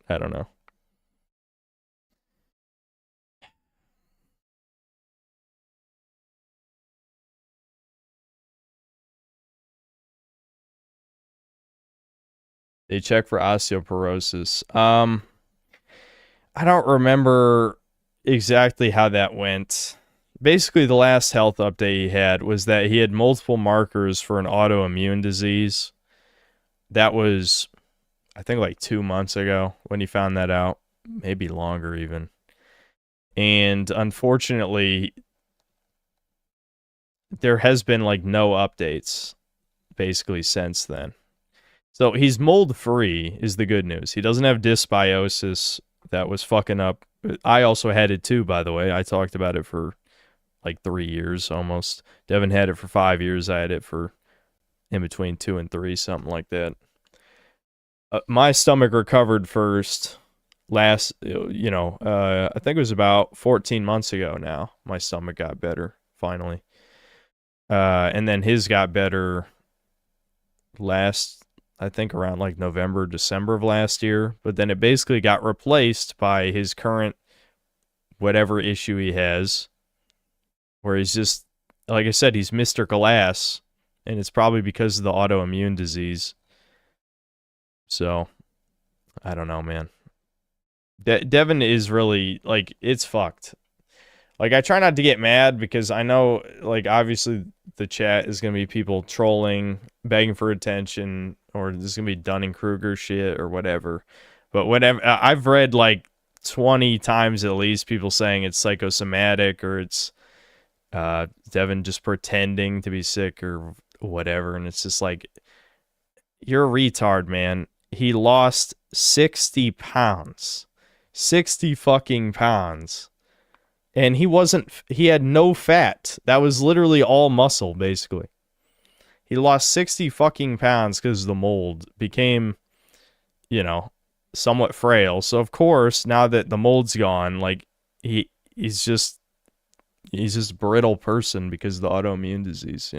I don't know. They check for osteoporosis. I don't remember exactly how that went. Basically, the last health update he had was that he had multiple markers for an autoimmune disease. That was, I think, like 2 months ago when he found that out. Maybe longer even. And unfortunately, there has been like no updates basically since then. So he's mold-free is the good news. He doesn't have dysbiosis that was fucking up. I also had it too, by the way. I talked about it for like 3 years almost. Devin had it for 5 years. I had it for in between 2 and 3, something like that. My stomach recovered first I think it was about 14 months ago now. My stomach got better, finally. And then his got better I think around like November, December of last year. But then it basically got replaced by his current whatever issue he has, where he's just, like I said, he's Mr. Glass, and it's probably because of the autoimmune disease. So, I don't know, man. Devin is really, like, it's fucked. Like, I try not to get mad because I know, like, obviously the chat is going to be people trolling, begging for attention, or there's going to be Dunning-Kruger shit or whatever. But whatever, I've read, like, 20 times at least people saying it's psychosomatic or it's Devin just pretending to be sick or whatever. And it's just like, you're a retard, man. He lost 60 pounds. 60 fucking pounds. And he had no fat. That was literally all muscle, basically. He lost 60 fucking pounds because the mold became, somewhat frail. So, of course, now that the mold's gone, like, he's just a brittle person because of the autoimmune disease,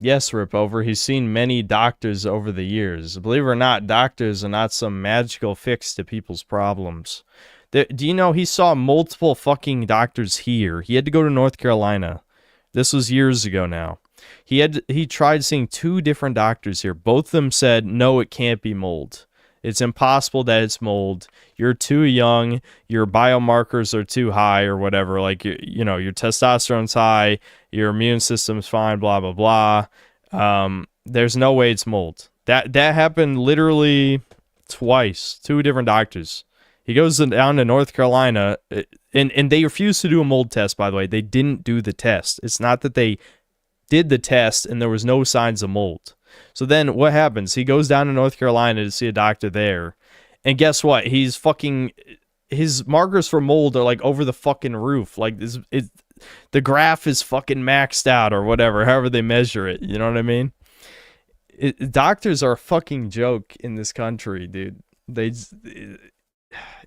Yes, Ripover, he's seen many doctors over the years. Believe it or not, doctors are not some magical fix to people's problems. Do you know he saw multiple fucking doctors here? He had to go to North Carolina. This was years ago now. He tried seeing 2 different doctors here. Both of them said, no, it can't be mold. It's impossible that it's mold. You're too young. Your biomarkers are too high or whatever. Like, your testosterone's high. Your immune system's fine, blah, blah, blah. There's no way it's mold. That happened literally twice. 2 different doctors. He goes down to North Carolina, and they refused to do a mold test, by the way. They didn't do the test. It's not that they did the test and there was no signs of mold. So then what happens? He goes down to North Carolina to see a doctor there. And guess what? His markers for mold are like over the fucking roof. Like the graph is fucking maxed out or whatever, however they measure it. You know what I mean? Doctors are a fucking joke in this country, dude.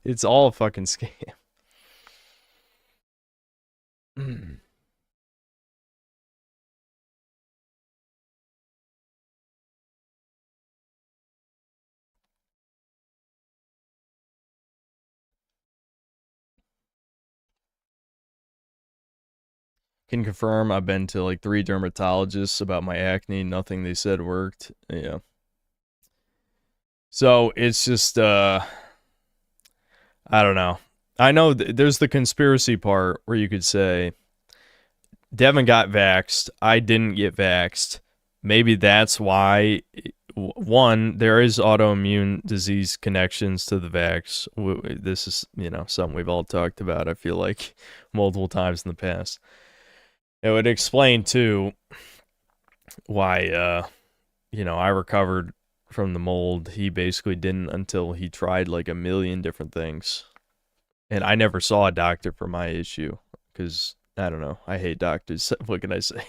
It's all a fucking scam. Can confirm I've been to like 3 dermatologists about my acne. Nothing they said worked. Yeah. So it's just, I don't know. I know there's the conspiracy part where you could say, Devin got vaxxed. I didn't get vaxxed. Maybe that's why, one, there is autoimmune disease connections to the vax. This is, something we've all talked about, I feel like, multiple times in the past. It would explain, too, why, I recovered from the mold. He basically didn't until he tried like a million different things. And I never saw a doctor for my issue because, I don't know, I hate doctors. What can I say?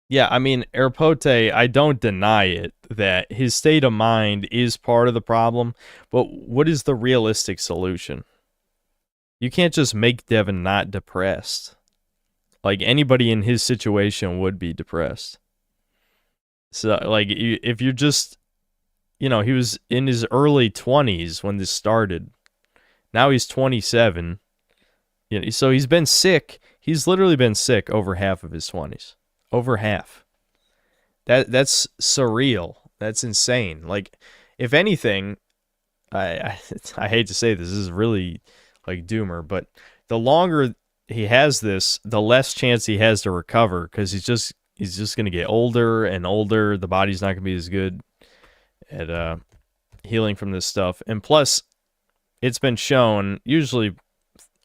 Yeah, I mean, Erpote, I don't deny it, that his state of mind is part of the problem, but what is the realistic solution? You can't just make Devin not depressed. Like, anybody in his situation would be depressed. So, like, if you're just, he was in his early 20s when this started. Now he's 27. So he's been sick. He's literally been sick over half of his 20s. Over half. That's surreal. That's insane. Like, if anything, I hate to say this is really like doomer, but the longer he has this, the less chance he has to recover because he's just gonna get older and older. The body's not gonna be as good at healing from this stuff. And plus, it's been shown usually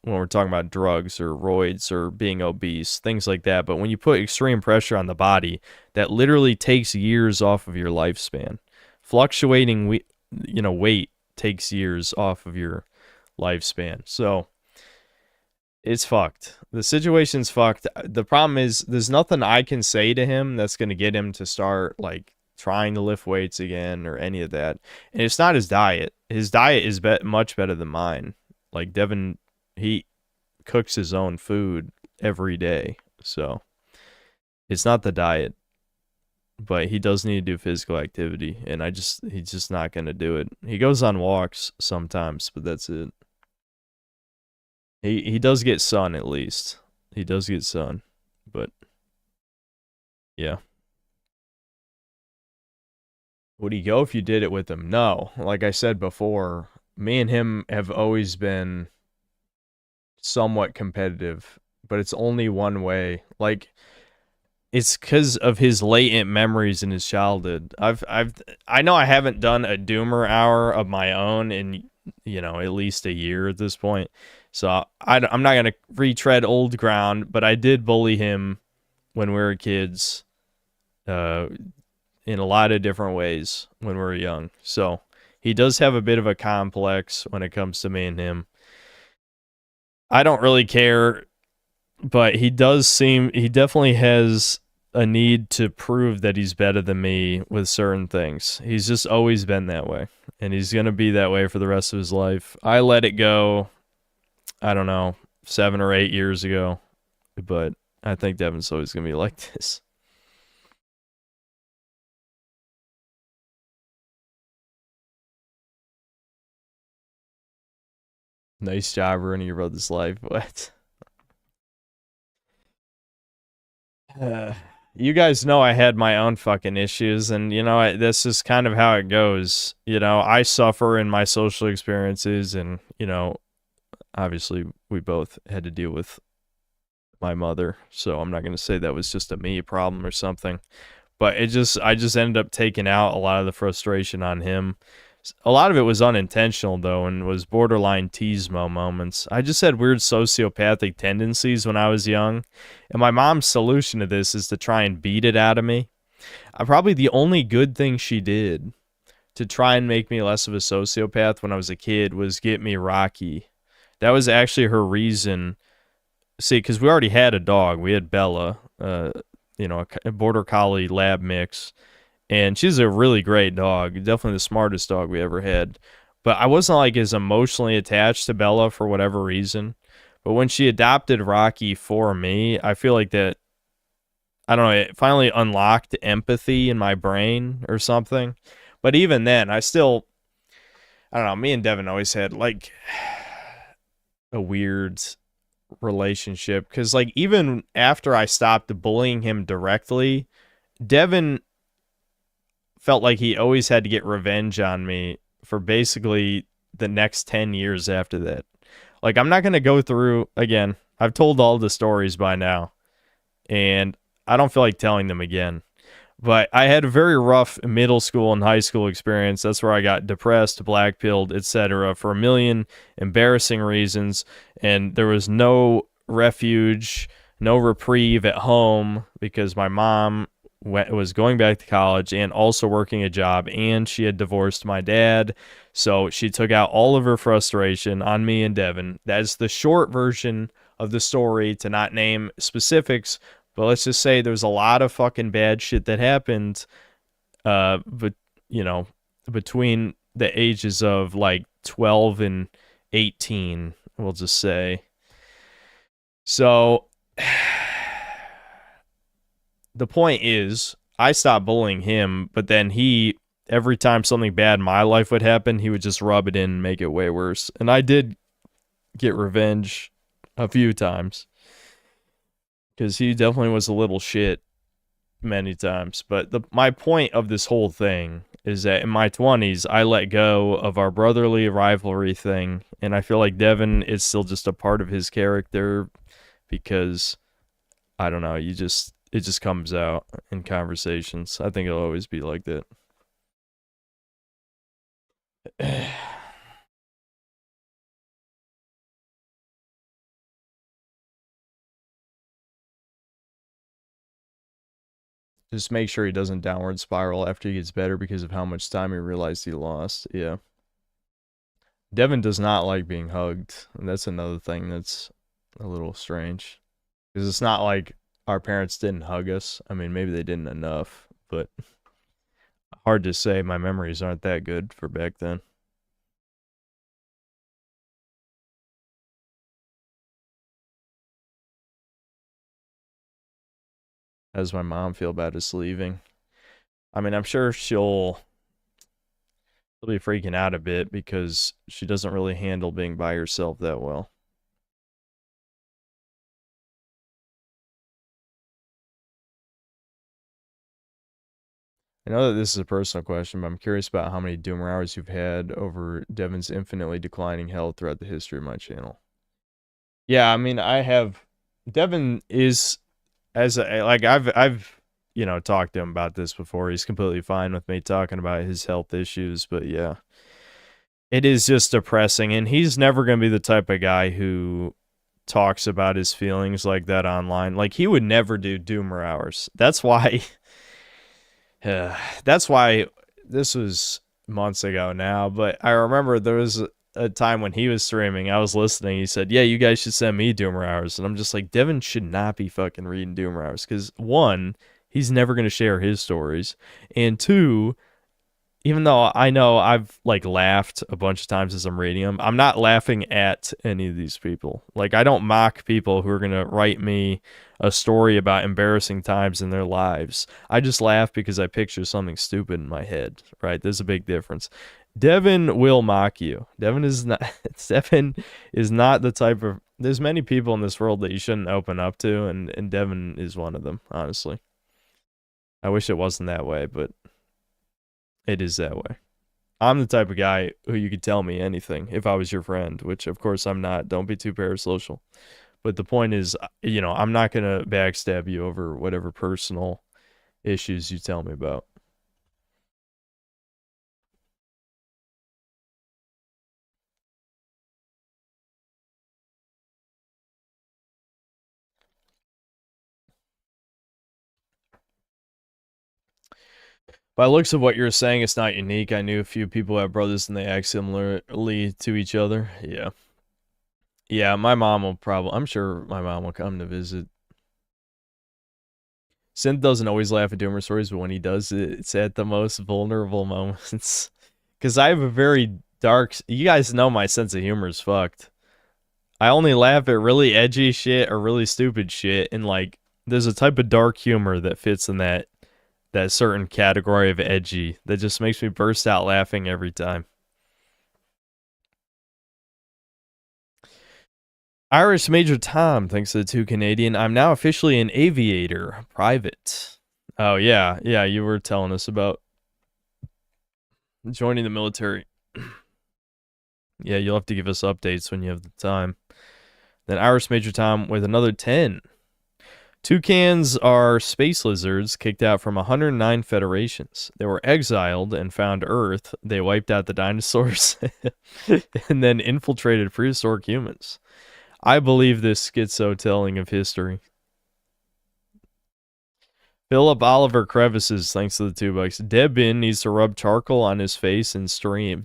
when we're talking about drugs or roids or being obese, things like that. But when you put extreme pressure on the body, that literally takes years off of your lifespan. Fluctuating, weight takes years off of your lifespan. So it's fucked. The situation's fucked. The problem is there's nothing I can say to him that's going to get him to start like trying to lift weights again or any of that. And it's not his diet. His diet is much better than mine. Like Devin, he cooks his own food every day. So it's not the diet, but he does need to do physical activity. And he's just not going to do it. He goes on walks sometimes, but that's it. He does get sun at least. He does get sun, but yeah. Would he go if you did it with him? No. Like I said before, me and him have always been somewhat competitive, but it's only one way. Like, it's because of his latent memories in his childhood. I know I haven't done a Doomer hour of my own in, at least a year at this point. So I'm not going to retread old ground, but I did bully him when we were kids in a lot of different ways when we were young. So he does have a bit of a complex when it comes to me and him. I don't really care, but he definitely has a need to prove that he's better than me with certain things. He's just always been that way, and he's going to be that way for the rest of his life. I let it go, I don't know, 7 or 8 years ago, but I think Devin's always going to be like this. Nice job ruining your brother's life. What? You guys know I had my own fucking issues, and you know, this is kind of how it goes. You know, I suffer in my social experiences, and you know, obviously, we both had to deal with my mother, so I'm not gonna say that was just a me problem or something. But I just ended up taking out a lot of the frustration on him. A lot of it was unintentional though, and was borderline teasmo moments. I just had weird sociopathic tendencies when I was young, and my mom's solution to this is to try and beat it out of me. Probably the only good thing she did to try and make me less of a sociopath when I was a kid was get me Rocky. That was actually her reason. See, because we already had a dog. We had Bella, you know, a border collie lab mix. And she's a really great dog. Definitely the smartest dog we ever had. But I wasn't like as emotionally attached to Bella for whatever reason. But when she adopted Rocky for me, I feel like that, I don't know, it finally unlocked empathy in my brain or something. But even then, I don't know, me and Devin always had like a weird relationship. Because like even after I stopped bullying him directly, Devin felt like he always had to get revenge on me for basically the next 10 years after that. Like, I'm not going to go through, again, I've told all the stories by now, and I don't feel like telling them again. But I had a very rough middle school and high school experience. That's where I got depressed, blackpilled, etc. for a million embarrassing reasons, and there was no refuge, no reprieve at home because my mom was going back to college and also working a job, and she had divorced my dad, so she took out all of her frustration on me and Devin. That's the short version of the story, to not name specifics, but let's just say there's a lot of fucking bad shit that happened but you know, between the ages of like 12 and 18, we'll just say. So the point is, I stopped bullying him, but then every time something bad in my life would happen, he would just rub it in and make it way worse. And I did get revenge a few times, because he definitely was a little shit many times. But my point of this whole thing is that in my 20s, I let go of our brotherly rivalry thing, and I feel like Devin is still just a part of his character, because, I don't know, it just comes out in conversations. I think it'll always be like that. Just make sure he doesn't downward spiral after he gets better because of how much time he realized he lost. Yeah. Devin does not like being hugged. And that's another thing that's a little strange. Because it's not like our parents didn't hug us. I mean, maybe they didn't enough, but hard to say. My memories aren't that good for back then. How does my mom feel about us leaving? I mean, I'm sure she'll be freaking out a bit because she doesn't really handle being by herself that well. I know that this is a personal question, but I'm curious about how many Doomer hours you've had over Devin's infinitely declining health throughout the history of my channel. Yeah, I mean, I have. Devin is, I've you know, talked to him about this before. He's completely fine with me talking about his health issues, but yeah, it is just depressing, and he's never going to be the type of guy who talks about his feelings like that online. Like, he would never do Doomer hours. That's why. That's why this was months ago now, but I remember there was a time when he was streaming, I was listening, he said, yeah, you guys should send me Doomer hours, and I'm just like, Devin should not be fucking reading Doomer hours, because one, he's never going to share his stories, and two, even though I know I've like laughed a bunch of times as I'm reading them, I'm not laughing at any of these people. Like, I don't mock people who are going to write me a story about embarrassing times in their lives. I just laugh because I picture something stupid in my head, right? There's a big difference. Devin will mock you. Devin is not. Devin is not the type of. There's many people in this world that you shouldn't open up to, and Devin is one of them. Honestly, I wish it wasn't that way, but it is that way. I'm the type of guy who you could tell me anything if I was your friend, which of course I'm not. Don't be too parasocial. But the point is, I'm not gonna backstab you over whatever personal issues you tell me about. By looks of what you're saying, it's not unique. I knew a few people who have brothers and they act similarly to each other. Yeah. Yeah, my mom will probably... I'm sure my mom will come to visit. Synth doesn't always laugh at Doomer stories, but when he does, it's at the most vulnerable moments. Because I have a very dark... You guys know my sense of humor is fucked. I only laugh at really edgy shit or really stupid shit, and like, there's a type of dark humor that fits in that certain category of edgy that just makes me burst out laughing every time. Irish Major Tom, thanks to the 2 Canadian. I'm now officially an aviator, private. Oh yeah, you were telling us about joining the military. Yeah, you'll have to give us updates when you have the time. Then Irish Major Tom with another 10. Toucans are space lizards kicked out from 109 federations. They were exiled and found Earth. They wiped out the dinosaurs and then infiltrated prehistoric humans. I believe this schizo telling of history. Philip Oliver Crevices, thanks to the $2. Debin needs to rub charcoal on his face and stream.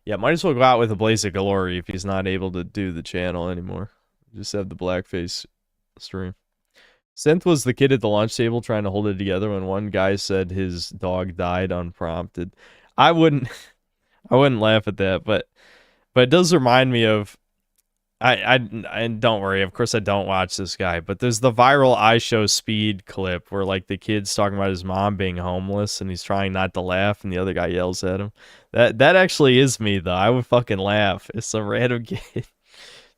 Yeah, might as well go out with a blaze of glory if he's not able to do the channel anymore. Just have the blackface stream. Synth was the kid at the lunch table trying to hold it together when one guy said his dog died unprompted. I wouldn't laugh at that, but it does remind me of I don't worry, of course I don't watch this guy, but there's the viral I Show Speed clip where like the kid's talking about his mom being homeless and he's trying not to laugh and the other guy yells at him. That actually is me though. I would fucking laugh. It's some random kid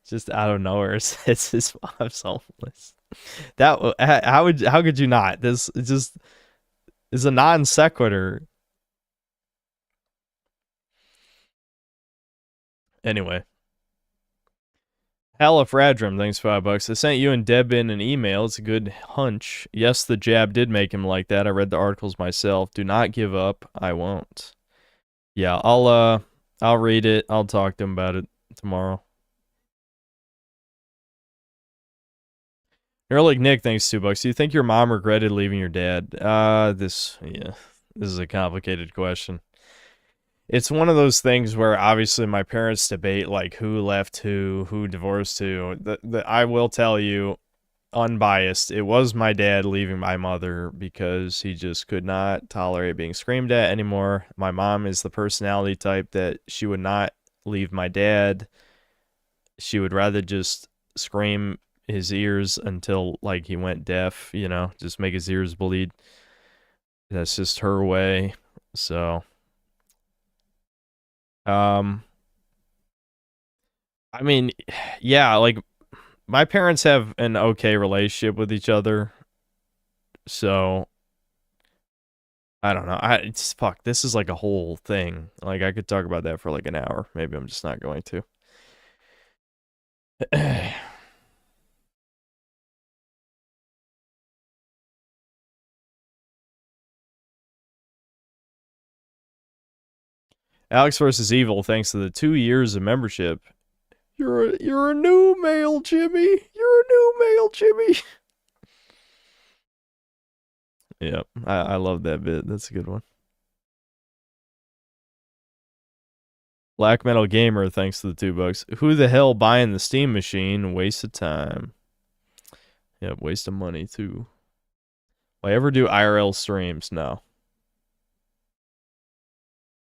just out of nowhere says his mom's homeless. How could you not? This just is a non sequitur. Anyway. Halifradrum, thanks $5. I sent you and Debin an email. It's a good hunch. Yes, the jab did make him like that. I read the articles myself. Do not give up. I won't. Yeah, I'll read it. I'll talk to him about it tomorrow. Ehrlich Nick, thanks $2. Do you think your mom regretted leaving your dad? This is a complicated question. It's one of those things where obviously my parents debate like who left who divorced who. I will tell you, unbiased, it was my dad leaving my mother because he just could not tolerate being screamed at anymore. My mom is the personality type that she would not leave my dad. She would rather just scream his ears until like he went deaf, just make his ears bleed. That's just her way. So I mean, yeah, like my parents have an okay relationship with each other. So I don't know. Fuck, this is like a whole thing. Like I could talk about that for like an hour. Maybe I'm just not going to. Alex versus Evil, thanks to the 2 years of membership. You're a new male, Jimmy. You're a new male, Jimmy. Yep, I love that bit. That's a good one. Black Metal Gamer, thanks to the $2. Who the hell buying the Steam machine? Waste of time. Yep, waste of money too. Will I ever do IRL streams? No.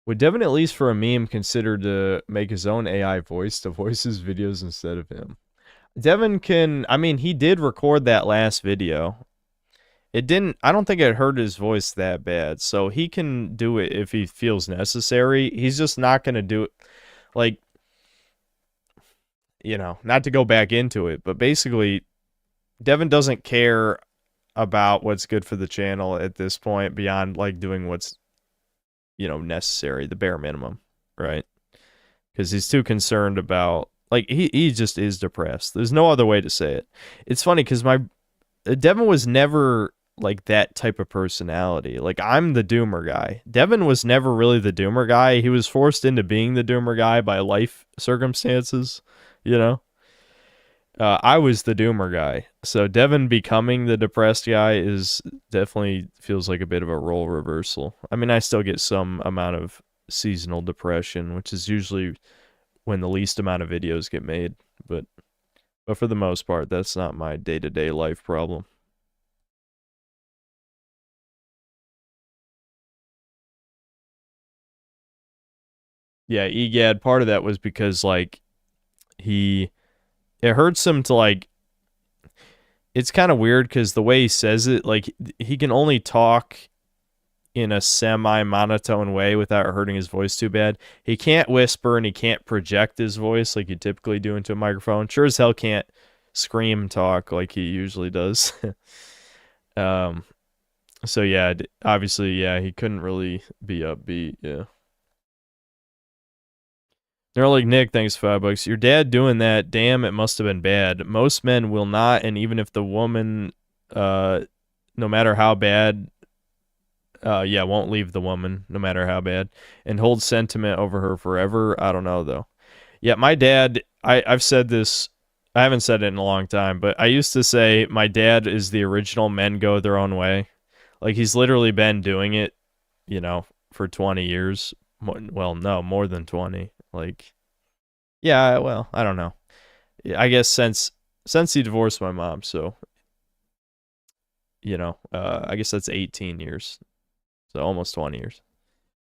Would Devin, at least for a meme, consider to make his own AI voice to voice his videos instead of him? Devin can... I mean, he did record that last video. It didn't. I don't think it hurt his voice that bad. So he can do it if he feels necessary. He's just not gonna do it. Like, not to go back into it, but basically, Devin doesn't care about what's good for the channel at this point beyond like doing what's necessary, the bare minimum, right? Because he's too concerned about, like, he just is depressed. There's no other way to say it. It's funny because Devin was never like that type of personality. Like, I'm the doomer guy. Devin was never really the doomer guy. He was forced into being the doomer guy by life circumstances, I was the doomer guy. So Devin becoming the depressed guy is definitely feels like a bit of a role reversal. I mean, I still get some amount of seasonal depression, which is usually when the least amount of videos get made, but for the most part, that's not my day-to-day life problem. Yeah, EGAD, part of that was because, like, it hurts him to, like, it's kind of weird because the way he says it, like, he can only talk in a semi-monotone way without hurting his voice too bad. He can't whisper and he can't project his voice like you typically do into a microphone. Sure as hell can't scream talk like he usually does. So yeah, obviously, yeah, he couldn't really be upbeat, yeah. They're like, Nick, thanks $5. Your dad doing that, damn, it must have been bad. Most men will not, and even if the woman, no matter how bad, won't leave the woman, no matter how bad, and hold sentiment over her forever. I don't know, though. Yeah, my dad, I've said this, I haven't said it in a long time, but I used to say my dad is the original men go their own way. Like, he's literally been doing it, for 20 years. Well, no, more than 20. Like, yeah, well, I don't know. I guess since he divorced my mom, so, I guess that's 18 years. So almost 20 years.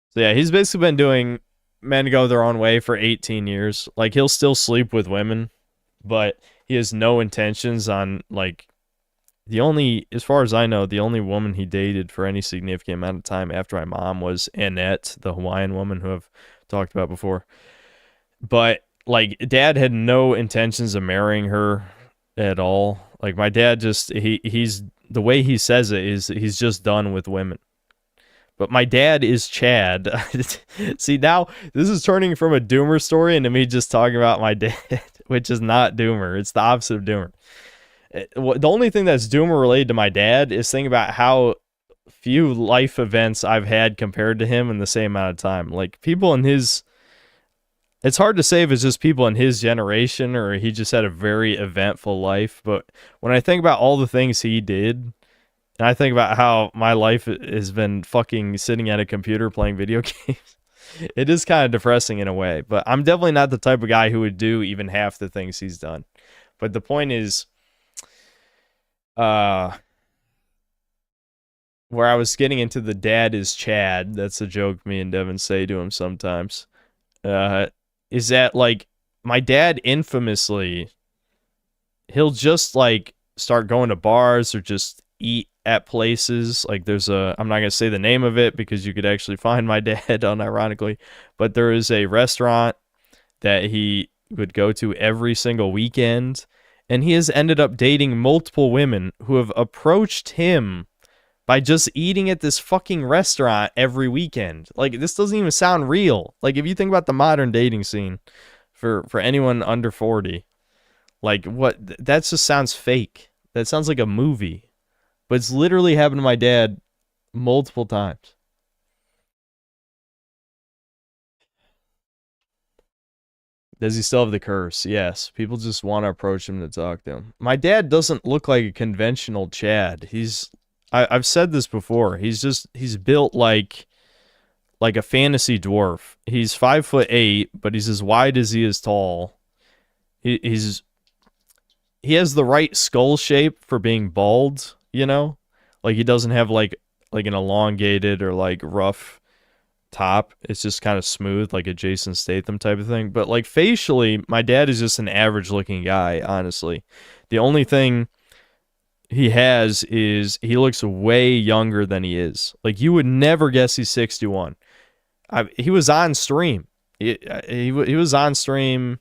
So yeah, he's basically been doing men go their own way for 18 years. Like, he'll still sleep with women, but he has no intentions on, like, as far as I know, the only woman he dated for any significant amount of time after my mom was Annette, the Hawaiian woman who I've talked about before. But, like, Dad had no intentions of marrying her at all. Like, my dad just, he's, the way he says it is he's just done with women. But my dad is Chad. See, now this is turning from a doomer story into me just talking about my dad, which is not doomer. It's the opposite of doomer. The only thing that's doomer related to my dad is thinking about how few life events I've had compared to him in the same amount of time. Like, people in his, it's hard to say if it's just people in his generation or he just had a very eventful life. But when I think about all the things he did, and I think about how my life has been fucking sitting at a computer playing video games, it is kind of depressing in a way. But I'm definitely not the type of guy who would do even half the things he's done. But the point is, where I was getting into the dad is Chad, that's a joke me and Devin say to him sometimes, is that, like, my dad infamously, he'll just, like, start going to bars or just eat at places. Like, there's I'm not going to say the name of it because you could actually find my dad unironically, but there is a restaurant that he would go to every single weekend, and he has ended up dating multiple women who have approached him by just eating at this fucking restaurant every weekend. Like, this doesn't even sound real. Like, if you think about the modern dating scene for anyone under 40, like, that just sounds fake. That sounds like a movie. But it's literally happened to my dad multiple times. Does he still have the curse? Yes. People just want to approach him to talk to him. My dad doesn't look like a conventional Chad. I've said this before. He's built like a fantasy dwarf. He's 5'8", but he's as wide as he is tall. He has the right skull shape for being bald, Like, he doesn't have like an elongated or like rough top. It's just kind of smooth, like a Jason Statham type of thing. But, like, facially, my dad is just an average looking guy, honestly. The only thing he has is he looks way younger than he is. Like, you would never guess he's 61. He was on stream. He was on stream.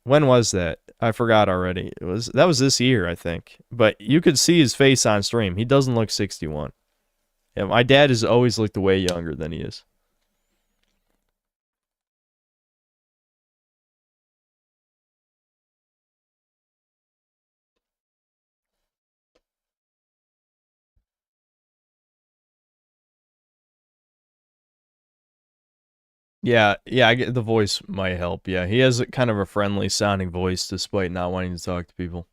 When was that? I forgot already. That was this year, I think. But you could see his face on stream. He doesn't look 61. Yeah, my dad has always looked way younger than he is. Yeah, I get the voice might help. Yeah, he has kind of a friendly sounding voice despite not wanting to talk to people.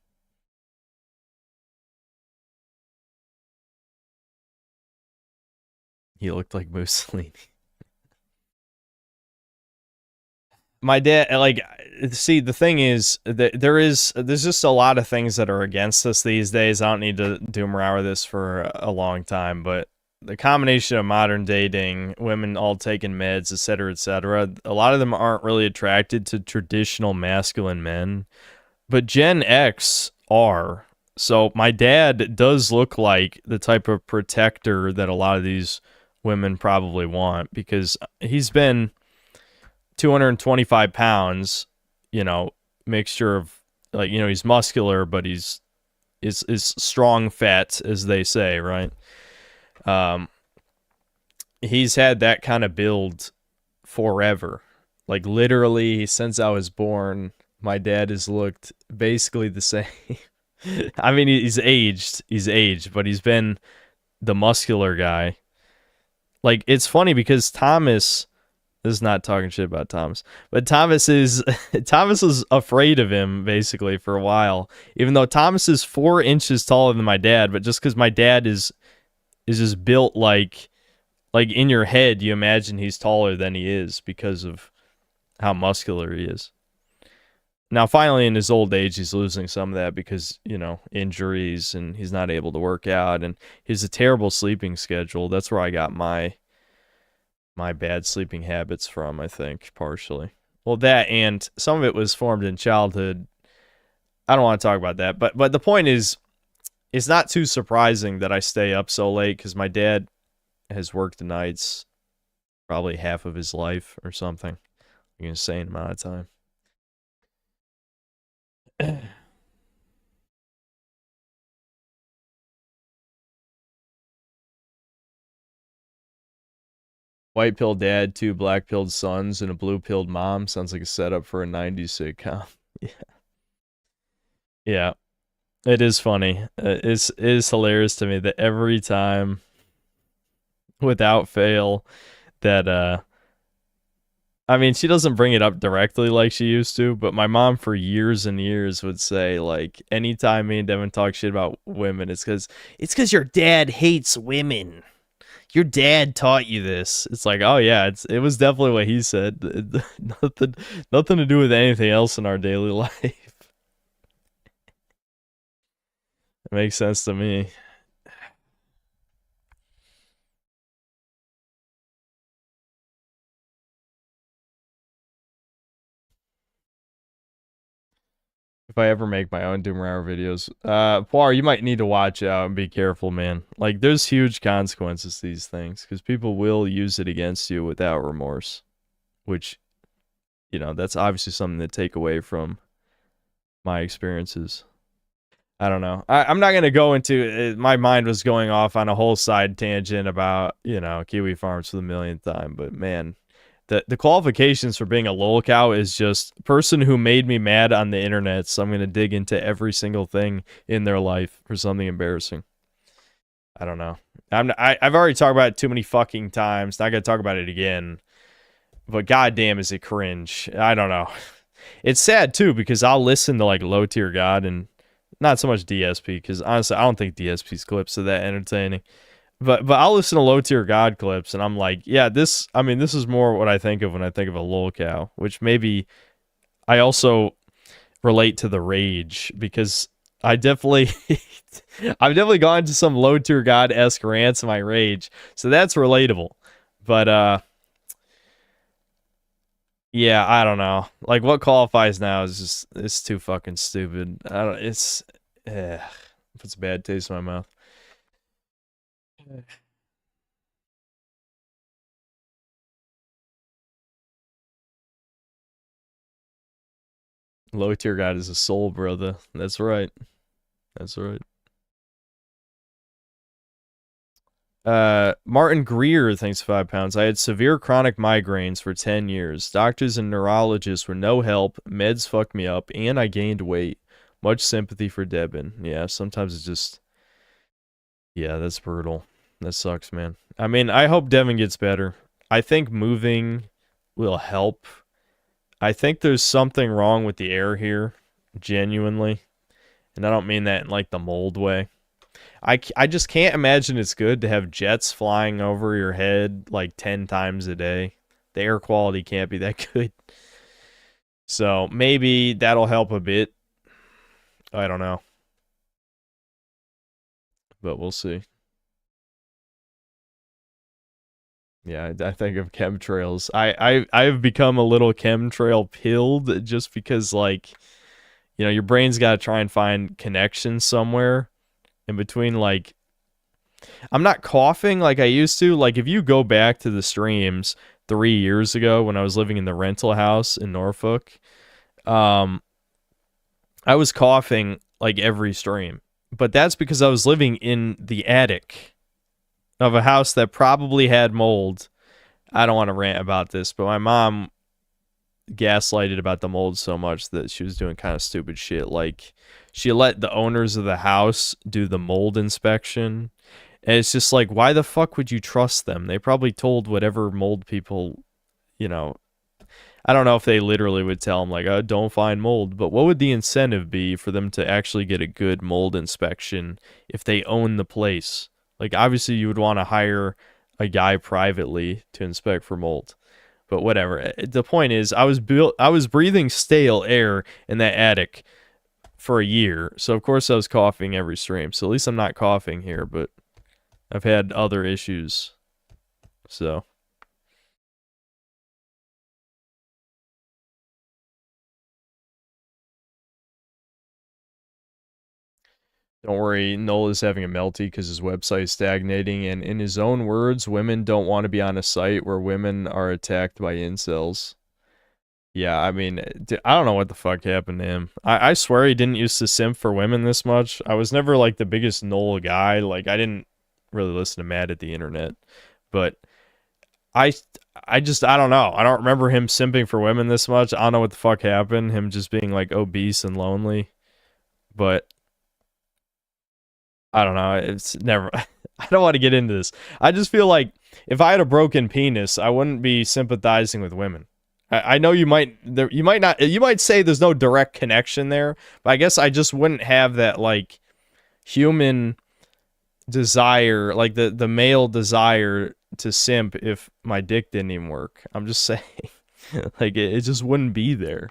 He looked like Mussolini. My dad, like, see, the thing is that there's just a lot of things that are against us these days. I don't need to doom around with this for a long time, but the combination of modern dating, women all taking meds, etc., a lot of them aren't really attracted to traditional masculine men, but Gen X are. So my dad does look like the type of protector that a lot of these women probably want, because he's been 225 pounds, mixture of, like, he's muscular, but he's is strong fat, as they say, right? He's had that kind of build forever. Like, literally, since I was born, my dad has looked basically the same. I mean, he's aged, but he's been the muscular guy. Like, it's funny because Thomas, this is not talking shit about Thomas, but Thomas was afraid of him basically for a while, even though Thomas is 4 inches taller than my dad, but just because my dad is just built like in your head, you imagine he's taller than he is because of how muscular he is. Now, finally, in his old age, he's losing some of that because, injuries, and he's not able to work out, and he has a terrible sleeping schedule. That's where I got my bad sleeping habits from, I think, partially. Well, that, and some of it was formed in childhood. I don't want to talk about that, but the point is, it's not too surprising that I stay up so late because my dad has worked the nights probably half of his life or something. An insane amount of time. White pilled dad, 2 black pilled sons, and a blue pilled mom. Sounds like a setup for a 90s sitcom. Yeah. It is funny. It is hilarious to me that every time, without fail, that I mean, she doesn't bring it up directly like she used to, but my mom for years and years would say, like, anytime me and Devin talk shit about women, it's because your dad hates women. Your dad taught you this. It's like, oh yeah, it was definitely what he said. Nothing to do with anything else in our daily life. It makes sense to me. If I ever make my own Doom Hour videos, Poir, you might need to watch out and be careful, man. Like, there's huge consequences to these things because people will use it against you without remorse, which, that's obviously something to take away from my experiences. I don't know. I'm not going to go into my mind was going off on a whole side tangent about, Kiwi Farms for the millionth time, but man, the qualifications for being a lol cow is just person who made me mad on the internet, so I'm going to dig into every single thing in their life for something embarrassing. I don't know. I've already talked about it too many fucking times. Not going to talk about it again. But goddamn, is it cringe. I don't know. It's sad too because I'll listen to like Low Tier God and not so much DSP because honestly I don't think DSP's clips are that entertaining. But I'll listen to Low Tier God clips and I'm like, yeah, this is more what I think of when I think of a lol cow, which maybe I also relate to the rage because I've definitely gone into some Low Tier God-esque rants in my rage. So that's relatable. But yeah, I don't know. Like, what qualifies now is just, it's too fucking stupid. I don't, it's, Puts a bad taste in my mouth. Low tier god is a soul, brother. That's right. That's right. Martin Greer, thanks £5. I had severe chronic migraines for 10 years. Doctors and neurologists were no help. Meds fucked me up, and I gained weight. Much sympathy for Devin. Yeah, sometimes it's just... Yeah, that's brutal. That sucks, man. I mean, I hope Devin gets better. I think moving will help. I think there's something wrong with the air here, genuinely. And I don't mean that in, like, the mold way. I just can't imagine it's good to have jets flying over your head like 10 times a day. The air quality can't be that good. So maybe that'll help a bit. I don't know. But we'll see. Yeah, I think of chemtrails. I've become a little chemtrail pilled just because, like, you know, your brain's got to try and find connections somewhere in between, like, I'm not coughing like I used to. Like, if you go back to the streams 3 years ago when I was living in the rental house in Norfolk, I was coughing like every stream. But that's because I was living in the attic of a house that probably had mold. I don't want to rant about this, but my mom gaslighted about the mold so much that she was doing kind of stupid shit. Like, she let the owners of the house do the mold inspection. And it's just like, why the fuck would you trust them? They probably told whatever mold people, you know, I don't know if they literally would tell them, like, oh, don't find mold, but what would the incentive be for them to actually get a good mold inspection if they own the place? Like, obviously, you would want to hire a guy privately to inspect for mold. But whatever. The point is, I was breathing stale air in that attic for a year. So, of course, I was coughing every stream. So, at least I'm not coughing here, but I've had other issues. So. Don't worry, Noel is having a melty because his website is stagnating, and in his own words, women don't want to be on a site where women are attacked by incels. Yeah, I mean, I don't know what the fuck happened to him. I swear he didn't used to simp for women this much. I was never, like, the biggest Noel guy. Like, I didn't really listen to Matt at the internet. But I don't know. I don't remember him simping for women this much. I don't know what the fuck happened. Him just being, like, obese and lonely. But I don't know. It's never. I don't want to get into this. I just feel like if I had a broken penis, I wouldn't be sympathizing with women. I know you might say there's no direct connection there, but I guess I just wouldn't have that, like, human desire, like the male desire to simp if my dick didn't even work. I'm just saying, like, it just wouldn't be there.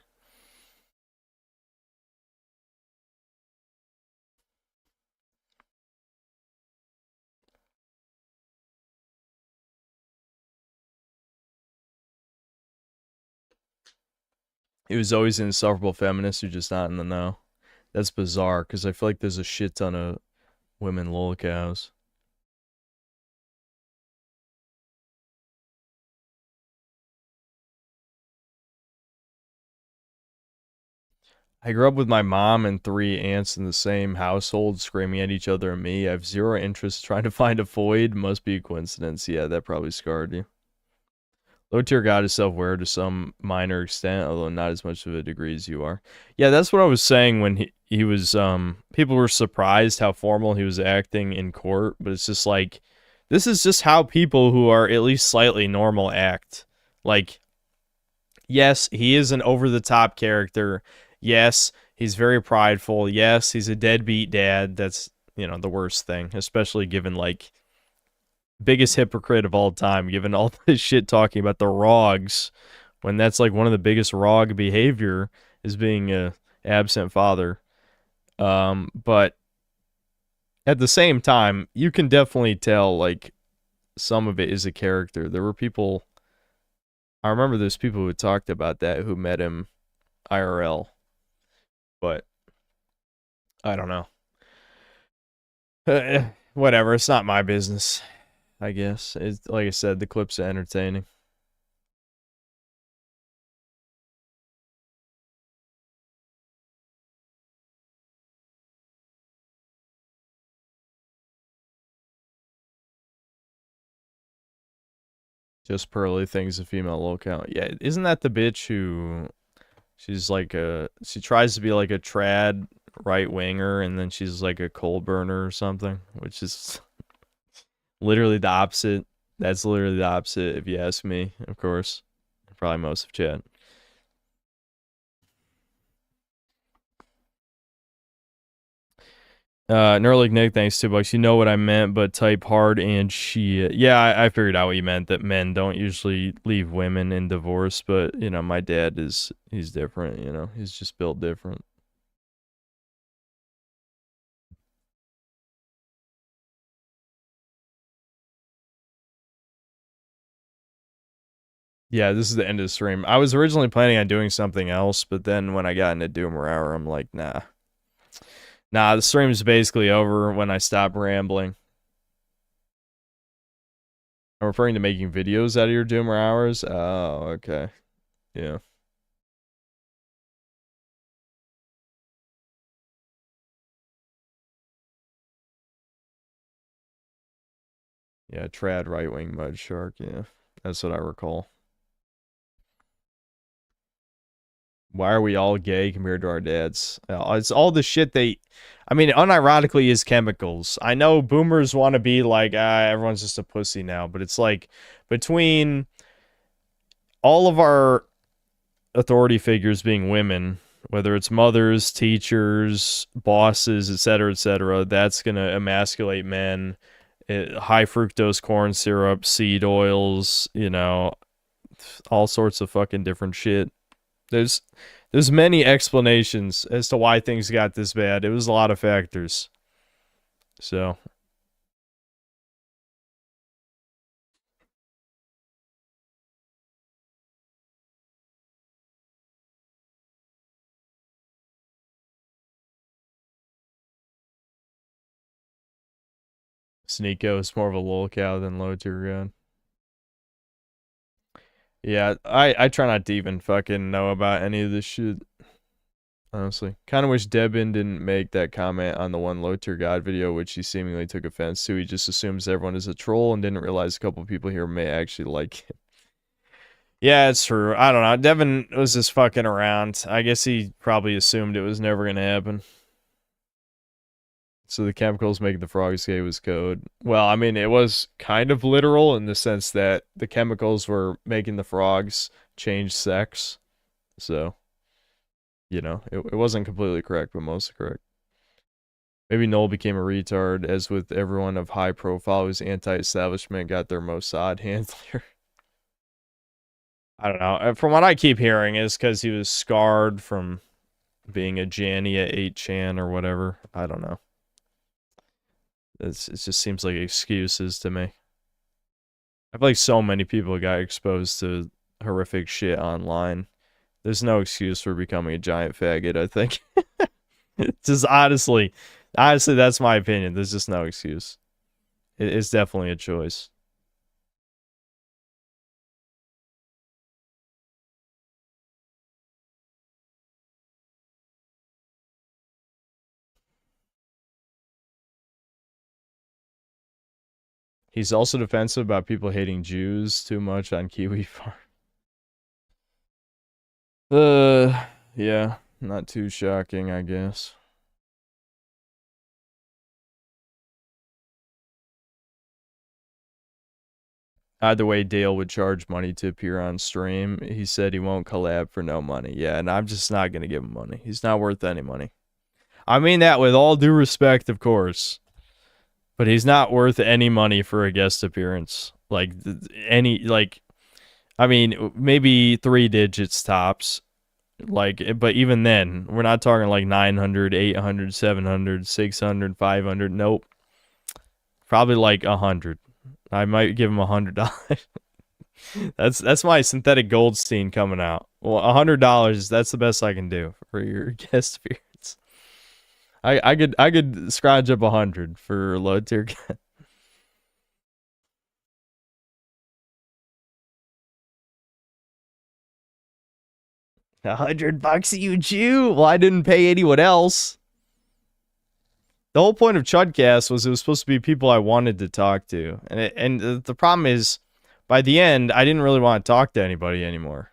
It was always an insufferable feminist who's just not in the know. That's bizarre, because I feel like there's a shit ton of women lolcows. I grew up with my mom and 3 aunts in the same household screaming at each other and me. I have zero interest trying to find a void. Must be a coincidence. Yeah, that probably scarred you. Low tier god is self-aware to some minor extent, although not as much of a degree as you are. Yeah, that's what I was saying when he was, people were surprised how formal he was acting in court, but it's just like, this is just how people who are at least slightly normal act. Like, yes, he is an over-the-top character. Yes, he's very prideful. Yes, he's a deadbeat dad. That's, you know, the worst thing, especially given, like, biggest hypocrite of all time, given all this shit talking about the rogs, when that's, like, one of the biggest rog behavior is being a absent father. But at the same time, you can definitely tell, like, some of it is a character. There were people, I remember there's people who talked about that who met him IRL. But I don't know. Whatever, it's not my business, I guess. It's, like I said, the clips are entertaining. Just Pearly thinks a female low count. Yeah, isn't that the bitch who she's like she tries to be like a trad right winger and then she's like a coal burner or something, which is literally the opposite. That's literally the opposite if you ask me, of course. Probably most of chat. Nerlic Nick, thanks $2. You know what I meant, but type hard and she. Yeah, I figured out what you meant. That men don't usually leave women in divorce, but you know, my dad he's different. You know, he's just built different. Yeah, this is the end of the stream. I was originally planning on doing something else, but then when I got into Doomer Hour, I'm like, nah. Nah, the stream's basically over when I stop rambling. I'm referring to making videos out of your Doomer Hours? Oh, okay. Yeah. Yeah, trad right-wing mud shark, yeah. That's what I recall. Why are we all gay compared to our dads? It's all the shit I mean, unironically is chemicals. I know boomers want to be like, everyone's just a pussy now, but it's like between all of our authority figures being women, whether it's mothers, teachers, bosses, etc., that's going to emasculate men. High fructose corn syrup, seed oils, you know, all sorts of fucking different shit. There's many explanations as to why things got this bad. It was a lot of factors. So Sneeko is more of a lolcow than low tier gun. Yeah, I try not to even fucking know about any of this shit. Honestly. Kind of wish Debin didn't make that comment on the one low tier god video, which he seemingly took offense to. He just assumes everyone is a troll and didn't realize a couple people here may actually like him. Yeah, it's true. I don't know. Devin was just fucking around. I guess he probably assumed it was never gonna happen. So the chemicals making the frogs gay was code. Well, I mean, it was kind of literal in the sense that the chemicals were making the frogs change sex. So, you know, it wasn't completely correct, but mostly correct. Maybe Noel became a retard, as with everyone of high profile whose anti-establishment got their Mossad handler. I don't know. From what I keep hearing is because he was scarred from being a Jania 8chan or whatever. I don't know. It just seems like excuses to me. I feel like so many people got exposed to horrific shit online. There's no excuse for becoming a giant faggot, I think. Just honestly, that's my opinion. There's just no excuse. It's definitely a choice. He's also defensive about people hating Jews too much on Kiwi Farm. Yeah, not too shocking, I guess. Either way, Dale would charge money to appear on stream. He said he won't collab for no money. Yeah, and I'm just not going to give him money. He's not worth any money. I mean that with all due respect, of course. But he's not worth any money for a guest appearance. Like, I mean, maybe 3 digits tops. Like, but even then, we're not talking like 900, 800, 700, 600, 500. Nope. Probably like 100. I might give him $100. That's my synthetic Goldstein coming out. Well, $100, that's the best I can do for your guest appearance. I could scratch up 100 for low tier. 100 bucks you Jew? Well, I didn't pay anyone else. The whole point of Chudcast was it was supposed to be people I wanted to talk to, and the problem is, by the end, I didn't really want to talk to anybody anymore.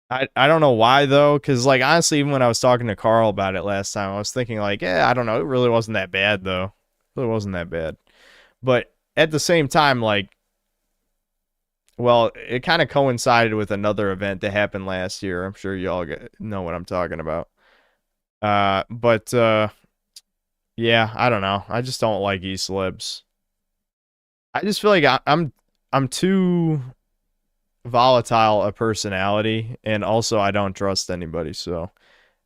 I don't know why though, because like honestly, even when I was talking to Carl about it last time, I was thinking like, yeah, I don't know, it really wasn't that bad though. It really wasn't that bad. But at the same time, like, well, it kind of coincided with another event that happened last year. I'm sure you all know what I'm talking about. But yeah, I don't know. I just don't like e-celebs. I just feel like I'm too volatile a personality, and also I don't trust anybody. So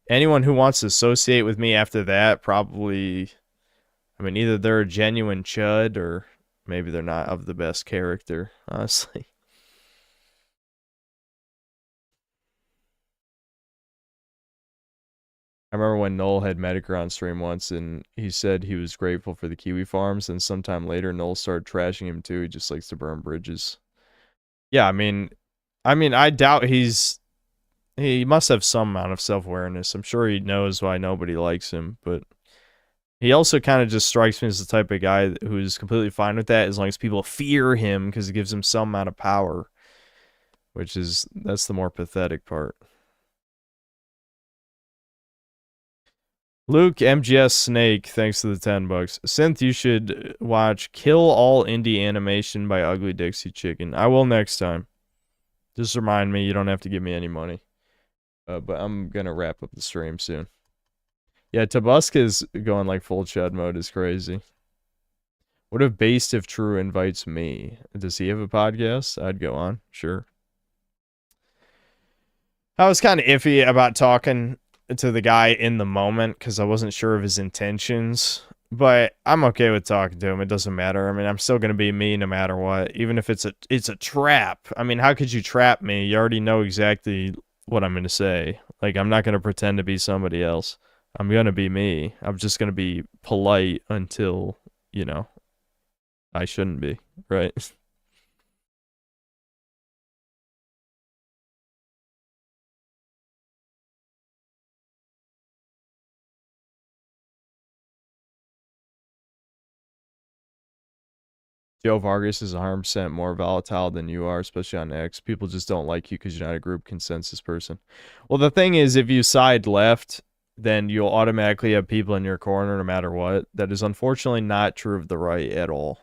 anyone who wants to associate with me after that, probably, I mean, either they're a genuine chud or maybe they're not of the best character, honestly. I remember when Noel had Medicare on stream once, and he said he was grateful for the Kiwi farms, and sometime later Noel started trashing him too. He just likes to burn bridges. Yeah, I doubt he must have some amount of self-awareness. I'm sure he knows why nobody likes him, but he also kind of just strikes me as the type of guy who's completely fine with that as long as people fear him because it gives him some amount of power, that's the more pathetic part. Luke MGS Snake, thanks to the $10. Synth, you should watch Kill All Indie Animation by Ugly Dixie Chicken. I will next time. Just remind me, you don't have to give me any money. But I'm gonna wrap up the stream soon. Yeah, Tabusca's going like full chud mode is crazy. What if Based If True invites me? Does he have a podcast? I'd go on, sure. I was kind of iffy about talking to the guy in the moment because I wasn't sure of his intentions, but I'm okay with talking to him. It doesn't matter. I mean, I'm still gonna be me no matter what, even if it's a trap. I mean, how could you trap me? You already know exactly what I'm gonna say. Like, I'm not gonna pretend to be somebody else. I'm gonna be me. I'm just gonna be polite until, I shouldn't be, right? Joe Vargas is 100% more volatile than you are, especially on X. People just don't like you because you're not a group consensus person. Well, the thing is, if you side left, then you'll automatically have people in your corner no matter what. That is unfortunately not true of the right at all.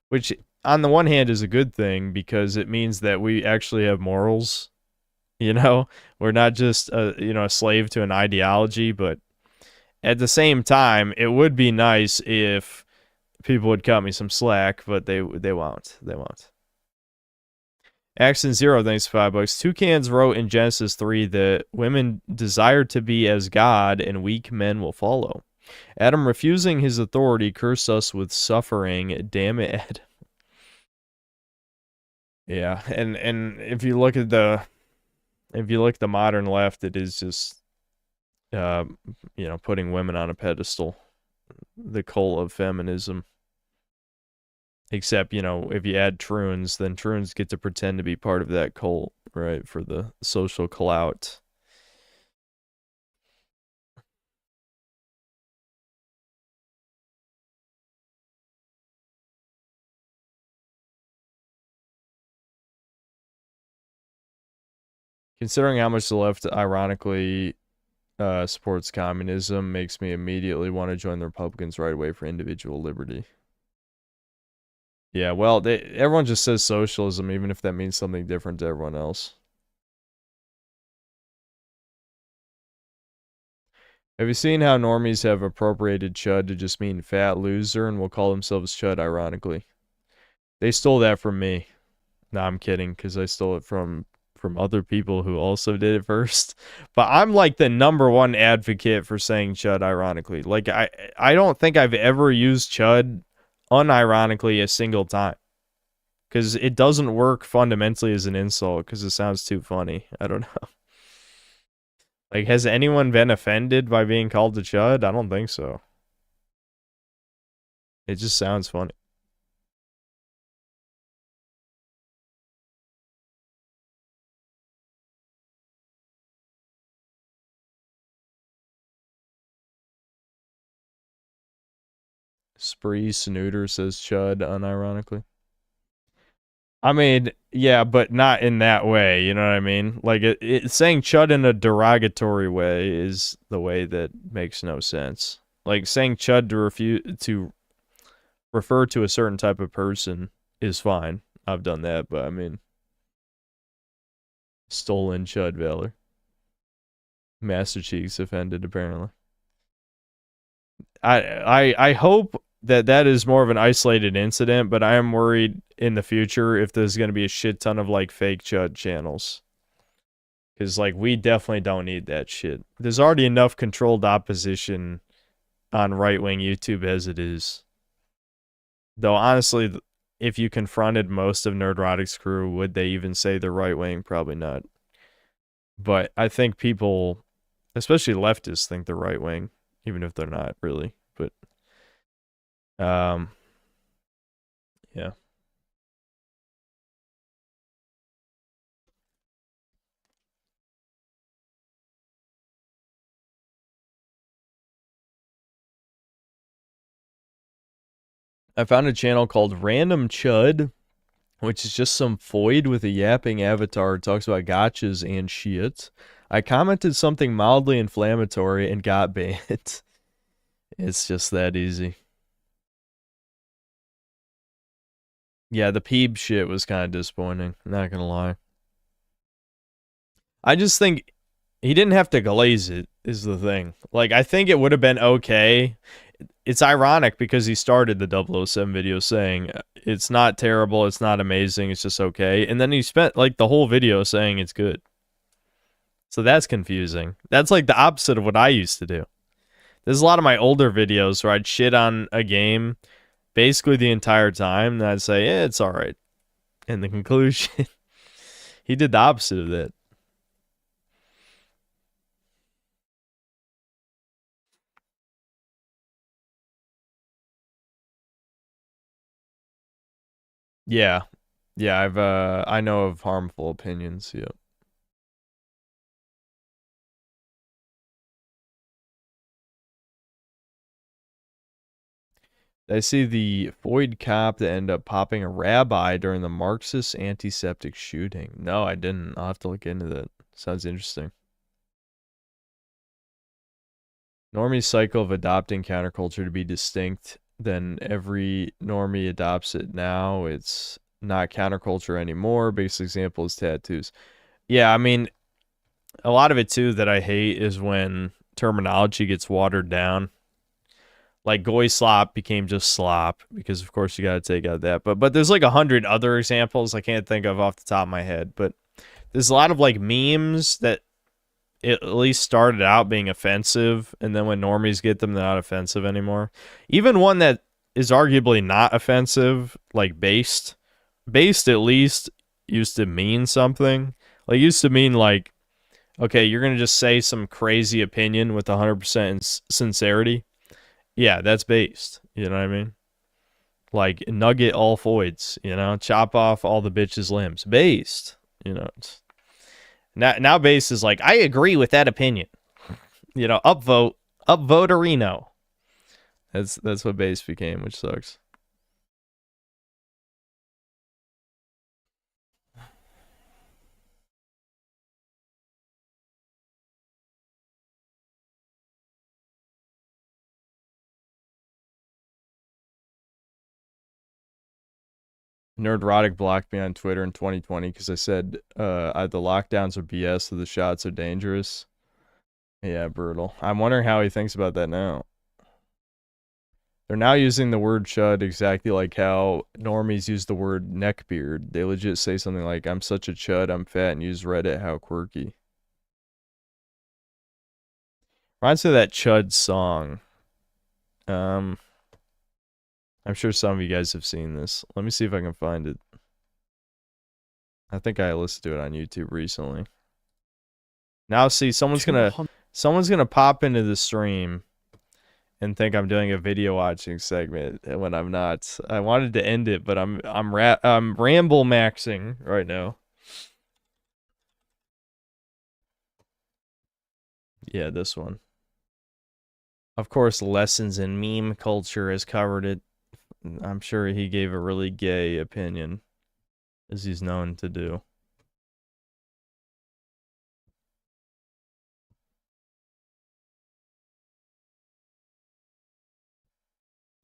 Which, on the one hand, is a good thing because it means that we actually have morals. We're not just a slave to an ideology, but at the same time, it would be nice if people would cut me some slack, but they won't. They won't. Action Zero, thanks for $5. Toucans wrote in Genesis 3 that women desire to be as God and weak men will follow. Adam refusing his authority cursed us with suffering. Damn it, Ed. Yeah, and if you look at the modern left, it is just putting women on a pedestal. The cult of feminism. Except, if you add Troons, then Troons get to pretend to be part of that cult, right? For the social clout. Considering how much the left, ironically, supports communism, makes me immediately want to join the Republicans right away for individual liberty. Yeah, well, everyone just says socialism, even if that means something different to everyone else. Have you seen how normies have appropriated chud to just mean fat loser and will call themselves chud ironically? They stole that from me. No, I'm kidding, because I stole it from other people who also did it first. But I'm like the #1 advocate for saying chud ironically. Like, I don't think I've ever used chud unironically a single time. Because it doesn't work fundamentally as an insult, because it sounds too funny. I don't know. Like, has anyone been offended by being called a chud? I don't think so. It just sounds funny. Spree Snooter says chud unironically. I mean, yeah, but not in that way, you know what I mean? Like, saying chud in a derogatory way is the way that makes no sense. Like, saying chud to refer to a certain type of person is fine. I've done that, but I mean, stolen chud valor. Master Chief's offended, apparently. I hope that is more of an isolated incident, but I am worried in the future if there's going to be a shit ton of like fake chud channels. Because like we definitely don't need that shit. There's already enough controlled opposition on right-wing YouTube as it is. Though honestly, if you confronted most of Nerdrotic's crew, would they even say they're right-wing? Probably not. But I think people, especially leftists, think they're right-wing, even if they're not really. But yeah. I found a channel called Random Chud, which is just some foid with a yapping avatar. It talks about gotchas and shit. I commented something mildly inflammatory and got banned. It's just that easy. Yeah, the Peeb shit was kind of disappointing. Not gonna lie. I just think he didn't have to glaze it, is the thing. Like, I think it would have been okay. It's ironic because he started the 007 video saying it's not terrible, it's not amazing, it's just okay. And then he spent like the whole video saying it's good. So that's confusing. That's like the opposite of what I used to do. There's a lot of my older videos where I'd shit on a game basically the entire time, and I'd say, it's alright. And the conclusion, he did the opposite of that. Yeah. Yeah, I know of harmful opinions, yep. I see the Foyd cop that ended up popping a rabbi during the Marxist antiseptic shooting. No, I didn't. I'll have to look into that. Sounds interesting. Normie's cycle of adopting counterculture to be distinct, then every normie adopts it now. It's not counterculture anymore. Biggest example is tattoos. Yeah, I mean, a lot of it too that I hate is when terminology gets watered down. Like goy slop became just slop because of course you got to take out that. But there's like 100 other examples I can't think of off the top of my head. But there's a lot of like memes that it at least started out being offensive, and then when normies get them, they're not offensive anymore. Even one that is arguably not offensive, like based at least used to mean something. Like used to mean like, okay, you're gonna just say some crazy opinion with 100% sincerity. Yeah, that's based. You know what I mean? Like nugget all foids, you know, chop off all the bitches' limbs. Based, you know. Now base is like, I agree with that opinion. You know, upvoterino. That's what base became, which sucks. Nerdrotic blocked me on Twitter in 2020 because I said the lockdowns are BS, so the shots are dangerous. Yeah, brutal. I'm wondering how he thinks about that now. They're now using the word chud exactly like how normies use the word neckbeard. They legit say something like, I'm such a chud, I'm fat, and use Reddit, how quirky. Reminds me of that chud song. I'm sure some of you guys have seen this. Let me see if I can find it. I think I listened to it on YouTube recently. Now see, someone's gonna pop into the stream and think I'm doing a video watching segment when I'm not. I wanted to end it, but I'm ramble maxing right now. Yeah, this one. Of course, Lessons in Meme Culture has covered it. I'm sure he gave a really gay opinion, as he's known to do.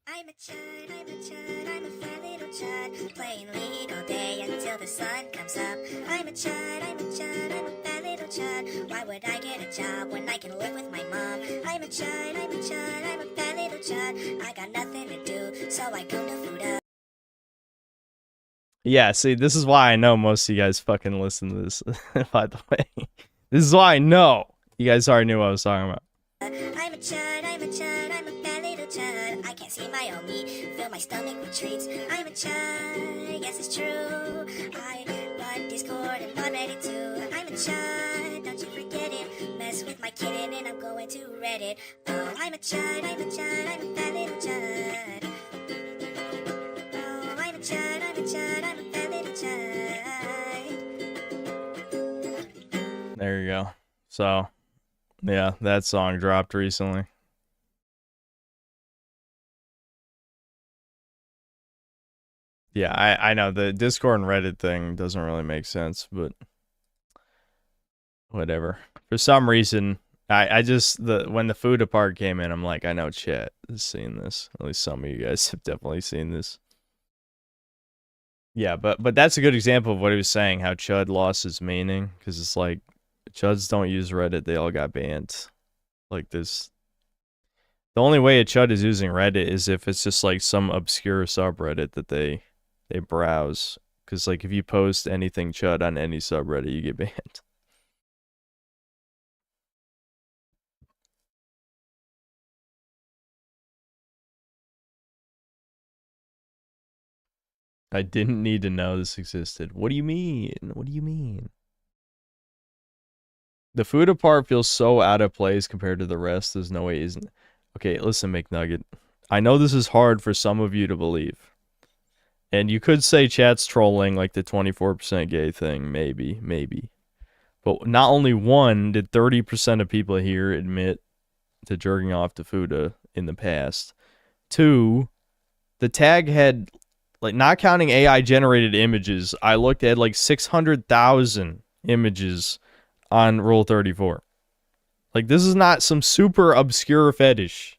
I'm a chud, I'm a chud, I'm a fat little chud, playing lead all day until the sun comes up. I'm a chud, I'm a chud, I'm a fat little chud. Why would I get a job when I can live with my mom? I'm a chud, I'm a chud, I'm a fat little chud. I got nothing to do, so I go to food up. Yeah, see, this is why I know most of you guys fucking listen to this, by the way. This is why I know you guys already knew what I was talking about. I'm a chud, I'm a chud, I'm a fat little chud. I can't see my own meat, fill my stomach with treats. I'm a chud, yes it's true. I run Discord and mod Reddit too. I'm a chud, don't you forget it. Mess with my kitten and I'm going to Reddit. Oh, I'm a chud, I'm a chud, I'm a fat little chud. Oh, I'm a chud, I'm a chud, I'm a fat little chud. There you go. So, yeah, that song dropped recently. Yeah, I know the Discord and Reddit thing doesn't really make sense, but whatever. For some reason, I just when the food apart came in, I'm like, I know chat has seen this. At least some of you guys have definitely seen this. Yeah, but that's a good example of what he was saying, how Chud lost his meaning, because it's like Chuds don't use Reddit, they all got banned. Like this. The only way a Chud is using Reddit is if it's just like some obscure subreddit that they browse. Because like if you post anything Chud on any subreddit, you get banned. I didn't need to know this existed. What do you mean? What do you mean? The food apart feels so out of place compared to the rest. There's no way it isn't. Okay, listen, McNugget. I know this is hard for some of you to believe. And you could say chat's trolling, like the 24% gay thing. Maybe. But not only one did 30% of people here admit to jerking off to Fuda in the past. Two, the tag had, like, not counting AI generated images, I looked at like 600,000 images on Rule 34. Like, this is not some super obscure fetish.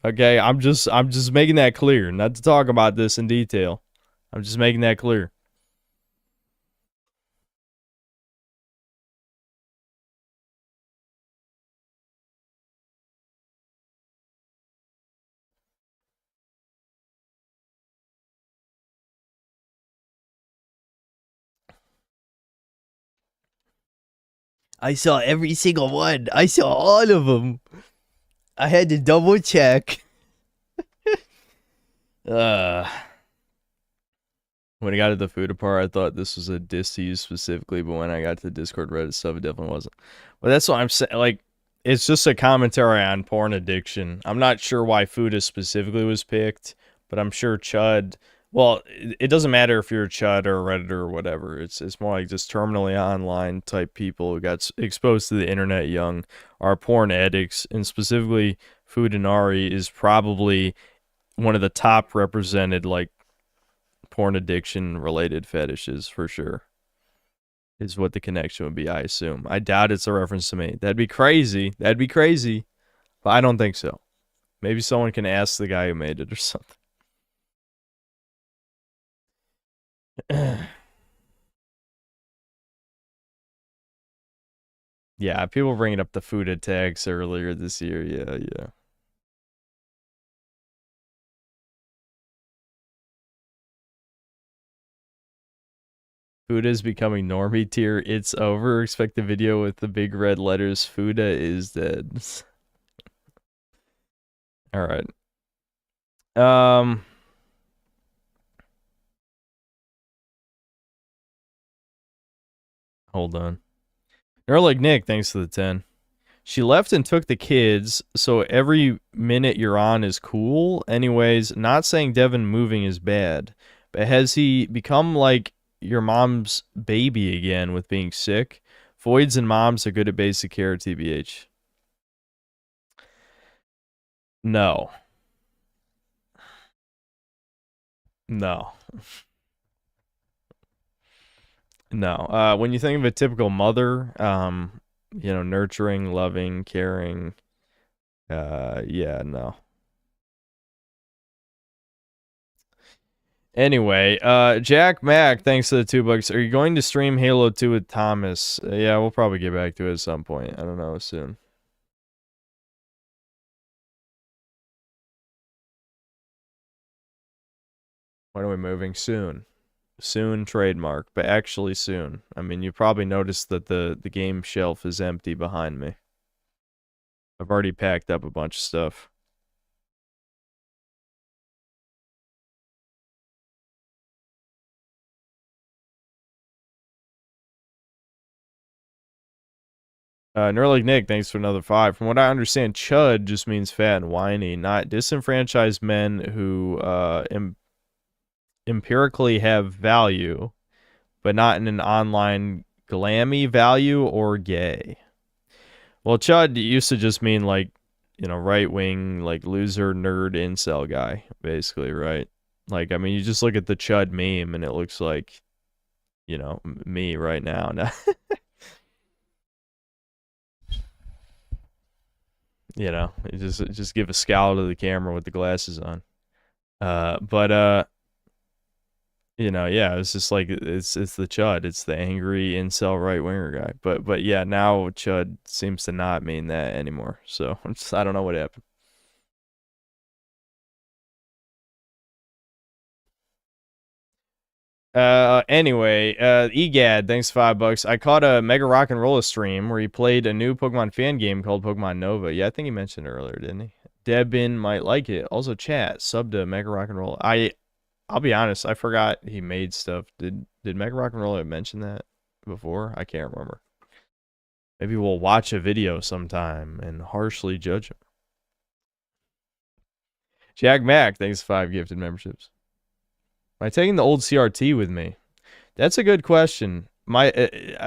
Okay, I'm just making that clear. Not to talk about this in detail. I'm just making that clear. I saw every single one. I saw all of them. I had to double check. When I got to the food part, I thought this was a diss to you specifically, but when I got to the Discord Reddit stuff, it definitely wasn't. But that's what I'm saying. Like, it's just a commentary on porn addiction. I'm not sure why Fuda specifically was picked, but I'm sure Chud. Well, it doesn't matter if you're a Chud or a Redditor or whatever. It's more like just terminally online type people who got exposed to the internet young are porn addicts, and specifically Fudanari is probably one of the top represented like porn addiction related fetishes for sure. Is what the connection would be, I assume. I doubt it's a reference to me. That'd be crazy. But I don't think so. Maybe someone can ask the guy who made it or something. Yeah, people bringing up the food attacks earlier this year. Yeah. Fuda is becoming normie tier. It's over. Expect the video with the big red letters. Fuda is dead. All right. Hold on. Or like Nick, thanks for the 10. She left and took the kids, so every minute you're on is cool. Anyways, not saying Devin moving is bad, but has he become like your mom's baby again with being sick? Voids and moms are good at basic care, TBH. No. No. No. When you think of a typical mother, nurturing, loving, caring, yeah, no. Anyway, Jack Mack, thanks to the $2. Are you going to stream Halo 2 with Thomas? Yeah, we'll probably get back to it at some point. I don't know, soon. When are we moving? Soon. Soon trademark, but actually soon. I mean, you probably noticed that the game shelf is empty behind me. I've already packed up a bunch of stuff. Nerlig Nick, thanks for another 5. From what I understand, chud just means fat and whiny, not disenfranchised men who empirically have value, but not in an online glammy value or gay. Well, chud used to just mean like, right wing, like loser, nerd, incel guy, basically, right? Like, I mean, you just look at the chud meme and it looks like, me right now. You just give a scowl to the camera with the glasses on. Yeah, it's just like it's the chud, it's the angry incel right winger guy. But yeah, now chud seems to not mean that anymore. So I don't know what happened. Anyway, Egad, thanks $5. I caught a Mega Rock and Rolla stream where he played a new Pokemon fan game called Pokemon Nova. Yeah, I think he mentioned it earlier, didn't he? Debin might like it. Also, chat, sub to Mega Rock and Roll. I'll be honest, I forgot he made stuff. Did Mega Rock and Roll mention that before? I can't remember. Maybe we'll watch a video sometime and harshly judge him. Jack Mack, thanks for 5 gifted memberships. Am I taking the old CRT with me? That's a good question. My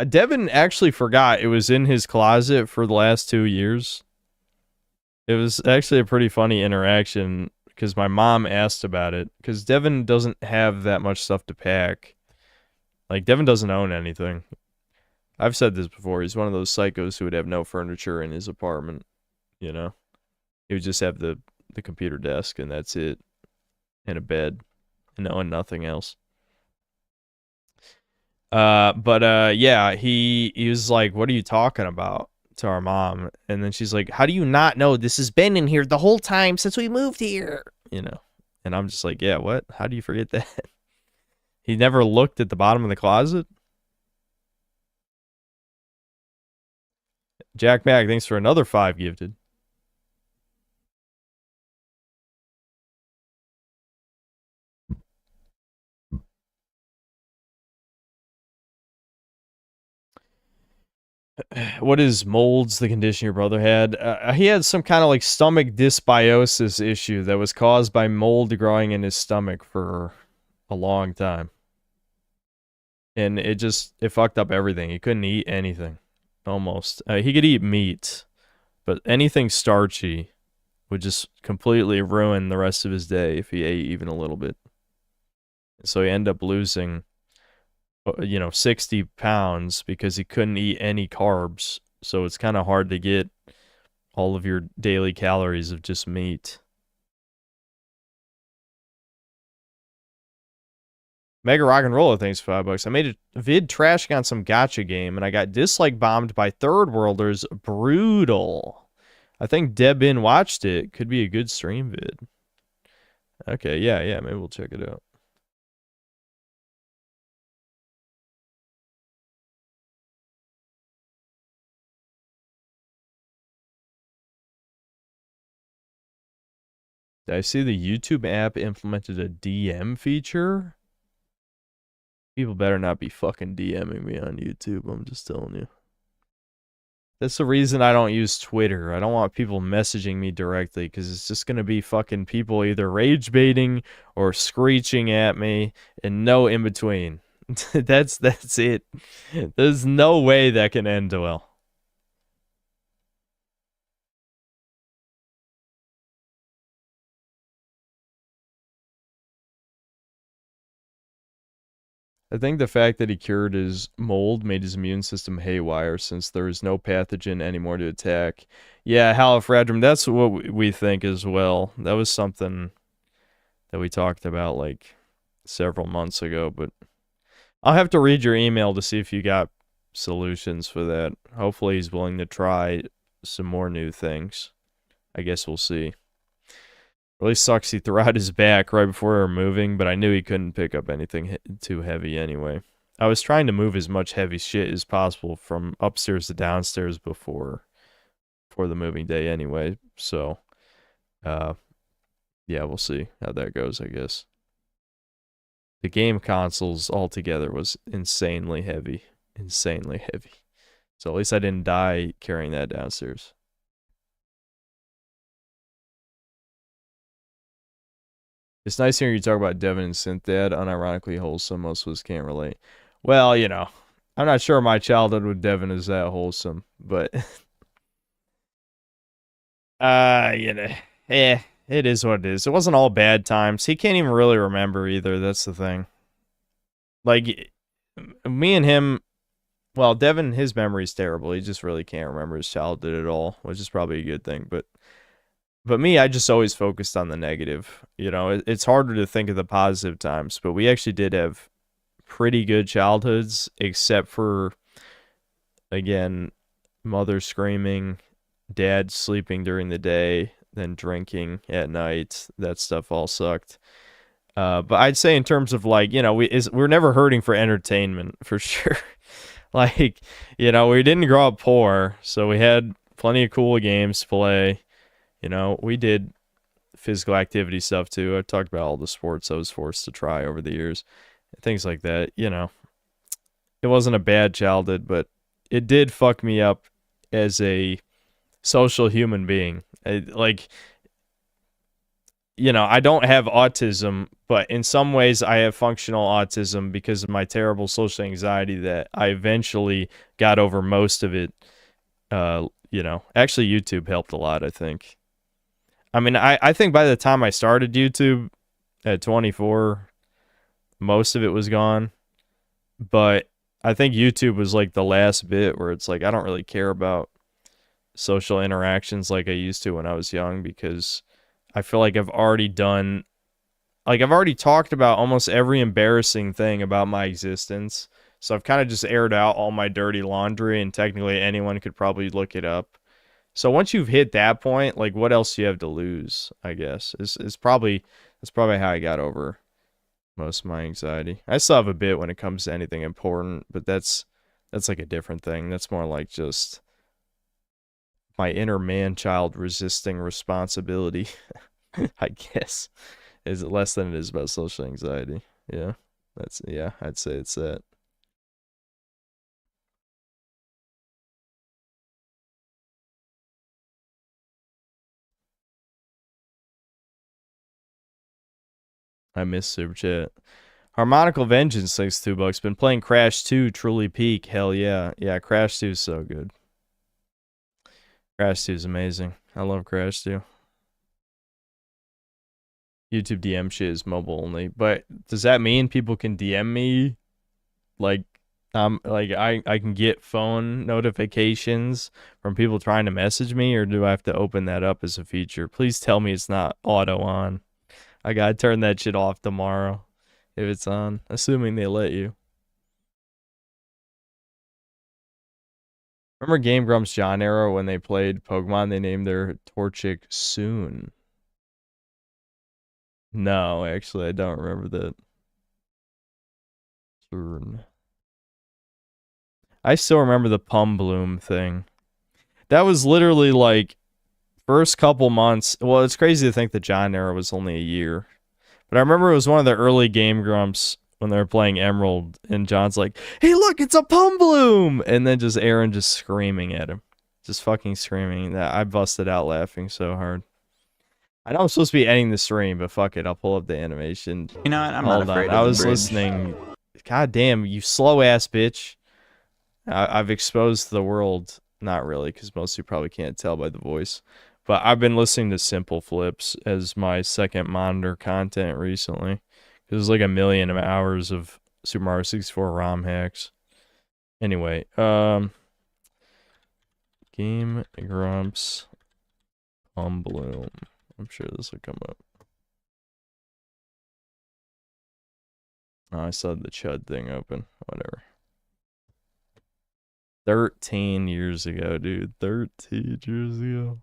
Devin actually forgot it was in his closet for the last 2 years. It was actually a pretty funny interaction because my mom asked about it because Devin doesn't have that much stuff to pack. Like, Devin doesn't own anything. I've said this before. He's one of those psychos who would have no furniture in his apartment, He would just have the computer desk and that's it, and a bed, and nothing else. Yeah, he was like, "What are you talking about?" to our mom, and then she's like, "How do you not know this has been in here the whole time since we moved here?" And I'm just like, "Yeah, what? How do you forget that?" He never looked at the bottom of the closet. Jack Mack, thanks for another 5 gifted. What is molds the condition your brother had? He had some kind of like stomach dysbiosis issue that was caused by mold growing in his stomach for a long time. And it fucked up everything. He couldn't eat anything, almost. He could eat meat, but anything starchy would just completely ruin the rest of his day if he ate even a little bit. So he ended up losing 60 pounds because he couldn't eat any carbs. So it's kind of hard to get all of your daily calories of just meat. Mega Rock and Roller, thanks for $5. I made a vid trashing on some gacha game, and I got dislike bombed by third worlders. Brutal. I think Debin watched it. Could be a good stream vid. Okay, yeah, maybe we'll check it out. Did I see the YouTube app implemented a DM feature? People better not be fucking DMing me on YouTube, I'm just telling you. That's the reason I don't use Twitter. I don't want people messaging me directly because it's just gonna be fucking people either rage baiting or screeching at me and no in between. That's it. There's no way that can end well. I think the fact that he cured his mold made his immune system haywire since there is no pathogen anymore to attack. Yeah, Halifradrum, that's what we think as well. That was something that we talked about like several months ago, but I'll have to read your email to see if you got solutions for that. Hopefully he's willing to try some more new things. I guess we'll see. Really sucks he threw out his back right before we were moving, but I knew he couldn't pick up anything too heavy anyway. I was trying to move as much heavy shit as possible from upstairs to downstairs before the moving day anyway, so yeah, we'll see how that goes, I guess. The game consoles altogether was insanely heavy. Insanely heavy. So at least I didn't die carrying that downstairs. It's nice hearing you talk about Devin and Synthad. Unironically wholesome. Most of us can't relate. Well, you know, I'm not sure my childhood with Devin is that wholesome, but you know, it is what it is. It wasn't all bad times. He can't even really remember either. That's the thing. Like, me and him, well, Devin, his memory's terrible. He just really can't remember his childhood at all, which is probably a good thing. But me, I just always focused on the negative. You know, it's harder to think of the positive times, but we actually did have pretty good childhoods, except for, again, mother screaming, dad sleeping during the day, then drinking at night. That stuff all sucked. But I'd say in terms of like, you know, we're never hurting for entertainment for sure. Like, you know, we didn't grow up poor, so we had plenty of cool games to play. You know, we did physical activity stuff too. I talked about all the sports I was forced to try over the years, things like that. You know, it wasn't a bad childhood, but it did fuck me up as a social human being. Like, you know, I don't have autism, but in some ways I have functional autism because of my terrible social anxiety that I eventually got over most of it. You know, actually YouTube helped a lot, I think. I mean, I think by the time I started YouTube at 24, most of it was gone. But I think YouTube was like the last bit where it's like, I don't really care about social interactions like I used to when I was young because I feel like I've already talked about almost every embarrassing thing about my existence. So I've kind of just aired out all my dirty laundry, and technically anyone could probably look it up. So once you've hit that point, like what else do you have to lose, I guess. That's probably how I got over most of my anxiety. I still have a bit when it comes to anything important, but that's like a different thing. That's more like just my inner man-child resisting responsibility, I guess. Is it less than it is about social anxiety? Yeah. I'd say it's that. I miss Super Chat. Harmonical Vengeance, thanks $2. Been playing Crash 2, truly peak. Hell yeah. Yeah, Crash 2 is so good. Crash 2 is amazing. I love Crash 2. YouTube DM shit is mobile only. But does that mean people can DM me? Like I can get phone notifications from people trying to message me, or do I have to open that up as a feature? Please tell me it's not auto on. I gotta turn that shit off tomorrow if it's on, assuming they let you. Remember Game Grumps John era when they played Pokemon, they named their Torchic Soon. No, actually, I don't remember that. Soon. I still remember the Pum Bloom thing. That was literally like first couple months. Well, it's crazy to think the John era was only a year. But I remember it was one of the early Game Grumps when they were playing Emerald, and John's like, "Hey, look, it's a Pum Bloom!" And then just Aaron just screaming at him. Just fucking screaming. That I busted out laughing so hard. I know I'm supposed to be ending the stream, but fuck it. I'll pull up the animation. You know what? I'm Hold not afraid on. of I the was bridge. listening. God damn, you slow ass bitch. I've exposed the world. Not really, because most of you probably can't tell by the voice. But I've been listening to Simple Flips as my second monitor content recently. There's like 1 million hours of Super Mario 64 ROM hacks. Anyway, Game Grumps Bloom. I'm sure this will come up. Oh, I saw the Chud thing open. Whatever. 13 years ago, dude. 13 years ago.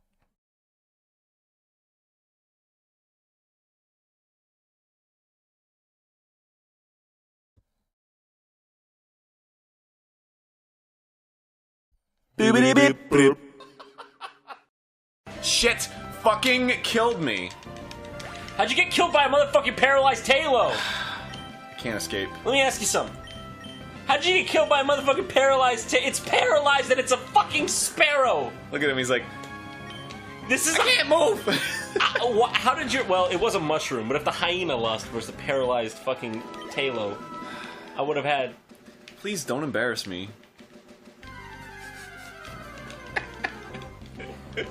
Shit fucking killed me. How'd you get killed by a motherfucking paralyzed Halo? I can't escape. Let me ask you something. How'd you get killed by a motherfucking paralyzed It's paralyzed and it's a fucking sparrow! Look at him, he's like, this is. I can't move! How did you. Well, it was a mushroom, but if the hyena lust versus the paralyzed fucking Halo, I would have had. Please don't embarrass me.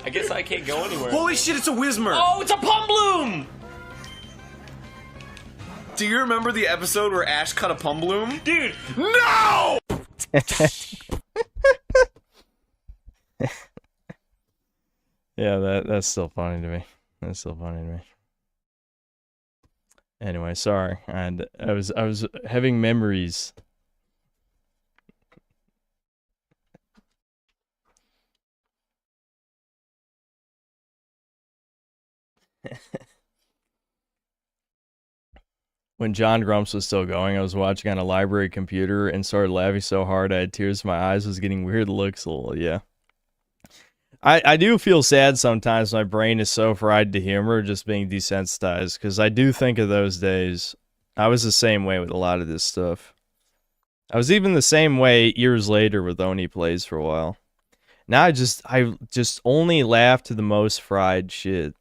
I guess I can't go anywhere. Holy shit, it's a Whismer! Oh, it's a Pumbloom! Do you remember the episode where Ash cut a Pumbloom? Dude! No! Yeah, that's still funny to me. That's still funny to me. Anyway, sorry. And I was having memories. When John Grumps was still going, I was watching on a library computer and started laughing so hard I had tears in my eyes. Was getting weird looks. Yeah. I do feel sad sometimes. My brain is so fried to humor, just being desensitized. Because I do think of those days. I was the same way with a lot of this stuff. I was even the same way years later with Oni Plays for a while. Now I just only laugh to the most fried shit.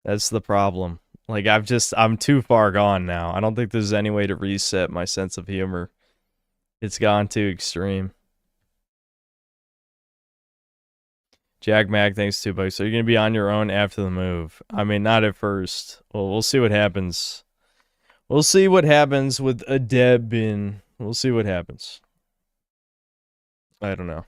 That's the problem. Like, I'm too far gone now. I don't think there's any way to reset my sense of humor. It's gone too extreme. Jack Mac, thanks $2. So you're going to be on your own after the move. I mean, not at first. Well, we'll see what happens. We'll see what happens with a Deb in. We'll see what happens. I don't know.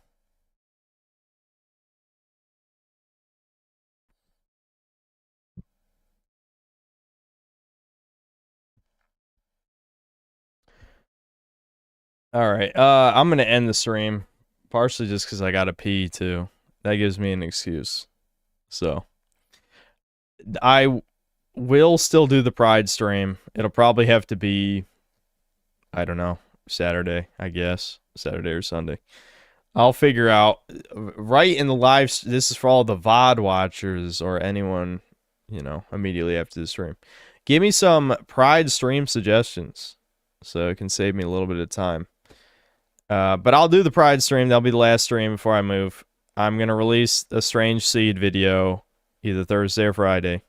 Alright, I'm going to end the stream. Partially just because I got to pee, too. That gives me an excuse. So, I will still do the Pride stream. It'll probably have to be, I don't know, Saturday, I guess. Saturday or Sunday. I'll figure out, right in the live, this is for all the VOD watchers or anyone, you know, immediately after the stream. Give me some Pride stream suggestions so it can save me a little bit of time. But I'll do the Pride stream. That'll be the last stream before I move. I'm going to release a Strange Seed video either Thursday or Friday.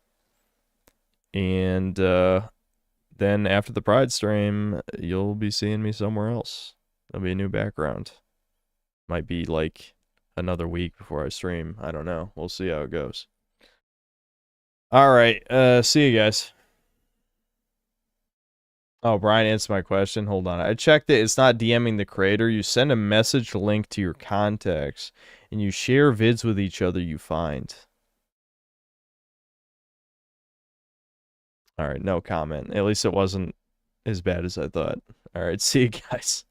And then after the Pride stream, you'll be seeing me somewhere else. There'll be a new background. Might be like another week before I stream. I don't know. We'll see how it goes. Alright, see you guys. Oh, Brian answered my question. Hold on. I checked it. It's not DMing the creator. You send a message link to your contacts, and you share vids with each other you find. Alright, no comment. At least it wasn't as bad as I thought. Alright, see you guys.